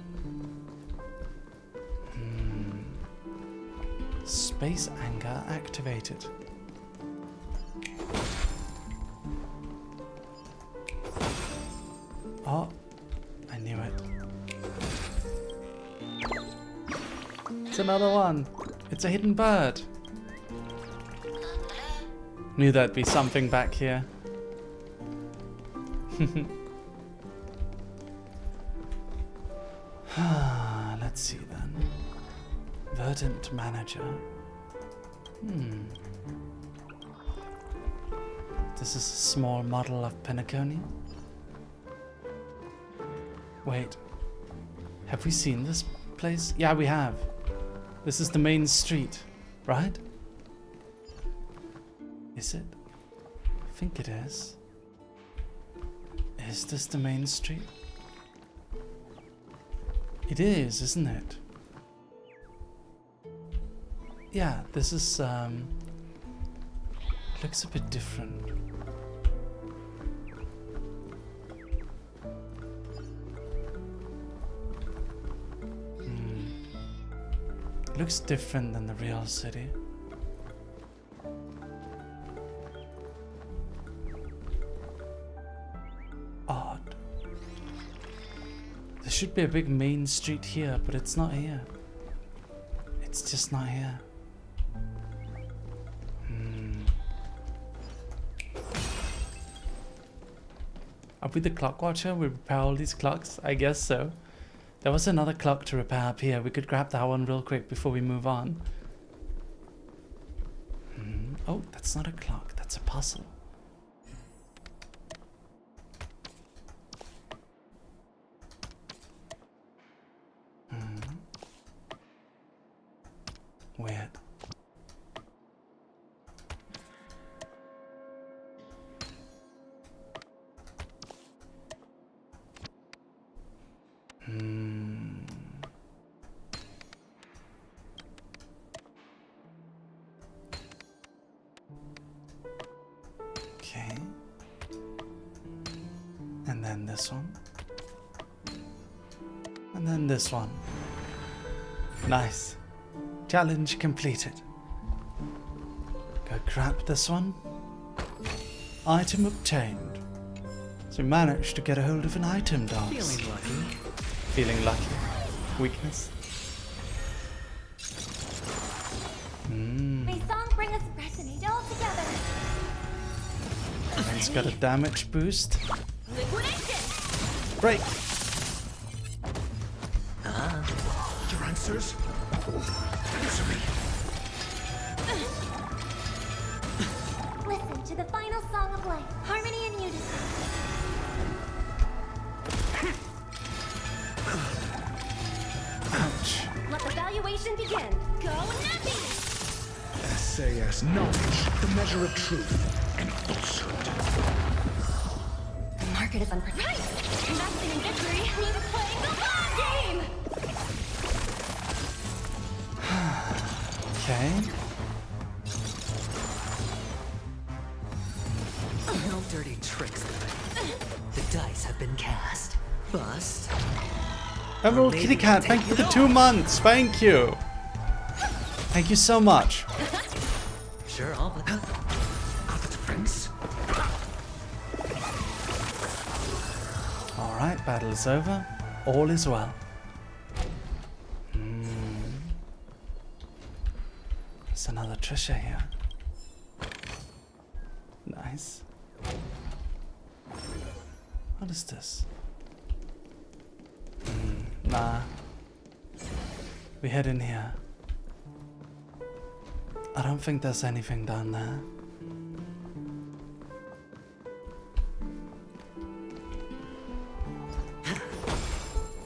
Space anger activated. Oh, I knew it. It's another one. It's a hidden bird. Knew there'd be something back here. Let's see then. Verdant manager. This is a small model of Penacony. Wait. Have we seen this place? Yeah, we have. This is the main street, right? Is it? I think it is. Is this the main street? It is, isn't it? Yeah, this is, looks a bit different. Looks different than the real city. Odd. There should be a big main street here, but it's not here. It's just not here. Are we the clock watcher? We repair all these clocks? I guess so. There was another clock to repair up here. We could grab that one real quick before we move on. Oh, that's not a clock. That's a puzzle. Weird. Okay. And then this one. And then this one. Nice. Challenge completed. Go grab this one. Item obtained. So we managed to get a hold of an item, dogs. Feeling lucky. Feeling lucky. Weakness. May song bring us resonate all together. It's got a damage boost. Liquidation! break. Your answers? Answer me. Listen to the final song of life. Harmony and unison. Ouch. Let the valuation begin. Go nappy! SAS knowledge, the measure of truth and falsehood. The market is unpredictable. Right! Investing in victory means playing the long game! Okay. No dirty tricks. The dice have been cast. Bust. Emerald Kitty Cat, thank you for the 2 months. Thank you. Thank you so much. Sure, I'll put got the defense. Alright, battle is over. All is well. There's another treasure here. Nice. What is this? Nah. We head in here. I don't think there's anything down there.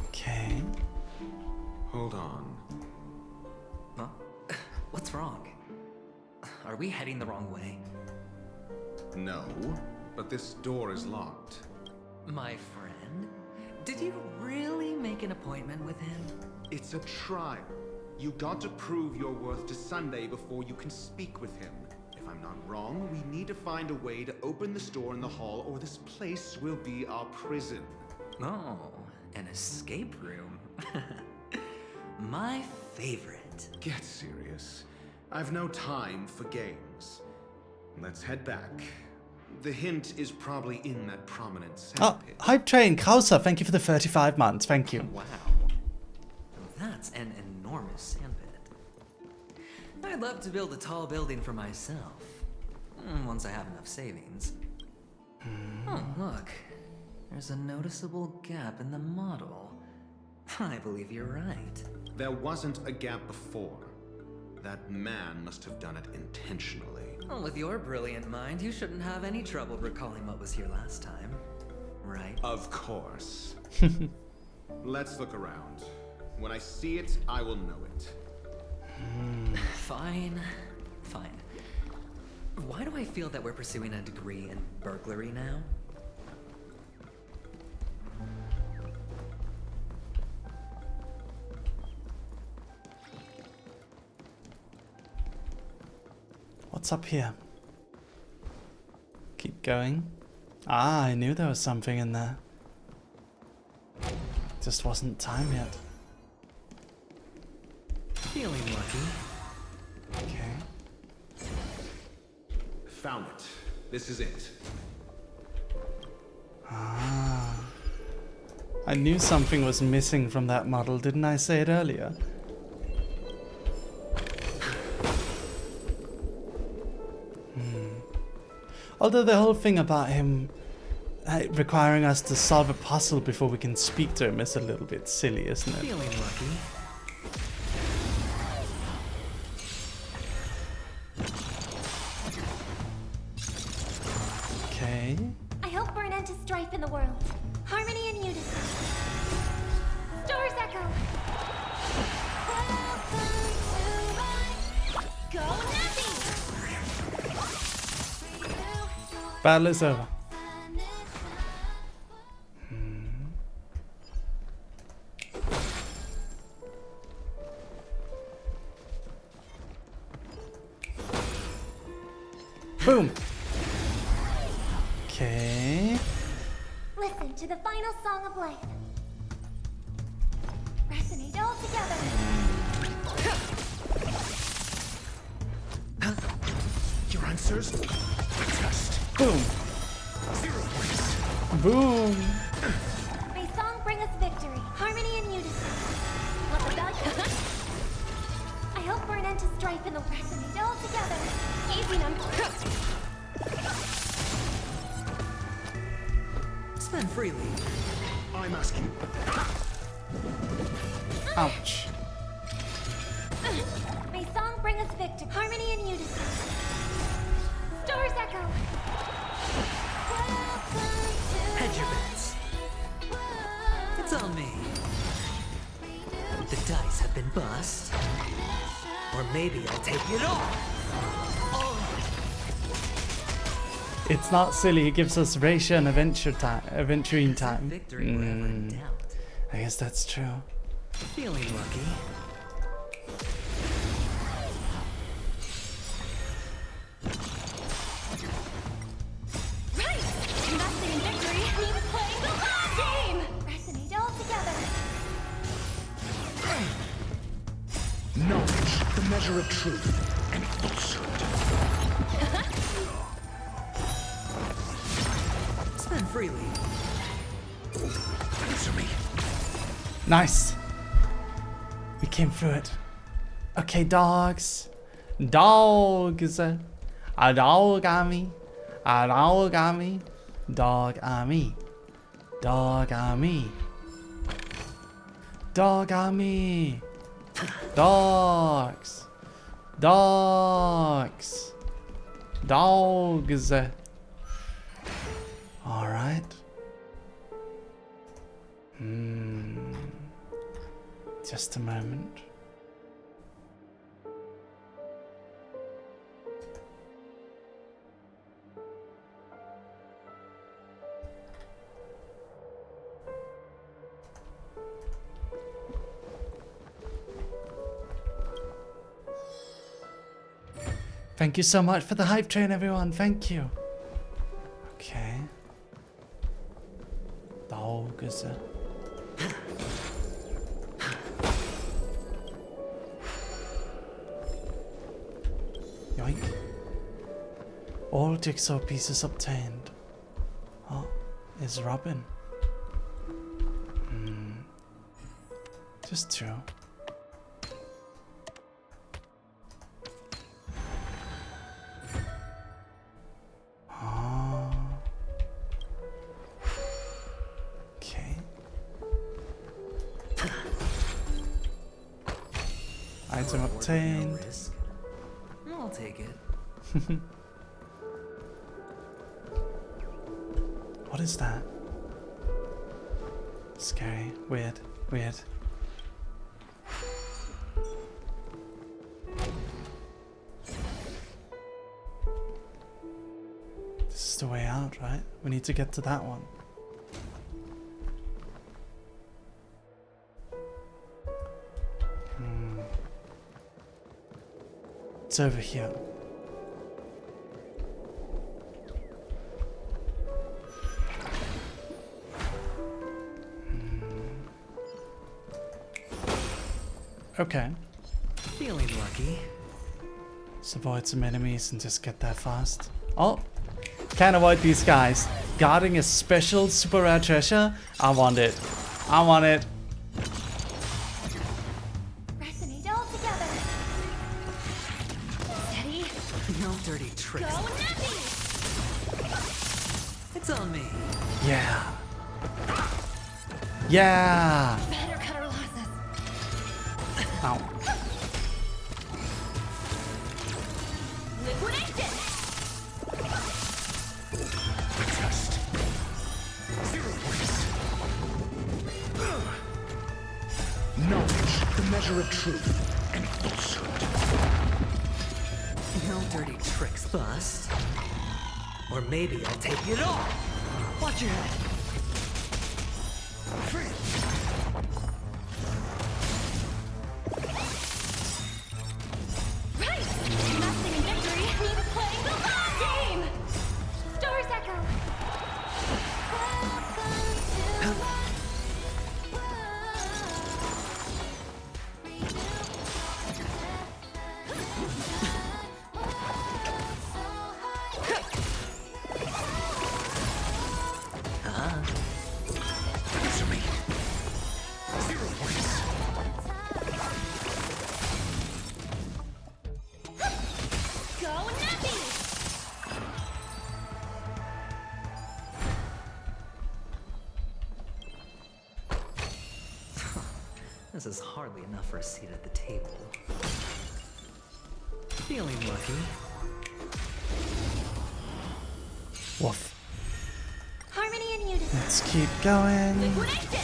Okay. Hold on. Huh? What's wrong? Are we heading the wrong way? No, but this door is locked. My friend? Did you really make an appointment with him? It's a trial. You got to prove your worth to Sunday before you can speak with him. If I'm not wrong, we need to find a way to open this door in the hall, or this place will be our prison. Oh, an escape room. My favorite. Get serious. I've no time for games. Let's head back. The hint is probably in that prominent sandpit. Oh, Hype Train, Kausa, thank you for the 35 months. Thank you. Wow. That's an enormous sandpit. I'd love to build a tall building for myself. Once I have enough savings. Oh, look. There's a noticeable gap in the model. I believe you're right. There wasn't a gap before. That man must have done it intentionally. Well, with your brilliant mind, you shouldn't have any trouble recalling what was here last time. Right? Of course. Let's look around. When I see it, I will know it. Fine. Fine. Why do I feel that we're pursuing a degree in burglary now? What's up here? Keep going. Ah, I knew there was something in there. Just wasn't time yet. Feeling lucky. Okay. Found it. This is it. Ah. I knew something was missing from that model, didn't I say it earlier? Although the whole thing about him requiring us to solve a puzzle before we can speak to him is a little bit silly, isn't it? Feeling lucky. Okay. I hope for an end to strife in the world. Harmony and unison. Stars echo. Go nappy! Battle is over. Boom. Okay. Listen to the final song of life. Resonate all together. Your answers? Test. Boom. 0 points. Boom. May song bring us victory, harmony and unison. Let the value. I hope for an end to strife in the resonate all together. Easy number. Spend freely. I'm asking. Ouch. May song bring us victory, harmony and unison. Stars echo. Hedge your bets. It's on me. The dice have been bust. Or maybe I'll take it all. It's not silly, it gives us ratio and adventuring time. Victory wherever in doubt. I guess that's true. Feeling lucky. Right! Investing in victory means playing the long game! Resonate all together. Knowledge, the measure of truth, and falsehood. Spend freely. Answer me. Nice. We came through it. Okay, dogs. Dogs. A dog on me. A dog on me. Dog on me. Dog on me. Dog on me. Dogs. Dogs. Dogs. All right. Just a moment. Thank you so much for the hype train, everyone. Thank you. Okay. Dogs. Yoink. All jigsaw pieces obtained. Oh, is Robin? Just two. Oh. Okay. Item obtained. I'll take it. What is that? Scary. Weird. Weird. This is the way out, right? We need to get to that one. It's over here. Okay. Feeling lucky. Let's avoid some enemies and just get there fast. Oh! Can't avoid these guys. Guarding a special super rare treasure? I want it. I want it. Resonate all together. Steady. No dirty tricks. Go nothing. It's on me. Yeah. Yeah. Better cut our losses. Ow. Liquidation. Test. 0 points. Knowledge, the measure of truth, and falsehood. No dirty tricks, bust. Or maybe I'll take it all. Watch your head. Right! Investing in victory means playing the long game! Stars echo. Answer me. This is hardly enough for a seat at the table. Feeling lucky. Woof. Harmony and unity. Let's keep going. Liquidation.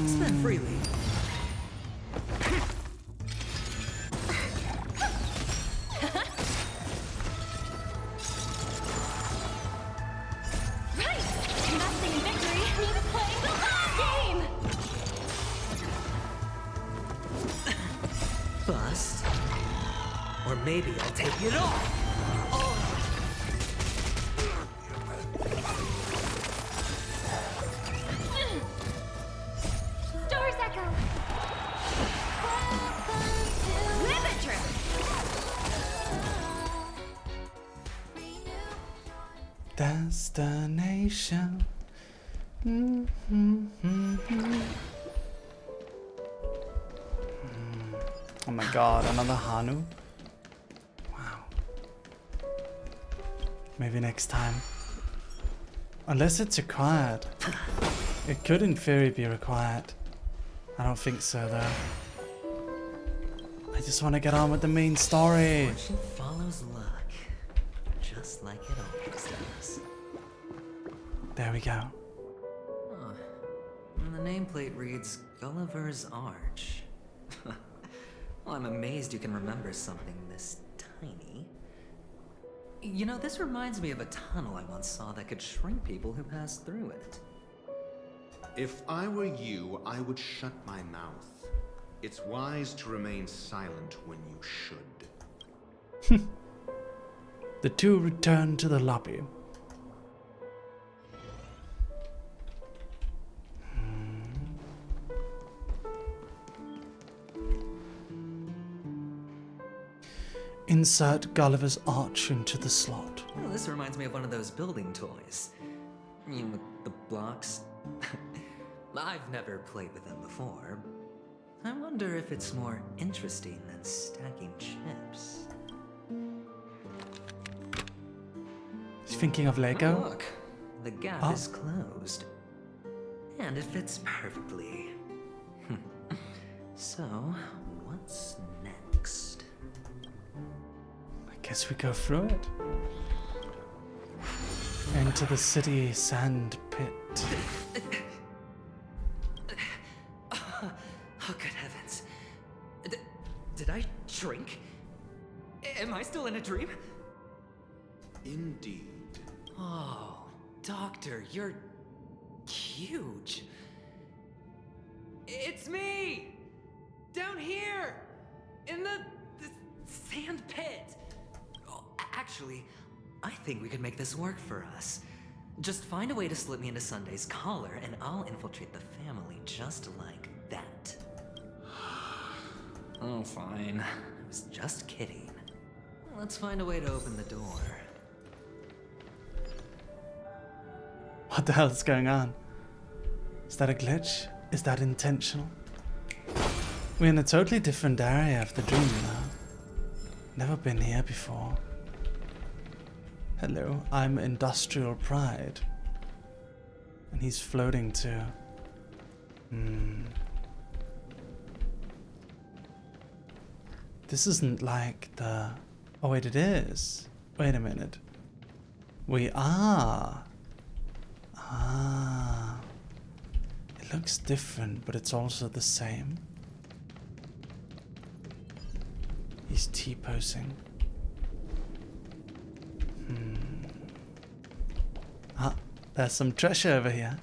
Spend freely. Right. Investing in victory means playing the long game. Bust. Or maybe I'll take it all. Stars echo. Ribbon trip. Destination. Oh my god, another Hanu? Wow. Maybe next time. Unless it's required. It could in theory be required. I don't think so though. I just want to get on with the main story. Fortune follows luck, just like it always does. There we go. Oh, and the nameplate reads Gulliver's Arch. Well, I'm amazed you can remember something this tiny. You know, this reminds me of a tunnel I once saw that could shrink people who passed through it. If I were you, I would shut my mouth. It's wise to remain silent when you should. The two return to the lobby. Insert Gulliver's Arch into the slot. Well, this reminds me of one of those building toys. You know, with the blocks. I've never played with them before. I wonder if it's more interesting than stacking chips. He's thinking of Lego? Oh, look, the gap is closed. And it fits perfectly. So, what's next? I guess we go through it. Into the city sand pit. Oh, good heavens. Did I shrink? Am I still in a dream? Indeed. Oh, Doctor, you're huge. It's me! Down here! In the sand pit! Oh, actually, I think we could make this work for us. Just find a way to slip me into Sunday's collar, and I'll infiltrate the family just like that. Oh, fine. I was just kidding. Let's find a way to open the door. What the hell is going on? Is that a glitch? Is that intentional? We're in a totally different area of the dream now. Never been here before. Hello, I'm Industrial Pride. And he's floating too. This isn't like the... Oh wait, it is. Wait a minute. We are. Ah. It looks different, but it's also the same. He's T-posing. Ah, there's some treasure over here.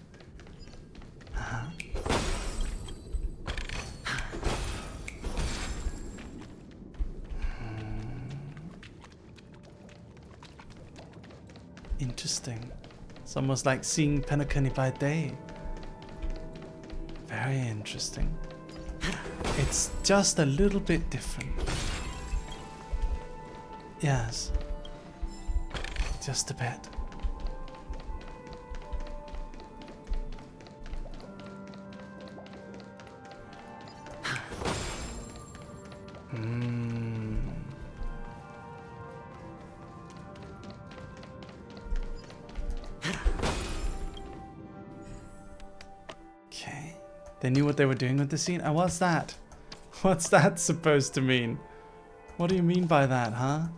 Interesting. It's almost like seeing Penacony by day. Very interesting. It's just a little bit different. Yes. Just a bit. Okay. They knew what they were doing with the scene. And what's that? What's that supposed to mean? What do you mean by that, huh?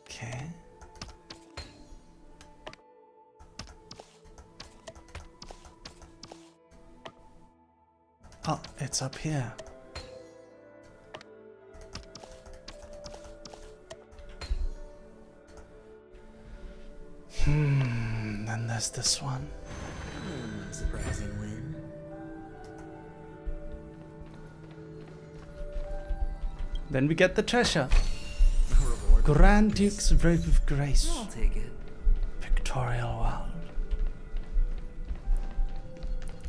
Okay. Oh, it's up here. Then there's this one. Surprising win. Then we get the treasure. Grand Duke's Robe of Grace. I'll take it. Pictorial world.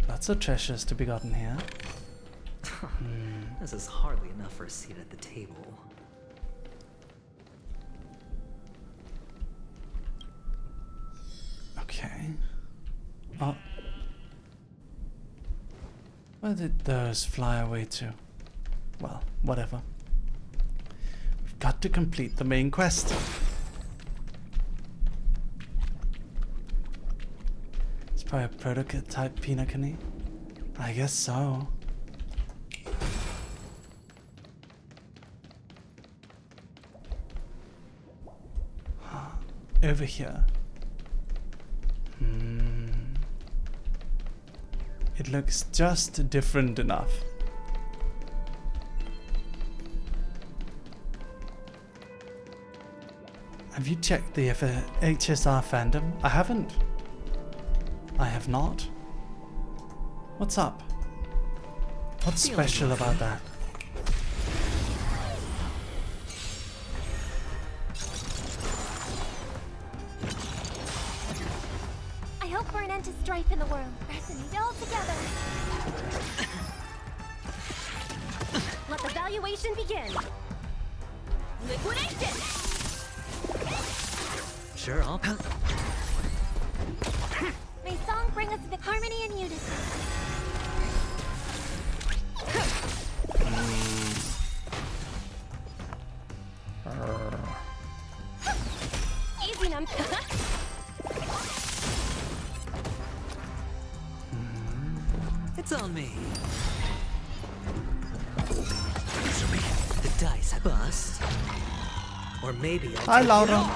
Lots of treasures to be gotten here. This is hardly enough for a seat at the table. Okay. Oh. Where did those fly away to? Well, whatever. We've got to complete the main quest. It's probably a prototype Pinakini. I guess so. Over here. It looks just different enough. Have you checked the HSR fandom? I haven't. I have not. What's up? What's special about that? I hope for an end to strife in the world. Resonate all together. Let the valuation begin. Liquidation! Sure, I'll... May song bring us the harmony and unison. Easy num. It's on me. The dice bust. Or maybe I'll Hi, take Laura. it all.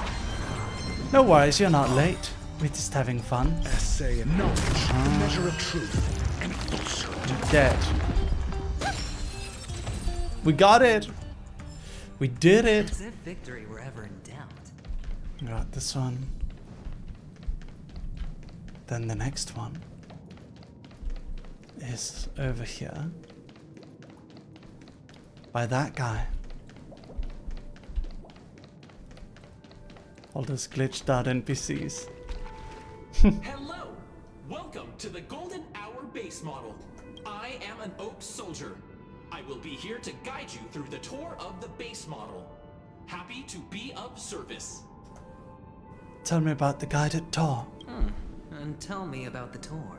No worries, you're not late. We're just having fun. Essay and knowledge, the measure of truth and falsehood. You're dead. We got it. We did it. As if victory were ever in doubt. Got this one. Then the next one is over here. By that guy. All those glitched out NPCs. Hello! Welcome to the Golden Hour base model. I am an Oak Soldier. I will be here to guide you through the tour of the base model. Happy to be of service. Tell me about the guided tour. And tell me about the tour.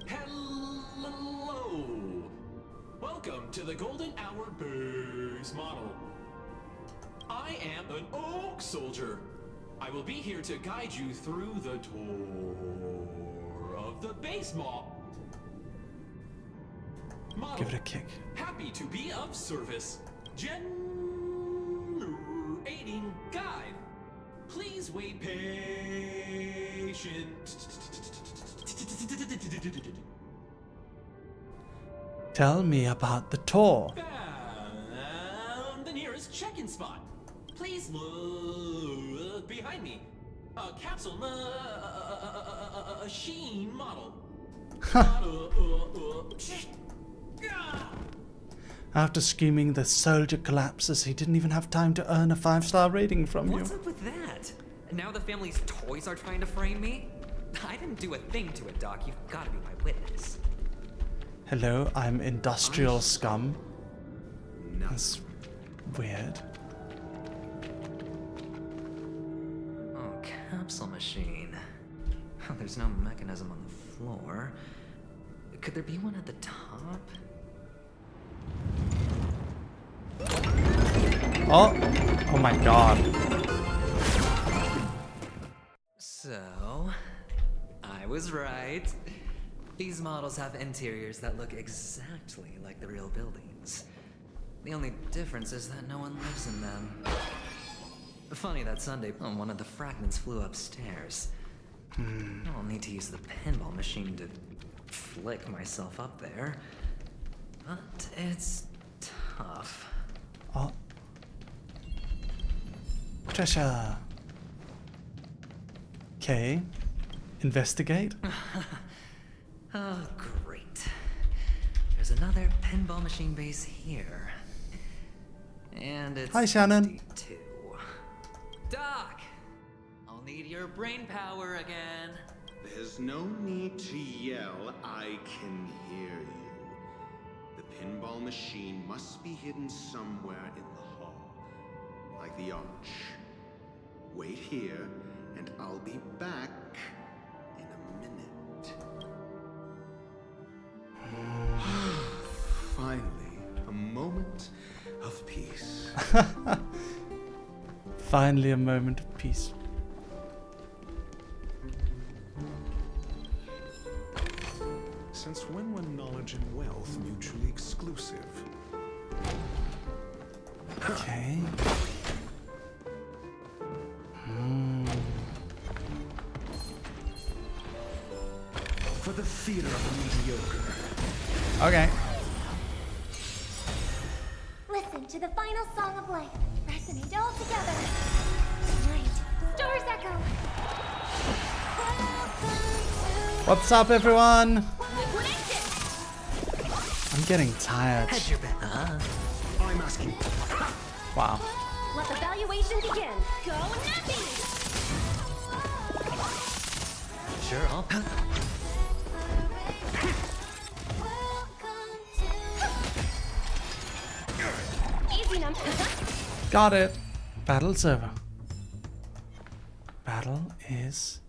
Hello! Welcome to the Golden Hour base model. I am an Oak Soldier. I will be here to guide you through the tour of the base model. Give it a kick. Happy to be of service. Generating guide. Please wait patient. Tell me about the tour. Found the nearest check-in spot. Please look behind me. A capsule machine model. After screaming, the soldier collapses. He didn't even have time to earn a 5-star rating from What's you. up with that? Now the family's toys are trying to frame me? I didn't do a thing to it, Doc. You've got to be my witness. Hello, I'm industrial scum. That's weird. machine. There's no mechanism on the floor. Could there be one at the top? Oh my god. So, I was right. These models have interiors that look exactly like the real buildings. The only difference is that no one lives in them. Funny that Sunday, one of the fragments flew upstairs. I'll need to use the pinball machine to flick myself up there. But it's tough. Oh. Treasure. Okay. Investigate. Oh, great. There's another pinball machine base here. And it's Hi, Shannon. empty too. Doc! I'll need your brain power again. There's no need to yell. I can hear you. The pinball machine must be hidden somewhere in the hall, like the arch. Wait here, and I'll be back in a minute. Finally, a moment of peace. Finally, a moment of peace. Since when were knowledge and wealth mutually exclusive? Okay. For the theater of the mediocre. Okay. Listen to the final song of life. Resonate all together. Tonight, stars echo. What's up, everyone? I'm getting tired. I'm asking. Wow. Let the valuation begin. Go nappy! Sure, I'll... Easy num. Got it. Battle's over. Battle is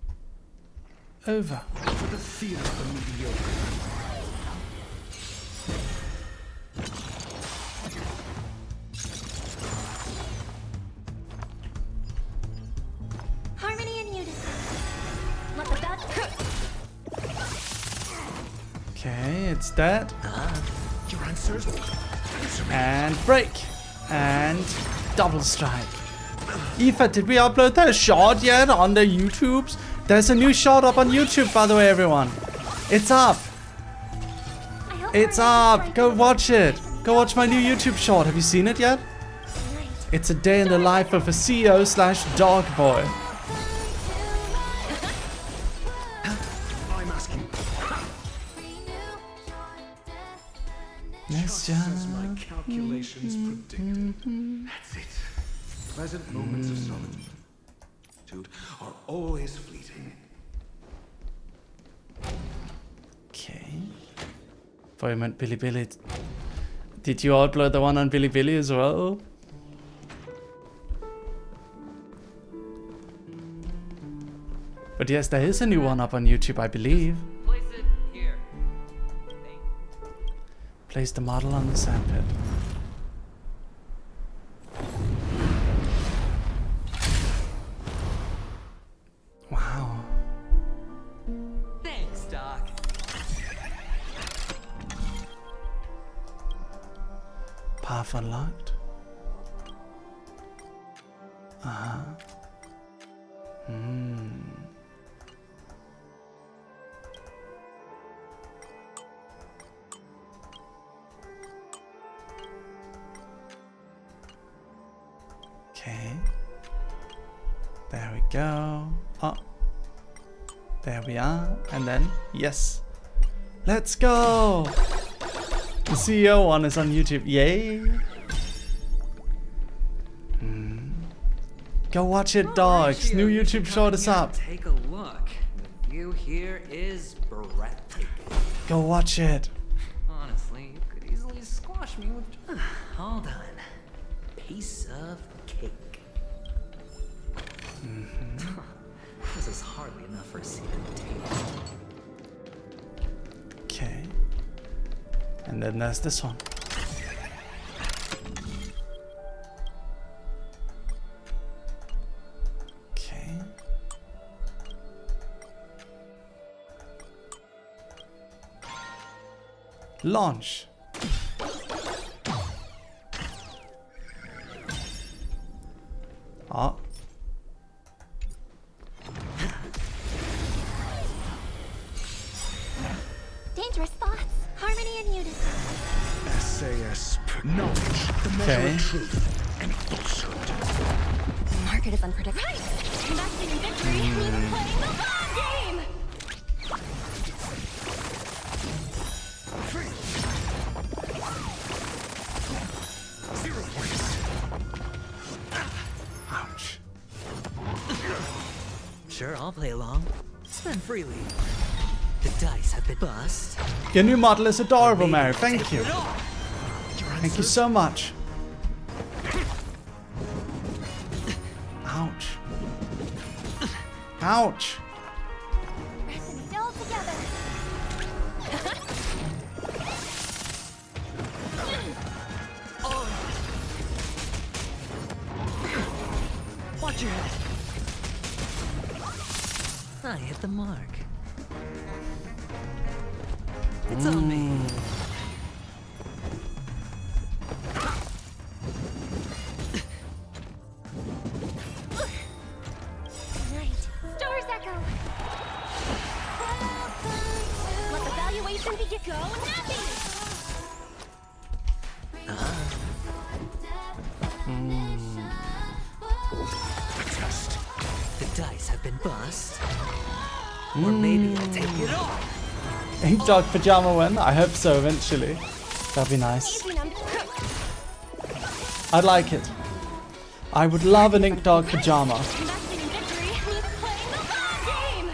over. For the theater of the mediocre. Harmony and unison. Let the Okay, it's dead. Your answers? And break. And double strike. Aoife, did we upload that shot yet on the YouTubes? There's a new shot up on YouTube, by the way, everyone. It's up. It's up. Go watch it. Go watch my new YouTube short. Have you seen it yet? It's a day in the life of a CEO/dog boy. I'm asking. Yes, Just as my calculations predicted. That's it. Pleasant moments of solitude are always fleeting. Okay. Thought you meant Bilibili. Did you upload the one on Bilibili as well? But yes, there is a new one up on YouTube, I believe. Place it here. Place the model on the sandpit. Wow. Thanks, Doc. Path unlocked. Okay. There we go. Oh. There we are. And then, yes. Let's go! The CEO one is on YouTube. Yay! Go watch it, dogs. New YouTube short is up. Take a look. The view here is breathtaking. Go watch it. Honestly, you could easily squash me with... All done. Piece of cake. This is hardly enough for a seat at the table. Okay. And then there's this one. Okay. Launch. Ah. Dangerous thoughts, harmony and unison. SAS, knowledge, the measure of truth, and falsehood. The market is unpredictable. Right! Investing in victory means playing the long game! Zero points. Ouch. Sure, I'll play along. Spend freely. The dice have been bust. Your new model is adorable, Mary. Thank you. Thank you so much. Ouch. Ouch. Resonate all together. Watch your head. I hit the mark. It's on me. Night. Stars echo. Let the valuation begin. Go nappy! The dice have been bust. Or maybe I'll take it all. Ink Dog Pajama win? I hope so eventually. That'd be nice. I'd like it. I would love an Ink Dog Pajama. Investing in victory means playing the long game!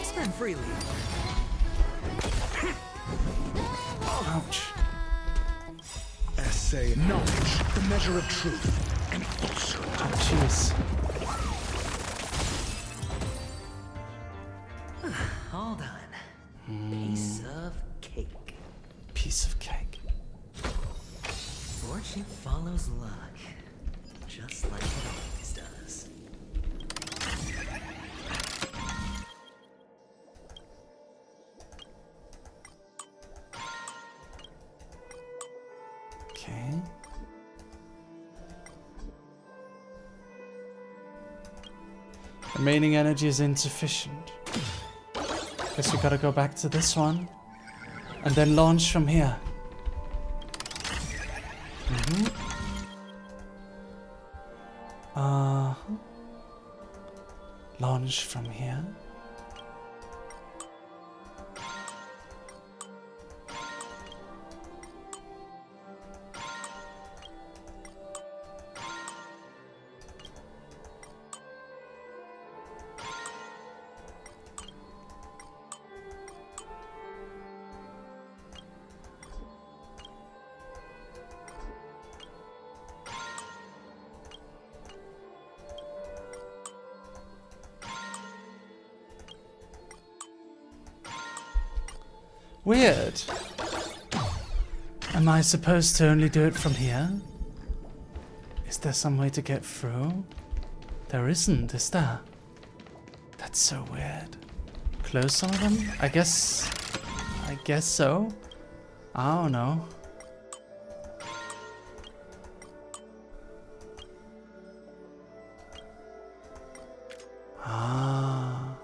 Spend freely. Ouch. Essay, knowledge, the measure of truth, and falsehood. Oh, jeez. All done. Piece of cake. Piece of cake. Fortune follows luck. Just like it always does. Okay. Remaining energy is insufficient. Guess we gotta go back to this one. And then launch from here. Launch from here. Weird. Am I supposed to only do it from here? Is there some way to get through? There isn't, is there? That's so weird. Close some of them? I guess so. I don't know. Ah.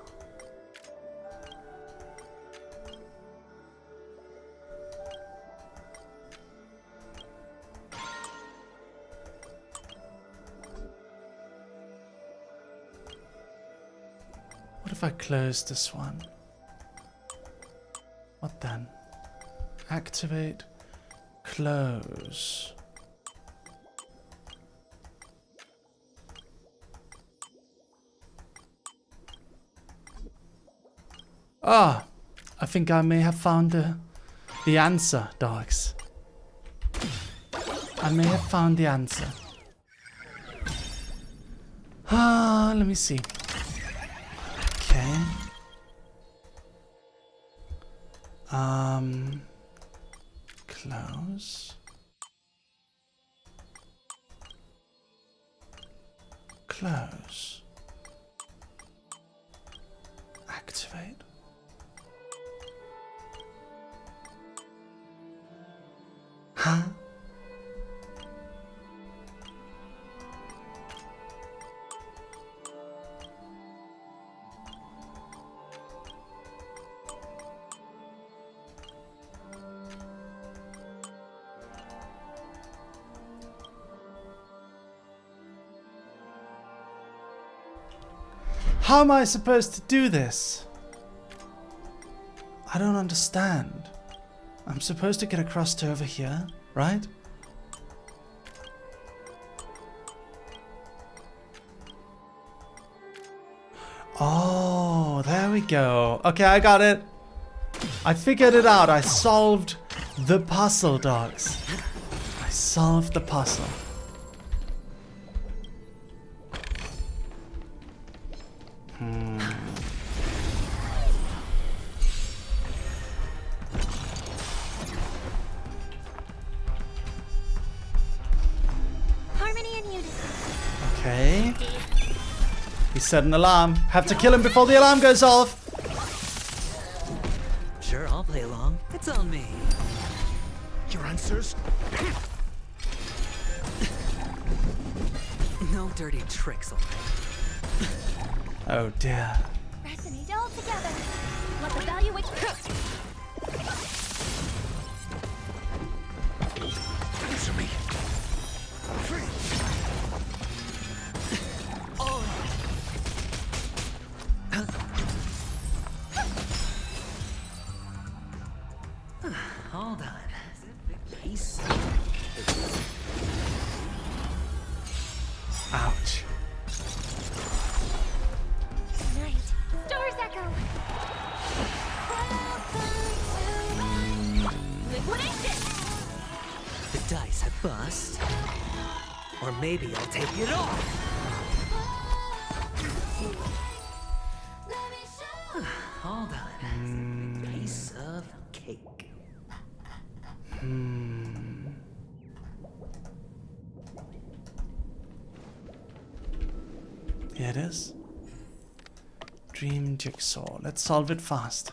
What if I close this one? What then? Activate, close. Ah, I think I may have found the answer, dogs. I may have found the answer. Ah, let me see. Okay. Close. Close. Activate. Huh? How am I supposed to do this? I don't understand. I'm supposed to get across to over here, right? Oh, there we go. Okay, I got it. I figured it out. I solved the puzzle, dogs. I solved the puzzle. Okay. He set an alarm. Have to kill him before the alarm goes off. Sure, I'll play along. It's on me. Your answers? No dirty tricks, alright? Oh dear. Resonate all together. Let the evaluate. Answer me. Hold on. Peace. Ouch. Night. Stars echo. Liquidation. The dice have bust. Or maybe I'll take it off. Hold on. Piece of cake. Here it is. Dream jigsaw. Let's solve it fast.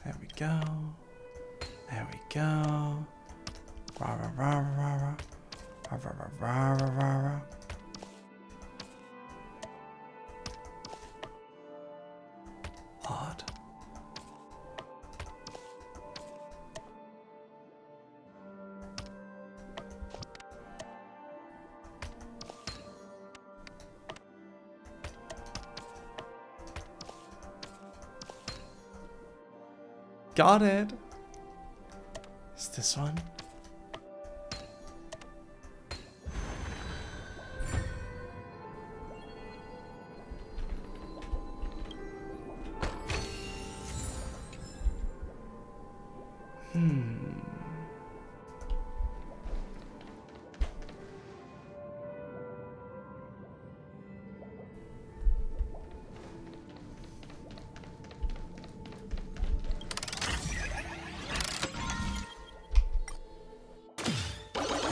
There we go. There we go. Rah, rah, rah, rah, rah. Rah, rah, rah, rah, rah, rah. Odd. Got it. Is this one?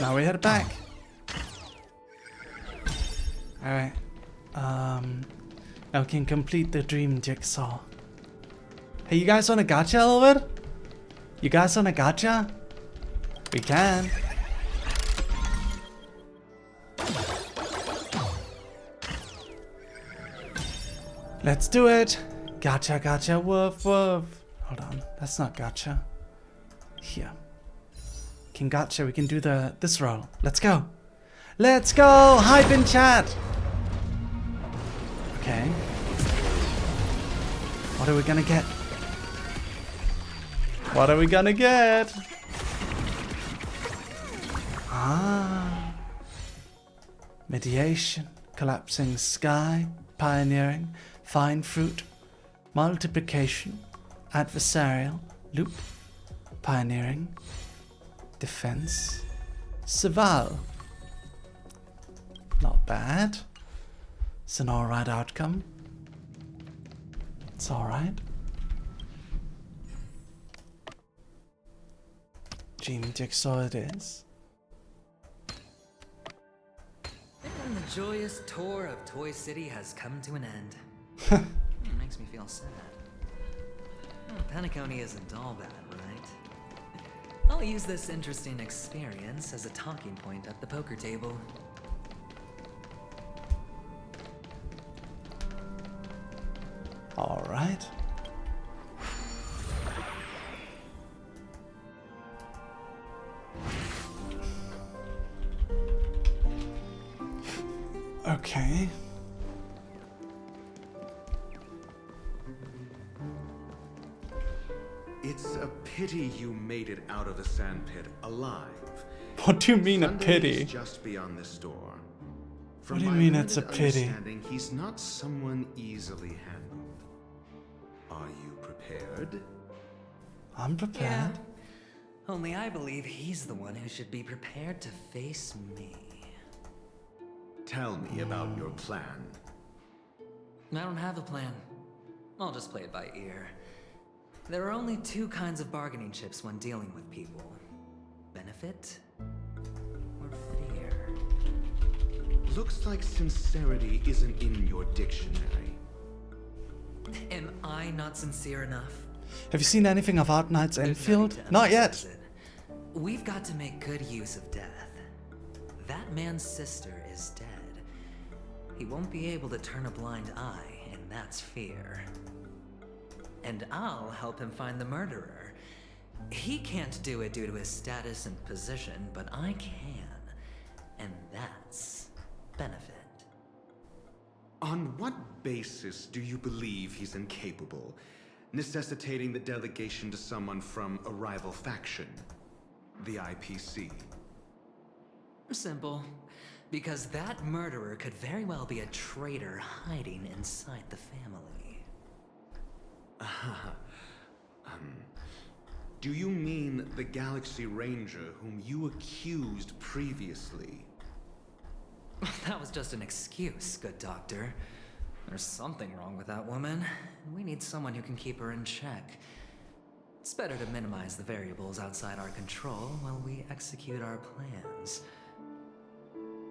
Now we head back. Alright. Now we can complete the dream jigsaw. Hey, you guys want a gacha a little bit? You guys want a gacha? We can. Let's do it. Gacha, gacha, woof, woof. Hold on. That's not gacha. Here. King Gacha, we can do this roll. Let's go. Let's go! Hype in chat! Okay. What are we gonna get? What are we gonna get? Ah. Mediation, collapsing sky, pioneering, fine fruit, multiplication, adversarial, loop, pioneering, Defense. Saval. Not bad. It's an alright outcome. It's alright. Genie Jigsaw it is. And the joyous tour of Toy City has come to an end. It makes me feel sad. Penacony isn't all bad, right? I'll use this interesting experience as a talking point at the poker table. All right. Okay. It's a pity you made it out of the sandpit alive. What do you mean a Sunday pity? is just beyond this door. What do you mean it's a pity? He's not someone easily handled. Are you prepared? I'm prepared. Yeah. Only I believe he's the one who should be prepared to face me. Tell me about your plan. I don't have a plan. I'll just play it by ear. There are only two kinds of bargaining chips when dealing with people. Benefit or fear. Looks like sincerity isn't in your dictionary. Am I not sincere enough? Have you seen anything of Art Knight's Enfield? Not yet. We've got to make good use of death. That man's sister is dead. He won't be able to turn a blind eye, and that's fear. And I'll help him find the murderer. He can't do it due to his status and position, but I can. And that's benefit. On what basis do you believe he's incapable, necessitating the delegation to someone from a rival faction? The IPC. Simple. Because that murderer could very well be a traitor hiding inside the family. Do you mean the Galaxy Ranger whom you accused previously? That was just an excuse, good doctor. There's something wrong with that woman, and we need someone who can keep her in check. It's better to minimize the variables outside our control while we execute our plans.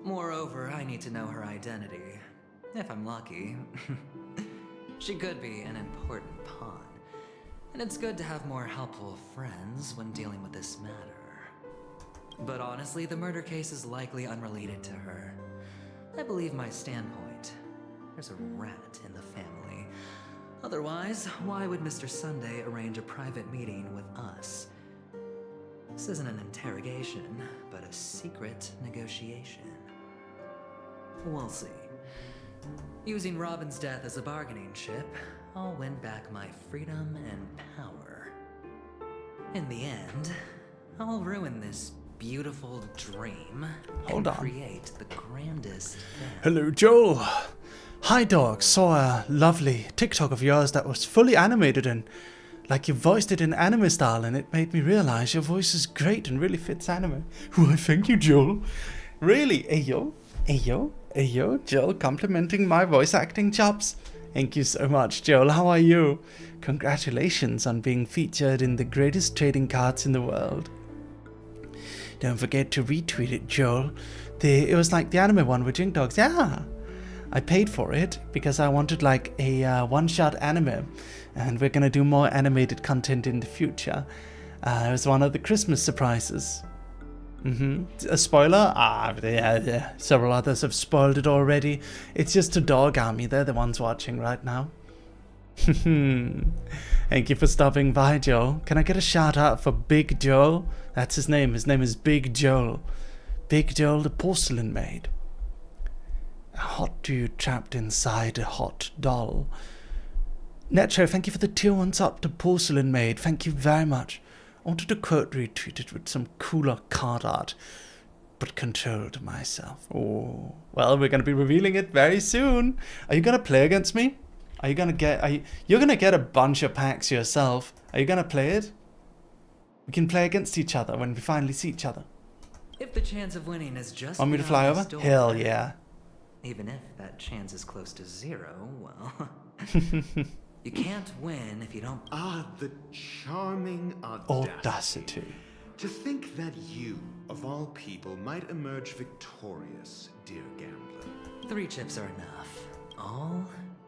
Moreover, I need to know her identity. If I'm lucky. She could be an important pawn. And it's good to have more helpful friends when dealing with this matter. But honestly, the murder case is likely unrelated to her. I believe my standpoint. There's a rat in the family. Otherwise, why would Mr. Sunday arrange a private meeting with us? This isn't an interrogation, but a secret negotiation. We'll see. Using Robin's death as a bargaining chip, I'll win back my freedom and power. In the end, I'll ruin this beautiful dream Hold and on. create the grandest death. Hello, Joel. Hi, dog. Saw a lovely TikTok of yours that was fully animated and like you voiced it in anime style, and it made me realize your voice is great and really fits anime. Why, thank you, Joel. Really, ayo, ayo, ayo, Joel, complimenting my voice acting chops. Thank you so much, Joel. How are you? Congratulations on being featured in the greatest trading cards in the world. Don't forget to retweet it, Joel. It was like the anime one with Jink Dogs. Yeah, I paid for it because I wanted like a one-shot anime, and we're gonna do more animated content in the future. It was one of the Christmas surprises. A spoiler? Yeah. Several others have spoiled it already. It's just a dog army. They're the ones watching right now. Thank you for stopping by, Joel. Can I get a shout out for Big Joel? That's his name. His name is Big Joel. Big Joel, the porcelain maid. A hot dude trapped inside a hot doll. Netro, thank you for the tier 1 up to porcelain maid. Thank you very much. I wanted to quote retweet it with some cooler card art, but controlled myself. Oh, well, we're going to be revealing it very soon. Are you going to play against me? You're going to get a bunch of packs yourself. Are you going to play it? We can play against each other when we finally see each other. If the chance of winning is just Want me to fly over? Hell yeah. Even if that chance is close to 0, well, you can't win if you don't. Ah, the charming audacity. To think that you, of all people, might emerge victorious, dear gambler. 3 chips are enough. All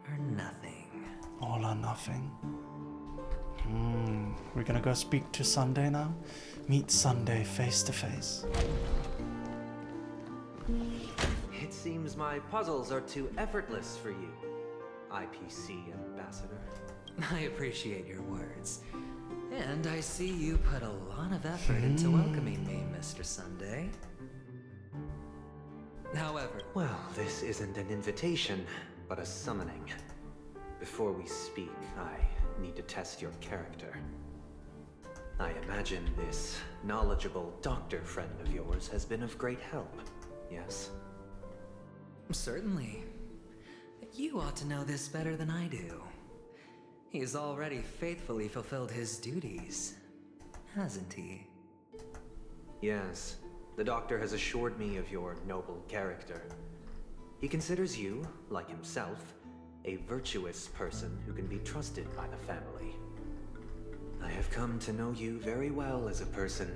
or nothing. All or nothing. We're gonna go speak to Sunday now. Meet Sunday face to face. It seems my puzzles are too effortless for you, IPC ambassador. I appreciate your words. And I see you put a lot of effort into welcoming me, Mr. Sunday. However... Well, this isn't an invitation, but a summoning. Before we speak, I need to test your character. I imagine this knowledgeable doctor friend of yours has been of great help, yes? Certainly. You ought to know this better than I do. He's already faithfully fulfilled his duties, hasn't he? Yes. The doctor has assured me of your noble character. He considers you, like himself, a virtuous person who can be trusted by the family. I have come to know you very well as a person,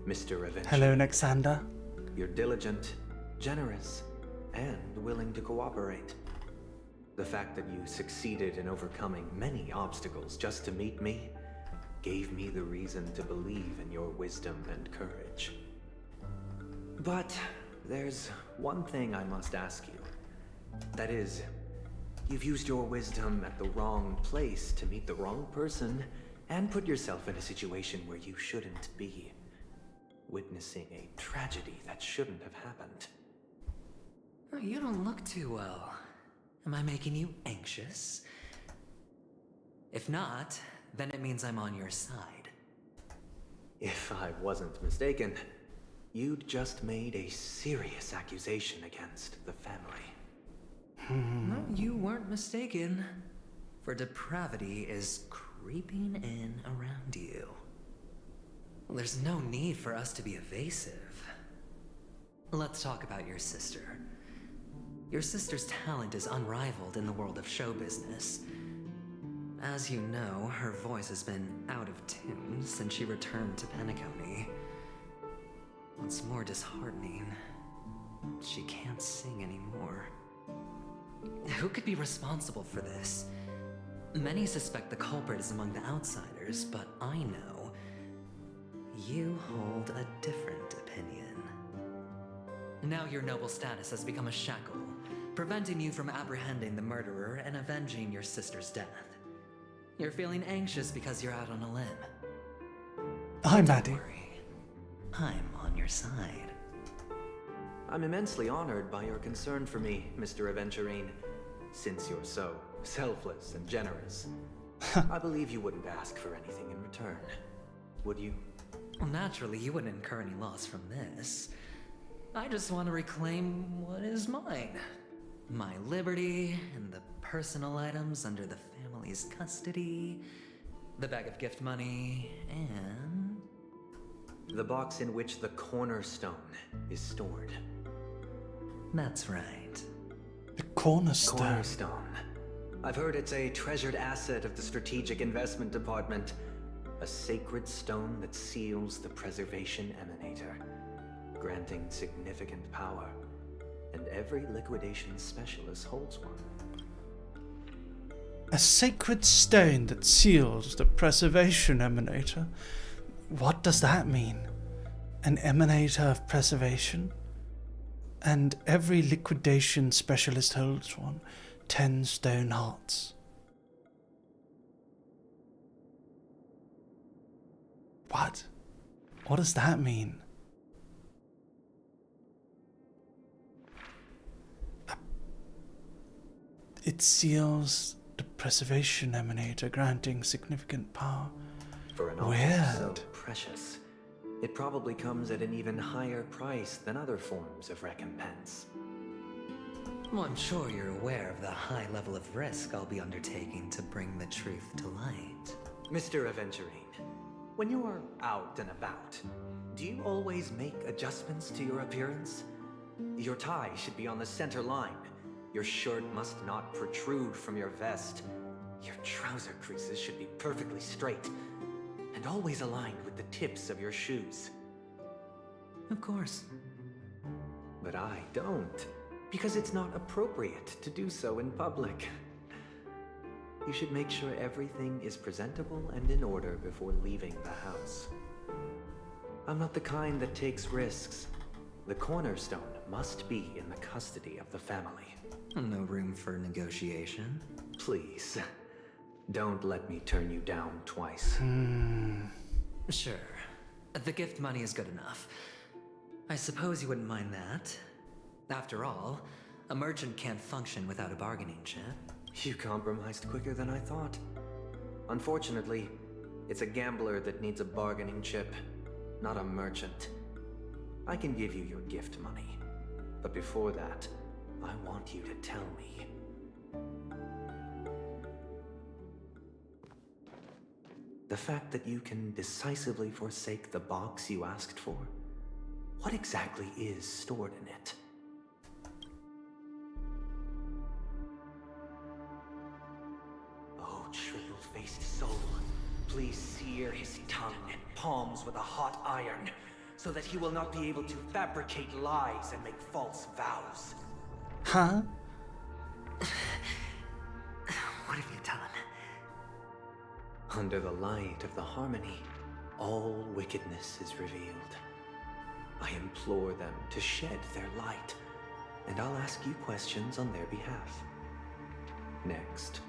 Mr. Avenger. Hello, Alexander. You're diligent, generous, and willing to cooperate. The fact that you succeeded in overcoming many obstacles just to meet me gave me the reason to believe in your wisdom and courage. But there's one thing I must ask you. That is, you've used your wisdom at the wrong place to meet the wrong person and put yourself in a situation where you shouldn't be, witnessing a tragedy that shouldn't have happened. You don't look too well. Am I making you anxious? If not, then it means I'm on your side. If I wasn't mistaken, you'd just made a serious accusation against the family. No, you weren't mistaken. For depravity is creeping in around you. There's no need for us to be evasive. Let's talk about your sister. Your sister's talent is unrivaled in the world of show business. As you know, her voice has been out of tune since she returned to Penacony. What's more disheartening, she can't sing anymore. Who could be responsible for this? Many suspect the culprit is among the outsiders, but I know you hold a different opinion. Now your noble status has become a shackle, preventing you from apprehending the murderer and avenging your sister's death. You're feeling anxious because you're out on a limb. I'm Don't Maddie. worry. I'm on your side. I'm immensely honored by your concern for me, Mr. Aventurine. Since you're so selfless and generous, I believe you wouldn't ask for anything in return, would you? Well, naturally, you wouldn't incur any loss from this. I just want to reclaim what is mine. My liberty and the personal items under the family's custody, the bag of gift money, and... the box in which the cornerstone is stored. That's right. The cornerstone. Cornerstone. I've heard it's a treasured asset of the Strategic Investment Department. A sacred stone that seals the Preservation Emanator, granting significant power. And every liquidation specialist holds one. A sacred stone that seals the Preservation Emanator? What does that mean? An emanator of preservation? And every liquidation specialist holds one. 10 stone hearts. What? What does that mean? It seals the Preservation Emanator, granting significant power. For an object so precious, it probably comes at an even higher price than other forms of recompense. Well, I'm sure you're aware of the high level of risk I'll be undertaking to bring the truth to light. Mr. Aventurine, When you're out and about, do you always make adjustments to your appearance? Your tie should be on the center line. Your shirt must not protrude from your vest. Your trouser creases should be perfectly straight and always aligned with the tips of your shoes. Of course. But I don't, because it's not appropriate to do so in public. You should make sure everything is presentable and in order before leaving the house. I'm not the kind that takes risks. The cornerstone must be in the custody of the family. No room for negotiation. Please, don't let me turn you down twice. Sure. The gift money is good enough. I suppose you wouldn't mind that. After all, a merchant can't function without a bargaining chip. You compromised quicker than I thought. Unfortunately, it's a gambler that needs a bargaining chip, not a merchant. I can give you your gift money, but before that, I want you to tell me. The fact that you can decisively forsake the box you asked for, what exactly is stored in it? Oh, triple-faced soul, please sear his tongue and palms with a hot iron, so that he will not be able to fabricate lies and make false vows. Huh? What have you done? Under the light of the harmony, all wickedness is revealed. I implore them to shed their light, and I'll ask you questions on their behalf. Next,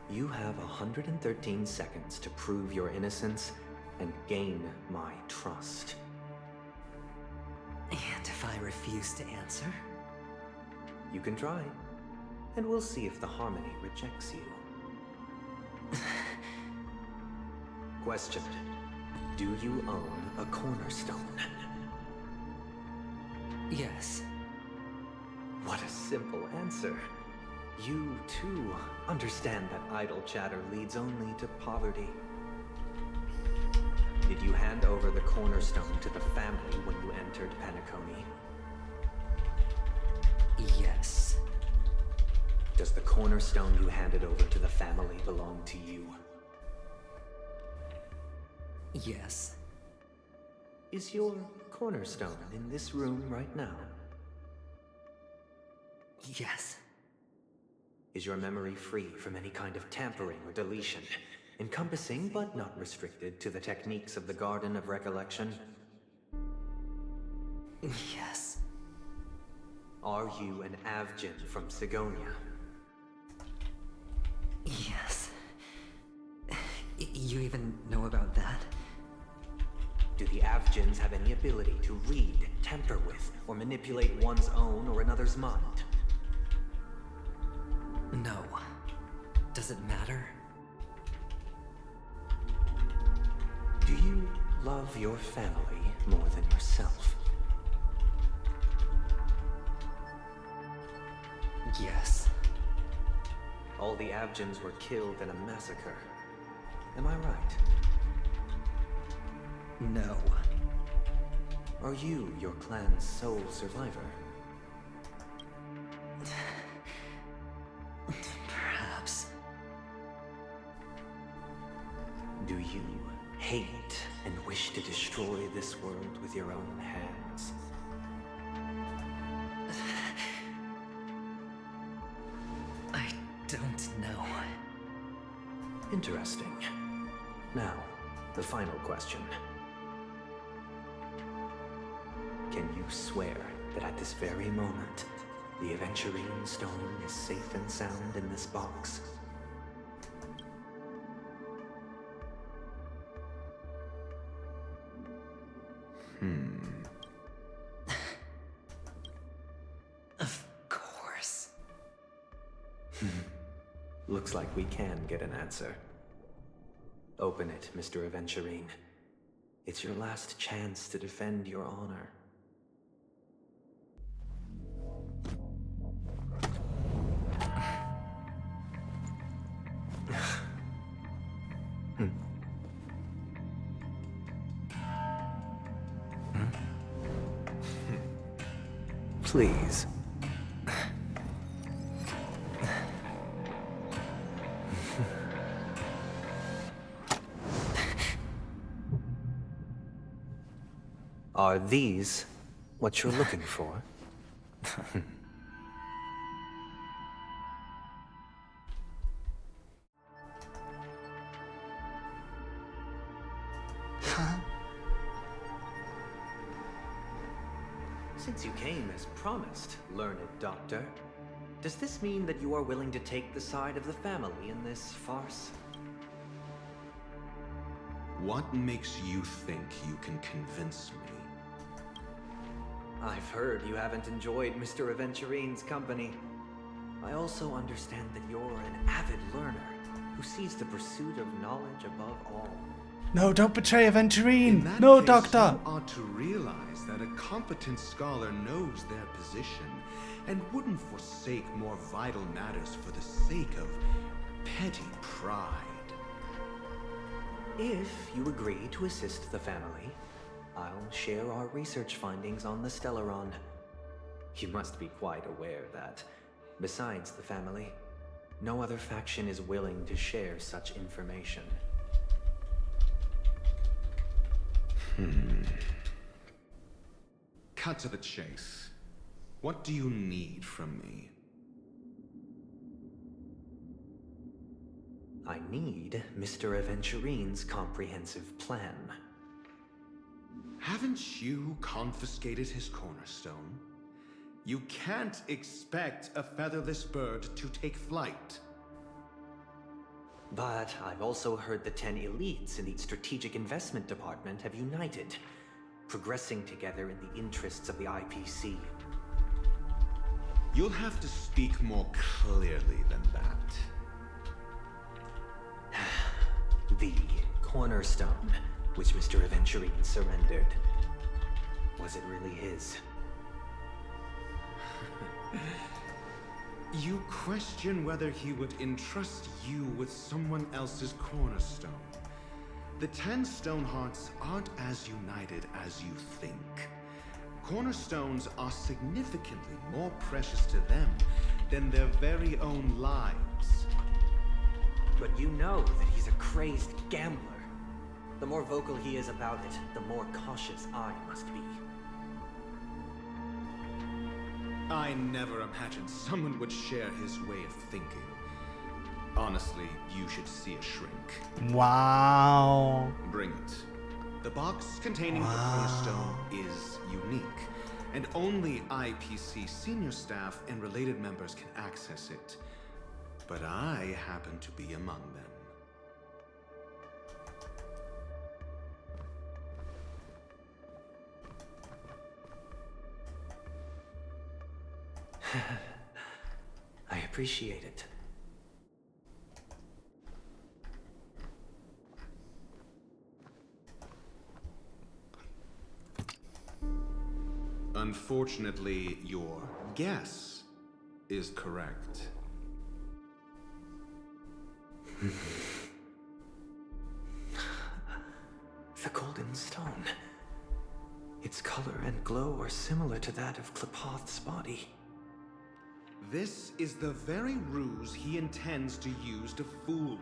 you have 113 seconds to prove your innocence and gain my trust. And if I refuse to answer? You can try, and we'll see if the harmony rejects you. Question: do you own a cornerstone? Yes. What a simple answer. You, too, understand that idle chatter leads only to poverty. Did you hand over the cornerstone to the family when you entered Penacony? Yes. Does the cornerstone you handed over to the family belong to you? Yes. Is your cornerstone in this room right now? Yes. Is your memory free from any kind of tampering or deletion, encompassing but not restricted to the techniques of the Garden of Recollection? Yes. Are you an Avgin from Sigonia? Yes. You even know about that? Do the Avgins have any ability to read, tamper with, or manipulate one's own or another's mind? No. Does it matter? Do you love your family more than yourself? Yes. All the Avgins were killed in a massacre. Am I right? No. Are you your clan's sole survivor? Perhaps. Do you hate and wish to destroy this world with your own hands? I don't know. Interesting. Now, the final question. Can you swear that at this very moment, the Aventurine Stone is safe and sound in this box? Of course. Looks like we can get an answer. Open it, Mr. Aventurine. It's your last chance to defend your honor. Please. Are these what you're looking for? Since you came as promised, learned doctor, does this mean that you are willing to take the side of the family in this farce? What makes you think you can convince me? I've heard you haven't enjoyed Mr. Aventurine's company. I also understand that you're an avid learner who sees the pursuit of knowledge above all. No, don't betray Aventurine! In that No, case, Doctor! You ought to realize that a competent scholar knows their position and wouldn't forsake more vital matters for the sake of petty pride. If you agree to assist the family, I'll share our research findings on the Stellaron. You must be quite aware that, besides the family, no other faction is willing to share such information. Cut to the chase. What do you need from me? I need Mr. Aventurine's comprehensive plan. Haven't you confiscated his cornerstone? You can't expect a featherless bird to take flight. But I've also heard the 10 elites in the Strategic Investment Department have united, progressing together in the interests of the IPC. You'll have to speak more clearly than that. The cornerstone, which Mr. Aventurine surrendered. Was it really his? You question whether he would entrust you with someone else's cornerstone. The 10 Stonehearts aren't as united as you think. Cornerstones are significantly more precious to them than their very own lives. But you know that he's a crazed gambler. The more vocal he is about it, the more cautious I must be. I never imagined someone would share his way of thinking. Honestly, you should see a shrink. Wow. Bring it. The box containing the cornerstone is unique, and only IPC senior staff and related members can access it. But I happen to be among them. I appreciate it. Unfortunately, your guess is correct. The golden stone. Its color and glow are similar to that of Klepoth's body. This is the very ruse he intends to use to fool you.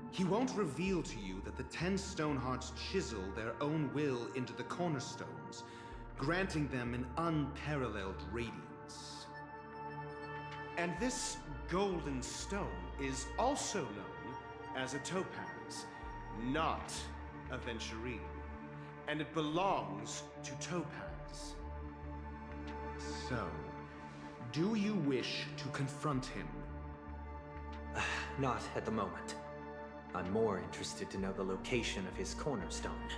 He won't reveal to you that the 10 Stonehearts chisel their own will into the cornerstones, granting them an unparalleled radiance. And this golden stone is also known as a topaz, not a Aventurine. And it belongs to Topaz. So, do you wish to confront him? Not at the moment. I'm more interested to know the location of his cornerstone.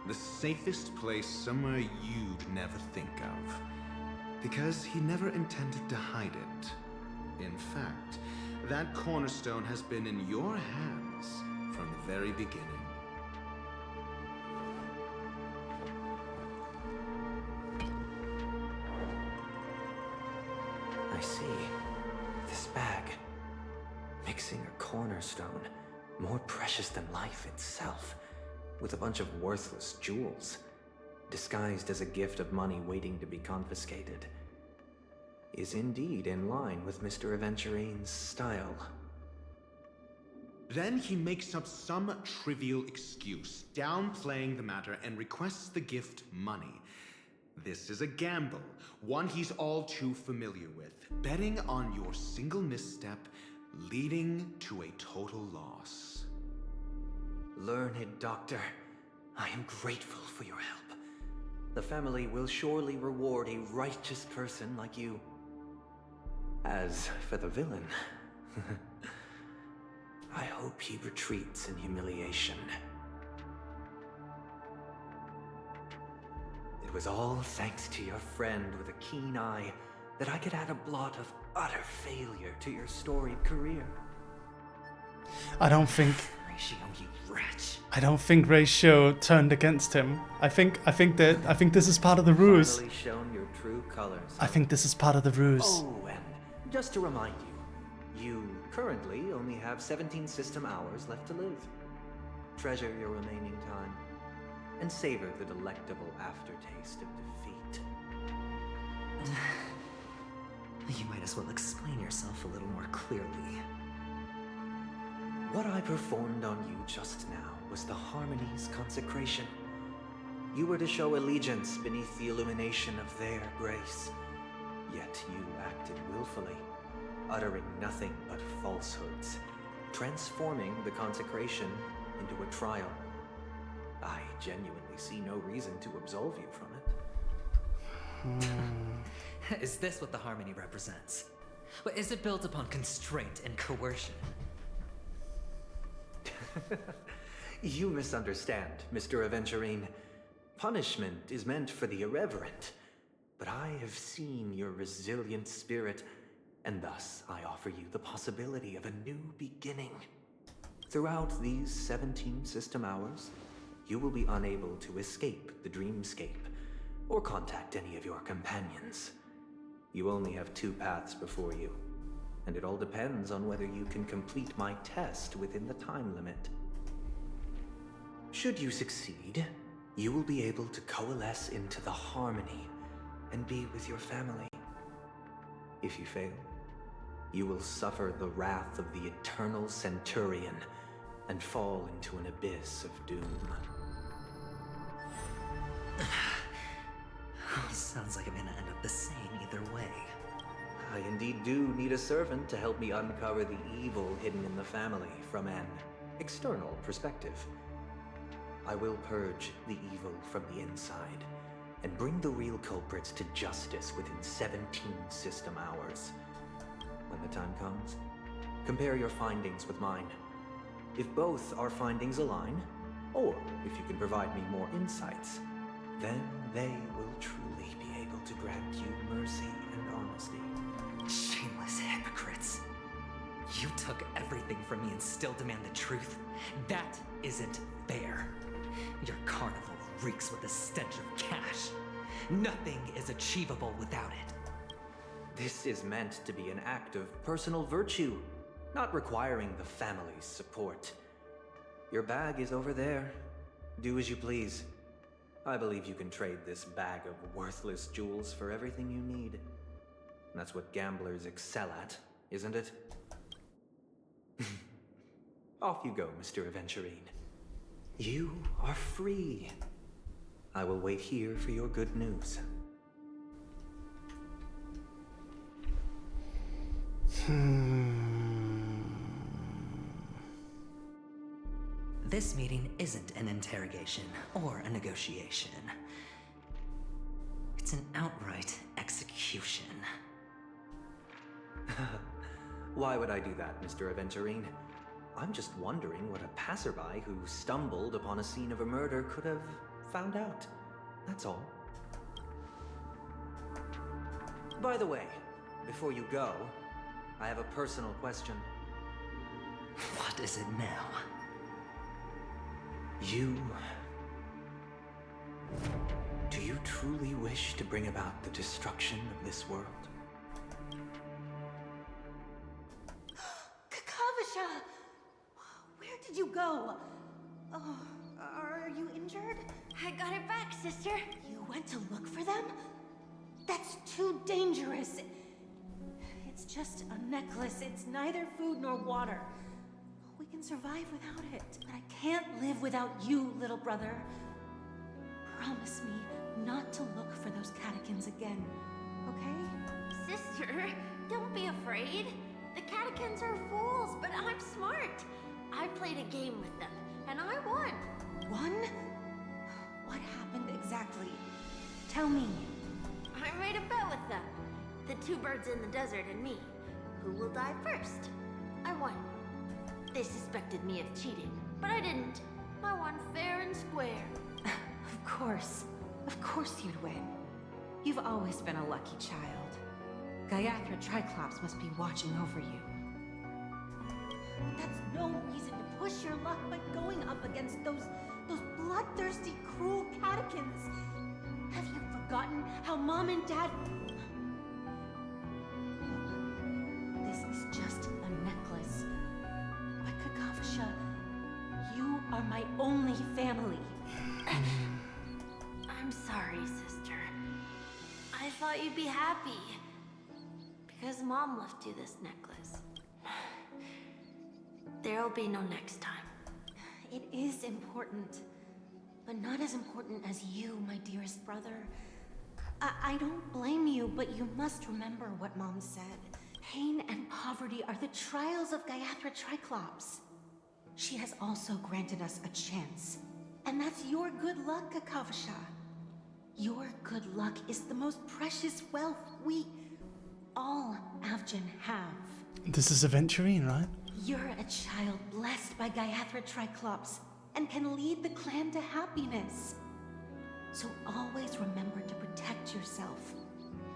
The safest place somewhere you'd never think of. Because he never intended to hide it. In fact, that cornerstone has been in your hands from the very beginning. I see. This bag. Mixing a cornerstone, more precious than life itself, with a bunch of worthless jewels. disguised as a gift of money waiting to be confiscated, is indeed in line with Mr. Aventurine's style. Then he makes up some trivial excuse, downplaying the matter, and requests the gift money. This is a gamble, one he's all too familiar with, betting on your single misstep, leading to a total loss. Learned doctor, I am grateful for your help. The family will surely reward a righteous person like you. As for the villain, I hope he retreats in humiliation. It was all thanks to your friend with a keen eye that I could add a blot of utter failure to your storied career. I don't think Ratio, you wretch. I don't think Ratio turned against him. I think this is part of the ruse. Finally shown your true colors. I think this is part of the ruse. Oh, and just to remind you, you currently only have 17 system hours left to live. Treasure your remaining time and savor the delectable aftertaste of defeat. You might as well explain yourself a little more clearly. What I performed on you just now was the Harmony's consecration. You were to show allegiance beneath the illumination of their grace. Yet you acted willfully, uttering nothing but falsehoods, transforming the consecration into a trial. I genuinely see no reason to absolve you from it. Is this what the Harmony represents? But is it built upon constraint and coercion? You misunderstand, Mr. Aventurine. Punishment is meant for the irreverent, but I have seen your resilient spirit, and thus I offer you the possibility of a new beginning. Throughout these 17 system hours, you will be unable to escape the dreamscape or contact any of your companions. You only have 2 paths before you, and it all depends on whether you can complete my test within the time limit. Should you succeed, you will be able to coalesce into the Harmony and be with your family. If you fail, you will suffer the wrath of the Eternal Centurion and fall into an abyss of doom. Sounds like I'm gonna end up the same either way. I indeed do need a servant to help me uncover the evil hidden in the family from an external perspective. I will purge the evil from the inside and bring the real culprits to justice within 17 system hours. When the time comes, compare your findings with mine. If both our findings align, or if you can provide me more insights, then they will truly be able to grant you mercy and honesty. Shameless hypocrites. You took everything from me and still demand the truth? That isn't fair. Your carnival reeks with the stench of cash. Nothing is achievable without it. This is meant to be an act of personal virtue, not requiring the family's support. Your bag is over there. Do as you please. I believe you can trade this bag of worthless jewels for everything you need. That's what gamblers excel at, isn't it? Off you go, Mr. Aventurine. You are free. I will wait here for your good news. This meeting isn't an interrogation or a negotiation. It's an outright execution. Why would I do that, Mr. Aventurine? I'm just wondering what a passerby who stumbled upon a scene of a murder could have found out. That's all. By the way, before you go, I have a personal question. What is it now? Do you truly wish to bring about the destruction of this world? Kakavasha! Where did you go? Oh. Are you injured? I got it back, sister. You went to look for them? That's too dangerous. It's just a necklace. It's neither food nor water. We can survive without it. But I can't live without you, little brother. Promise me not to look for those catechins again, okay? Sister, don't be afraid. The catechins are fools, but I'm smart. I played a game with them, and I won. Won? What happened exactly? Tell me. I made a bet with them. The two birds in the desert and me. Who will die first? I won. They suspected me of cheating, but I didn't. I won fair and square. Of course. Of course you'd win. You've always been a lucky child. Gaiathra Triclops must be watching over you. But that's no reason to push your luck by going up against those bloodthirsty, cruel catechins. Have you forgotten how Mom and Dad... This is just a necklace. But Kakavasha, you are my only family. I'm sorry, sister. I thought you'd be happy. Because Mom left you this necklace. There'll be no next time. It is important. But not as important as you, my dearest brother. I don't blame you, but you must remember what Mom said. Pain and poverty are the trials of Gaiathra Triclops. She has also granted us a chance. And that's your good luck, Kakavasha. Your good luck is the most precious wealth we all Avgin have. This is Aventurine, right? You're a child blessed by Gaiathra Triclops and can lead the clan to happiness. So always remember to protect yourself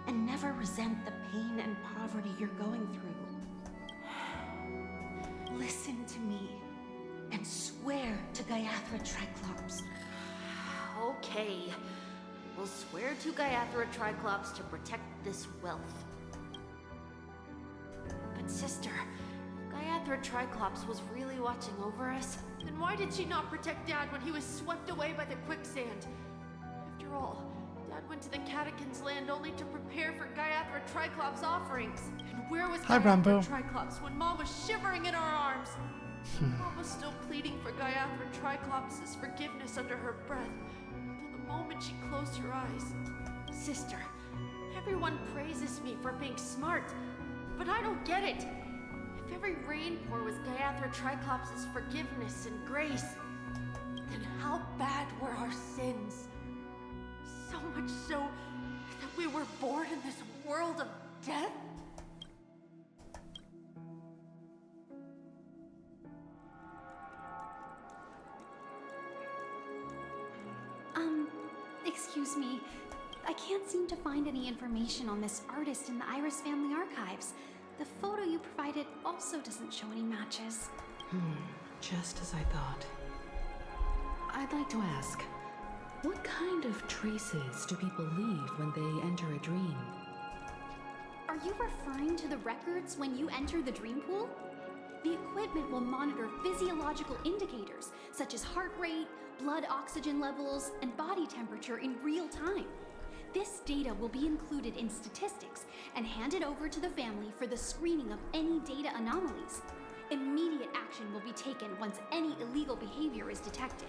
and never resent the pain and poverty you're going through. Listen to me and swear to Gaiathra Triclops. Okay. We'll swear to Gaiathra Triclops to protect this wealth. But sister, if Gaiathra Triclops was really watching over us, then why did she not protect Dad when he was swept away by the quicksand? After all, Dad went to the Catechins' land only to prepare for Gaiathra Triclops' offerings. And where was Gaiathra Triclops when Mom was shivering in our arms? Mom was still pleading for Gaiathra Triclops' forgiveness under her breath, until the moment she closed her eyes. Sister, everyone praises me for being smart, but I don't get it. If every rainpour was Gaiathra Triclops' forgiveness and grace, then how bad were our sins? So much so that we were born in this world of death? Excuse me. I can't seem to find any information on this artist in the Iris family archives. The photo you provided also doesn't show any matches. Just as I thought. I'd like to ask, what kind of traces do people leave when they enter a dream? Are you referring to the records when you enter the dream pool? The equipment will monitor physiological indicators such as heart rate, blood oxygen levels, and body temperature in real time. This data will be included in statistics and handed over to the family for the screening of any data anomalies. Immediate action will be taken once any illegal behavior is detected.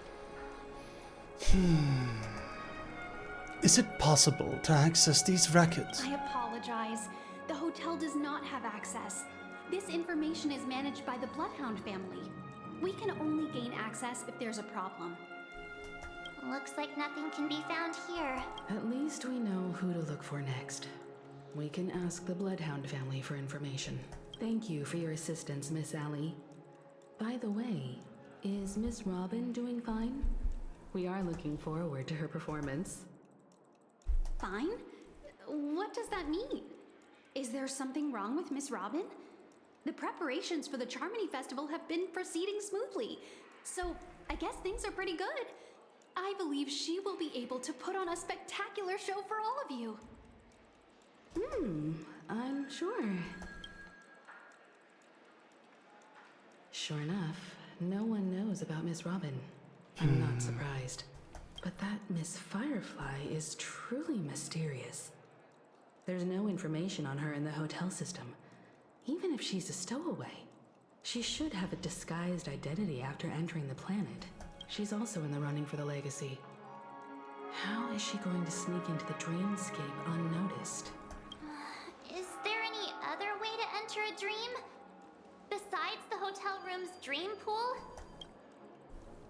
Is it possible to access these records? I apologize. The hotel does not have access. This information is managed by the Bloodhound family. We can only gain access if there's a problem. Looks like nothing can be found here. At least we know who to look for next. We can ask the Bloodhound family for information. Thank you for your assistance, Miss Allie. By the way, is Miss Robin doing fine? We are looking forward to her performance. Fine? What does that mean? Is there something wrong with Miss Robin? The preparations for the Charmony Festival have been proceeding smoothly, so I guess things are pretty good. I believe she will be able to put on a spectacular show for all of you. I'm sure. Sure enough, no one knows about Miss Robin. I'm not surprised. But that Miss Firefly is truly mysterious. There's no information on her in the hotel system. Even if she's a stowaway, she should have a disguised identity after entering the planet. She's also in the running for the legacy. How is she going to sneak into the dreamscape unnoticed? Is there any other way to enter a dream? Besides the hotel room's dream pool?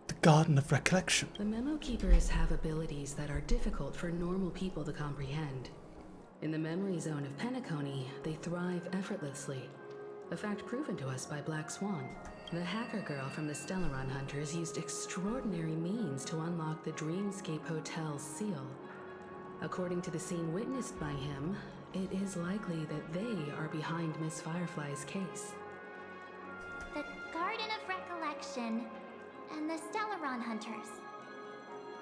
The Garden of Recollection. The Memo Keepers have abilities that are difficult for normal people to comprehend. In the memory zone of Penacony, they thrive effortlessly, a fact proven to us by Black Swan. The hacker girl from the Stellaron Hunters used extraordinary means to unlock the Dreamscape Hotel's seal. According to the scene witnessed by him, it is likely that they are behind Miss Firefly's case. The Garden of Recollection and the Stellaron Hunters.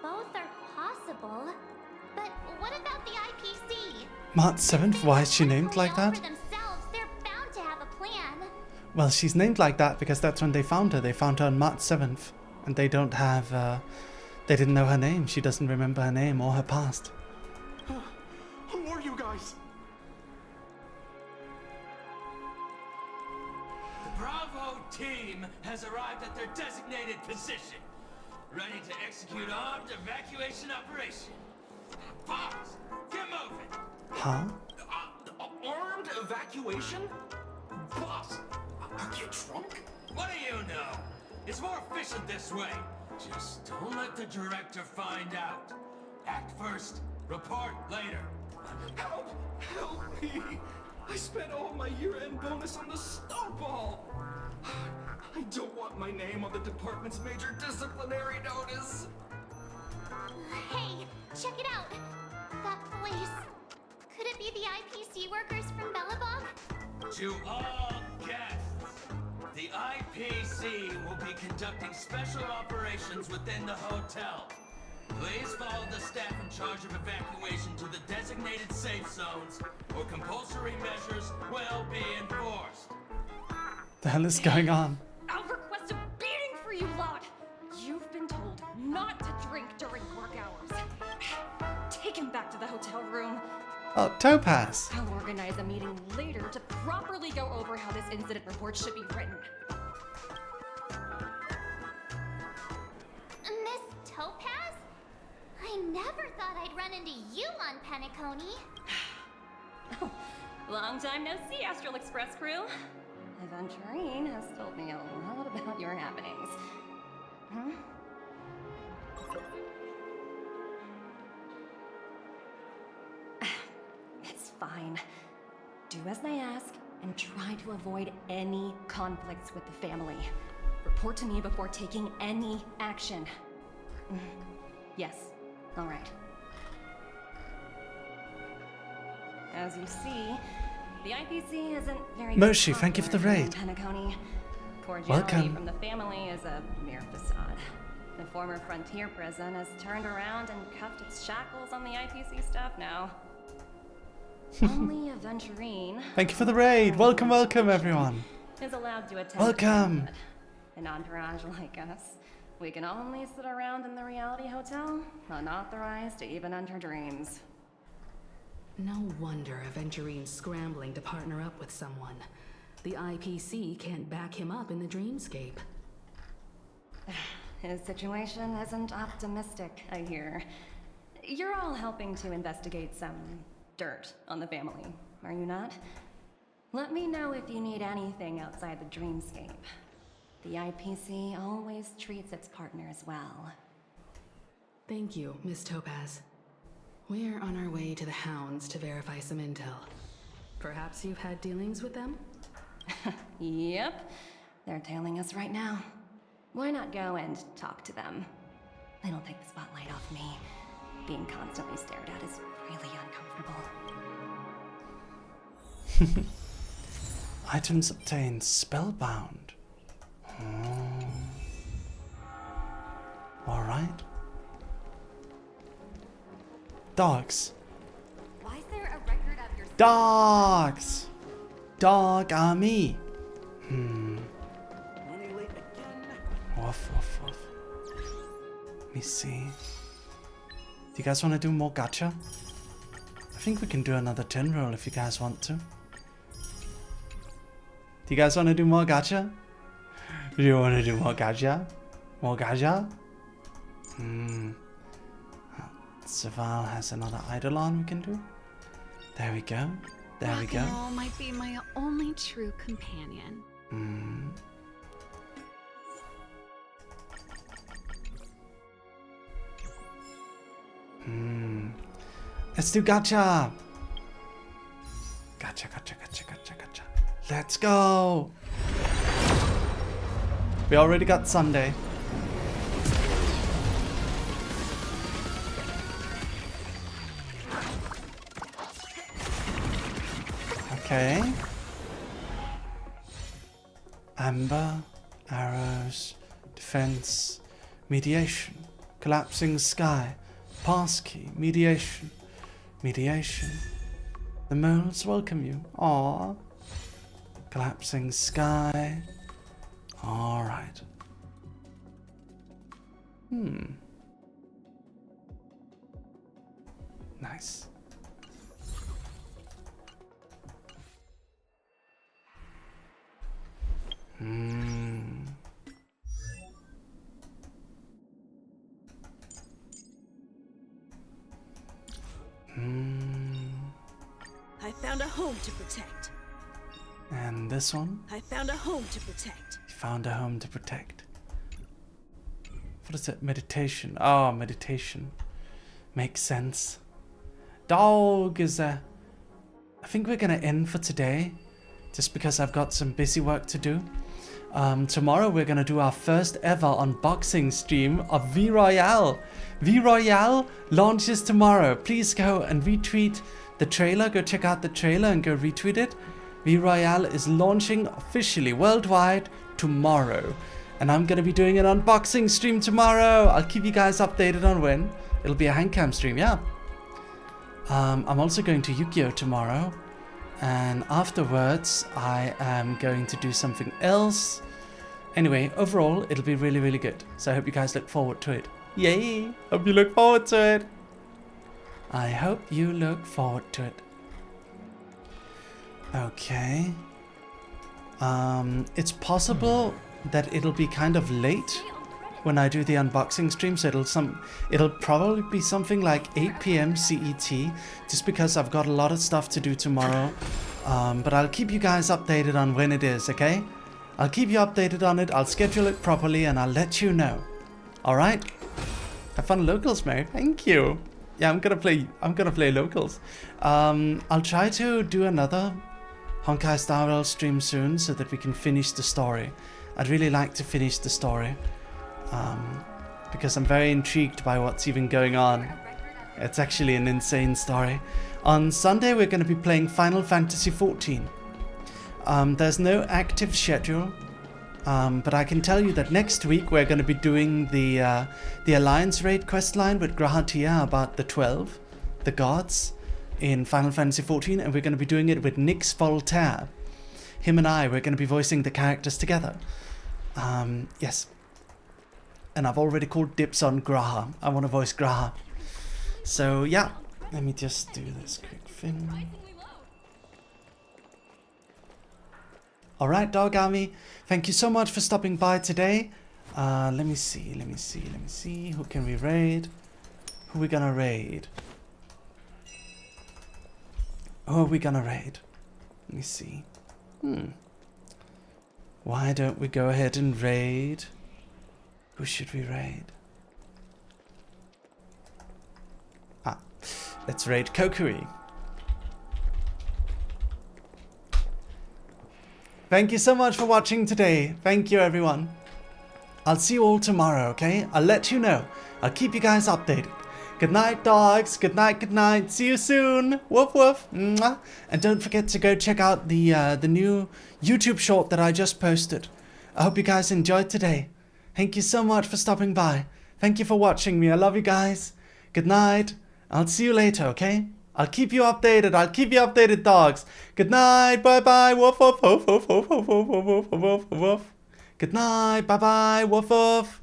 Both are possible, but what about the IPC? March 7th, why is she named like that? For themselves, they're bound to have a plan. Well, she's named like that because that's when they found her. They found her on March 7th. And they don't have, they didn't know her name. She doesn't remember her name or her past. Who are you guys? The Bravo team has arrived at their designated position, ready to execute armed evacuation operation. Fox, get moving! Huh? Armed evacuation? Boss, are you drunk? What do you know? It's more efficient this way. Just don't let the director find out. Act first, report later. Help! Help me! I spent all my year-end bonus on the snowball! I don't want my name on the department's major disciplinary notice! Hey, check it out! That place. Could it be the IPC workers from Billabong? To all guests, the IPC will be conducting special operations within the hotel. Please follow the staff in charge of evacuation to the designated safe zones, or compulsory measures will be enforced. The hell is going on? I'll request a beating for you lot! You've been told not to drink during work hours. Take him back to the hotel room. Oh, Topaz. I'll organize a meeting later to properly go over how this incident report should be written. Miss Topaz? I never thought I'd run into you on Penacony. Oh, long time no see, Astral Express crew. Aventurine has told me a lot about your happenings. Huh? It's fine. Do as they ask and try to avoid any conflicts with the family. Report to me before taking any action. Yes, all right. As you see, the IPC isn't very Moshi, thank you for the raid. Penacony. Cordiality Welcome. from the family is a mere facade. The former frontier prison has turned around and cuffed its shackles on the IPC staff now. Only Aventurine. Thank you for the raid. Welcome, welcome, everyone. Is allowed to attend. Welcome. An entourage like us. We can only sit around in the reality hotel, unauthorized to even enter dreams. No wonder Aventurine's scrambling to partner up with someone. The IPC can't back him up in the dreamscape. His situation isn't optimistic, I hear. You're all helping to investigate some dirt on the family, are you not? Let me know if you need anything outside the dreamscape. The IPC always treats its partners well. Thank you, Miss Topaz. We're on our way to the Hounds to verify some intel. Perhaps you've had dealings with them? Yep. They're tailing us right now. Why not go and talk to them? They don't take the spotlight off me. Being constantly stared at is really uncomfortable. Items obtained. Spellbound. Oh. Alright. Dogs. Why is there a record of your Dogs! Dog army. Woof, woof, woof. Let me see. Do you guys want to do more gacha? I think we can do another 10 roll if you guys want to. Do you guys want to do more gacha? Do you want to do more gacha? More gacha? Saval has another Eidolon we can do. There we go. There we go. Rock and roll might be my only true companion. Let's do gacha. Gacha. Let's go. We already got Sunday. Okay. Amber, arrows, defense, mediation, collapsing sky, passkey, mediation. The moles welcome you. Aww. Collapsing sky. Alright. Nice. I found a home to protect. And this one? I found a home to protect. You found a home to protect. What is it? Meditation. Oh, meditation. Makes sense. Dog is I think we're gonna end for today, just because I've got some busy work to do. Tomorrow we're gonna do our first ever unboxing stream of V Royale. V Royale launches tomorrow. Please go and retweet the trailer. Go check out the trailer and go retweet it. V Royale is launching officially worldwide tomorrow. And I'm gonna be doing an unboxing stream tomorrow. I'll keep you guys updated on when. It'll be a handcam stream, yeah. I'm also going to Yu-Gi-Oh tomorrow. And afterwards, I am going to do something else. Anyway, overall, it'll be really, really good. So I hope you guys look forward to it. Yay! Hope you look forward to it. I hope you look forward to it. Okay. It's possible that it'll be kind of late when I do the unboxing stream, so it'll probably be something like 8 PM CET, just because I've got a lot of stuff to do tomorrow. But I'll keep you guys updated on when it is, okay? I'll keep you updated on it, I'll schedule it properly, and I'll let you know. Alright? Have fun locals, Mary. Thank you. Yeah, I'm gonna play locals. I'll try to do another Honkai Star Rail stream soon so that we can finish the story. I'd really like to finish the story. Because I'm very intrigued by what's even going on. It's actually an insane story. On Sunday we're going to be playing Final Fantasy XIV. There's no active schedule, but I can tell you that next week we're going to be doing the Alliance Raid questline with Grahatia about the 12, the gods, in Final Fantasy XIV, and we're going to be doing it with Nyx Voltaire. Him and we're going to be voicing the characters together. Yes. And I've already called dibs on Graha. I want to voice Graha. So yeah, let me just do this quick thing. Alright, Dog Army, thank you so much for stopping by today. Let me see. Who can we raid? Who are we gonna raid? Who are we gonna raid? Let me see. Why don't we go ahead and raid? Who should we raid? Let's raid Kokiri. Thank you so much for watching today. Thank you, everyone. I'll see you all tomorrow, okay? I'll let you know. I'll keep you guys updated. Good night, dogs. Good night, good night. See you soon. Woof, woof. Mwah. And don't forget to go check out the new YouTube short that I just posted. I hope you guys enjoyed today. Thank you so much for stopping by. Thank you for watching me. I love you guys. Good night. I'll see you later, okay? I'll keep you updated. I'll keep you updated, dogs. Good night. Bye-bye. Woof, woof, woof, woof, woof, woof, woof, woof, woof, woof. Good night. Bye-bye. Woof, woof.